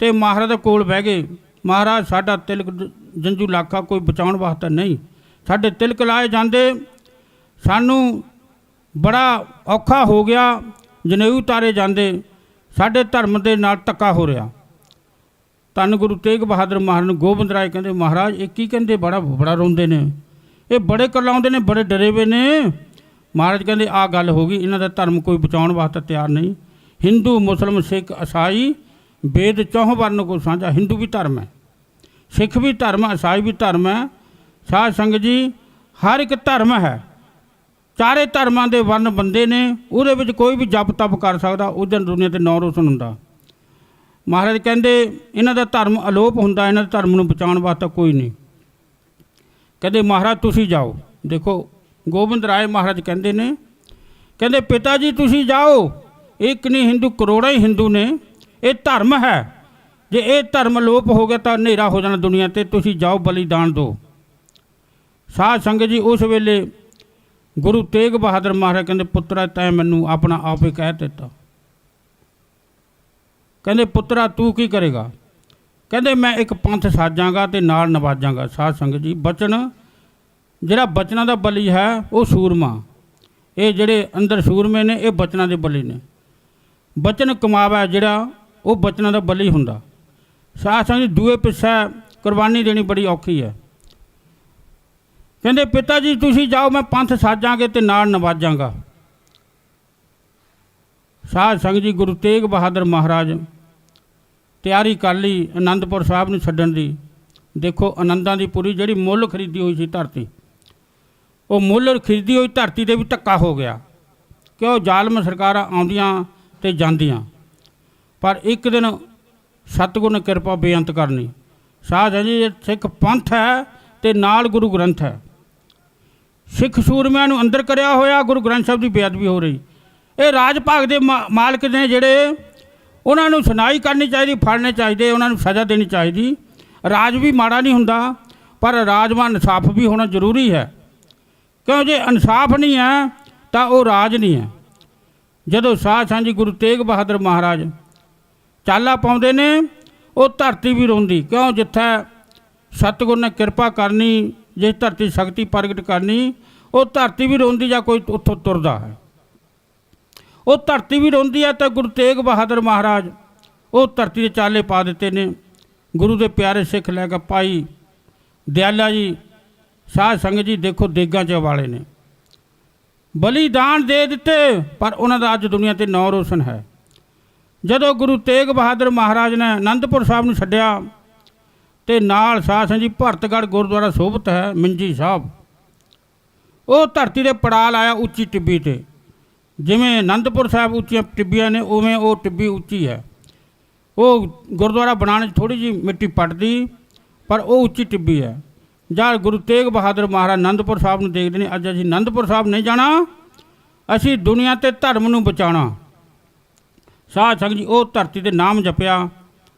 ਤੇ ਮਹਾਰਾਜ ਦੇ ਕੋਲ ਬਹਿ ਗਏ। ਮਹਾਰਾਜ ਸਾਡਾ ਤਿਲਕ ਜੰਜੂ ਲਾਖਾ ਕੋਈ ਬਚਾਉਣ ਵਾਸਤੇ ਨਹੀਂ, ਸਾਡੇ ਤਿਲਕ ਲਾਏ ਜਾਂਦੇ, ਸਾਨੂੰ ਬੜਾ ਔਖਾ ਹੋ ਗਿਆ, ਜਨੇਊ ਉਤਾਰੇ ਜਾਂਦੇ, ਸਾਡੇ ਧਰਮ ਦੇ ਨਾਲ ਧੱਕਾ ਹੋ ਰਿਹਾ। ਧੰਨ ਗੁਰੂ ਤੇਗ ਬਹਾਦਰ ਮਹਾਰਾਜ ਨੂੰ ਗੋਬਿੰਦ ਰਾਏ ਕਹਿੰਦੇ, ਮਹਾਰਾਜ ਇਹ ਕੀ ਕਹਿੰਦੇ, ਬੜਾ ਰੋਂਦੇ ਨੇ, ਇਹ ਬੜੇ ਕਰਲਾਉਂਦੇ ਨੇ, ਬੜੇ ਡਰੇ ਹੋਏ ਨੇ। ਮਹਾਰਾਜ ਕਹਿੰਦੇ ਆਹ ਗੱਲ ਹੋ ਗਈ, ਇਹਨਾਂ ਦਾ ਧਰਮ ਕੋਈ ਬਚਾਉਣ ਵਾਸਤੇ ਤਿਆਰ ਨਹੀਂ। ਹਿੰਦੂ ਮੁਸਲਮ ਸਿੱਖ ਈਸਾਈ ਵੇਦ ਚੌਹਾਂ ਵਰਨ ਕੋ ਸਾਂਝਾ। ਹਿੰਦੂ ਵੀ ਧਰਮ ਹੈ, ਸਿੱਖ ਵੀ ਧਰਮ ਹੈ, ਈਸਾਈ ਵੀ ਧਰਮ ਹੈ। ਸਾਧ ਸੰਗਤ ਜੀ ਹਰ ਇੱਕ ਧਰਮ ਹੈ, ਚਾਰੇ ਧਰਮਾਂ ਦੇ ਵਰਨ ਬੰਦੇ ਨੇ, ਉਹਦੇ ਵਿੱਚ ਕੋਈ ਵੀ ਜਪ ਤਪ ਕਰ ਸਕਦਾ, ਉਹਦੇ ਦੁਨੀਆ ਤੇ ਨਾਂ ਰੋਸ਼ਨ ਹੁੰਦਾ। ਮਹਾਰਾਜ ਕਹਿੰਦੇ ਇਹਨਾਂ ਦਾ ਧਰਮ ਅਲੋਪ ਹੁੰਦਾ, ਇਹਨਾਂ ਦੇ ਧਰਮ ਨੂੰ ਬਚਾਉਣ ਵਾਸਤੇ ਕੋਈ ਨਹੀਂ। ਕਹਿੰਦੇ ਮਹਾਰਾਜ ਤੁਸੀਂ ਜਾਓ। ਦੇਖੋ ਗੋਬਿੰਦ ਰਾਏ ਮਹਾਰਾਜ ਕਹਿੰਦੇ ਨੇ, ਕਹਿੰਦੇ ਪਿਤਾ ਜੀ ਤੁਸੀਂ ਜਾਓ, ਇੱਕ ਨਹੀਂ ਹਿੰਦੂ ਕਰੋੜਾਂ ਹੀ ਹਿੰਦੂ ਨੇ, ਇਹ ਧਰਮ ਹੈ, ਜੇ ਇਹ ਧਰਮ ਅਲੋਪ ਹੋ ਗਿਆ ਤਾਂ ਹਨੇਰਾ ਹੋ ਜਾਣਾ ਦੁਨੀਆ ਤੇ, ਤੁਸੀਂ ਜਾਓ ਬਲੀਦਾਨ ਦਿਓ। ਸਾਧ ਸੰਗਤ ਜੀ ਉਸ ਵੇਲੇ ਗੁਰੂ ਤੇਗ ਬਹਾਦਰ ਮਹਾਰਾਜ ਕਹਿੰਦੇ ਪੁੱਤਰਾ ਤੈਂ ਮੈਨੂੰ ਆਪਣਾ ਆਪ ਹੀ ਕਹਿ ਦਿੱਤਾ। ਕਹਿੰਦੇ ਪੁੱਤਰਾ ਤੂੰ ਕੀ ਕਰੇਗਾ? ਕਹਿੰਦੇ ਮੈਂ ਇੱਕ ਪੰਥ ਸਾਜਾਂਗਾ ਤੇ ਨਾਲ ਨਵਾਜਾਂਗਾ। ਸਾਧ ਸੰਗਤ ਜੀ ਬਚਨ, ਜਿਹੜਾ ਬਚਨਾਂ ਦਾ ਬਲੀ ਹੈ ਉਹ ਸੂਰਮਾ, ਇਹ ਜਿਹੜੇ ਅੰਦਰ ਸੂਰਮੇ ਨੇ ਇਹ ਬਚਨਾਂ ਦੇ ਬਲੀ ਨੇ। ਬਚਨ ਕਮਾਵਾ ਜਿਹੜਾ ਉਹ ਬਚਨਾਂ ਦਾ ਬਲੀ ਹੁੰਦਾ। ਸਾਧ ਸੰਗਤ ਜੀ ਦੂਏ ਪਿੱਛੇ ਕੁਰਬਾਨੀ ਦੇਣੀ ਬੜੀ ਔਖੀ ਹੈ। ਕਹਿੰਦੇ ਪਿਤਾ ਜੀ ਤੁਸੀਂ ਜਾਓ, ਮੈਂ ਪੰਥ ਸਾਜਾਂਗੇ ਤੇ ਨਾਲ ਨਵਾਜਾਂਗਾ। ਸਾਧ ਸੰਗਤ ਜੀ ਗੁਰੂ ਤੇਗ ਬਹਾਦਰ ਮਹਾਰਾਜ ਤਿਆਰੀ ਕਰ ਲਈ ਅਨੰਦਪੁਰ ਸਾਹਿਬ ਨੂੰ ਛੱਡਣ ਦੀ। ਦੇਖੋ ਆਨੰਦਾਂ ਦੀ ਪੁਰੀ ਜਿਹੜੀ ਮੁੱਲ ਖਰੀਦੀ ਹੋਈ ਸੀ ਧਰਤੀ, ਉਹ ਮੁੱਲ ਖਰੀਦੀ ਹੋਈ ਧਰਤੀ ਦੇ ਵੀ ਧੱਕਾ ਹੋ ਗਿਆ, ਕਿਉਂ ਜ਼ਾਲਮ ਸਰਕਾਰਾਂ ਆਉਂਦੀਆਂ ਤੇ ਜਾਂਦੀਆਂ, ਪਰ ਇੱਕ ਦਿਨ ਸਤਿਗੁਰ ਨੇ ਕਿਰਪਾ ਬੇਅੰਤ ਕਰਨੀ। ਸਾਧ ਸੰਗਤ ਜੀ ਸਿੱਖ ਪੰਥ ਹੈ ਤੇ ਨਾਲ ਗੁਰੂ ਗ੍ਰੰਥ ਹੈ। ਸਿੱਖ ਸੂਰਮਿਆਂ ਨੂੰ ਅੰਦਰ ਕਰਿਆ ਹੋਇਆ, ਗੁਰੂ ਗ੍ਰੰਥ ਸਾਹਿਬ ਦੀ ਬੇਅਦਬੀ ਹੋ ਰਹੀ। ਇਹ ਰਾਜ ਭਾਗ ਦੇ ਮਾਲਕ ਨੇ ਜਿਹੜੇ, ਉਹਨਾਂ ਨੂੰ ਸੁਣਾਈ ਕਰਨੀ ਚਾਹੀਦੀ, ਫੜਨੇ ਚਾਹੀਦੇ, ਉਹਨਾਂ ਨੂੰ ਸਜ਼ਾ ਦੇਣੀ ਚਾਹੀਦੀ। ਰਾਜ ਵੀ ਮਾੜਾ ਨਹੀਂ ਹੁੰਦਾ, ਪਰ ਰਾਜਵਾਨ ਇਨਸਾਫ ਵੀ ਹੋਣਾ ਜ਼ਰੂਰੀ ਹੈ, ਕਿਉਂ ਜੇ ਇਨਸਾਫ ਨਹੀਂ ਹੈ ਤਾਂ ਉਹ ਰਾਜ ਨਹੀਂ ਹੈ। ਜਦੋਂ ਸਾਧ ਸੰਗਤ ਜੀ ਗੁਰੂ ਤੇਗ ਬਹਾਦਰ ਮਹਾਰਾਜ ਚਾਲਾ ਪਾਉਂਦੇ ਨੇ, ਉਹ ਧਰਤੀ ਵੀ ਰੋਂਦੀ, ਕਿਉਂ ਜਿੱਥੇ ਸਤਿਗੁਰ ਨੇ ਕਿਰਪਾ ਕਰਨੀ, ਜਿਸ ਧਰਤੀ ਸ਼ਕਤੀ ਪ੍ਰਗਟ ਕਰਨੀ, ਉਹ ਧਰਤੀ ਵੀ ਰੋਂਦੀ ਜਾਂ ਕੋਈ ਉੱਥੋਂ ਤੁਰਦਾ ਹੈ, ਉਹ ਧਰਤੀ ਵੀ ਰੋਂਦੀ ਹੈ। ਤਾਂ ਗੁਰੂ ਤੇਗ ਬਹਾਦਰ ਮਹਾਰਾਜ ਉਹ ਧਰਤੀ ਦੇ ਚਾਲੇ ਪਾ ਦਿੱਤੇ ਨੇ। ਗੁਰੂ ਦੇ ਪਿਆਰੇ ਸਿੱਖ ਲੈ ਕੇ ਭਾਈ ਦਿਆਲਾ ਜੀ, ਸਾਧ ਸੰਗਤ ਜੀ ਦੇਖੋ ਦੇਗਾਂ 'ਚ ਵਾਲੇ ਨੇ, ਬਲੀਦਾਨ ਦੇ ਦਿੱਤੇ, ਪਰ ਉਹਨਾਂ ਦਾ ਅੱਜ ਦੁਨੀਆ ਤੇ ਨਾਂ ਰੋਸ਼ਨ ਹੈ। ਜਦੋਂ ਗੁਰੂ ਤੇਗ ਬਹਾਦਰ ਮਹਾਰਾਜ ਨੇ ਅਨੰਦਪੁਰ ਸਾਹਿਬ ਨੂੰ ਛੱਡਿਆ, ਤੇ ਨਾਲ ਸਾਧ ਸੰਗਤ ਜੀ ਭਰਤਗੜ੍ਹ ਗੁਰਦੁਆਰਾ ਸੋਭਤ ਹੈ ਮਿੰਜੀ ਸਾਹਿਬ, ਉਹ ਧਰਤੀ ਦੇ ਪੜਾਅ ਲਾਇਆ ਉੱਚੀ ਟਿੱਬੀ 'ਤੇ। ਜਿਵੇਂ ਅਨੰਦਪੁਰ ਸਾਹਿਬ ਉੱਚੀਆਂ ਟਿੱਬੀਆਂ ਨੇ, ਉਵੇਂ ਉਹ ਟਿੱਬੀ ਉੱਚੀ ਹੈ। ਉਹ ਗੁਰਦੁਆਰਾ ਬਣਾਉਣ 'ਚ ਥੋੜ੍ਹੀ ਜਿਹੀ ਮਿੱਟੀ ਪੱਟਦੀ, ਪਰ ਉਹ ਉੱਚੀ ਟਿੱਬੀ ਹੈ। ਜਦ ਗੁਰੂ ਤੇਗ ਬਹਾਦਰ ਮਹਾਰਾਜ ਅਨੰਦਪੁਰ ਸਾਹਿਬ ਨੂੰ ਦੇਖਦੇ ਨੇ, ਅੱਜ ਅਸੀਂ ਅਨੰਦਪੁਰ ਸਾਹਿਬ ਨਹੀਂ ਜਾਣਾ, ਅਸੀਂ ਦੁਨੀਆ ਤੇ ਧਰਮ ਨੂੰ ਬਚਾਉਣਾ। ਸਾਧ ਸੰਗਤ ਜੀ ਉਹ ਧਰਤੀ ਦੇ ਨਾਮ ਜਪਿਆ,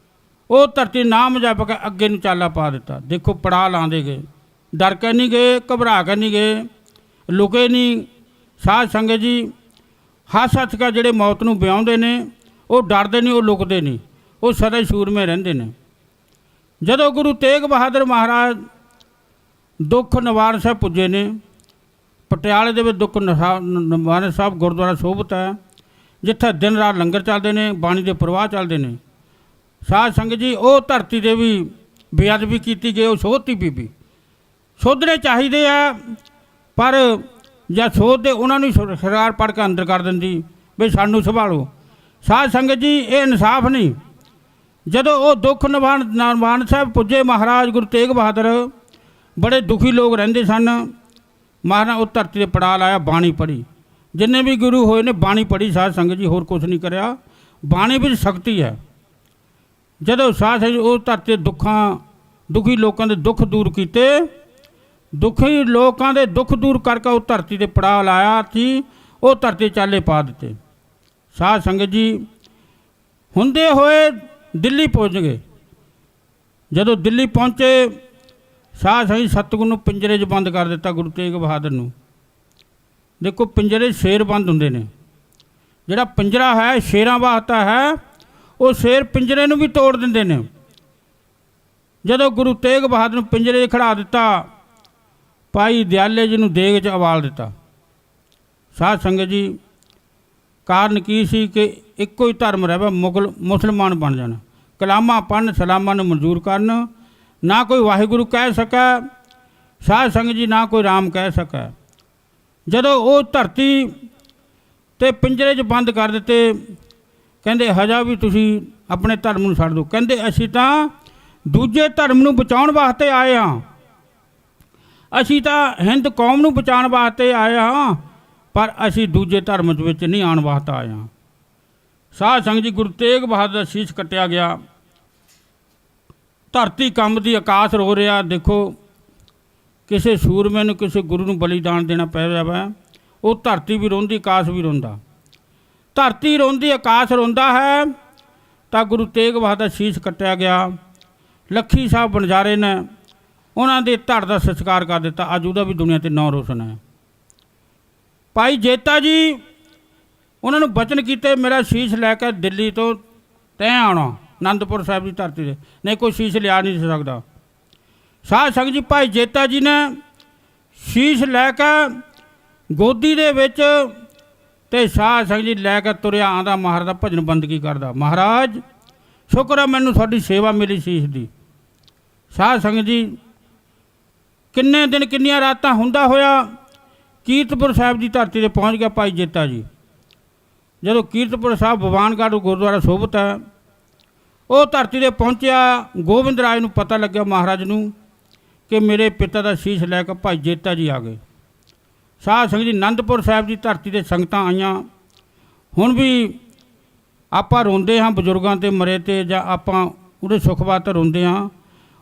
ਉਹ ਧਰਤੀ ਨਾਮ ਜਪ ਕੇ ਅੱਗੇ ਨੂੰ ਚਾਲਾ ਪਾ ਦਿੱਤਾ। ਦੇਖੋ ਪੜਾਅ ਲਾਉਂਦੇ ਗਏ, ਡਰ ਕੇ ਨਹੀਂ ਗਏ, ਘਬਰਾ ਕੇ ਨਹੀਂ ਗਏ, ਲੁਕੇ ਨਹੀਂ। ਸਾਧ ਸੰਗਤ ਜੀ ਹੱਸ ਕੇ ਜਿਹੜੇ ਮੌਤ ਨੂੰ ਵਿਆਉਂਦੇ ਨੇ, ਉਹ ਡਰਦੇ ਨਹੀਂ, ਉਹ ਲੁਕਦੇ ਨਹੀਂ, ਉਹ ਸਦਾ ਹੀ ਸੂਰਮੇ ਰਹਿੰਦੇ ਨੇ। ਜਦੋਂ ਗੁਰੂ ਤੇਗ ਬਹਾਦਰ ਮਹਾਰਾਜ ਦੁੱਖ ਨਿਵਾਰਨ ਸਾਹਿਬ ਪੁੱਜੇ ਨੇ, ਪਟਿਆਲੇ ਦੇ ਵਿੱਚ ਦੁੱਖ ਨਿਵਾਰਨ ਸਾਹਿਬ ਗੁਰਦੁਆਰਾ ਸੋਭਤ ਹੈ, ਜਿੱਥੇ ਦਿਨ ਰਾਤ ਲੰਗਰ ਚੱਲਦੇ ਨੇ, ਬਾਣੀ ਦੇ ਪ੍ਰਵਾਹ ਚੱਲਦੇ ਨੇ। ਸਾਧ ਸੰਗਤ ਜੀ ਉਹ ਧਰਤੀ ਦੇ ਵੀ ਬੇਅਦਬੀ ਕੀਤੀ ਗਈ, ਉਹ ਸੋਧਤੀ ਬੀਬੀ। ਸੋਧਣੇ ਚਾਹੀਦੇ ਆ, ਪਰ ਜਾਂ ਸੋਧਦੇ ਉਹਨਾਂ ਨੂੰ ਸਰਕਾਰ ਪੜ੍ਹ ਕੇ ਅੰਦਰ ਕਰ ਦਿੰਦੀ ਵੀ ਸਾਨੂੰ ਸੰਭਾਲੋ। ਸਾਧ ਸੰਗਤ ਜੀ ਇਹ ਇਨਸਾਫ ਨਹੀਂ। ਜਦੋਂ ਉਹ ਦੁੱਖ ਨਿਵਾਰਨ ਸਾਹਿਬ ਪੁੱਜੇ ਮਹਾਰਾਜ ਗੁਰੂ ਤੇਗ ਬਹਾਦਰ, ਬੜੇ ਦੁਖੀ ਲੋਕ ਰਹਿੰਦੇ ਸਨ। ਮਹਾਰਾਜ ਉਹ ਧਰਤੀ 'ਤੇ ਪੜਾਅ ਲਾਇਆ, ਬਾਣੀ ਪੜ੍ਹੀ, ਜਿੰਨੇ ਵੀ ਗੁਰੂ ਹੋਏ ਨੇ ਬਾਣੀ ਪੜ੍ਹੀ। ਸਾਧ ਸੰਗਤ ਜੀ ਹੋਰ ਕੁਛ ਨਹੀਂ ਕਰਿਆ, ਬਾਣੀ ਵਿੱਚ ਸ਼ਕਤੀ ਹੈ। ਜਦੋਂ ਸਾਧ ਸੰਗਤ ਜੀ ਉਹ ਧਰਤੀ ਦੁਖੀ ਲੋਕਾਂ ਦੇ ਦੁੱਖ ਦੂਰ ਕੀਤੇ, ਦੁਖੀ ਲੋਕਾਂ ਦੇ ਦੁੱਖ ਦੂਰ ਕਰਕੇ ਉਹ ਧਰਤੀ 'ਤੇ ਪੜਾਅ ਲਾਇਆ ਸੀ, ਉਹ ਧਰਤੀ ਚਾਲੇ ਪਾ ਦਿੱਤੇ। ਸਾਧ ਸੰਗਤ ਜੀ ਹੁੰਦੇ ਹੋਏ ਦਿੱਲੀ ਪਹੁੰਚ ਗਏ। ਜਦੋਂ ਦਿੱਲੀ ਪਹੁੰਚੇ ਸਾਧ ਸੰਗਤ ਜੀ ਸਤਿਗੁਰੂ ਨੂੰ ਪਿੰਜਰੇ 'ਚ ਬੰਦ ਕਰ ਦਿੱਤਾ, ਗੁਰੂ ਤੇਗ ਬਹਾਦਰ ਨੂੰ। ਦੇਖੋ ਪਿੰਜਰੇ ਸ਼ੇਰ ਬੰਦ ਹੁੰਦੇ ਨੇ, ਜਿਹੜਾ ਪਿੰਜਰਾ ਹੈ ਸ਼ੇਰਾਂ ਵਾਸਤਾ ਹੈ, ਉਹ ਸ਼ੇਰ ਪਿੰਜਰੇ ਨੂੰ ਵੀ ਤੋੜ ਦਿੰਦੇ ਨੇ। ਜਦੋਂ ਗੁਰੂ ਤੇਗ ਬਹਾਦਰ ਨੂੰ ਪਿੰਜਰੇ 'ਚ ਖੜਾ ਦਿੱਤਾ, ਭਾਈ ਦਿਆਲੇ ਜੀ ਨੂੰ ਦੇਗ 'ਚ ਉਬਾਲ ਦਿੱਤਾ। ਸਾਧ ਸੰਗਤ ਜੀ ਕਾਰਨ ਕੀ ਸੀ ਕਿ ਇੱਕੋ ਹੀ ਧਰਮ ਰਹਿ ਮੁਸਲਮਾਨ ਬਣ ਜਾਣਾ, ਕਲਾਮਾਂ ਪੜ੍ਹਨ ਸਲਾਮਾਂ ਨੂੰ ਮਨਜ਼ੂਰ ਕਰਨ, ਨਾ ਕੋਈ ਵਾਹਿਗੁਰੂ ਕਹਿ ਸਕੈ ਸਾਧ ਸੰਗਤ ਜੀ, ਨਾ ਕੋਈ ਰਾਮ ਕਹਿ ਸਕੈ। ਜਦੋਂ ਉਹ ਧਰਤੀ ਤੇ ਪਿੰਜਰੇ 'ਚ ਬੰਦ ਕਰ ਦਿੱਤੇ, ਕਹਿੰਦੇ ਹਜਾ ਵੀ ਤੁਸੀਂ ਆਪਣੇ ਧਰਮ ਨੂੰ ਛੱਡ ਦਿਓ। ਕਹਿੰਦੇ ਅਸੀਂ ਤਾਂ ਦੂਜੇ ਧਰਮ ਨੂੰ ਬਚਾਉਣ ਵਾਸਤੇ ਆਏ ਹਾਂ, ਅਸੀਂ ਤਾਂ ਹਿੰਦ ਕੌਮ ਨੂੰ ਬਚਾਉਣ ਵਾਸਤੇ ਆਏ ਹਾਂ, ਪਰ ਅਸੀਂ ਦੂਜੇ ਧਰਮ ਦੇ ਵਿੱਚ ਨਹੀਂ ਆਉਣ ਵਾਸਤੇ ਆਏ ਹਾਂ। ਸਾਧ ਸੰਗਤ ਜੀ ਗੁਰੂ ਤੇਗ ਬਹਾਦਰ ਦਾ ਸੀਸ ਕੱਟਿਆ ਗਿਆ, ਧਰਤੀ ਕੰਬਦੀ, ਆਕਾਸ਼ ਰੋ ਰਿਹਾ। ਦੇਖੋ ਕਿਸੇ ਸੂਰਮੇ ਨੂੰ, ਕਿਸੇ ਗੁਰੂ ਨੂੰ ਬਲੀਦਾਨ ਦੇਣਾ ਪੈ ਰਿਹਾ ਵਾ, ਉਹ ਧਰਤੀ ਵੀ ਰੋਂਦੀ, ਆਕਾਸ਼ ਵੀ ਰੋਂਦਾ। ਧਰਤੀ ਰੋਂਦੀ, ਆਕਾਸ਼ ਰੋਂਦਾ ਹੈ, ਤਾਂ ਗੁਰੂ ਤੇਗ ਬਹਾਦਰ ਦਾ ਸੀਸ ਕੱਟਿਆ ਗਿਆ। ਲੱਖੀ ਸਾਹਿਬ ਬਣਜਾਰੇ ਨੇ ਉਹਨਾਂ ਦੇ ਧੜ ਦਾ ਸੰਸਕਾਰ ਕਰ ਦਿੱਤਾ। ਅੱਜ ਉਹਦਾ ਵੀ ਦੁਨੀਆ 'ਤੇ ਨਾਂ ਰੋਸ਼ਨ ਹੈ। ਭਾਈ ਜੇਤਾ ਜੀ ਉਹਨਾਂ ਨੂੰ ਬਚਨ ਕੀਤੇ, ਮੇਰਾ ਸੀਸ ਲੈ ਕੇ ਦਿੱਲੀ ਤੋਂ ਤੈਂ ਆਉਣਾ ਆਨੰਦਪੁਰ ਸਾਹਿਬ ਦੀ ਧਰਤੀ 'ਤੇ, ਨਹੀਂ ਕੋਈ ਸੀਸ ਲਿਆ ਨਹੀਂ ਸਕਦਾ। ਸਾਧ ਸੰਗਤ ਜੀ ਭਾਈ ਜੇਤਾ ਜੀ ਨੇ ਸੀਸ ਲੈ ਕੇ ਗੋਦੀ ਦੇ ਵਿੱਚ, ਤੇ ਸਾਧ ਸੰਗਤ ਜੀ ਲੈ ਕੇ ਤੁਰਿਆ ਆਉਂਦਾ, ਮਹਾਰਾਜ ਦਾ ਭਜਨ ਬੰਦਗੀ ਕਰਦਾ। ਮਹਾਰਾਜ ਸ਼ੁਕਰ ਹੈ ਮੈਨੂੰ ਤੁਹਾਡੀ ਸੇਵਾ ਮਿਲੀ ਸੀਸ ਦੀ। ਸਾਧ ਸੰਗਤ ਜੀ ਕਿੰਨੇ ਦਿਨ ਕਿੰਨੀਆਂ ਰਾਤਾਂ ਹੁੰਦਾ ਹੋਇਆ ਕੀਰਤਪੁਰ ਸਾਹਿਬ ਦੀ ਧਰਤੀ 'ਤੇ ਪਹੁੰਚ ਗਿਆ ਭਾਈ ਜੇਤਾ ਜੀ। ਜਦੋਂ ਕੀਰਤਪੁਰ ਸਾਹਿਬ ਭਵਾਨਗੜ੍ਹ ਗੁਰਦੁਆਰਾ ਸੋਭਤ ਹੈ, ਉਹ ਧਰਤੀ 'ਤੇ ਪਹੁੰਚਿਆ, ਗੋਬਿੰਦ ਰਾਏ ਨੂੰ ਪਤਾ ਲੱਗਿਆ ਮਹਾਰਾਜ ਨੂੰ ਕਿ ਮੇਰੇ ਪਿਤਾ ਦਾ ਸੀਸ ਲੈ ਕੇ ਭਾਈ ਜੇਤਾ ਜੀ ਆ ਗਏ। ਸਾਧ ਸੰਗਤ ਜੀ ਆਨੰਦਪੁਰ ਸਾਹਿਬ ਦੀ ਧਰਤੀ 'ਤੇ ਸੰਗਤਾਂ ਆਈਆਂ। ਹੁਣ ਵੀ ਆਪਾਂ ਰੋਂਦੇ ਹਾਂ ਬਜ਼ੁਰਗਾਂ 'ਤੇ ਮਰੇ 'ਤੇ, ਜਾਂ ਆਪਾਂ ਉਹਦੇ ਸੁੱਖ ਵਾਸਤੇ ਰੋਂਦੇ ਹਾਂ।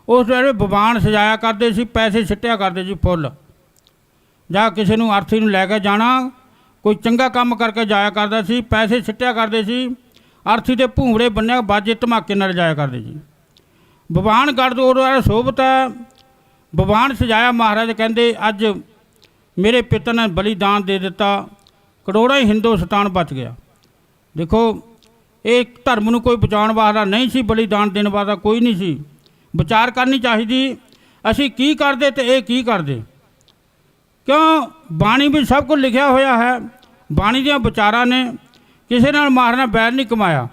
ਉਸ ਵੇਲੇ ਭਗਵਾਨ ਸਜਾਇਆ ਕਰਦੇ ਸੀ, ਪੈਸੇ ਸਿੱਟਿਆ ਕਰਦੇ ਸੀ ਫੁੱਲ, ਜਾਂ ਕਿਸੇ ਨੂੰ ਅਰਥੀ ਨੂੰ ਲੈ ਕੇ ਜਾਣਾ, ਕੋਈ ਚੰਗਾ ਕੰਮ ਕਰਕੇ ਜਾਇਆ ਕਰਦਾ ਸੀ, ਪੈਸੇ ਸਿੱਟਿਆ ਕਰਦੇ ਸੀ, ਅਰਥੀ ਦੇ ਭੂੰਗੜੇ ਬੰਨਿਆ ਬਾਜੇ ਧਮਾਕੇ ਨਾਲ ਜਾਇਆ ਕਰਦੇ ਸੀ। ਭਗਵਾਨਗੜ੍ਹ ਗੁਰਦੁਆਰਾ ਸੋਭਤ ਹੈ, ਭਗਵਾਨ ਸਜਾਇਆ। ਮਹਾਰਾਜ ਕਹਿੰਦੇ ਅੱਜ ਮੇਰੇ ਪਿਤਾ ਨੇ ਬਲੀਦਾਨ ਦੇ ਦਿੱਤਾ, ਕਰੋੜਾਂ ਹੀ ਹਿੰਦੁਸਤਾਨ ਬਚ ਗਿਆ। ਦੇਖੋ ਇਹ ਧਰਮ ਨੂੰ ਕੋਈ ਬਚਾਉਣ ਵਾਲਾ ਨਹੀਂ ਸੀ, ਬਲੀਦਾਨ ਦੇਣ ਵਾਲਾ ਕੋਈ ਨਹੀਂ ਸੀ। ਵਿਚਾਰ ਕਰਨੀ ਚਾਹੀਦੀ ਅਸੀਂ ਕੀ ਕਰਦੇ ਤੇ ਇਹ ਕੀ ਕਰਦੇ, ਕਿਉਂ ਬਾਣੀ ਵਿੱਚ ਸਭ ਕੁਝ ਲਿਖਿਆ ਹੋਇਆ ਹੈ। ਬਾਣੀ ਦੀਆਂ ਵਿਚਾਰਾਂ ਨੇ। ਕਿਸੇ ਨਾਲ ਮਹਾਰਾਜ ਨੇ ਬੈਰ ਨਹੀਂ ਕਮਾਇਆ,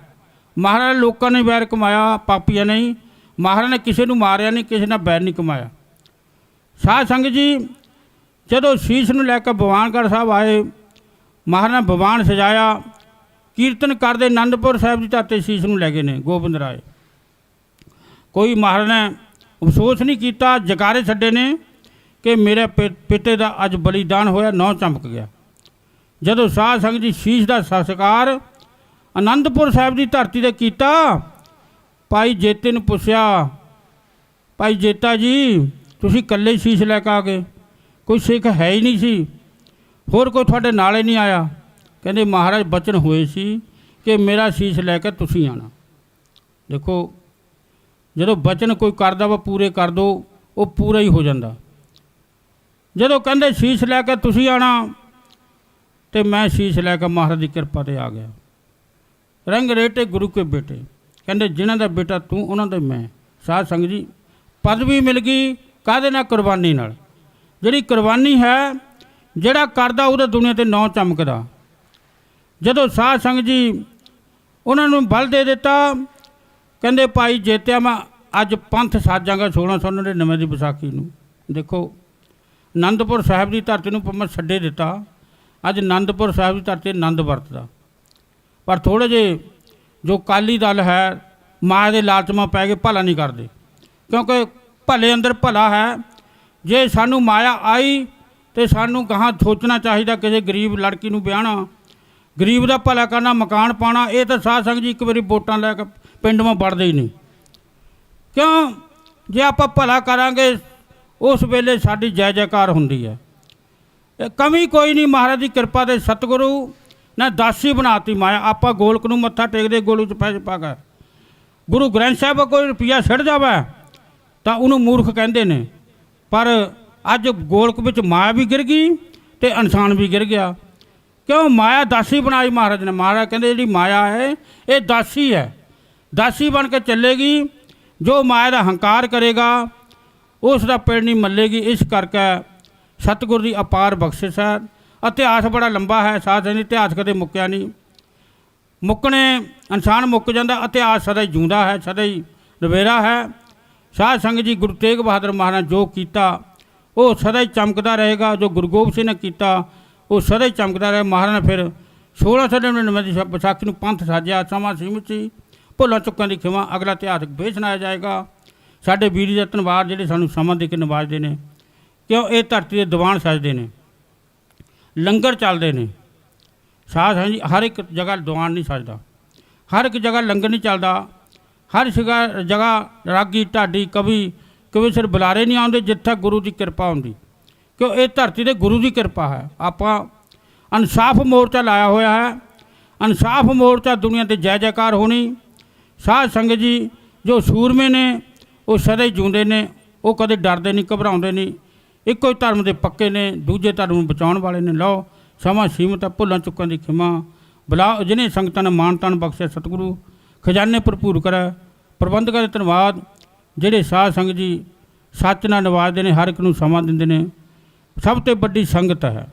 ਮਹਾਰਾਜ ਨੇ ਲੋਕਾਂ ਨੇ ਬੈਰ ਕਮਾਇਆ, ਪਾਪੀਆਂ ਨਹੀਂ। ਮਹਾਰਾਜ ਨੇ ਕਿਸੇ ਨੂੰ ਮਾਰਿਆ ਨਹੀਂ, ਕਿਸੇ ਨਾਲ ਬੈਰ ਨਹੀਂ ਕਮਾਇਆ। ਸਾਧ ਸੰਗਤ ਜੀ ਜਦੋਂ ਸੀਸ ਨੂੰ ਲੈ ਕੇ ਭਵਾਨਗੜ੍ਹ ਸਾਹਿਬ ਆਏ, ਮਹਾਰਾਜ ਨੇ ਭਗਵਾਨ ਸਜਾਇਆ, ਕੀਰਤਨ ਕਰਦੇ ਆਨੰਦਪੁਰ ਸਾਹਿਬ ਦੀ ਧਰਤੀ ਸੀਸ ਨੂੰ ਲੈ ਗਏ ਨੇ ਗੋਬਿੰਦ ਰਾਏ। ਕੋਈ ਮਹਾਰਾਜ ਨੇ ਅਫਸੋਸ ਨਹੀਂ ਕੀਤਾ, ਜਕਾਰੇ ਛੱਡੇ ਨੇ ਕਿ ਮੇਰੇ ਪਿਤੇ ਦਾ ਅੱਜ ਬਲੀਦਾਨ ਹੋਇਆ, ਨੌ ਚਮਕ ਗਿਆ। ਜਦੋਂ ਸਾਧ ਸੰਗਤ ਜੀ ਸੀਸ ਦਾ ਸੰਸਕਾਰ ਆਨੰਦਪੁਰ ਸਾਹਿਬ ਦੀ ਧਰਤੀ 'ਤੇ ਕੀਤਾ, ਭਾਈ ਜੇਤੇ ਨੂੰ ਪੁੱਛਿਆ, ਭਾਈ ਜੇਤਾ ਜੀ ਤੁਸੀਂ ਇਕੱਲੇ ਸੀਸ ਲੈ ਕੇ ਆ ਗਏ, ਕੋਈ ਸਿੱਖ ਹੈ ਹੀ ਨਹੀਂ ਸੀ, ਹੋਰ ਕੋਈ ਤੁਹਾਡੇ ਨਾਲੇ ਨਹੀਂ ਆਇਆ? ਕਹਿੰਦੇ ਮਹਾਰਾਜ ਬਚਨ ਹੋਏ ਸੀ ਕਿ ਮੇਰਾ ਸੀਸ ਲੈ ਕੇ ਤੁਸੀਂ ਆਉਣਾ। ਦੇਖੋ ਜਦੋਂ ਬਚਨ ਕੋਈ ਕਰਦਾ ਵਾ ਪੂਰੇ ਕਰ ਦਿਓ, ਉਹ ਪੂਰਾ ਹੀ ਹੋ ਜਾਂਦਾ। ਜਦੋਂ ਕਹਿੰਦੇ ਸੀਸ ਲੈ ਕੇ ਤੁਸੀਂ ਆਉਣਾ, ਤੇ ਮੈਂ ਸੀਸ ਲੈ ਕੇ ਮਹਾਰਾਜ ਦੀ ਕਿਰਪਾ 'ਤੇ ਆ ਗਿਆ। ਰੰਗ ਰੇਟੇ ਗੁਰੂ ਕੇ ਬੇਟੇ, ਕਹਿੰਦੇ ਜਿਨ੍ਹਾਂ ਦਾ ਬੇਟਾ ਤੂੰ ਉਹਨਾਂ ਦਾ ਮੈਂ। ਸਾਧ ਸੰਗਤ ਜੀ ਪਦਵੀ ਮਿਲ ਗਈ ਕਾਹਦੇ ਨਾਲ? ਕੁਰਬਾਨੀ ਨਾਲ। ਜਿਹੜੀ ਕੁਰਬਾਨੀ ਹੈ, ਜਿਹੜਾ ਕਰਦਾ ਉਹਦਾ ਦੁਨੀਆ 'ਤੇ ਨਾਂ ਚਮਕਦਾ। ਜਦੋਂ ਸਾਧ ਸੰਗਤ ਜੀ ਉਹਨਾਂ ਨੂੰ ਬਲ ਦੇ ਦਿੱਤਾ, ਕਹਿੰਦੇ ਭਾਈ ਜੇਤਿਆ ਮੈਂ ਅੱਜ ਪੰਥ ਸਾਜਾਂਗਾ 1699 ਦੀ ਵਿਸਾਖੀ ਨੂੰ। ਦੇਖੋ ਆਨੰਦਪੁਰ ਸਾਹਿਬ ਦੀ ਧਰਤੀ ਨੂੰ ਮੈਂ ਛੱਡੇ ਦਿੱਤਾ, ਅੱਜ ਆਨੰਦਪੁਰ ਸਾਹਿਬ ਦੀ ਧਰਤੀ ਆਨੰਦ ਵਰਤਦਾ। ਪਰ ਥੋੜ੍ਹੇ ਜਿਹੇ ਜੋ ਅਕਾਲੀ ਦਲ ਹੈ ਮਾਇਆ ਦੇ ਲਾਲਚਾਂ ਪੈ ਕੇ ਭਲਾ ਨਹੀਂ ਕਰਦੇ, ਕਿਉਂਕਿ ਭਲੇ ਅੰਦਰ ਭਲਾ ਹੈ। ਜੇ ਸਾਨੂੰ ਮਾਇਆ ਆਈ ਤੇ ਸਾਨੂੰ ਗਾਹਾਂ ਸੋਚਣਾ ਚਾਹੀਦਾ, ਕਿਸੇ ਗਰੀਬ ਲੜਕੀ ਨੂੰ ਵਿਆਹਣਾ, ਗਰੀਬ ਦਾ ਭਲਾ ਕਰਨਾ, ਮਕਾਨ ਪਾਉਣਾ। ਇਹ ਤਾਂ ਸਾਧ ਸੰਗਤ ਜੀ ਇੱਕ ਵਾਰੀ ਵੋਟਾਂ ਲੈ ਕੇ ਪਿੰਡ ਮਾ ਵੜਦੇ ਹੀ ਨਹੀਂ। ਕਿਉਂ? ਜੇ ਆਪਾਂ ਭਲਾ ਕਰਾਂਗੇ ਉਸ ਵੇਲੇ ਸਾਡੀ ਜੈ ਜੈਕਾਰ ਹੁੰਦੀ ਹੈ। ਕਮੀ ਕੋਈ ਨਹੀਂ, ਮਹਾਰਾਜ ਦੀ ਕਿਰਪਾ ਦੇ ਸਤਿਗੁਰੂ ਨਾ ਦਾਸੀ ਬਣਾਤੀ ਮਾਇਆ। ਆਪਾਂ ਗੋਲਕ ਨੂੰ ਮੱਥਾ ਟੇਕਦੇ ਗੋਲੂ 'ਚ ਪੈਸੇ ਪਾ ਕੇ। ਗੁਰੂ ਗ੍ਰੰਥ ਸਾਹਿਬ ਕੋਈ ਰੁਪਈਆ ਛੱਡ ਜਾਵੇ ਤਾਂ ਉਹਨੂੰ ਮੂਰਖ ਕਹਿੰਦੇ ਨੇ, ਪਰ ਅੱਜ ਗੋਲਕ ਵਿੱਚ ਮਾਇਆ ਵੀ ਗਿਰ ਗਈ ਤੇ ਇਨਸਾਨ ਵੀ ਗਿਰ ਗਿਆ। ਕਿਉਂ? ਮਾਇਆ ਦਾਸੀ ਬਣਾਈ ਮਹਾਰਾਜ ਨੇ। ਮਹਾਰਾਜ ਕਹਿੰਦੇ ਜਿਹੜੀ ਮਾਇਆ ਹੈ ਇਹ ਦਾਸੀ ਹੈ, ਦਾਸੀ ਬਣ ਕੇ ਚੱਲੇਗੀ। ਜੋ ਮਾਇਆ ਦਾ ਹੰਕਾਰ ਕਰੇਗਾ ਉਸ ਦਾ ਪੇੜ ਨਹੀਂ ਮੱਲੇਗੀ। ਇਸ ਕਰਕੇ ਸਤਿਗੁਰ ਦੀ ਅਪਾਰ ਬਖਸ਼ਿਸ਼ ਹੈ। ਇਤਿਹਾਸ ਬੜਾ ਲੰਬਾ ਹੈ, ਸਾਧ ਸੰਗਤ ਜੀ, ਇਤਿਹਾਸ ਕਦੇ ਮੁੱਕਿਆ ਨਹੀਂ। ਮੁੱਕਣੇ ਇਨਸਾਨ ਮੁੱਕ ਜਾਂਦਾ, ਇਤਿਹਾਸ ਸਦਾ ਹੀ ਜਿਉਂਦਾ ਹੈ, ਸਦਾ ਹੀ ਨਵੇਰਾ ਹੈ। ਸਾਧ ਸੰਗਤ ਜੀ, ਗੁਰੂ ਤੇਗ ਬਹਾਦਰ ਮਹਾਰਾਜ ਜੋ ਕੀਤਾ ਉਹ ਸਦਾ ਹੀ ਚਮਕਦਾ ਰਹੇਗਾ। ਜੋ ਗੁਰੂ ਗੋਬਿੰਦ ਸਿੰਘ ਨੇ ਕੀਤਾ ਉਹ ਸਦਾ ਹੀ ਚਮਕਦਾ ਰਹੇ। ਮਹਾਰਾਜ ਨੇ ਫਿਰ 1699 ਦੀ ਵਿਸਾਖੀ ਨੂੰ ਪੰਥ ਸਾਜਿਆ। ਸਮਾਂ ਸੀਮਿਤ ਸੀ, ਭੁੱਲਾਂ ਚੁੱਕਾਂ ਦੀ ਖਿਮਾ। ਅਗਲਾ ਇਤਿਹਾਸਕ ਵੇਚ ਸੁਣਾਇਆ ਜਾਏਗਾ। ਸਾਡੇ ਵੀਰ ਦਾ ਧੰਨਵਾਦ ਜਿਹੜੇ ਸਾਨੂੰ ਸਮਾਂ ਦੇ ਕੇ ਨਿਵਾਜਦੇ ਨੇ। ਕਿਉਂ? ਇਹ ਧਰਤੀ ਦੇ ਦੀਵਾਨ ਸਜਦੇ ਨੇ, ਲੰਗਰ ਚੱਲਦੇ ਨੇ। ਸਾਧ ਸੰਗਤ ਜੀ, ਹਰ ਇੱਕ ਜਗ੍ਹਾ ਦੀਵਾਨ ਨਹੀਂ ਸਜਦਾ, ਹਰ ਇੱਕ ਜਗ੍ਹਾ ਲੰਗਰ ਨਹੀਂ ਚੱਲਦਾ, ਹਰ ਜਗ੍ਹਾ ਰਾਗੀ ਢਾਡੀ ਕਵੀ ਸਿਰ ਬੁਲਾਰੇ ਨਹੀਂ ਆਉਂਦੇ ਜਿੱਥੇ ਗੁਰੂ ਦੀ ਕਿਰਪਾ ਹੁੰਦੀ। ਕਿਉਂ? ਇਹ ਧਰਤੀ 'ਤੇ ਗੁਰੂ ਦੀ ਕਿਰਪਾ ਹੈ। ਆਪਾਂ ਇਨਸਾਫ ਮੋਰਚਾ ਲਾਇਆ ਹੋਇਆ ਹੈ। ਇਨਸਾਫ ਮੋਰਚਾ ਦੁਨੀਆ 'ਤੇ ਜੈ ਜੈਕਾਰ ਹੋਣੀ। ਸਾਧ ਸੰਗਤ ਜੀ, ਜੋ ਸੂਰਮੇ ਨੇ ਉਹ ਸਦਾ ਹੀ ਜਿਉਂਦੇ ਨੇ, ਉਹ ਕਦੇ ਡਰਦੇ ਨਹੀਂ, ਘਬਰਾਉਂਦੇ ਨਹੀਂ। ਇੱਕੋ ਹੀ ਧਰਮ ਦੇ ਪੱਕੇ ਨੇ, ਦੂਜੇ ਧਰਮ ਨੂੰ ਬਚਾਉਣ ਵਾਲੇ ਨੇ। ਲਓ ਸਮਾਂ ਸੀਮਤ ਹੈ, ਭੁੱਲਾਂ ਚੁੱਕਾਂ ਦੀ ਖਿਮਾ। ਬੁਲਾ ਜਿਹਨੇ ਸੰਗਤਾਂ ਨੇ ਮਾਣ ਤਾਣ ਬਖਸ਼ਿਆ, ਸਤਿਗੁਰੂ ਖਜ਼ਾਨੇ ਭਰਪੂਰ ਕਰੇ। ਪ੍ਰਬੰਧਕਾਂ ਦੇ ਧੰਨਵਾਦ ਜਿਹੜੇ ਸਾਧ ਸੰਗਤ ਜੀ ਸੱਚ ਨਾਲ ਨਿਵਾਜਦੇ ਨੇ, ਹਰ ਇੱਕ ਨੂੰ ਸਮਾਂ ਦਿੰਦੇ ਨੇ। ਸਭ ਤੋਂ ਵੱਡੀ ਸੰਗਤ ਹੈ।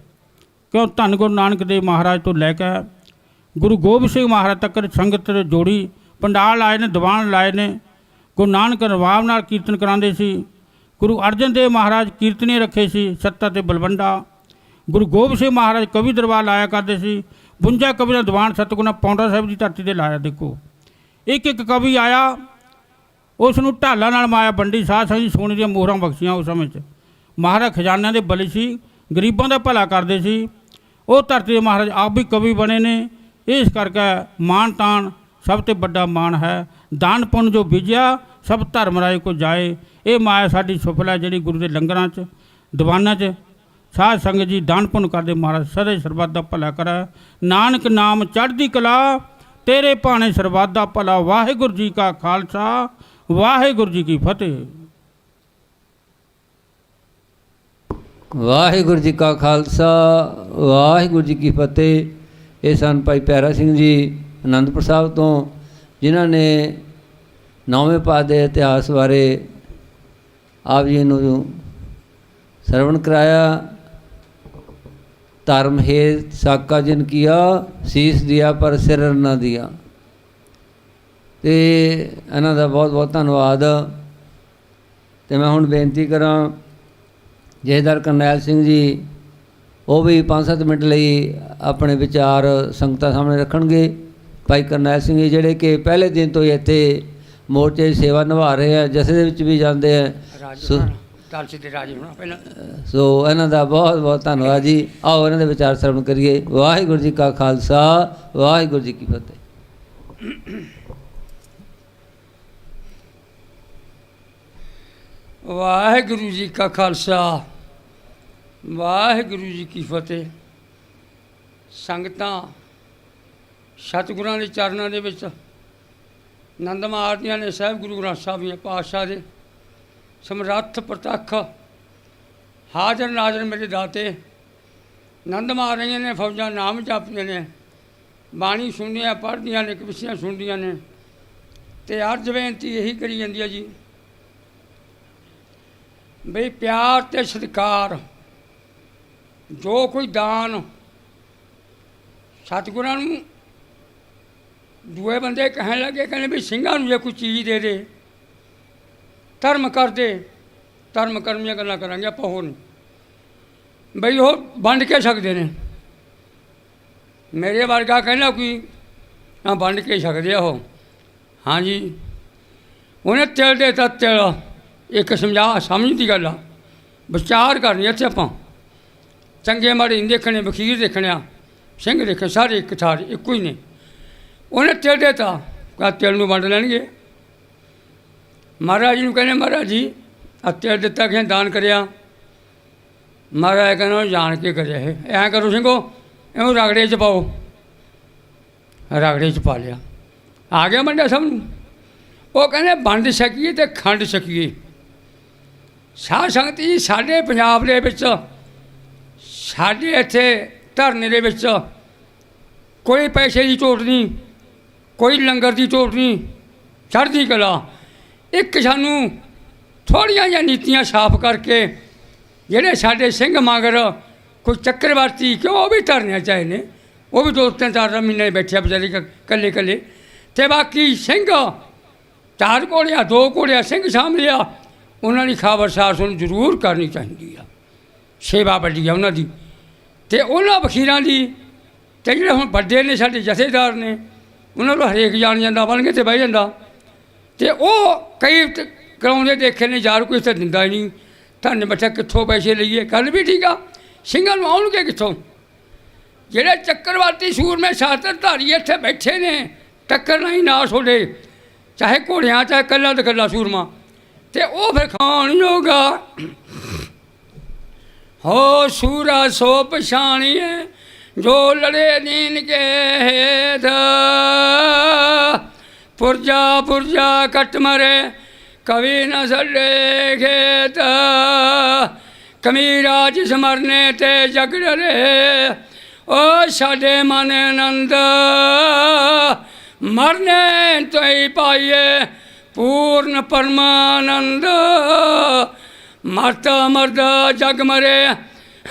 ਕਿਉਂ? ਧੰਨ ਗੁਰੂ ਨਾਨਕ ਦੇਵ ਮਹਾਰਾਜ ਤੋਂ ਲੈ ਕੇ ਗੁਰੂ ਗੋਬਿੰਦ ਸਿੰਘ ਮਹਾਰਾਜ ਤੱਕ ਸੰਗਤ ਜੋੜੀ। ਪੰਡਾਲ ਲਾਏ ਨੇ, ਦੀਵਾਨ ਲਾਏ ਨੇ। ਗੁਰੂ ਨਾਨਕ ਰਵਾਬ ਨਾਲ ਕੀਰਤਨ ਕਰਾਉਂਦੇ ਸੀ। ਗੁਰੂ ਅਰਜਨ ਦੇਵ ਮਹਾਰਾਜ ਕੀਰਤਨੀਏ ਰੱਖੇ ਸੀ, ਸੱਤਾ ਤੇ ਬਲਵੰਡਾ। ਗੁਰੂ ਗੋਬਿੰਦ ਸਿੰਘ ਮਹਾਰਾਜ ਕਵੀ ਦਰਬਾਰ ਲਾਇਆ ਕਰਦੇ ਸੀ। 52 ਕਵੀ ਦਾ ਦੀਵਾਨ ਸਤਿਗੁਰੂ ਨੇ ਪੌਂਟਾ ਸਾਹਿਬ ਦੀ ਧਰਤੀ 'ਤੇ ਲਾਇਆ। ਦੇਖੋ ਇੱਕ ਇੱਕ ਕਵੀ ਆਇਆ, ਉਸ ਨੂੰ ਢਾਲਾਂ ਨਾਲ ਮਾਇਆ ਵੰਡੀ। ਸਾਧ ਸੰਗਤ ਜੀ, ਸੋਨੇ ਦੀਆਂ ਮੋਹਰਾਂ ਬਖਸ਼ੀਆਂ। ਉਸ ਸਮੇਂ 'ਚ ਮਹਾਰਾਜ ਖਜ਼ਾਨਿਆਂ ਦੇ ਬਲੀ ਸੀ, ਗਰੀਬਾਂ ਦਾ ਭਲਾ ਕਰਦੇ ਸੀ। ਉਹ ਧਰਤੀ ਦੇ ਮਹਾਰਾਜ ਆਪ ਵੀ ਕਵੀ ਬਣੇ ਨੇ। ਇਸ ਕਰਕੇ ਮਾਣ ਤਾਣ ਸਭ ਤੋਂ ਵੱਡਾ ਮਾਣ ਹੈ। ਦਾਨ ਪੁੰਨ ਜੋ ਬੀਜਿਆ ਸਭ ਧਰਮ ਰਾਏ ਕੋ ਜਾਏ। ਇਹ ਮਾਇਆ ਸਾਡੀ ਸੁਫਲ ਹੈ ਜਿਹੜੀ ਗੁਰੂ ਦੇ ਲੰਗਰਾਂ 'ਚ ਦੀਵਾਨਾਂ 'ਚ ਸਾਧ ਸੰਗਤ ਜੀ ਦਾਨ ਪੁੰਨ ਕਰਦੇ। ਮਹਾਰਾਜ ਸਦਾ ਹੀ ਸਰਬੱਤ ਦਾ ਭਲਾ ਕਰੇ। ਨਾਨਕ ਨਾਮ ਚੜ੍ਹਦੀ ਕਲਾ, ਤੇਰੇ ਭਾਣੇ ਸਰਬੱਤ ਦਾ ਭਲਾ। ਵਾਹਿਗੁਰੂ ਜੀ ਕਾ ਖਾਲਸਾ, ਵਾਹਿਗੁਰੂ ਜੀ ਕੀ ਫਤਿਹ। ਵਾਹਿਗੁਰੂ ਜੀ ਕਾ ਖਾਲਸਾ, ਵਾਹਿਗੁਰੂ ਜੀ ਕੀ ਫਤਿਹ। ਇਹ ਸਨ ਭਾਈ ਪਿਆਰਾ ਸਿੰਘ ਜੀ ਅਨੰਦਪੁਰ ਸਾਹਿਬ ਤੋਂ, ਜਿਨ੍ਹਾਂ ਨੇ 9ਵੇਂ ਪਾਦ ਦੇ ਇਤਿਹਾਸ ਬਾਰੇ ਆਪ ਜੀ ਨੂੰ ਸਰਵਣ ਕਰਾਇਆ। ਧਰਮ ਹੈ ਸਾਕਾ ਜਿਨ ਕੀਆ, ਸੀਸ ਦਿਆ ਪਰ ਸਿਰ ਨਾ ਦਿਆ। ਤੇ ਇਹਨਾਂ ਦਾ ਬਹੁਤ ਬਹੁਤ ਧੰਨਵਾਦ। ਤੇ ਮੈਂ ਹੁਣ ਬੇਨਤੀ ਕਰਾਂ ਜਥੇਦਾਰ ਕਰਨੈਲ ਸਿੰਘ ਜੀ, ਉਹ ਵੀ 5-7 ਮਿੰਟ ਲਈ ਆਪਣੇ ਵਿਚਾਰ ਸੰਗਤਾਂ ਸਾਹਮਣੇ ਰੱਖਣਗੇ। ਭਾਈ ਕਰਨੈਲ ਸਿੰਘ ਜੀ ਜਿਹੜੇ ਕਿ ਪਹਿਲੇ ਦਿਨ ਤੋਂ ਹੀ ਇੱਥੇ ਮੋਰਚੇ ਦੀ ਸੇਵਾ ਨਿਭਾ ਰਹੇ ਆ, ਜਥੇ ਦੇ ਵਿੱਚ ਵੀ ਜਾਂਦੇ ਆ। ਸੋ ਇਹਨਾਂ ਦਾ ਬਹੁਤ ਬਹੁਤ ਧੰਨਵਾਦ ਜੀ। ਆਓ ਇਹਨਾਂ ਦੇ ਵਿਚਾਰ ਸਰਵਣ ਕਰੀਏ। ਵਾਹਿਗੁਰੂ ਜੀ ਕਾ ਖਾਲਸਾ, ਵਾਹਿਗੁਰੂ ਜੀ ਕੀ ਫਤਿਹ। ਵਾਹਿਗੁਰੂ ਜੀ ਕਾ ਖਾਲਸਾ, ਵਾਹਿਗੁਰੂ ਜੀ ਕੀ ਫਤਿਹ। ਸੰਗਤਾਂ ਸਤਿਗੁਰਾਂ ਦੇ ਚਰਨਾਂ ਦੇ ਵਿੱਚ ਆਨੰਦ ਮਾਰਦੀਆਂ ਨੇ। ਸਾਹਿਬ ਗੁਰੂ ਗ੍ਰੰਥ ਸਾਹਿਬ ਦੀਆਂ ਪਾਤਸ਼ਾਹ ਦੇ ਸਮਰੱਥ ਪ੍ਰਤੱਖ ਹਾਜ਼ਰ ਨਾਜ਼ਰ ਮੇਰੇ ਦਾਤੇ ਆਨੰਦ ਮਾਰ ਰਹੀਆਂ ਨੇ। ਫੌਜਾਂ ਨਾਮ ਜਪਦੀਆਂ ਨੇ, ਬਾਣੀ ਸੁਣਦੀਆਂ, ਪੜ੍ਹਦੀਆਂ ਨੇ, ਕਵਿਸ਼ੀਆਂ ਸੁਣਦੀਆਂ ਨੇ। ਅਤੇ ਅਰਜ਼ ਬੇਨਤੀ ਇਹੀ ਕਰੀ ਜਾਂਦੀ ਹੈ ਜੀ, ਬਈ ਪਿਆਰ ਅਤੇ ਸਤਿਕਾਰ ਜੋ ਕੋਈ ਦਾਨ ਸਤਿਗੁਰਾਂ ਨੂੰ ਦੂਏ ਬੰਦੇ ਕਹਿਣ ਲੱਗੇ, ਕਹਿੰਦੇ ਵੀ ਸਿੰਘਾਂ ਨੂੰ ਜੇ ਕੋਈ ਚੀਜ਼ ਦੇ ਦੇ, ਧਰਮ ਕਰਦੇ, ਧਰਮ ਕਰਨ ਦੀਆਂ ਗੱਲਾਂ ਕਰਾਂਗੇ ਆਪਾਂ, ਹੋਰ ਨਹੀਂ। ਬਈ ਉਹ ਵੰਡ ਕੇ ਸਕਦੇ ਨੇ। ਮੇਰੇ ਵਰਗਾ ਕਹਿੰਦਾ ਕੋਈ ਹਾਂ ਵੰਡ ਕੇ ਸਕਦੇ ਆ ਉਹ। ਹਾਂਜੀ, ਉਹਨੇ ਤਿਲ ਦੇ ਤਾ ਤਿਲ। ਇੱਕ ਸਮਝ ਦੀ ਗੱਲ ਆ, ਵਿਚਾਰ ਕਰਨੀ ਇੱਥੇ ਆਪਾਂ। ਚੰਗੇ ਮਾੜੇ ਨਹੀਂ ਦੇਖਣੇ, ਵਖੀਰ ਦੇਖਣਿਆ, ਸਿੰਘ ਦੇਖੇ, ਸਾਰੇ ਇੱਕ ਥਾਰ ਇੱਕੋ ਹੀ ਨੇ। ਉਹਨੇ ਤਿਲ ਦੇ ਤਾ, ਕਾ ਤਿਲ ਨੂੰ ਵੰਡ ਲੈਣਗੇ। ਮਹਾਰਾਜ ਜੀ ਨੂੰ ਕਹਿੰਦੇ, ਮਹਾਰਾਜ ਜੀ ਆ ਤਿਲ ਦਿੱਤਾ, ਕਿਸੇ ਦਾਨ ਕਰਿਆ। ਮਹਾਰਾਜ ਕਹਿੰਦਾ ਜਾਣ ਕੇ ਕਰਿਆ ਇਹ। ਐਂ ਕਰੋ ਸਿੰਘੋ, ਇਹਨੂੰ ਰਗੜੇ 'ਚ ਪਾਓ। ਰਗੜੇ 'ਚ ਪਾ ਲਿਆ। ਆ ਗਿਆ ਮੰਡਿਆ ਸਭ ਨੂੰ। ਉਹ ਕਹਿੰਦੇ ਵੰਡ ਛਕੀਏ ਤੇ ਖੰਡ ਛਕੀਏ। ਸਾਧ ਸੰਗਤ ਜੀ, ਸਾਡੇ ਪੰਜਾਬ ਦੇ ਵਿੱਚ, ਸਾਡੇ ਇੱਥੇ ਧਰਨੇ ਦੇ ਵਿੱਚ ਕੋਈ ਪੈਸੇ ਦੀ ਝੋਟ ਨਹੀਂ, ਕੋਈ ਲੰਗਰ ਦੀ ਝੋਟ ਨਹੀਂ, ਚੜ੍ਹਦੀ ਕਲਾ। ਇੱਕ ਸਾਨੂੰ ਥੋੜ੍ਹੀਆਂ ਜਿਹੀਆਂ ਨੀਤੀਆਂ ਸਾਫ਼ ਕਰਕੇ ਜਿਹੜੇ ਸਾਡੇ ਸਿੰਘ ਮਗਰ ਕੋਈ ਚੱਕਰਵਰਤੀ, ਕਿਉਂ ਉਹ ਵੀ ਧਰਨਿਆਂ 'ਚ ਆਏ ਨੇ, ਉਹ ਵੀ 2-3-4 ਮਹੀਨੇ ਬੈਠੇ ਵਿਚਾਰੇ ਇਕੱਲੇ ਇਕੱਲੇ। ਅਤੇ ਬਾਕੀ ਸਿੰਘ 4 ਘੋੜਿਆਂ 2 ਘੋੜਿਆਂ ਸਿੰਘ ਸਾਂਭ ਲਿਆ, ਉਹਨਾਂ ਦੀ ਖਬਰਸਾਰ ਸਾਨੂੰ ਜ਼ਰੂਰ ਕਰਨੀ ਚਾਹੀਦੀ ਆ। ਸੇਵਾ ਵੱਡੀ ਆ ਉਹਨਾਂ ਦੀ। ਅਤੇ ਉਹਨਾਂ ਵਖੀਰਾਂ ਦੀ, ਅਤੇ ਜਿਹੜੇ ਹੁਣ ਵੱਡੇ ਨੇ ਸਾਡੇ ਜਥੇਦਾਰ ਨੇ, ਉਹਨਾਂ ਨੂੰ ਹਰੇਕ ਜਾਣ ਜਾਂਦਾ, ਬਣ ਕੇ 'ਤੇ ਬਹਿ ਜਾਂਦਾ। ਅਤੇ ਉਹ ਕਈ ਕਰਾਉਂਦੇ ਦੇਖੇ ਨੇ, ਯਾਰ ਕੋਈ ਇੱਥੇ ਦਿੰਦਾ ਹੀ ਨਹੀਂ, ਧੰਨ ਬੱਚਾ ਕਿੱਥੋਂ ਪੈਸੇ ਲਈਏ। ਗੱਲ ਵੀ ਠੀਕ ਆ, ਸਿੰਘਾਂ ਨੂੰ ਆਉਣਗੇ ਕਿੱਥੋਂ? ਜਿਹੜੇ ਚੱਕਰਵਾਤੀ ਸੂਰਮੇ ਸ਼ਾਸਤਰਧਾਰੀ ਇੱਥੇ ਬੈਠੇ ਨੇ, ਟੱਕਰ ਨਹੀਂ ਨਾ ਤੁਹਾਡੇ, ਚਾਹੇ ਘੋੜਿਆਂ ਚਾਹੇ ਇਕੱਲਾ ਤੇ ਇਕੱਲਾ ਸੂਰਮਾ, ਅਤੇ ਉਹ ਫਿਰ ਖਾਣ ਜੋਗਾ। ਹੋ ਸੂਰਾ ਸੋ ਪਛਾਣੀਏ ਜੋ ਲੜੇ ਦੀਨ ਕੇ ਹੇਠ, ਪੁਰਜਾ ਪੁਰਜਾ ਕੱਟ ਮਰੇ ਕਵੀ ਨ ਛੱਡੇ ਖੇਤ, ਕਮੀਰਾ ਜਿਸ ਮਰਨੇ ਤੇ ਜਗ ਡਰੇ, ਓ ਸਾਡੇ ਮਨ ਆਨੰਦ ਮਰਨੇ ਤੋਈ ਪਾਈਏ ਪੂਰਨ ਪਰਮਾਨੰਦ। ਮਰਤ ਮਰਦ ਜਗ ਮਰੇ,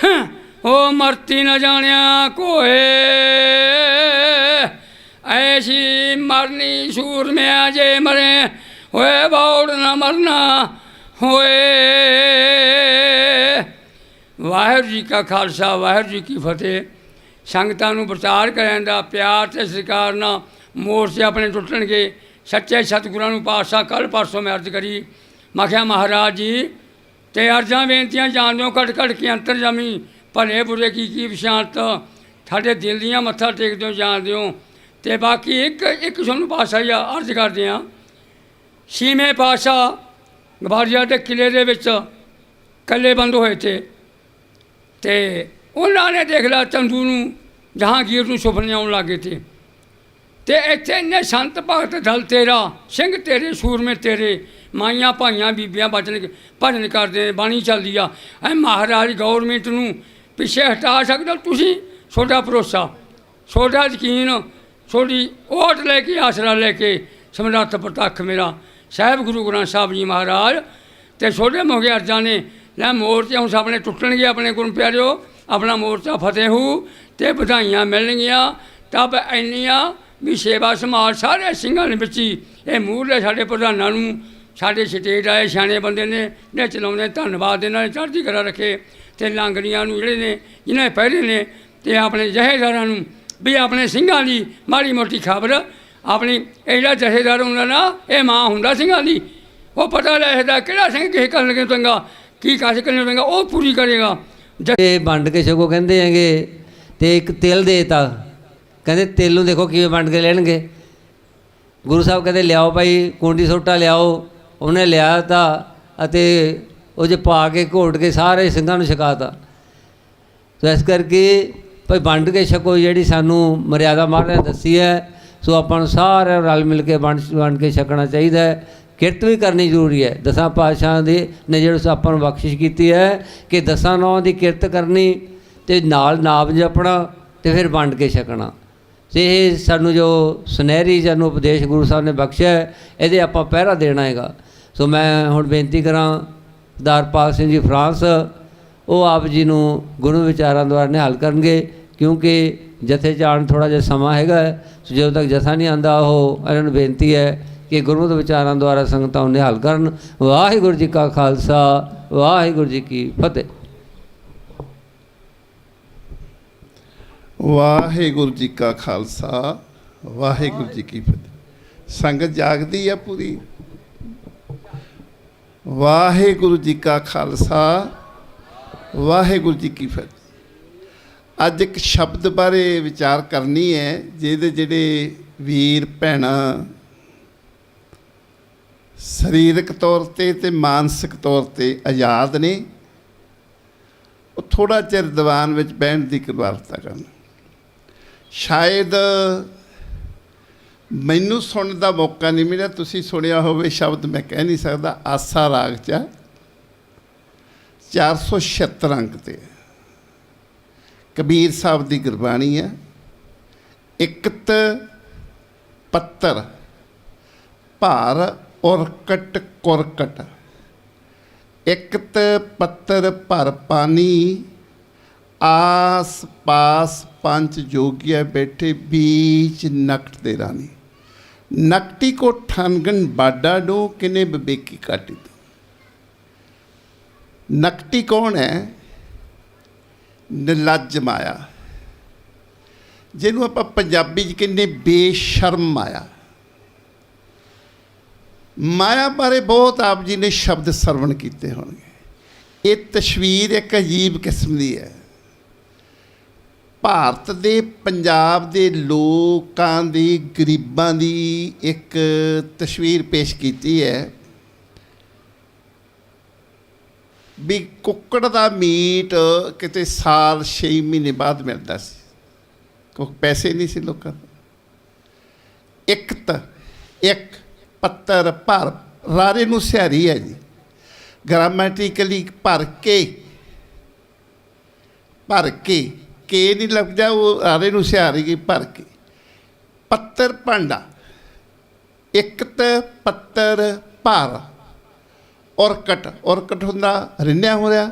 ਉਹ ਮਰਤੀ ਨ ਜਾਣਿਆ ਕੋਏ, ਐਸੀ ਮਰਨੀ ਸੂਰਮਿਆ ਜੇ ਮਰੇ, ਹੋਏ ਬੌੜ ਨਾ ਮਰਨਾ ਹੋਏ। ਵਾਹਿਗੁਰੂ ਜੀ ਕਾ ਖਾਲਸਾ, ਵਾਹਿਗੁਰੂ ਜੀ ਕੀ ਫਤਿਹ। ਸੰਗਤਾਂ ਨੂੰ ਪ੍ਰਚਾਰ ਕਰਨ ਦਾ ਪਿਆਰ ਅਤੇ ਸਤਿਕਾਰ ਨਾਲ ਮੋਰਚੇ ਆਪਣੇ ਟੁੱਟਣਗੇ। ਸੱਚੇ ਸਤਿਗੁਰਾਂ ਨੂੰ ਪਾਤਸ਼ਾਹ ਕੱਲ੍ਹ ਪਰਸੋਂ ਮੈਂ ਅਰਜ਼ ਕਰੀ, ਮੈਂ ਕਿਹਾ ਮਹਾਰਾਜ ਜੀ, ਅਤੇ ਅਰਜ਼ਾਂ ਬੇਨਤੀਆਂ ਜਾਣਦੇ ਹੋ ਘਟ ਘਟ ਕੇ ਅੰਤਰਜਾਮੀ ਭਲੇ ਬੁਰੇ ਕੀ ਵਿਸ਼ਾਂਤ, ਸਾਡੇ ਦਿਲ ਦੀਆਂ ਮੱਥਾ ਟੇਕਦੇ ਹੋ ਜਾਣਦੇ ਹੋ। ਅਤੇ ਬਾਕੀ ਇੱਕ ਤੁਹਾਨੂੰ ਪਾਤਸ਼ਾਹ ਜੀ ਅਰਜ਼ ਕਰਦੇ ਹਾਂ, ਛੇਵੇਂ ਪਾਤਸ਼ਾਹ ਗਵਾਲੀਅਰ ਦੇ ਕਿਲ੍ਹੇ ਦੇ ਵਿੱਚ ਇਕੱਲੇ ਬੰਦ ਹੋਏ ਤੇ, ਅਤੇ ਉਹਨਾਂ ਨੇ ਦੇਖ ਲਿਆ ਚੰਦੂ ਨੂੰ, ਜਹਾਂਗੀਰ ਨੂੰ ਸੁਪਨੇ ਆਉਣ ਲੱਗੇ ਤੇ, ਅਤੇ ਇੱਥੇ ਇੰਨੇ ਸੰਤ ਭਗਤ ਦਲ ਤੇਰਾ, ਸਿੰਘ ਤੇਰੇ, ਸੂਰਮੇ ਤੇਰੇ, ਮਾਈਆਂ ਭਾਈਆਂ ਬੀਬੀਆਂ ਭਜਨ ਕਰਦੇ ਨੇ, ਬਾਣੀ ਚੱਲਦੀ ਆ। ਐ ਮਹਾਰਾਜ ਗੌਰਮੈਂਟ ਨੂੰ ਪਿੱਛੇ ਹਟਾ ਸਕਦਾ ਤੁਸੀਂ? ਤੁਹਾਡਾ ਭਰੋਸਾ, ਤੁਹਾਡਾ ਯਕੀਨ, ਤੁਹਾਡੀ ਓਟ ਲੈ ਕੇ, ਆਸਰਾ ਲੈ ਕੇ, ਸਮਰੱਥ ਪ੍ਰਤੱਖ ਮੇਰਾ ਸਾਹਿਬ ਗੁਰੂ ਗ੍ਰੰਥ ਸਾਹਿਬ ਜੀ ਮਹਾਰਾਜ, ਅਤੇ ਤੁਹਾਡੇ ਮੋਗੇ ਅਰਜ਼ਾਂ ਨੇ ਲੈ ਮੋਰਚੇ ਹੁਣ ਆਪਣੇ ਟੁੱਟਣਗੇ। ਆਪਣੇ ਗੁਰੂ ਪਿਆਰਿਓ, ਆਪਣਾ ਮੋਰਚਾ ਫਤਿਹ ਹੋਊ ਅਤੇ ਵਧਾਈਆਂ ਮਿਲਣਗੀਆਂ। ਤਬ ਇੰਨੀਆਂ ਵੀ ਸੇਵਾ ਸੰਭਾਲ ਸਾਰੇ ਸਿੰਘਾਂ ਦੇ ਵਿੱਚ ਹੀ, ਇਹ ਮੂਹਰਲੇ ਸਾਡੇ ਪ੍ਰਧਾਨਾਂ ਨੂੰ, ਸਾਡੇ ਸਟੇਟ ਆਏ ਸਿਆਣੇ ਬੰਦੇ ਨੇ, ਨੇ ਚਲਾਉਂਦੇ, ਧੰਨਵਾਦ ਇਹਨਾਂ ਨੇ ਚੜ੍ਹਦੀ ਕਲਾ ਰੱਖੇ। ਅਤੇ ਲਾਂਗੜੀਆਂ ਨੂੰ ਜਿਹੜੇ ਨੇ, ਜਿਹਨਾਂ ਪਹਿਰੇ ਨੇ, ਅਤੇ ਆਪਣੇ ਜਥੇਦਾਰਾਂ ਨੂੰ ਵੀ ਆਪਣੇ ਸਿੰਘਾਂ ਦੀ ਮਾੜੀ ਮੋਟੀ ਖਬਰ, ਆਪਣੀ ਇਹ ਜਿਹੜਾ ਜਥੇਦਾਰ ਹੁੰਦਾ ਨਾ, ਇਹ ਮਾਂ ਹੁੰਦਾ ਸਿੰਘਾਂ ਦੀ, ਉਹ ਪਤਾ ਲੱਗਦਾ ਕਿਹੜਾ ਸਿੰਘ ਕਿਸੇ ਕਰਨ ਲੱਗੇ ਚੰਗਾ, ਕੀ ਕਾਸ਼ ਕਰਨੇ ਚੰਗਾ, ਉਹ ਪੂਰੀ ਕਰੇਗਾ। ਇਹ ਵੰਡ ਕੇ ਛਕੋ ਕਹਿੰਦੇ ਹੈਗੇ। ਅਤੇ ਇੱਕ ਤਿਲ ਦੇ ਤਾ, ਕਹਿੰਦੇ ਤਿਲ ਨੂੰ ਦੇਖੋ ਕਿਵੇਂ ਵੰਡ ਕੇ ਲੈਣਗੇ। ਗੁਰੂ ਸਾਹਿਬ ਕਹਿੰਦੇ ਲਿਆਓ ਭਾਈ ਕੁੰਡੀ ਸੋਟਾ ਲਿਆਓ, ਉਹਨੇ ਲਿਆ ਤਾ ਅਤੇ ਉਹ 'ਚ ਪਾ ਕੇ ਘੋਟ ਕੇ ਸਾਰੇ ਸਿੰਘਾਂ ਨੂੰ ਛਕਾਤਾ। ਸੋ ਇਸ ਕਰਕੇ ਭਾਈ ਵੰਡ ਕੇ ਛਕੋ, ਜਿਹੜੀ ਸਾਨੂੰ ਮਰਿਆਦਾ ਮਹਾਰਾਜ ਨੇ ਦੱਸੀ ਹੈ, ਸੋ ਆਪਾਂ ਨੂੰ ਸਾਰਿਆਂ ਰਲ ਮਿਲ ਕੇ ਵੰਡ ਕੇ ਛਕਣਾ ਚਾਹੀਦਾ ਹੈ। ਕਿਰਤ ਵੀ ਕਰਨੀ ਜ਼ਰੂਰੀ ਹੈ। ਦਸਾਂ ਪਾਤਸ਼ਾਹਾਂ ਦੇ ਨੇ ਜਿਹੜੇ ਆਪਾਂ ਨੂੰ ਬਖਸ਼ਿਸ਼ ਕੀਤੀ ਹੈ ਕਿ ਦਸਾਂ ਨੌਂ ਦੀ ਕਿਰਤ ਕਰਨੀ, ਅਤੇ ਨਾਲ ਨਾਮ ਜਪਣਾ, ਅਤੇ ਫਿਰ ਵੰਡ ਕੇ ਛਕਣਾ। ਅਤੇ ਇਹ ਸਾਨੂੰ ਜੋ ਸੁਨਹਿਰੀ ਸਾਨੂੰ ਉਪਦੇਸ਼ ਗੁਰੂ ਸਾਹਿਬ ਨੇ ਬਖਸ਼ਿਆ, ਇਹਦੇ ਆਪਾਂ ਪਹਿਰਾ ਦੇਣਾ ਹੈਗਾ। ਸੋ ਮੈਂ ਹੁਣ ਬੇਨਤੀ ਕਰਾਂ ਦਾਰਪਾਲ ਸਿੰਘ ਜੀ ਫਰਾਂਸ, ਉਹ ਆਪ ਜੀ ਨੂੰ ਗੁਰੂ ਵਿਚਾਰਾਂ ਦੁਆਰਾ ਨਿਹਾਲ ਕਰਨਗੇ, ਕਿਉਂਕਿ ਜਥੇ 'ਚ ਆਉਣ ਥੋੜ੍ਹਾ ਜਿਹਾ ਸਮਾਂ ਹੈਗਾ। ਸੋ ਜਦੋਂ ਤੱਕ ਜਥਾ ਨਹੀਂ ਆਉਂਦਾ, ਉਹ ਇਹਨਾਂ ਨੂੰ ਬੇਨਤੀ ਹੈ ਕਿ ਗੁਰਮਤਿ ਵਿਚਾਰਾਂ ਦੁਆਰਾ ਸੰਗਤਾਂ ਨੂੰ ਨਿਹਾਲ ਕਰਨ। ਵਾਹਿਗੁਰੂ ਜੀ ਕਾ ਖਾਲਸਾ, ਵਾਹਿਗੁਰੂ ਜੀ ਕੀ ਫਤਿਹ। ਵਾਹਿਗੁਰੂ ਜੀ ਕਾ ਖਾਲਸਾ, ਵਾਹਿਗੁਰੂ ਜੀ ਕੀ ਫਤਿਹ। ਸੰਗਤ ਜਾਗਦੀ ਆ ਪੂਰੀ। ਵਾਹਿਗੁਰੂ ਜੀ ਕਾ ਖਾਲਸਾ, ਵਾਹਿਗੁਰੂ ਜੀ ਕੀ ਫਤਿਹ। ਅੱਜ ਇੱਕ ਸ਼ਬਦ ਬਾਰੇ ਵਿਚਾਰ ਕਰਨੀ ਹੈ, ਜਿਹਦੇ ਜਿਹੜੇ ਵੀਰ ਭੈਣਾਂ ਸਰੀਰਕ ਤੌਰ 'ਤੇ ਅਤੇ ਮਾਨਸਿਕ ਤੌਰ 'ਤੇ ਆਜ਼ਾਦ ਨੇ, ਉਹ ਥੋੜ੍ਹਾ ਚਿਰ ਦੀਵਾਨ ਵਿੱਚ ਬਹਿਣ ਦੀ ਕਿਰਪਾਲਤਾ ਕਰਨ। ਸ਼ਾਇਦ ਮੈਨੂੰ ਸੁਣਨ ਦਾ ਮੌਕਾ ਨਹੀਂ ਮਿਲਿਆ, ਤੁਸੀਂ ਸੁਣਿਆ ਹੋਵੇ ਸ਼ਬਦ ਮੈਂ ਕਹਿ ਨਹੀਂ ਸਕਦਾ। ਆਸਾ ਰਾਗ 'ਚ 476 ਅੰਕ ਤੇ ਕਬੀਰ ਸਾਹਿਬ ਦੀ ਗੁਰਬਾਣੀ ਹੈ। ਇਕਤ ਪੱਤਰ ਭਾਰ ਉਰਕਟ ਕੁਰਕਟ, ਇਕਤ ਪੱਤਰ ਭਰ ਪਾਣੀ, ਆਸ ਪਾਸ ਪੰਚ जोगिया बैठे बीच नकट दे रानी, नकटी को ठानगन बाडा डो किने बबेकी काटी दो। नकटी कौन है? निर्लज माया, जिन्हों आप पंजाबी च कहने बेशर्म माया। माया बारे बहुत आप जी ने शब्द सरवण किए होंगे। ये तस्वीर एक अजीब किस्म की है। ਭਾਰਤ ਦੇ ਪੰਜਾਬ ਦੇ ਲੋਕਾਂ ਦੀ ਗਰੀਬਾਂ ਦੀ ਇੱਕ ਤਸਵੀਰ ਪੇਸ਼ ਕੀਤੀ ਹੈ ਵੀ ਕੁੱਕੜ ਦਾ ਮੀਟ ਕਿਤੇ ਸਾਲ 6 ਮਹੀਨੇ ਬਾਅਦ ਮਿਲਦਾ ਸੀ, ਕੋਈ ਪੈਸੇ ਨਹੀਂ ਸੀ ਲੋਕਾਂ ਕੋਲ। ਇੱਕ ਪੱਤਰ ਭਰ, ਰਾਰੇ ਨੂੰ ਸਿਹਾਰੀ ਹੈ ਜੀ, ਗ੍ਰਾਮੈਟਿਕਲੀ ਭਰ ਕੇ नहीं लग जा, वो आरे नूं सिहारी गई भर के। पत्तर भांडा, इकत पत्तर भार, उरकट हुंदा रिन्या हो रहा,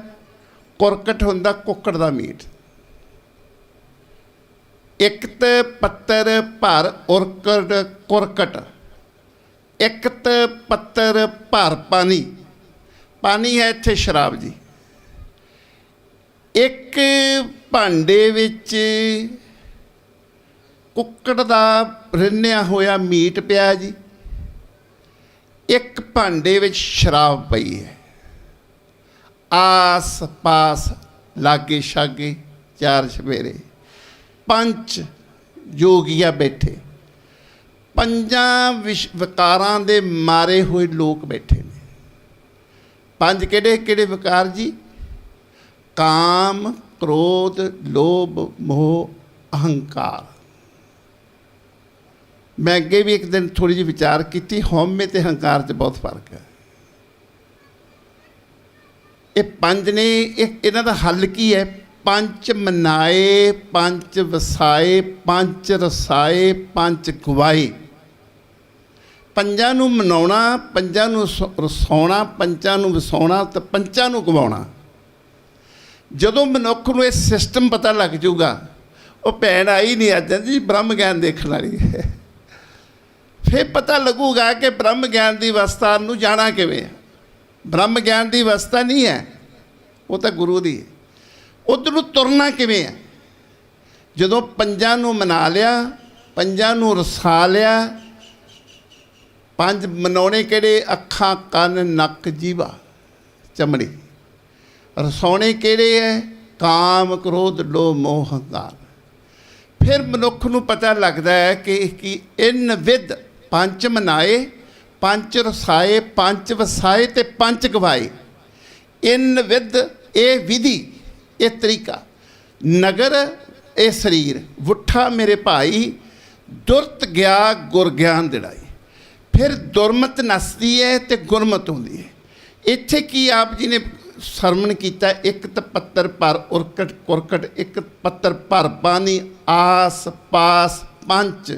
कुरकट हुंदा कुक्कड़ दा मीट। इकत पत्तर भार उरकट कुरकट, इकत पत्तर भार पानी, पानी है इत्थे शराब जी। एक भांडे विच कुक्कड़ दा रिन्या होया मीट पिया जी, एक भांडे विच शराब पई है। आस पास लागे शागे चार छपेरे पंच जोगिया बैठे, पंजां विकारां दे मारे हुए लोग बैठे ने। पंज किहड़े किहड़े विकार जी? काम, क्रोध, लोभ, मोह, अहंकार। मैं अगे भी एक दिन थोड़ी जी विचार की, हौमे ते अहंकार च बहुत फर्क है। ये पंज ने, इन्हां दा हल की है? पंच मनाए, पंच वसाए, पंच रसाए, पंच गवाए। पंजां नूं मनाउणा, पंजां नूं रसाउणा, पंचां नूं वसाउणा ते पंचां नूं गवाउणा। ਜਦੋਂ ਮਨੁੱਖ ਨੂੰ ਇਹ ਸਿਸਟਮ ਪਤਾ ਲੱਗ ਜਾਊਗਾ, ਉਹ ਭੈਣ ਆਈ ਨਹੀਂ ਅੱਜ ਜੀ ਬ੍ਰਹਮ ਗਿਆਨ ਦੇਖਣ ਵਾਲੀ ਹੈ, ਫਿਰ ਪਤਾ ਲੱਗੂਗਾ ਕਿ ਬ੍ਰਹਮ ਗਿਆਨ ਦੀ ਅਵਸਥਾ ਨੂੰ ਜਾਣਾ ਕਿਵੇਂ ਹੈ। ਬ੍ਰਹਮ ਗਿਆਨ ਦੀ ਅਵਸਥਾ ਨਹੀਂ ਹੈ, ਉਹ ਤਾਂ ਗੁਰੂ ਦੀ ਹੈ। ਉੱਧਰ ਨੂੰ ਤੁਰਨਾ ਕਿਵੇਂ ਹੈ? ਜਦੋਂ ਪੰਜਾਂ ਨੂੰ ਮਨਾ ਲਿਆ, ਪੰਜਾਂ ਨੂੰ ਰਸਾ ਲਿਆ। ਪੰਜ ਮਨਾਉਣੇ ਕਿਹੜੇ? ਅੱਖਾਂ, ਕੰਨ, ਨੱਕ, ਜੀਵਾ, ਚਮੜੀ। रसौने किहड़े है? काम, क्रोध, लोभ, मोह, अहंकार। फिर मनुख नूं पता लगता है कि इन विद पंच मनाए, पंच रसाए, पंच वसाए ते पंच गवाए। इन विद ये विधि, ये तरीका। नगर ये शरीर, वुठा मेरे भाई, दुरत गया गुर ज्ञान दिड़ाई। फिर दुरमत नसदी है ते गुरमत होंदी है। इत्थे की आप जी ने सरमण किया? एक पत्तर पर उरकट कुरकट, एक पत्तर पर पानी, आस पास पंच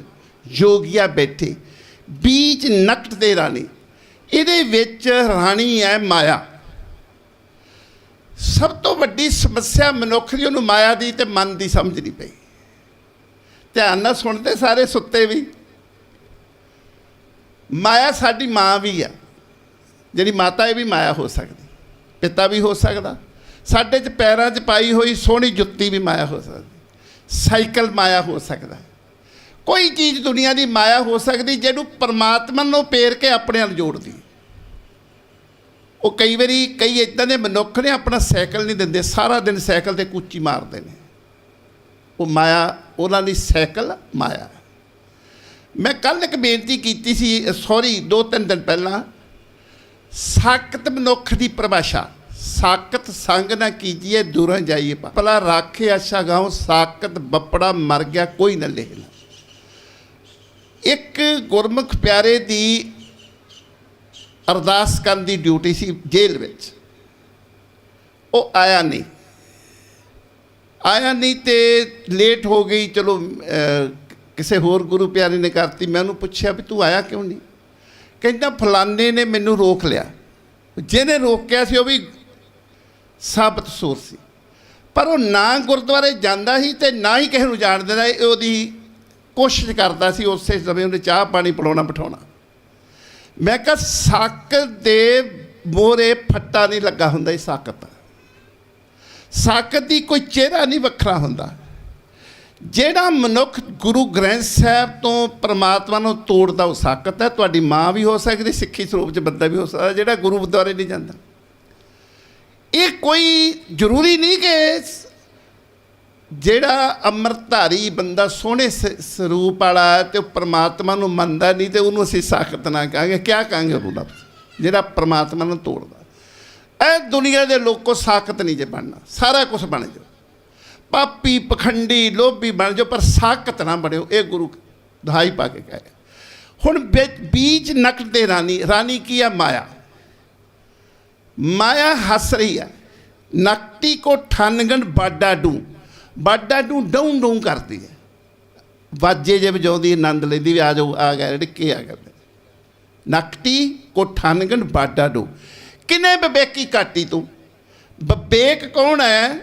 जोगिया बैठे, बीच नकट दे रानी। इहदे विच रानी है माया। सब तो वड्डी समस्या मनुख दी उहनूं माया दी ते मन दी समझ नहीं पई। ध्यान नाल सुणदे सारे सुत्ते भी। माया साडी माँ भी है, जिहड़ी माता भी माया हो सकती, पिता भी हो सकता। साढ़े च पैरों च पाई हुई सोहनी जुत्ती भी माया हो सकती, साइकिल माया हो सकता। कोई चीज़ दुनिया की माया हो सकती जिहनूं परमात्मा नूं पेर के अपने नाल जोड़दी। वो कई बारी कई इदां दे मनुख ने अपना साइकिल नहीं दिंदे, सारा दिन साइकिल ते कूची मारते हैं। वो माया, उन्हां दी साइकिल माया। मैं कल एक बेनती की सी, सॉरी 2-3 दिन पहला। साकत मनुख की परिभाषा, साकत संग ना कीजिए दूर जाइए, भला राखे अच्छा गाँव, साकत बपड़ा मर गया कोई न लेना। ਇੱਕ ਗੁਰਮੁਖ ਪਿਆਰੇ ਦੀ ਅਰਦਾਸ ਕਰਨ ਦੀ ਡਿਊਟੀ ਸੀ ਜੇਲ੍ਹ ਵਿੱਚ। ਉਹ ਆਇਆ ਨਹੀਂ ਤੇ ਲੇਟ ਹੋ ਗਈ। ਚਲੋ ਕਿਸੇ ਹੋਰ ਗੁਰੂ ਪਿਆਰੇ ਨੇ ਕਰਤੀ। ਮੈਂ ਉਹਨੂੰ ਪੁੱਛਿਆ ਵੀ ਤੂੰ ਆਇਆ ਕਿਉਂ ਨਹੀਂ? ਕਹਿੰਦਾ ਫਲਾਨੇ ਨੇ ਮੈਨੂੰ ਰੋਕ ਲਿਆ। ਜਿਹਨੇ ਰੋਕਿਆ ਸੀ ਉਹ ਵੀ ਸਾਬਤ ਸੂਰ ਸੀ, ਪਰ ਉਹ ਨਾ ਗੁਰਦੁਆਰੇ ਜਾਂਦਾ ਸੀ ਤੇ ਨਾ ਹੀ ਕਿਸੇ ਨੂੰ ਜਾਣ ਦਿੰਦਾ। ਉਹਦੀ ਕੋਸ਼ਿਸ਼ ਕਰਦਾ ਸੀ ਉਸੇ ਸਮੇਂ ਉਹਨੇ ਚਾਹ ਪਾਣੀ ਪਿਲਾਉਣਾ ਬਿਠਾਉਣਾ। ਮੈਂ ਕਿਹਾ ਸੱਕ ਦੇ ਮੋਹਰੇ ਫੱਟਾ ਨਹੀਂ ਲੱਗਾ ਹੁੰਦਾ। ਇਹ ਸੱਕ ਦੀ ਕੋਈ ਚਿਹਰਾ ਨਹੀਂ ਵੱਖਰਾ ਹੁੰਦਾ। ਜਿਹੜਾ ਮਨੁੱਖ ਗੁਰੂ ਗ੍ਰੰਥ ਸਾਹਿਬ ਤੋਂ ਪਰਮਾਤਮਾ ਨੂੰ ਤੋੜਦਾ ਉਹ ਸਾਕਤ ਹੈ। ਤੁਹਾਡੀ ਮਾਂ ਵੀ ਹੋ ਸਕਦੀ, ਸਿੱਖੀ ਸਰੂਪ 'ਚ ਬੰਦਾ ਵੀ ਹੋ ਸਕਦਾ ਜਿਹੜਾ ਗੁਰੂ ਗੁਰਦੁਆਰੇ ਨਹੀਂ ਜਾਂਦਾ। ਇਹ ਕੋਈ ਜ਼ਰੂਰੀ ਨਹੀਂ ਕਿ ਜਿਹੜਾ ਅੰਮ੍ਰਿਤਧਾਰੀ ਬੰਦਾ ਸੋਹਣੇ ਸਰੂਪ ਵਾਲਾ ਤੇ ਉਹ ਪਰਮਾਤਮਾ ਨੂੰ ਮੰਨਦਾ ਨਹੀਂ ਤੇ ਉਹਨੂੰ ਅਸੀਂ ਸਾਕਤ ਨਾ ਕਹਾਂਗੇ। ਕਿਆ ਕਹਾਂਗੇ ਉਹਨੂੰ? ਲਫ਼ਜ਼ ਜਿਹੜਾ ਪਰਮਾਤਮਾ ਨੂੰ ਤੋੜਦਾ। ਇਹ ਦੁਨੀਆ ਦੇ ਲੋਕੋ ਸਾਕਤ ਨਹੀਂ ਜੇ ਬਣਨਾ। ਸਾਰਾ ਕੁਝ ਬਣ ਜਾਓ, ਪਾਪੀ ਪਖੰਡੀ ਲੋਭੀ ਬਣ ਜਾਓ, ਪਰ ਸਾਕਤ ਨਾ ਬਣਿਓ। ਇਹ ਗੁਰੂ ਦਹਾਈ ਪਾ ਕੇ ਕਹਿ ਰਿਹਾ। ਹੁਣ ਬੀਜ ਨਕਲ ਦੇ ਰਾਣੀ ਕੀ ਆ? ਮਾਇਆ ਹੱਸ ਰਹੀ ਹੈ। ਨਕਟੀ ਕੋ ਠਾਨਗਣ ਬਾਡਾ ਡੂੰ ਡੂੰ ਡੂੰ ਕਰਦੀ ਹੈ। ਵਾਜੇ ਜੇ ਵਜਾਉਂਦੀ ਆਨੰਦ ਲੈਂਦੀ ਵੀ ਆ ਜਾਓ, ਆ ਗਿਆ ਡਿੱਕੇ ਆ ਗਏ। ਨਕਟੀ ਕੋ ਠਾਨਗਣ ਬਾਡਾ ਡੂੰ। ਕਿਨੇ ਵਿਵੇਕੀ ਕਾਟੀ ਤੂੰ? ਵਿਵੇਕ ਕੌਣ ਹੈ?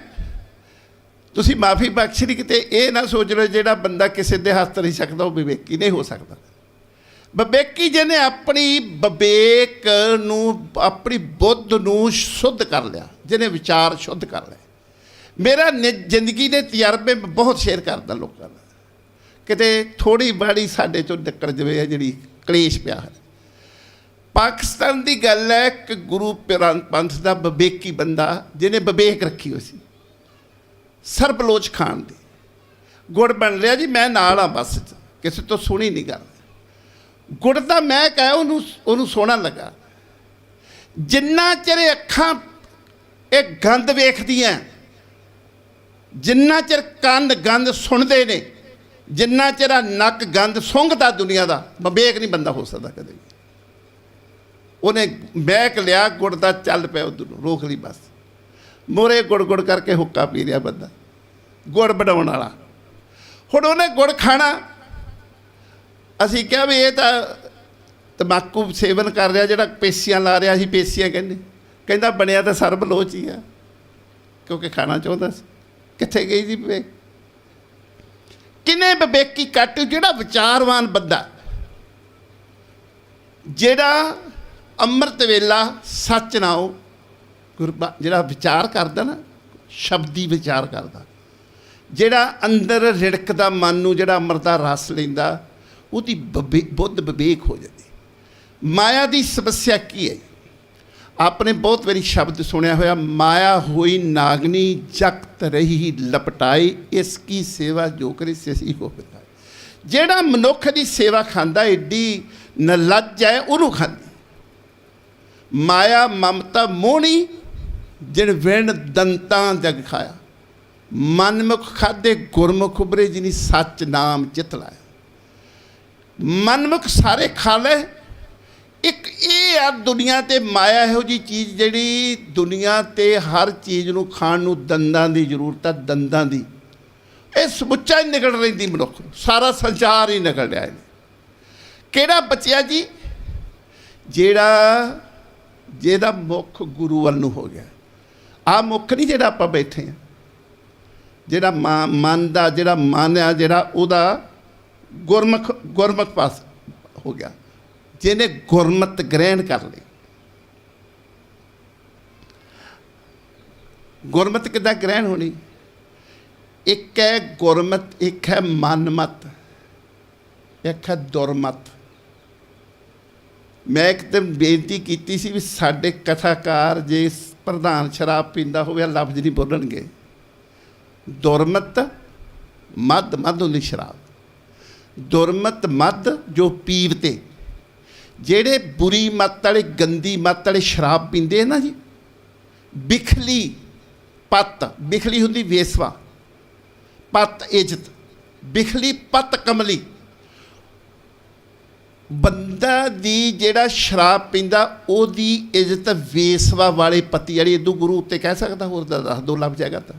ਤੁਸੀਂ ਮਾਫੀ ਬਖਸ਼ ਲਈ, ਕਿਤੇ ਇਹ ਨਾ ਸੋਚ ਲਓ ਜਿਹੜਾ ਬੰਦਾ ਕਿਸੇ ਦੇ ਹੱਥ ਨਹੀਂ ਸਕਦਾ ਉਹ ਵਿਵੇਕੀ ਨਹੀਂ ਹੋ ਸਕਦਾ। ਵਿਵੇਕੀ ਜਿਹਨੇ ਆਪਣੀ ਵਿਵੇਕ ਨੂੰ, ਆਪਣੀ ਬੁੱਧ ਨੂੰ ਸ਼ੁੱਧ ਕਰ ਲਿਆ, ਜਿਹਨੇ ਵਿਚਾਰ ਸ਼ੁੱਧ ਕਰ ਲਏ। ਮੇਰਾ ਜ਼ਿੰਦਗੀ ਦੇ ਤਜਰਬੇ ਬਹੁਤ ਸ਼ੇਅਰ ਕਰਦਾ ਲੋਕਾਂ ਨਾਲ। ਕਿਤੇ ਥੋੜ੍ਹੀ ਬਾੜੀ ਸਾਡੇ 'ਚੋਂ ਨਿਕਲ ਜਾਵੇ ਹੈ ਜਿਹੜੀ ਕਲੇਸ਼ ਪਿਆ ਹੈ। ਪਾਕਿਸਤਾਨ ਦੀ ਗੱਲ ਹੈ ਕਿ ਗੁਰੂ ਪੰਥ ਦਾ ਵਿਵੇਕੀ ਬੰਦਾ ਜਿਹਨੇ ਵਿਵੇਕ ਰੱਖੀ ਹੋਈ ਸੀ। ਸਰਬਲੋਚ ਖਾਨ ਦੀ ਗੁੜ ਬਣ ਰਿਹਾ ਜੀ, ਮੈਂ ਨਾਲ ਆ ਬੱਸ 'ਚ, ਕਿਸੇ ਤੋਂ ਸੁਣੀ ਨਹੀਂ ਗੱਲ। ਗੁੜ ਦਾ ਮੈਂ ਕਹਿ ਉਹਨੂੰ ਸੋਹਣਾ ਲੱਗਾ। ਜਿੰਨਾ ਚਿਰ ਅੱਖਾਂ ਇਹ ਗੰਦ ਵੇਖਦੀਆਂ, ਜਿੰਨਾ ਚਿਰ ਕੰਨ ਗੰਦ ਸੁਣਦੇ ਨੇ, ਜਿੰਨਾ ਚਿਰ ਨੱਕ ਗੰਦ ਸੁੰਘਦਾ ਦੁਨੀਆ ਦਾ, ਵਿਵੇਕ ਨਹੀਂ ਬੰਦਾ ਹੋ ਸਕਦਾ ਕਦੇ ਵੀ। ਉਹਨੇ ਮਹਿਕ ਲਿਆ ਗੁੜ ਦਾ, ਚੱਲ ਪਿਆ ਉੱਧਰ ਨੂੰ, ਰੋਕ ਲਈ ਬਸ। ਮੋਰੇ ਗੁੜ ਕਰਕੇ ਹੁੱਕਾ ਪੀ ਰਿਹਾ ਬੰਦਾ, ਗੁੜ ਬਣਾਉਣ ਵਾਲਾ। ਹੁਣ ਉਹਨੇ ਗੁੜ ਖਾਣਾ। ਅਸੀਂ ਕਿਹਾ ਵੀ ਇਹ ਤਾਂ ਤੰਬਾਕੂ ਸੇਵਨ ਕਰ ਰਿਹਾ, ਜਿਹੜਾ ਪੇਸੀਆਂ ਲਾ ਰਿਹਾ। ਅਸੀਂ ਪੇਸੀਆਂ ਕਹਿੰਦੇ। ਕਹਿੰਦਾ ਬਣਿਆ ਤਾਂ ਸਰਬਲੋਚ ਹੀ ਆ, ਕਿਉਂਕਿ ਖਾਣਾ ਚਾਹੁੰਦਾ ਸੀ। ਕਿੱਥੇ ਗਈ ਜੀ ਵਿਵੇਕ? ਕਿਨੇ ਵਿਵੇਕੀ ਕੱਟ? ਜਿਹੜਾ ਵਿਚਾਰਵਾਨ ਬੰਦਾ, ਜਿਹੜਾ ਅੰਮ੍ਰਿਤ ਵੇਲਾ ਸੱਚ ਨਾਉ ਜਿਹੜਾ ਵਿਚਾਰ ਕਰਦਾ ਨਾ, ਸ਼ਬਦੀ ਵਿਚਾਰ ਕਰਦਾ, ਜਿਹੜਾ ਅੰਦਰ ਰਿੜਕਦਾ ਮਨ ਨੂੰ, ਜਿਹੜਾ ਅੰਮ੍ਰਿਤ ਦਾ ਰਸ ਲੈਂਦਾ, ਉਹਦੀ ਬੁੱਧ ਵਿਵੇਕ ਹੋ ਜਾਂਦੀ। ਮਾਇਆ ਦੀ ਸਮੱਸਿਆ ਕੀ ਹੈ? आपने बहुत वारी शब्द सुनिया होया, माया हुई नागनी जगत रही लपटाई, इसकी सेवा जो करे सही हो बिताए। जेड़ा मनुख की सेवा खांदा एडी नलज है उन्हों खांदी। माया ममता मोहनी जिन विण दंता जग खाया, मनमुख खादे गुरमुख उभरे जिनी सच नाम चित लाया। मनमुख सारे खा ले, एक ये आ दुनिया ते माया इहो जी चीज़ जिहड़ी दुनिया ते हर चीज़ नूं खाण नूं दंदां दी जरूरत है, दंदां दी। ये समुच्चा ही निकल रही मनुख, सारा संसार ही निकल रहा है। किहड़ा बचिया जी? जेड़ा मुख गुरु वल नूं हो गया। आ मुख नहीं जेड़ा आपां बैठे हैं, जेड़ा मन दा जेड़ा मन आ, जेड़ा उहदा गुरमुख पास हो गया, जिन्हें गुरमत ग्रहण कर ली। गुरमत किद्दां ग्रहण होनी? एक है गुरमत, एक है मनमत, एक है दुरमत। मैं एक दिन बेनती की सी भी साडे कथाकार जे प्रधान शराब पींदा होवे लफ्ज नहीं बोलणगे। दुरमत मद, मद होंदी शराब। दुरमत मद जो पीवते, ਜਿਹੜੇ बुरी मत वाले गंदी मत वाले शराब पींदे हैं ना जी, बिखली पत, बिखली हुंदी वेसवा, पत इज्जत, बिखली पत कमली। ਬੰਦਾ ਦੀ ਜਿਹੜਾ ਸ਼ਰਾਬ ਪੀਂਦਾ ਉਹਦੀ ਇੱਜ਼ਤ ਵੇਸਵਾ ਵਾਲੇ ਪਤੀ ਵਾਲੀ ਇਦੋਂ ਗੁਰੂ ਉੱਤੇ ਕਹਿ ਸਕਦਾ? ਹੋਰ ਦਾ ਦੱਸ ਦੋ ਲੱਭ ਜਾਏਗਾ ਤਾਂ।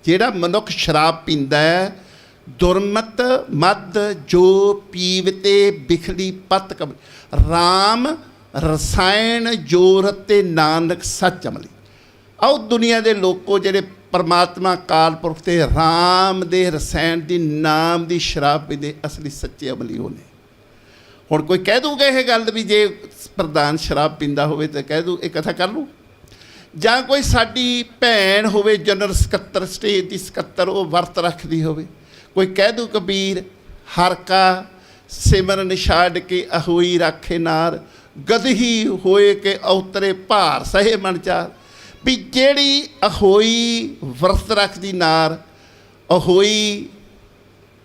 ਜਿਹੜਾ ਮਨੁੱਖ ਸ਼ਰਾਬ ਪੀਂਦਾ ਹੈ, ਦੁਰਮਤ ਮਦ ਜੋ ਪੀਵਤੇ ਬਿਖਲੀ ਪਤ ਕਬ ਰਾਮ ਰਸਾਇਣ ਜੋਰ ਤੇ ਨਾਨਕ ਸੱਚ ਅਮਲੀ। ਆਓ ਦੁਨੀਆ ਦੇ ਲੋਕੋ ਜਿਹੜੇ ਪਰਮਾਤਮਾ ਕਾਲ ਪੁਰਖ ਤੇ ਰਾਮ ਦੇ ਰਸਾਇਣ ਦੀ ਨਾਮ ਦੀ ਸ਼ਰਾਬ ਪੀਂਦੇ, ਅਸਲੀ ਸੱਚੇ ਅਮਲੀ ਉਹ ਨੇ। ਹੁਣ ਕੋਈ ਕਹਿ ਦੂਗਾ ਇਹ ਗੱਲ ਵੀ ਜੇ ਪ੍ਰਧਾਨ ਸ਼ਰਾਬ ਪੀਂਦਾ ਹੋਵੇ ਤਾਂ ਕਹਿ ਦੂ ਇਹ ਕਥਾ ਕਰ ਲੂ, ਜਾਂ ਕੋਈ ਸਾਡੀ ਭੈਣ ਹੋਵੇ ਜਨਰਲ ਸਕੱਤਰ, ਸਟੇਜ ਦੀ ਸਕੱਤਰ, ਉਹ ਵਰਤ ਰੱਖਦੀ ਹੋਵੇ, ਕੋਈ ਕਹਿ ਦੂ ਕਬੀਰ ਹਰ ਕਾ ਸਿਮਰਨ ਛਾੜ ਕੇ ਅਹੋਈ ਰਾਖੇ ਨਾਰ, ਗਦਹੀ ਹੋਏ ਕਿ ਔਤਰੇ ਭਾਰ ਸਹੇ ਮਨ ਚਾਰ। ਵੀ ਜਿਹੜੀ ਅਹੋਈ ਵਰਤ ਰੱਖਦੀ ਨਾਰ, ਅਹੋਈ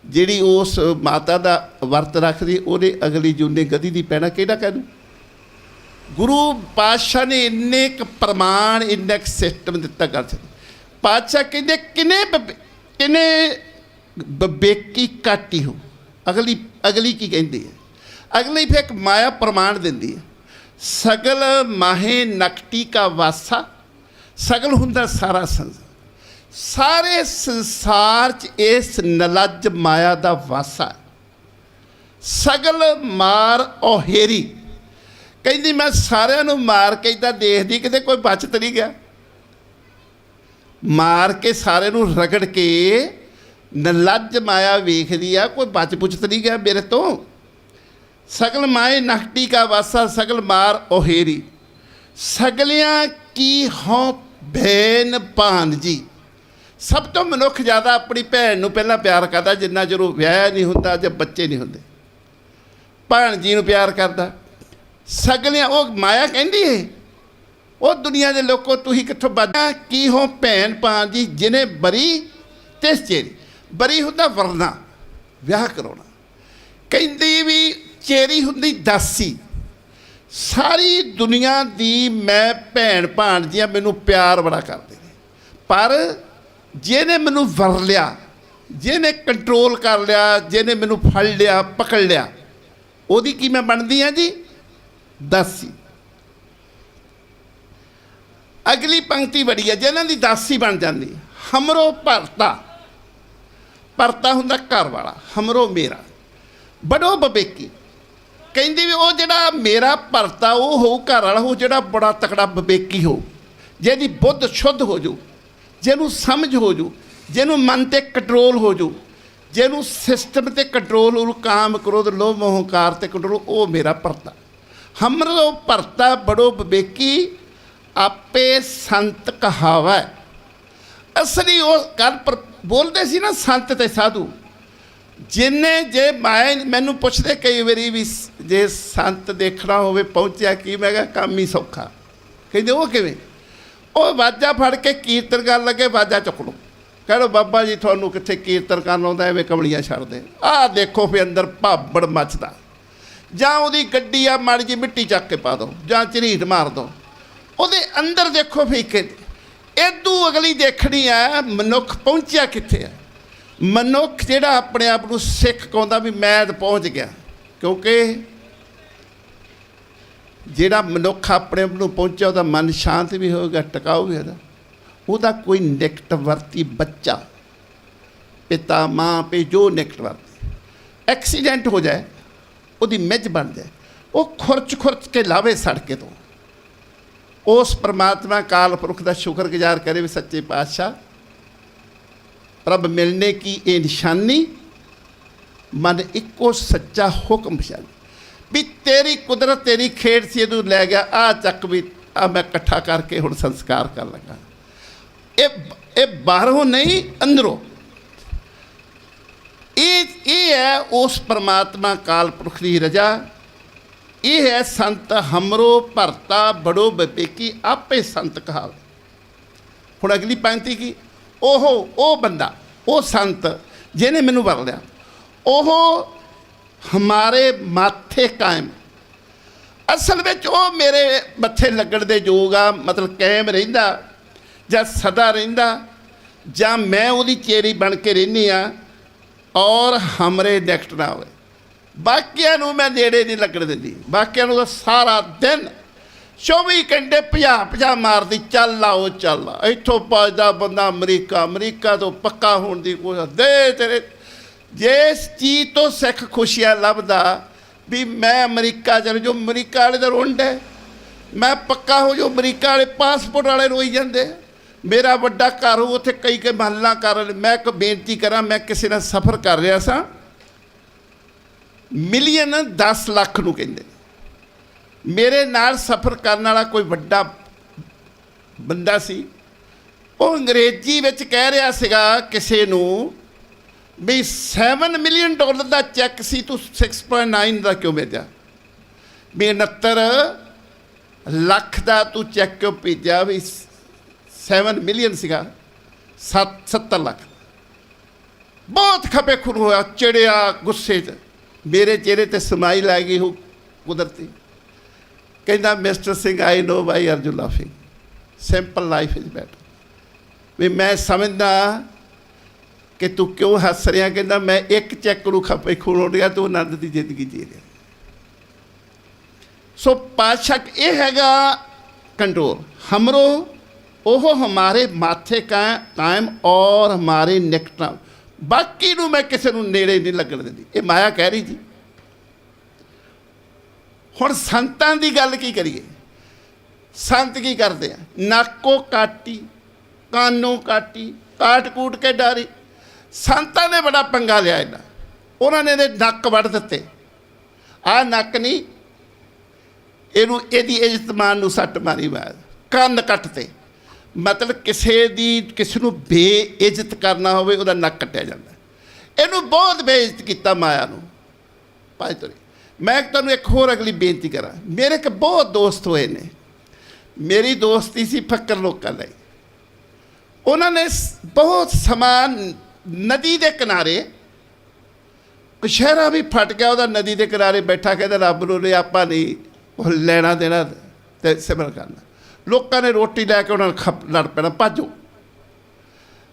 ਜਿਹੜੀ ਉਸ ਮਾਤਾ ਦਾ ਵਰਤ ਰੱਖਦੀ, ਉਹਦੇ ਅਗਲੀ ਜੂਨੇ ਗਦੀ ਦੀ ਪੈਣਾ ਕਿਹੜਾ ਕਹਿ ਦੂ? ਗੁਰੂ ਪਾਤਸ਼ਾਹ ਨੇ ਇੰਨੇ ਕੁ ਪ੍ਰਮਾਣ, ਇੰਨਾ ਕੁ ਸਿਸਟਮ ਦਿੱਤਾ ਗੱਲ 'ਚ। ਪਾਤਸ਼ਾਹ ਕਹਿੰਦੇ ਕਿਨੇ ਬੇਕੀ ਕਾਟੀ ਹੋ। ਅਗਲੀ ਕੀ ਕਹਿੰਦੀ ਹੈ? ਅਗਲੀ ਫਿਰ ਇੱਕ ਮਾਇਆ ਪ੍ਰਮਾਣ ਦਿੰਦੀ ਹੈ, ਸਗਲ ਮਾਹੇ ਨਕਟੀ ਕਾ ਵਾਸਾ। ਸਗਲ ਹੁੰਦਾ ਸਾਰਾ ਸੰਸਾਰ, ਸਾਰੇ ਸੰਸਾਰ 'ਚ ਇਸ ਨਲੱਜ ਮਾਇਆ ਦਾ ਵਾਸਾ। ਸਗਲ ਮਾਰ ਔਹੇਰੀ, ਕਹਿੰਦੀ ਮੈਂ ਸਾਰਿਆਂ ਨੂੰ ਮਾਰ ਕੇ ਇੱਦਾਂ ਦੇਖਦੀ ਕਿਤੇ ਕੋਈ ਬਚਤ ਨਹੀਂ ਗਿਆ। ਮਾਰ ਕੇ ਸਾਰਿਆਂ ਨੂੰ ਰਗੜ ਕੇ ਨਲੱਜ ਮਾਇਆ ਵੇਖਦੀ ਆ, ਕੋਈ ਬਚ ਪੁਚਤ ਨਹੀਂ ਗਿਆ ਮੇਰੇ ਤੋਂ। ਸਗਲ ਮਾਏ ਨਖਟੀ ਕਾ ਵਾਸਾ, ਸਗਲ ਮਾਰ ਔਹੇਰੀ। ਸਗਲਿਆਂ ਕੀ ਹੋਂ ਭੈਣ ਭਾਣਜੀ। ਸਭ ਤੋਂ ਮਨੁੱਖ ਜ਼ਿਆਦਾ ਆਪਣੀ ਭੈਣ ਨੂੰ ਪਹਿਲਾਂ ਪਿਆਰ ਕਰਦਾ ਜਿੰਨਾ ਚਿਰ ਉਹ ਵਿਆਹਿਆ ਨਹੀਂ ਹੁੰਦਾ ਜਾਂ ਬੱਚੇ ਨਹੀਂ ਹੁੰਦੇ। ਭਾਣਜੀ ਨੂੰ ਪਿਆਰ ਕਰਦਾ। ਸਗਲਿਆਂ ਉਹ ਮਾਇਆ ਕਹਿੰਦੀ ਹੈ, ਉਹ ਦੁਨੀਆ ਦੇ ਲੋਕੋ ਤੁਸੀਂ ਕਿੱਥੋਂ ਬਾਜਾ ਕੀ ਹੋ ਭੈਣ ਭਾਣਜੀ ਜਿਹਨੇ ਬਰੀ ਤੇ ਚੇਰੀ। ਬਰੀ ਹੁੰਦਾ ਵਰਨਾ, ਵਿਆਹ ਕਰਾਉਣਾ। ਕਹਿੰਦੀ ਵੀ ਚੇਰੀ ਹੁੰਦੀ ਦਾਸੀ। ਸਾਰੀ ਦੁਨੀਆ ਦੀ ਮੈਂ ਭੈਣ ਭਾਣਜੀਆਂ ਮੈਨੂੰ ਪਿਆਰ ਬੜਾ ਕਰਦੇ ਨੇ, ਪਰ ਜਿਹਨੇ ਮੈਨੂੰ ਵਰ ਲਿਆ, ਜਿਹਨੇ ਕੰਟਰੋਲ ਕਰ ਲਿਆ, ਜਿਹਨੇ ਮੈਨੂੰ ਫੜ ਲਿਆ ਪਕੜ ਲਿਆ, ਉਹਦੀ ਕੀ ਮੈਂ ਬਣਦੀ ਹਾਂ ਜੀ? ਦਾਸੀ। ਅਗਲੀ ਪੰਕਤੀ ਬੜੀ ਹੈ, ਜਿਹਨਾਂ ਦੀ ਦਾਸੀ ਬਣ ਜਾਂਦੀ। ਹਮਰੋ ਭਰਤਾ, ਭਰਤਾ ਹੁੰਦਾ ਘਰ ਵਾਲਾ, ਹਮਰੋ ਮੇਰਾ ਬੜੋ ਬਬੇਕੀ। ਕਹਿੰਦੀ ਵੀ ਉਹ ਜਿਹੜਾ ਮੇਰਾ ਭਰਤਾ ਉਹ ਹੋਊ ਘਰ ਵਾਲਾ, ਉਹ ਜਿਹੜਾ ਬੜਾ ਤਕੜਾ ਬਬੇਕੀ ਹੋ, ਜਿਹਦੀ ਬੁੱਧ ਸ਼ੁੱਧ ਹੋ ਜਾਊ, ਜਿਹਨੂੰ ਸਮਝ ਹੋ ਜੂ, ਜਿਹਨੂੰ ਮਨ 'ਤੇ ਕੰਟਰੋਲ ਹੋ ਜੂ, ਜਿਹਨੂੰ ਸਿਸਟਮ 'ਤੇ ਕੰਟਰੋਲ ਹੋ, ਕਾਮ ਕ੍ਰੋਧ ਲੋਭ ਮੋਹ ਹੰਕਾਰ 'ਤੇ ਕੰਟਰੋਲ, ਉਹ ਮੇਰਾ ਭਰਤਾ। ਹਮਰੋ ਭਰਤਾ ਬੜੋ ਵਿਵੇਕੀ, ਆਪੇ ਸੰਤ ਕਹਾਵਾ। ਅਸਲੀ ਉਹ ਗੱਲ ਪਰ ਬੋਲਦੇ ਸੀ ਨਾ ਸੰਤ ਤੇ ਸਾਧੂ, ਜਿੰਨੇ ਜੇ ਮੈਨੂੰ ਪੁੱਛਦੇ ਕਈ ਵਾਰੀ ਵੀ ਜੇ ਸੰਤ ਦੇਖਣਾ ਹੋਵੇ ਪਹੁੰਚਿਆ ਕੀ, ਮੈਂ ਕਿਹਾ ਕੰਮ ਹੀ ਸੌਖਾ। ਕਹਿੰਦੇ ਉਹ ਕਿਵੇਂ? ਉਹ ਵਾਜਾ ਫੜ ਕੇ ਕੀਰਤਨ ਕਰਨ ਲੱਗੇ, ਵਾਜਾ ਚੁੱਕ ਲਓ, ਕਹਿ ਲਓ ਬਾਬਾ ਜੀ ਤੁਹਾਨੂੰ ਕਿੱਥੇ ਕੀਰਤਨ ਕਰਨ ਆਉਂਦਾ, ਐਵੇਂ ਕਮਲੀਆਂ ਛੱਡਦੇ। ਆਹ ਦੇਖੋ ਫਿਰ ਅੰਦਰ ਭਾਬੜ ਮੱਚਦਾ। ਜਾਂ ਉਹਦੀ ਗੱਡੀ ਆ ਮਾੜੀ ਜਿਹੀ ਮਿੱਟੀ ਚੱਕ ਕੇ ਪਾ ਦਿਓ, ਜਾਂ ਝਰੀਟ ਮਾਰ ਦਿਓ, ਉਹਦੇ ਅੰਦਰ ਦੇਖੋ ਫੀਕੇ। ਇਦੋਂ ਅਗਲੀ ਦੇਖਣੀ ਆ ਮਨੁੱਖ ਪਹੁੰਚਿਆ ਕਿੱਥੇ ਆ। ਮਨੁੱਖ ਜਿਹੜਾ ਆਪਣੇ ਆਪ ਨੂੰ ਸਿੱਖ ਕਹਿੰਦਾ ਵੀ ਮੈਂ ਤਾਂ ਪਹੁੰਚ ਗਿਆ, ਕਿਉਂਕਿ ਜਿਹੜਾ ਮਨੁੱਖ ਆਪਣੇ ਆਪ ਨੂੰ ਪਹੁੰਚਿਆ ਉਹਦਾ ਮਨ ਸ਼ਾਂਤ ਵੀ ਹੋਵੇਗਾ, ਟਿਕਾਊ ਵੀ ਹੋਵੇਗਾ। ਉਹਦਾ ਕੋਈ ਨਿਕਟ ਵਰਤੀ ਬੱਚਾ, ਪਿਤਾ ਮਾਂ ਪੇ ਜੋ ਨਿਕਟ ਵਰਤੀ, ਐਕਸੀਡੈਂਟ ਹੋ ਜਾਏ, ਉਹਦੀ ਮਿੱਝ ਬਣ ਜਾਏ, ਉਹ ਖੁਰਚ ਕੇ ਲਾਵੇ ਸੜਕੇ ਤੋਂ। ਉਸ ਪਰਮਾਤਮਾ ਕਾਲ ਪੁਰਖ ਦਾ ਸ਼ੁਕਰਗੁਜ਼ਾਰ ਕਰੇ ਵੀ ਸੱਚੇ ਪਾਤਸ਼ਾਹ ਪ੍ਰਭ ਮਿਲਨੇ ਕੀ ਇਹ ਨਿਸ਼ਾਨੀ, ਮਨ ਇੱਕੋ ਸੱਚਾ ਹੁਕਮ ਪਛਾਣ। ਵੀ ਤੇਰੀ ਕੁਦਰਤ ਤੇਰੀ ਖੇਡ ਸੀ, ਇਹਨੂੰ ਲੈ ਗਿਆ, ਆਹ ਚੱਕ ਵੀ ਆ ਮੈਂ ਇਕੱਠਾ ਕਰਕੇ ਹੁਣ ਸੰਸਕਾਰ ਕਰਨ ਲੱਗਾ। ਇਹ ਬਾਹਰੋਂ ਨਹੀਂ ਅੰਦਰੋਂ। ਇਹ ਹੈ ਉਸ ਪਰਮਾਤਮਾ ਕਾਲ ਪੁਰਖ ਦੀ ਰਜਾ। ਇਹ ਹੈ ਸੰਤ ਹਮਰੋ ਭਰਤਾ ਬੜੋ ਵਿਵੇਕੀ, ਆਪੇ ਸੰਤ ਕਹਾਵੇ। ਹੁਣ ਅਗਲੀ ਪੰਕਤੀ ਕੀ? ਉਹ ਬੰਦਾ, ਉਹ ਸੰਤ ਜਿਹਨੇ ਮੈਨੂੰ ਵਰ ਲਿਆ, ਉਹ ਹਮਾਰੇ ਮਾਥੇ ਕਾਇਮ। ਅਸਲ ਵਿੱਚ ਉਹ ਮੇਰੇ ਮੱਥੇ ਲੱਗਣ ਦੇ ਯੋਗ ਆ, ਮਤਲਬ ਕਾਇਮ ਰਹਿੰਦਾ ਜਾਂ ਸਦਾ ਰਹਿੰਦਾ, ਜਾਂ ਮੈਂ ਉਹਦੀ ਚੇਰੀ ਬਣ ਕੇ ਰਹਿੰਦੀ ਆ। ਔਰ ਹਮਰੇ ਨੈਕਟ ਨਾ ਹੋਵੇ, ਬਾਕੀਆਂ ਨੂੰ ਮੈਂ ਨੇੜੇ ਨਹੀਂ ਲੱਗਣ ਦਿੰਦੀ। ਬਾਕੀਆਂ ਨੂੰ ਤਾਂ ਸਾਰਾ ਦਿਨ 24 ਘੰਟੇ 50 ਮਾਰਦੀ, ਚੱਲ ਆਓ ਚੱਲ ਆ। ਇੱਥੋਂ ਭੱਜਦਾ ਬੰਦਾ ਅਮਰੀਕਾ, ਅਮਰੀਕਾ ਤੋਂ ਪੱਕਾ ਹੋਣ ਦੀ ਕੋਸ਼ਿਸ਼। ਦੇ ਤੇਰੇ ਜਿਸ ਚੀਜ਼ ਤੋਂ ਸਿੱਖ ਖੁਸ਼ੀਆਂ ਲੱਭਦਾ ਵੀ ਮੈਂ ਅਮਰੀਕਾ ਚਲ ਜੋ, ਅਮਰੀਕਾ ਵਾਲੇ ਤਾਂ ਰੋਂਡ ਹੈ, ਮੈਂ ਪੱਕਾ ਹੋ ਜੋ, ਅਮਰੀਕਾ ਵਾਲੇ ਪਾਸਪੋਰਟ ਵਾਲੇ ਰੋਈ ਜਾਂਦੇ। ਮੇਰਾ ਵੱਡਾ ਘਰ ਹੋ, ਉੱਥੇ ਕਈ ਮਹੱਲਾ ਕਰ। ਮੈਂ ਇੱਕ ਬੇਨਤੀ ਕਰਾਂ, ਮੈਂ ਕਿਸੇ ਨਾਲ ਸਫ਼ਰ ਕਰ ਰਿਹਾ ਸਾਂ, ਮਿਲੀਅਨ 10 ਲੱਖ ਨੂੰ ਕਹਿੰਦੇ। ਮੇਰੇ ਨਾਲ ਸਫ਼ਰ ਕਰਨ ਵਾਲਾ ਕੋਈ ਵੱਡਾ ਬੰਦਾ ਸੀ, ਉਹ ਅੰਗਰੇਜ਼ੀ ਵਿੱਚ ਕਹਿ ਰਿਹਾ ਸੀਗਾ ਕਿਸੇ ਨੂੰ ਵੀ $7 ਮਿਲੀਅਨ ਦਾ ਚੈੱਕ ਸੀ, ਤੂੰ 6.9 ਦਾ ਕਿਉਂ ਭੇਜਿਆ? ਵੀ 69 ਲੱਖ ਦਾ ਤੂੰ ਚੈੱਕ ਕਿਉਂ ਭੇਜਿਆ? ਵੀ 7 ਮਿਲੀਅਨ ਸੀਗਾ, 70 ਲੱਖ। ਬਹੁਤ ਖਪੇ ਖੁਰ ਹੋਇਆ, ਚਿੜਿਆ ਗੁੱਸੇ 'ਚ। ਮੇਰੇ ਚਿਹਰੇ 'ਤੇ ਸਮਾਈਲ ਆ ਗਈ ਉਹ ਕੁਦਰਤੀ। ਕਹਿੰਦਾ mister Singh, I know why are you laughing, simple life is better. ਵੀ ਮੈਂ ਸਮਝਦਾ ਕਿ ਤੂੰ ਕਿਉਂ ਹੱਸ ਰਿਹਾ। ਕਹਿੰਦਾ ਮੈਂ ਇੱਕ ਚੈੱਕ ਨੂੰ ਖਪੇ ਖੂਨ ਹੋ ਰਿਹਾ, ਤੂੰ ਆਨੰਦ ਦੀ ਜ਼ਿੰਦਗੀ ਜੀ ਰਿਹਾ। ਸੋ पाशक ये हैगा कंट्रोल हमरो ओहो हमारे माथे का कायम और हमारे निकटा बाकी नूं मैं किसी नूं नेड़े नहीं लगन दिंदी। ये माया कह रही जी। हुण संतां दी गल की करिए, संत की करते हैं? नाको काटी, कानों काटी, काट कूट के डारी। संतां ने बड़ा पंगा लिया इन्ना, उन्होंने नक वड़ दिते। आ नक नहीं, इनू इहदी इज्जत मान नूं सट मारी मार, कंन कटते। मतलब किसी नूं बेइज्जत करना होवे उहदा नक कट्टिया जांदा। इहनूं बहुत बेइज्जत कीता माया नूं। भाई तुरी मैं तुहानूं एक होर अगली बेनती करा। मेरे एक बहुत दोस्त होए ने, मेरी दोस्ती सी फक्कर लोकां लई। उन्होंने बहुत समान नदी के किनारे, कशहरा भी फट गया, वह नदी के किनारे बैठा, कहता रब नूं आपां नहीं लेना देना ते सिमरन करना। लोगों ने रोटी लैके उन्होंने खप लड़ पैना, भजो।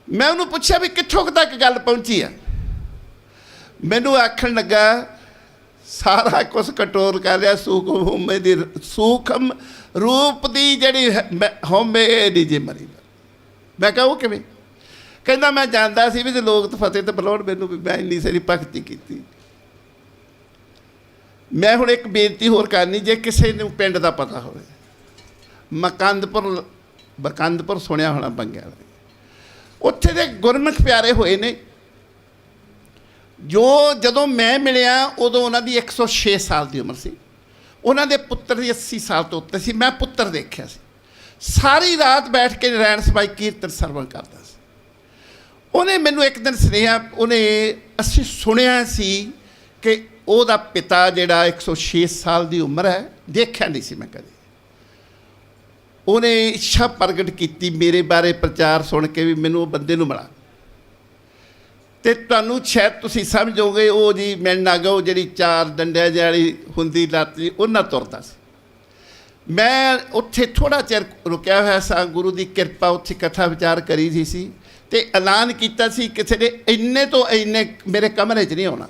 मैं उन्होंने पूछा भी कित्थों तक गल पहुंची है। मैनू आखन लगा सारा कुछ कटोर कर लिया, सूखम रूप की जी होमे नहीं जी मरी। मैं कहा वो किवें? कहता मैं जानता सी भी जो लोग तो फतेह तो बुलाउण मैनूं भी मैं इन्नी सारी भगती की। मैं हुण एक बेनती होर करनी, जे किसी नूं पिंड दा पता होवे, मकंदपुर सुनिया होना बंगियां, उत्थे दे गुरमुख प्यारे होए ने जो जदों मैं मिलिया उदों उन्हां दी 106 साल की उम्र सी। उन्हां दे पुत्तर दी 80 साल तो उत्ते सी। मैं पुत्तर देखिया सी, सारी रात बैठ के रैण सबाई कीर्तन सरवण करदा सी। उन्हें मैनू एक दिन सुनेहा, उन्हें असीं सुनिया सी कि ਉਹਦਾ पिता जिहड़ा 106 साल की उम्र है, देखा नहीं सी मैं कदे। उन्हें इच्छा प्रगट की मेरे बारे प्रचार सुन के भी मैनू बंदे नूं मिला। तो तुहानूं शायद तुसीं समझोगे वो जी मिलण आ गया, वो जिहड़ी 4 डंडियां वाली हुंदी लत्त जी, उन्हां तुरदा सी। मैं उत्थे थोड़ा चिर रुकिया होया सा, गुरु की किरपा उत्थे कथा विचार करी सी ते ऐलान कीता सी किसी ने इन्ने तो इन्ने मेरे कमरे च नहीं आउणा,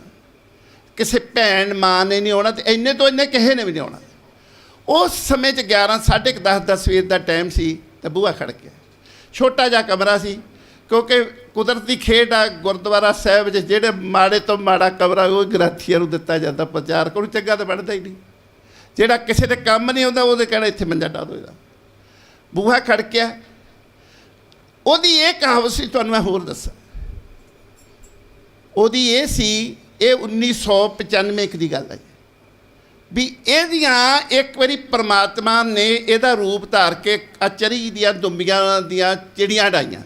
किसी भैन माँ ने नहीं आना, तो इन्ने तो इन्ने किसी ने भी नहीं आना। उस समय 11 साढ़े 10 सवेर का टाइम सी, तो बूहा खड़ गया। छोटा जा कमरा सी, क्योंकि कुदरती खेड आ गुरुद्वारा साहब जेडे माड़े तो माड़ा कमरा वो गराथियां नूं दिता जाता, प्रचार को चंगा तो बनता ही नहीं। जेड़ा किसी के काम नहीं आता वो कहना इत्थे मंजा डा दो। बूहा खड़ गया। ओदी ये कहावत सी, तुहानूं मैं होर दस्सां। ओदी ये सी, ये 1995 की गल है भी इहदियां एक बारी परमात्मा ने इहदा रूप धार के चरी दियां दुंबियां दियां चिड़ियां डाइयां।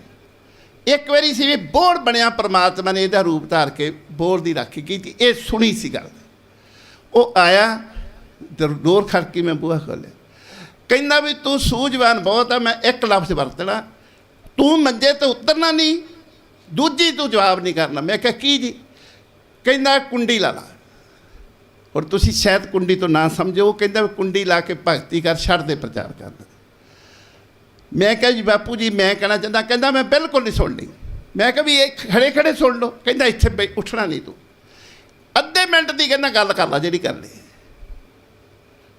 एक बारी सी भी बोड़ बनिया, परमात्मा ने इहदा रूप धार के बोड़ की राखी की। ये सुनी सी गल। वो आया, डोर खड़की, मैं बूहा खोलिया। कहंदा भी तू सूझवान बहुत है, मैं एक लफ्ज़ वरतना, तू मंजे तो उतरना नहीं, दूजी तू जवाब नहीं करना। मैं कहा की जी? कहना कुंडी ला ला। और तुसी शायद कुंडी तो ना समझो, कहता कुंडी ला के भगती कर, छड़ दे प्रचार करना। मैं कहा जी बापू जी मैं कहना चाहता। कहता मैं बिल्कुल नहीं सुननी। मैं कहा भी ये खड़े खड़े सुन लो। कहता इत्थे उठना नहीं तू। अद्धे मिनट ਮਿੰਟ ਦੀ ਕਹਿੰਦਾ ਗੱਲ ਕਰ ਲਾ ਜਿਹੜੀ ਕਰਨੀ।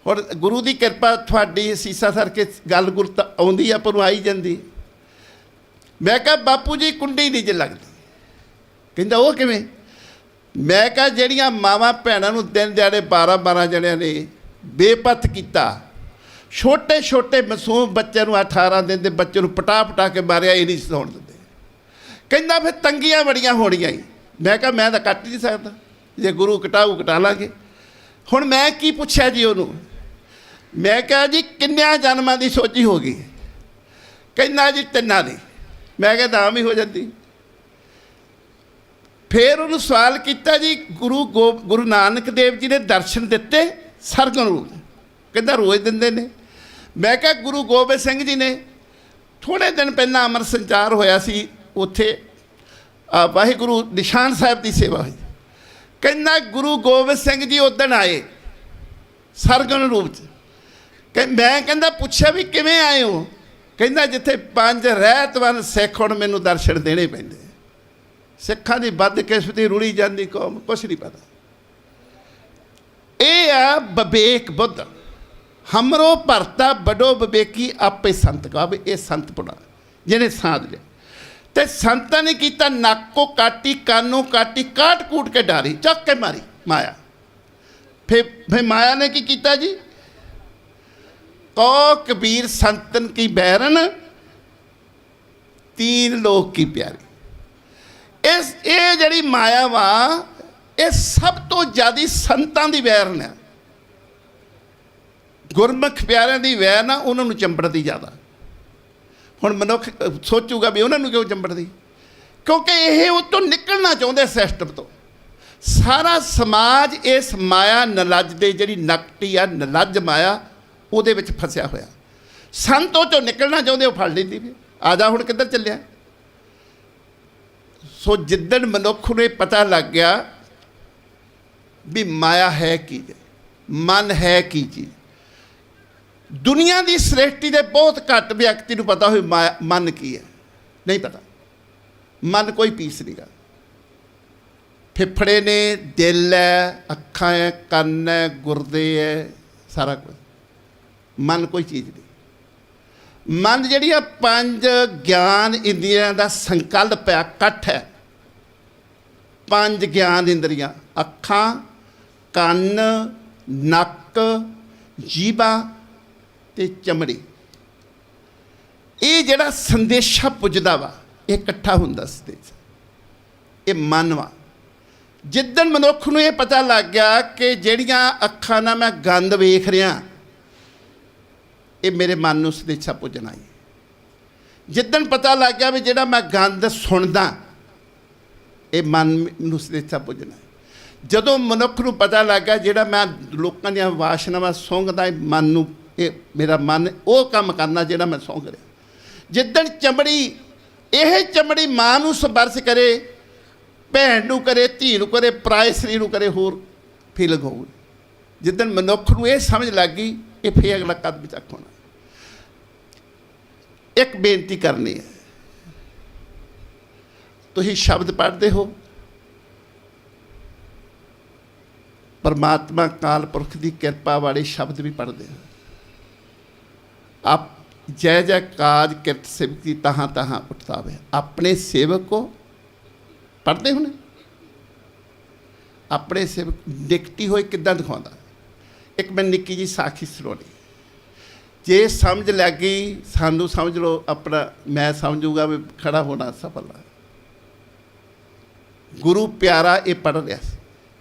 ਹੁਣ ਗੁਰੂ ਦੀ ਕਿਰਪਾ ਤੁਹਾਡੀ ਸੀਸਾ ਸਰ ਕੇ ਗੱਲ ਗੁਰ ਤਾਂ ਆਉਂਦੀ ਆ, ਪਰ ਨੂੰ ਆਈ ਜਾਂਦੀ। ਮੈਂ ਕਿਹਾ ਬਾਪੂ ਜੀ ਕੁੰਡੀ ਨਹੀਂ ਜੇ ਲੱਗਦੀ। ਕਹਿੰਦਾ ਉਹ ਕਿਵੇਂ? ਮੈਂ ਕਿਹਾ ਜਿਹੜੀਆਂ ਮਾਵਾਂ ਭੈਣਾਂ ਨੂੰ ਦਿਨ ਦਿਹਾੜੇ 12-12 ਜਣਿਆਂ ਨੇ ਬੇਪਤ ਕੀਤਾ, ਛੋਟੇ ਛੋਟੇ ਮਾਸੂਮ ਬੱਚੇ ਨੂੰ 18 ਦਿਨ ਦੇ ਬੱਚੇ ਨੂੰ ਪਟਾ ਕੇ ਮਾਰਿਆ, ਇਹ ਨਹੀਂ ਸੌਣ ਦਿੰਦੇ। ਕਹਿੰਦਾ ਫਿਰ ਤੰਗੀਆਂ ਬੜੀਆਂ ਹੋਣੀਆਂ ਹੀ। ਮੈਂ ਕਿਹਾ ਮੈਂ ਤਾਂ ਕੱਟ ਨਹੀਂ ਸਕਦਾ, ਜੇ ਗੁਰੂ ਕਟਾਊ ਕਟਾ ਲਾਂਗੇ। ਹੁਣ ਮੈਂ ਕੀ ਪੁੱਛਿਆ ਜੀ ਉਹਨੂੰ? ਮੈਂ ਕਿਹਾ ਜੀ ਕਿੰਨਿਆਂ ਜਨਮਾਂ ਦੀ ਸੋਚੀ ਹੋ ਗਈ? ਕਹਿੰਦਾ ਜੀ 3 ਦੀ। ਮੈਂ ਕਿਹਾ ਦਾਮ ਹੀ ਹੋ ਜਾਂਦੀ। ਫਿਰ ਉਹਨੂੰ ਸਵਾਲ ਕੀਤਾ ਜੀ ਗੁਰੂ ਨਾਨਕ ਦੇਵ ਜੀ ਨੇ ਦਰਸ਼ਨ ਦਿੱਤੇ ਸਰਗੁਣ ਰੂਪ? ਕਹਿੰਦਾ ਰੋਜ਼ ਦਿੰਦੇ ਨੇ। ਮੈਂ ਕਿਹਾ ਗੁਰੂ ਗੋਬਿੰਦ ਸਿੰਘ ਜੀ ਨੇ ਥੋੜ੍ਹੇ ਦਿਨ ਪਹਿਲਾਂ ਅੰਮ੍ਰਿਤ ਸੰਚਾਰ ਹੋਇਆ ਸੀ, ਉੱਥੇ ਵਾਹਿਗੁਰੂ ਨਿਸ਼ਾਨ ਸਾਹਿਬ ਦੀ ਸੇਵਾ ਹੋਈ। ਕਹਿੰਦਾ ਗੁਰੂ ਗੋਬਿੰਦ ਸਿੰਘ ਜੀ ਉਦਣ ਆਏ ਸਰਗੁਣ ਰੂਪ 'ਚ। ਮੈਂ ਕਹਿੰਦਾ ਪੁੱਛਿਆ ਵੀ ਕਿਵੇਂ ਆਏ ਹੋ? ਕਹਿੰਦਾ ਜਿੱਥੇ 5 ਰਹਿਤਵੰਦ ਸਿੱਖ ਹੁਣ ਮੈਨੂੰ ਦਰਸ਼ਨ ਦੇਣੇ ਪੈਂਦੇ। ਸਿੱਖਾਂ ਦੀ ਬਦਕਿਸਮਤੀ ਰੁੜੀ ਜਾਂਦੀ ਕੌਮ, ਕੁਛ ਨਹੀਂ ਪਤਾ। ਇਹ ਆ ਵਿਵੇਕ ਬੁੱਧ। ਹਮਰੋ ਭਰਤਾ ਬੜੋ ਵਿਵੇਕੀ ਆਪੇ ਸੰਤ ਕਹਾਵੇ। ਇਹ ਸੰਤ ਪੁਣਾ ਜਿਹਨੇ ਸਾਧ ਲਿਆ। ਤੇ ਸੰਤਾਂ ਨੇ ਕੀਤਾ ਨਾਕੋ ਕਾਟੀ ਕਾਨੋ ਕਾਟੀ ਕਾਟ ਕੂਟ ਕੇ ਡਾਰੀ, ਚੱਕ ਕੇ ਮਾਰੀ ਮਾਇਆ। ਫਿਰ ਮਾਇਆ ਨੇ ਕੀ ਕੀਤਾ ਜੀ? ਕੋ ਕਬੀਰ ਸੰਤਨ ਕੀ ਬੈਰਨ 3 ਲੋਕ ਕੀ ਪਿਆਰੀ। ਇਹ ਜਿਹੜੀ ਮਾਇਆ ਵਾ, ਇਹ ਸਭ ਤੋਂ ਜ਼ਿਆਦਾ ਸੰਤਾਂ ਦੀ ਵੈਰਨ ਹੈ। ਗੁਰਮੁਖ ਪਿਆਰਿਆਂ ਦੀ ਵੈਰ ਨਾ ਉਹਨਾਂ ਨੂੰ ਚੰਬੜਦੀ ਜ਼ਿਆਦਾ। ਹੁਣ ਮਨੁੱਖ ਸੋਚੂਗਾ ਵੀ ਉਹਨਾਂ ਨੂੰ ਕਿਉਂ ਚੰਬੜਦੀ? ਕਿਉਂਕਿ ਇਹ ਉਹ ਤੋਂ ਨਿਕਲਣਾ ਚਾਹੁੰਦੇ ਸਿਸਟਮ ਤੋਂ। ਸਾਰਾ ਸਮਾਜ ਇਸ ਮਾਇਆ ਨਲੱਜ ਦੇ, ਜਿਹੜੀ ਨਕਟੀ ਆ ਨਲੱਜ ਮਾਇਆ, ਉਹਦੇ ਵਿੱਚ ਫਸਿਆ ਹੋਇਆ। ਸੰਤ ਉਹ ਚੋਂ ਨਿਕਲਣਾ ਚਾਹੁੰਦੇ, ਉਹ ਫੜ ਲੈਂਦੀ ਵੀ ਆ ਜਾ ਹੁਣ ਕਿੱਧਰ ਚੱਲਿਆ। ਸੋ ਜਿੱਦਣ ਮਨੁੱਖ ਨੂੰ ਇਹ ਪਤਾ ਲੱਗ ਗਿਆ ਵੀ ਮਾਇਆ ਹੈ ਕੀ, ਮਨ ਹੈ ਕੀ ਚੀਜ਼। ਦੁਨੀਆ ਦੀ ਸ੍ਰਿਸ਼ਟੀ ਦੇ ਬਹੁਤ ਘੱਟ ਵਿਅਕਤੀ ਨੂੰ ਪਤਾ ਹੋਵੇ ਮਾਇਆ ਮਨ ਕੀ ਹੈ। ਨਹੀਂ ਪਤਾ। ਮਨ ਕੋਈ ਪੀਸ ਨਹੀਂਗਾ। ਫੇਫੜੇ ਨੇ, ਦਿਲ ਹੈ, ਅੱਖਾਂ ਹੈ, ਕੰਨ ਹੈ, ਗੁਰਦੇ ਹੈ, ਸਾਰਾ ਕੁਝ। ਮਨ ਕੋਈ ਚੀਜ਼ ਨਹੀਂ। ਮਨ ਜਿਹੜੀਆਂ 5 ਗਿਆਨ ਇੰਦਰੀਆਂ ਦਾ ਸੰਕਲਪ ਹੈ, ਇਕੱਠ ਹੈ। 5 ਗਿਆਨ ਇੰਦਰੀਆਂ, ਅੱਖਾਂ, ਕੰਨ, ਨੱਕ, ਜੀਭਾ ਤੇ ਚਮੜੀ। ਇਹ ਜਿਹੜਾ ਸੰਦੇਸ਼ਾ ਪੁੱਜਦਾ ਵਾ, ਇਹ ਇਕੱਠਾ ਹੁੰਦਾ ਸੰਦੇਸ਼। ਇਹ ਮਨ ਵਾ। ਜਿੱਦਣ ਮਨੁੱਖ ਨੂੰ ਇਹ ਪਤਾ ਲੱਗ ਗਿਆ ਕਿ ਜਿਹੜੀਆਂ ਅੱਖਾਂ ਨਾਲ ਮੈਂ ਗੰਦ ਵੇਖ ਰਿਹਾ, ਇਹ ਮੇਰੇ ਮਨ ਨੂੰ ਸੰਦੇਸ਼ਾ ਪੁੱਜਣਾ ਹੈ। ਜਿੱਦਣ ਪਤਾ ਲੱਗ ਗਿਆ ਵੀ ਜਿਹੜਾ ਮੈਂ ਗੰਦ ਸੁਣਦਾ, ਇਹ ਮਨ ਨੂੰ ਸੰਦੇਸ਼ਾ ਪੁੱਜਣਾ ਹੈ। ਜਦੋਂ ਮਨੁੱਖ ਨੂੰ ਪਤਾ ਲੱਗ ਗਿਆ ਜਿਹੜਾ ਮੈਂ ਲੋਕਾਂ ਦੀਆਂ ਵਾਸ਼ਨਾਵਾਂ ਸੁੰਘਦਾ, ਇਹ ਮਨ ਨੂੰ, ਇਹ ਮੇਰਾ ਮਨ ਉਹ ਕੰਮ ਕਰਨਾ ਜਿਹੜਾ ਮੈਂ ਸੌਂਗ ਰਿਹਾ। ਜਿੱਦਣ ਚਮੜੀ, ਇਹ ਚਮੜੀ ਮਾਂ ਨੂੰ ਸਪਰਸ਼ ਕਰੇ, ਭੈਣ ਨੂੰ ਕਰੇ, ਧੀ ਨੂੰ ਕਰੇ, ਪਰਾਏ ਸਰੀਰ ਨੂੰ ਕਰੇ, ਹੋਰ ਫੀਲਿੰਗ ਹੋਊ। ਜਿੱਦਣ ਮਨੁੱਖ ਨੂੰ ਇਹ ਸਮਝ ਲੱਗ ਗਈ, ਇਹ ਫੇਰ ਅਗਲਾ ਕਦਮ ਚੱਕ ਹੋਣਾ। ਇੱਕ ਬੇਨਤੀ ਕਰਨੀ ਹੈ। ਤੁਸੀਂ ਸ਼ਬਦ ਪੜ੍ਹਦੇ ਹੋ, ਪਰਮਾਤਮਾ ਕਾਲ ਪੁਰਖ ਦੀ ਕਿਰਪਾ ਵਾਲੇ ਸ਼ਬਦ ਵੀ ਪੜ੍ਹਦੇ ਹੋ। ਆਪ ਜੈ ਜੈ ਕਾਜ ਕਿਰਤ ਸੇਵਕੀ ਤਹਾਂ ਤਹਾਂ ਉਠਤਾਵੇ। ਆਪਣੇ ਸੇਵਕ ਕੋ ਪੜ੍ਹਦੇ ਹੋਣੇ। ਆਪਣੇ ਸੇਵਕ ਡਿਕਟੀ ਹੋਏ ਕਿੱਦਾਂ ਦਿਖਾਉਂਦਾ। ਇੱਕ ਮੈਂ ਨਿੱਕੀ ਜੀ ਸਾਖੀ ਸੁਣਾਉਣੀ, ਜੇ ਸਮਝ ਲੱਗ ਗਈ ਸਾਨੂੰ ਸਮਝ ਲਓ ਆਪਣਾ, ਮੈਂ ਸਮਝੂਗਾ ਵੀ ਖੜਾ ਹੋਣਾ ਸਫਲ ਹੈ। ਗੁਰੂ ਪਿਆਰਾ ਇਹ ਪੜ੍ਹ ਰਿਹਾ ਸੀ,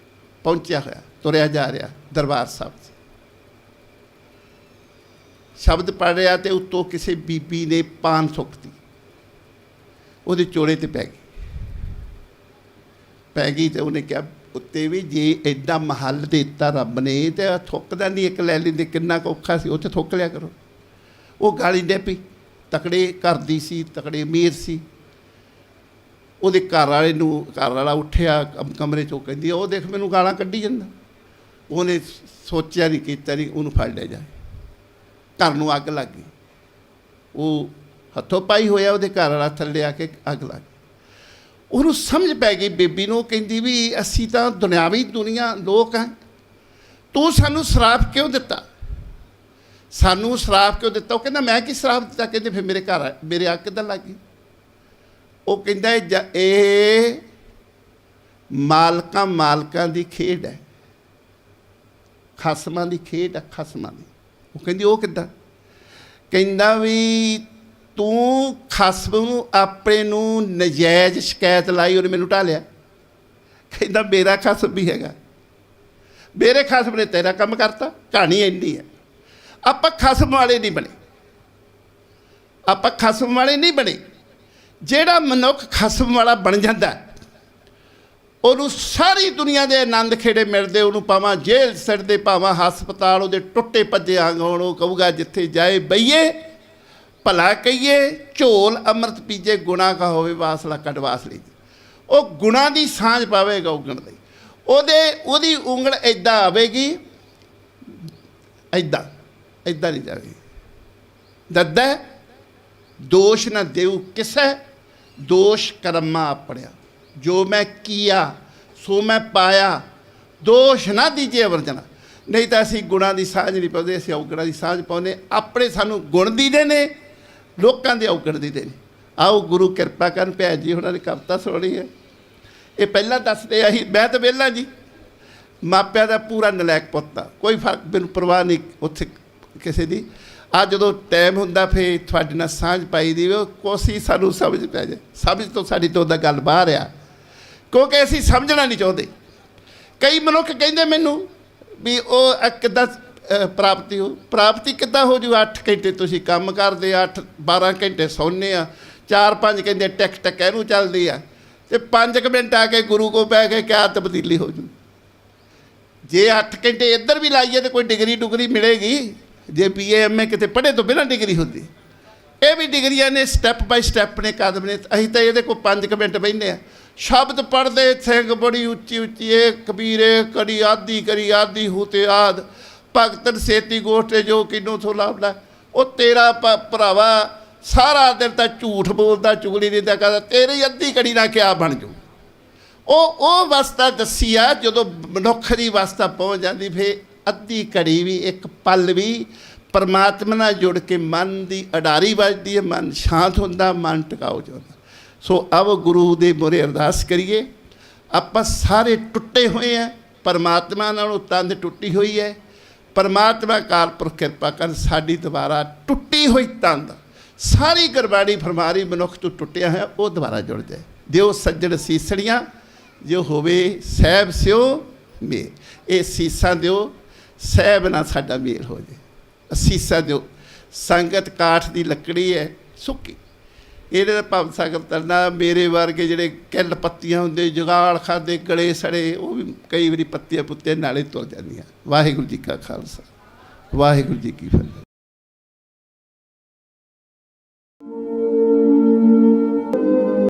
ਪਹੁੰਚਿਆ ਹੋਇਆ, ਤੁਰਿਆ ਜਾ ਰਿਹਾ ਦਰਬਾਰ ਸਾਹਿਬ 'ਚ। ਸ਼ਬਦ ਪੜ੍ਹ ਰਿਹਾ ਤੇ ਉੱਤੋਂ ਕਿਸੇ ਬੀਬੀ ਨੇ ਪਾਨ ਸੁੱਟਤੀ, ਉਹਦੇ ਚੋਲੇ ਤੇ ਪੈ ਗਈ ਤੇ ਉਹਨੇ ਕਿਹਾ ਉੱਤੇ ਵੀ ਜੇ ਐਡਾ ਮਹੱਲ ਦੇ ਦਿੱਤਾ ਰੱਬ ਨੇ ਤੇ ਥੁੱਕਦਾ ਨਹੀਂ, ਇੱਕ ਲੈ ਲੈਂਦੇ, ਕਿੰਨਾ ਕੁ ਔਖਾ ਸੀ, ਉੱਥੇ ਥੁੱਕ ਲਿਆ ਕਰੋ। ਉਹ ਗਾਲੀ ਡੇ ਪਈ। ਤਕੜੇ ਘਰ ਦੀ ਸੀ, ਤਕੜੇ ਅਮੀਰ ਸੀ। ਉਹਦੇ ਘਰ ਵਾਲਾ ਉੱਠਿਆ ਕਮਰੇ 'ਚੋਂ, ਕਹਿੰਦੀ ਉਹ ਦੇਖ ਮੈਨੂੰ ਗਾਲਾਂ ਕੱਢੀ ਜਾਂਦਾ। ਉਹਨੇ ਸੋਚਿਆ ਨਹੀਂ, ਕੀਤਾ ਨਹੀਂ, ਉਹਨੂੰ ਫੜ ਲਿਆ ਜਾਏ। ਘਰ ਨੂੰ ਅੱਗ ਲੱਗ ਗਈ। ਉਹ ਹੱਥੋਂ ਪਾਈ ਹੋਇਆ, ਉਹਦੇ ਘਰ ਵਾਲਾ ਥੱਲੇ ਆ ਕੇ ਅੱਗ ਲੱਗ ਗਈ। ਉਹਨੂੰ ਸਮਝ ਪੈ ਗਈ ਬੇਬੀ ਨੂੰ। ਕਹਿੰਦੀ ਵੀ ਅਸੀਂ ਤਾਂ ਦੁਨਿਆਵੀ ਦੁਨੀਆ ਲੋਕ ਹਾਂ, ਤੂੰ ਸਾਨੂੰ ਸ਼ਰਾਪ ਕਿਉਂ ਦਿੱਤਾ, ਸਾਨੂੰ ਸ਼ਰਾਪ ਕਿਉਂ ਦਿੱਤਾ? ਉਹ ਕਹਿੰਦਾ ਮੈਂ ਕੀ ਸ਼ਰਾਪ ਦਿੱਤਾ? ਕਹਿੰਦੇ ਫਿਰ ਮੇਰੇ ਘਰ ਮੇਰੇ ਅੱਗ ਕਿੱਦਾਂ ਲੱਗ ਗਈ? ਉਹ ਕਹਿੰਦਾ ਇਹ ਮਾਲਕਾਂ ਦੀ ਖੇਡ ਹੈ, ਖਸਮਾਂ ਦੀ ਖੇਡ ਹੈ, ਖਸਮਾਂ ਦੀ। ਉਹ ਕਹਿੰਦੀ ਉਹ ਕਿੱਦਾਂ? ਕਹਿੰਦਾ ਵੀ ਤੂੰ ਖਸਮ ਨੂੰ ਆਪਣੇ ਨੂੰ ਨਜਾਇਜ਼ ਸ਼ਿਕਾਇਤ ਲਾਈ, ਉਹਨੇ ਮੈਨੂੰ ਢਾਲਿਆ। ਕਹਿੰਦਾ ਮੇਰਾ ਖਸਮ ਵੀ ਹੈਗਾ, ਮੇਰੇ ਖਸਮ ਨੇ ਤੇਰਾ ਕੰਮ ਕਰਤਾ। ਕਹਾਣੀ ਇੰਨੀ ਹੈ। ਆਪਾਂ ਖਸਮ ਵਾਲੇ ਨਹੀਂ ਬਣੇ, ਆਪਾਂ ਖਸਮ ਵਾਲੇ ਨਹੀਂ ਬਣੇ। ਜਿਹੜਾ ਮਨੁੱਖ ਖਸਮ ਵਾਲਾ ਬਣ ਜਾਂਦਾ ਉਹਨੂੰ ਸਾਰੀ ਦੁਨੀਆ ਦੇ ਆਨੰਦ ਖੇੜੇ ਮਿਲਦੇ, ਉਹਨੂੰ ਭਾਵੇਂ ਜੇਲ੍ਹ ਸੜਦੇ, ਭਾਵੇਂ ਹਸਪਤਾਲ ਉਹਦੇ ਟੁੱਟੇ ਭੱਜੇ ਅੰਗ ਹੋਣ। ਉਹ ਕਹੂਗਾ ਜਿੱਥੇ ਜਾਏ ਬਈਏ, ਭਲਾ ਕਹੀਏ, ਝੋਲ ਅੰਮ੍ਰਿਤ ਪੀਜੇ, ਗੁਨਾਹ ਕਾ ਹੋਵੇ ਵਾਸਲਾ ਕਟਵਾਸ ਲਈ। ਉਹ ਗੁਨਾਹ ਦੀ ਸਾਂਝ ਪਾਵੇਗਾ ਉਗਣ ਲਈ। ਉਹਦੀ ਉਂਗਲ ਇੱਦਾਂ ਆਵੇਗੀ, ਇੱਦਾਂ ਨਹੀਂ ਜਾਵੇਗੀ। ਦੱਦਾ ਦੋਸ਼ ਨਾ ਦੇਉ ਕਿਸੇ, ਦੋਸ਼ ਕਰਮਾ ਆਪਣਿਆ। ਜੋ ਮੈਂ ਕੀਆ ਸੋ ਮੈਂ ਪਾਇਆ, ਦੋਸ਼ ਨਾ ਦੀਜੇ ਵਰਜਣਾ। ਨਹੀਂ ਤਾਂ ਅਸੀਂ ਗੁਣਾਂ ਦੀ ਸਾਂਝ ਨਹੀਂ ਪਾਉਂਦੇ, ਅਸੀਂ ਔਗਣਾਂ ਦੀ ਸਾਂਝ ਪਾਉਂਦੇ। ਆਪਣੇ ਸਾਨੂੰ ਗੁਣ ਦੀਦੇ ਨੇ, ਲੋਕਾਂ ਦੇ ਔਗਣ ਦੀਦੇ ਨੇ। ਆਓ ਗੁਰੂ ਕਿਰਪਾ ਕਰਨ। ਭੈਣ ਜੀ ਉਹਨਾਂ ਨੇ ਕਵਿਤਾ ਸੁਣੀ ਹੈ, ਇਹ ਪਹਿਲਾਂ ਦੱਸਦੇ ਆਹੀ। ਮੈਂ ਤਾਂ ਵਿਹਲਾ ਜੀ, ਮਾਪਿਆਂ ਦਾ ਪੂਰਾ ਨਲਾਇਕ ਪੁੱਤ ਆ, ਕੋਈ ਫਰਕ ਮੈਨੂੰ ਪਰਵਾਹ ਨਹੀਂ ਉੱਥੇ ਕਿਸੇ ਦੀ। ਆ ਜਦੋਂ ਟਾਈਮ ਹੁੰਦਾ ਫਿਰ ਤੁਹਾਡੇ ਨਾਲ ਸਾਂਝ ਪਾਈ ਦੀ, ਉਹ ਕੋਸੀ ਸਾਨੂੰ ਸਮਝ ਪੈ ਜਾਏ। ਸਮਝ ਤੋਂ ਸਾਡੀ ਤੋਂ ਉਹਦਾ ਗੱਲ ਬਾਹਰ ਆ, ਕਿਉਂਕਿ ਅਸੀਂ ਸਮਝਣਾ ਨਹੀਂ ਚਾਹੁੰਦੇ। ਕਈ ਮਨੁੱਖ ਕਹਿੰਦੇ ਮੈਨੂੰ ਵੀ ਉਹ ਕਿੱਦਾਂ ਪ੍ਰਾਪਤੀ ਕਿੱਦਾਂ ਹੋ ਜੂ? 8 ਘੰਟੇ ਤੁਸੀਂ ਕੰਮ ਕਰਦੇ, 8-12 ਘੰਟੇ ਸੌਂਦੇ ਆ, 4-5 ਕਹਿੰਦੇ ਟਿਕ ਇਹਨੂੰ ਚੱਲਦੀ ਆ, ਅਤੇ 5 ਮਿੰਟ ਆ ਕੇ ਗੁਰੂ ਕੋਲ ਬਹਿ ਕੇ ਕਿਆ ਤਬਦੀਲੀ ਹੋ ਜੂ? ਜੇ 8 ਘੰਟੇ ਇੱਧਰ ਵੀ ਲਾਈਏ ਤਾਂ ਕੋਈ ਡਿਗਰੀ ਮਿਲੇਗੀ। ਜੇ BA MA ਕਿਤੇ ਪੜ੍ਹੇ ਤੋਂ ਬਿਨਾਂ ਡਿਗਰੀ ਹੁੰਦੀ। ਇਹ ਵੀ ਡਿਗਰੀਆਂ ਨੇ, ਸਟੈਪ ਬਾਈ ਸਟੈਪ ਨੇ, ਕਦਮ ਨੇ। ਅਸੀਂ ਤਾਂ ਇਹਦੇ ਕੋਲ 5 ਮਿੰਟ ਬਹਿੰਦੇ ਆ, ਸ਼ਬਦ ਪੜ੍ਹਦੇ, ਸਿੰਘ ਬੜੀ ਉੱਚੀ ਇਹ ਕਬੀਰੇ ਕੜੀ ਆਦੀ ਹੂਤੇ ਆਦ, ਭਗਤਨ ਸੇਤੀ ਗੋਸ਼ਟੇ ਜੋ ਕਿਨੂੰ ਥੋ ਲਾਭਦਾ। ਉਹ ਤੇਰਾ ਭਰਾਵਾ ਸਾਰਾ ਦਿਨ ਤਾਂ ਝੂਠ ਬੋਲਦਾ, ਚੁਗਲੀ ਨਹੀਂ ਤਾਂ ਕਰਦਾ, ਤੇਰੀ ਅੱਧੀ ਕੜੀ ਨਾਲ ਕਿਆ ਬਣ ਜੂ? ਉਹ ਅਵਸਥਾ ਦੱਸੀ ਆ, ਜਦੋਂ ਮਨੁੱਖ ਦੀ ਅਵਸਥਾ ਪਹੁੰਚ ਜਾਂਦੀ ਫਿਰ ਅੱਧੀ ਘੜੀ ਵੀ, ਇੱਕ ਪਲ ਵੀ ਪਰਮਾਤਮਾ ਨਾਲ ਜੁੜ ਕੇ ਮਨ ਦੀ ਅਡਾਰੀ ਵੱਜਦੀ ਹੈ, ਮਨ ਸ਼ਾਂਤ ਹੁੰਦਾ, ਮਨ ਟਿਕਾਊ ਜਾਂਦਾ। ਸੋ ਆਓ ਗੁਰੂ ਦੇ ਮੂਹਰੇ ਅਰਦਾਸ ਕਰੀਏ। ਆਪਾਂ ਸਾਰੇ ਟੁੱਟੇ ਹੋਏ ਆ, ਪਰਮਾਤਮਾ ਨਾਲੋਂ ਤੰਦ ਟੁੱਟੀ ਹੋਈ ਹੈ। ਪਰਮਾਤਮਾ ਅਕਾਲ ਪੁਰਖ ਕਿਰਪਾ ਕਰ ਸਾਡੀ ਦੁਬਾਰਾ ਟੁੱਟੀ ਹੋਈ ਤੰਦ, ਸਾਰੀ ਗੁਰਬਾਣੀ ਫਰਮਾਰੀ ਮਨੁੱਖ ਤੋਂ ਟੁੱਟਿਆ ਹੈ, ਉਹ ਦੁਬਾਰਾ ਜੁੜ ਜਾਏ। ਦਿਓ ਸੱਜਣ ਸੀਸੜੀਆਂ, ਜੋ ਹੋਵੇ ਸਹਿਬ ਸਿਓ ਮੇਲ। ਇਹ ਸੀਸਾਂ ਦਿਓ, ਸਹਿਬ ਨਾਲ ਸਾਡਾ ਮੇਲ ਹੋ ਜਾਏ। ਸੀਸਾਂ ਦਿਓ। ਸੰਗਤ ਕਾਠ ਦੀ ਲੱਕੜੀ ਹੈ, ਸੁੱਕੀ, ਇਹਦੇ ਦਾ ਭਵ ਸਾਗਰ ਤਰਨਾ। ਮੇਰੇ ਵਰਗੇ ਜਿਹੜੇ ਕਿੱਲ ਪੱਤੀਆਂ ਹੁੰਦੇ, ਜੁਗਾਲ ਖਾਦੇ, ਗਲੇ ਸੜੇ, ਉਹ ਵੀ ਕਈ ਵਾਰੀ ਪੱਤੀਆਂ ਪੁੱਤੀਆਂ ਨਾਲੇ ਤੁਰ ਜਾਂਦੀਆਂ। ਵਾਹਿਗੁਰੂ ਜੀ ਕਾ ਖਾਲਸਾ, ਵਾਹਿਗੁਰੂ ਜੀ ਕੀ ਫਤਿਹ।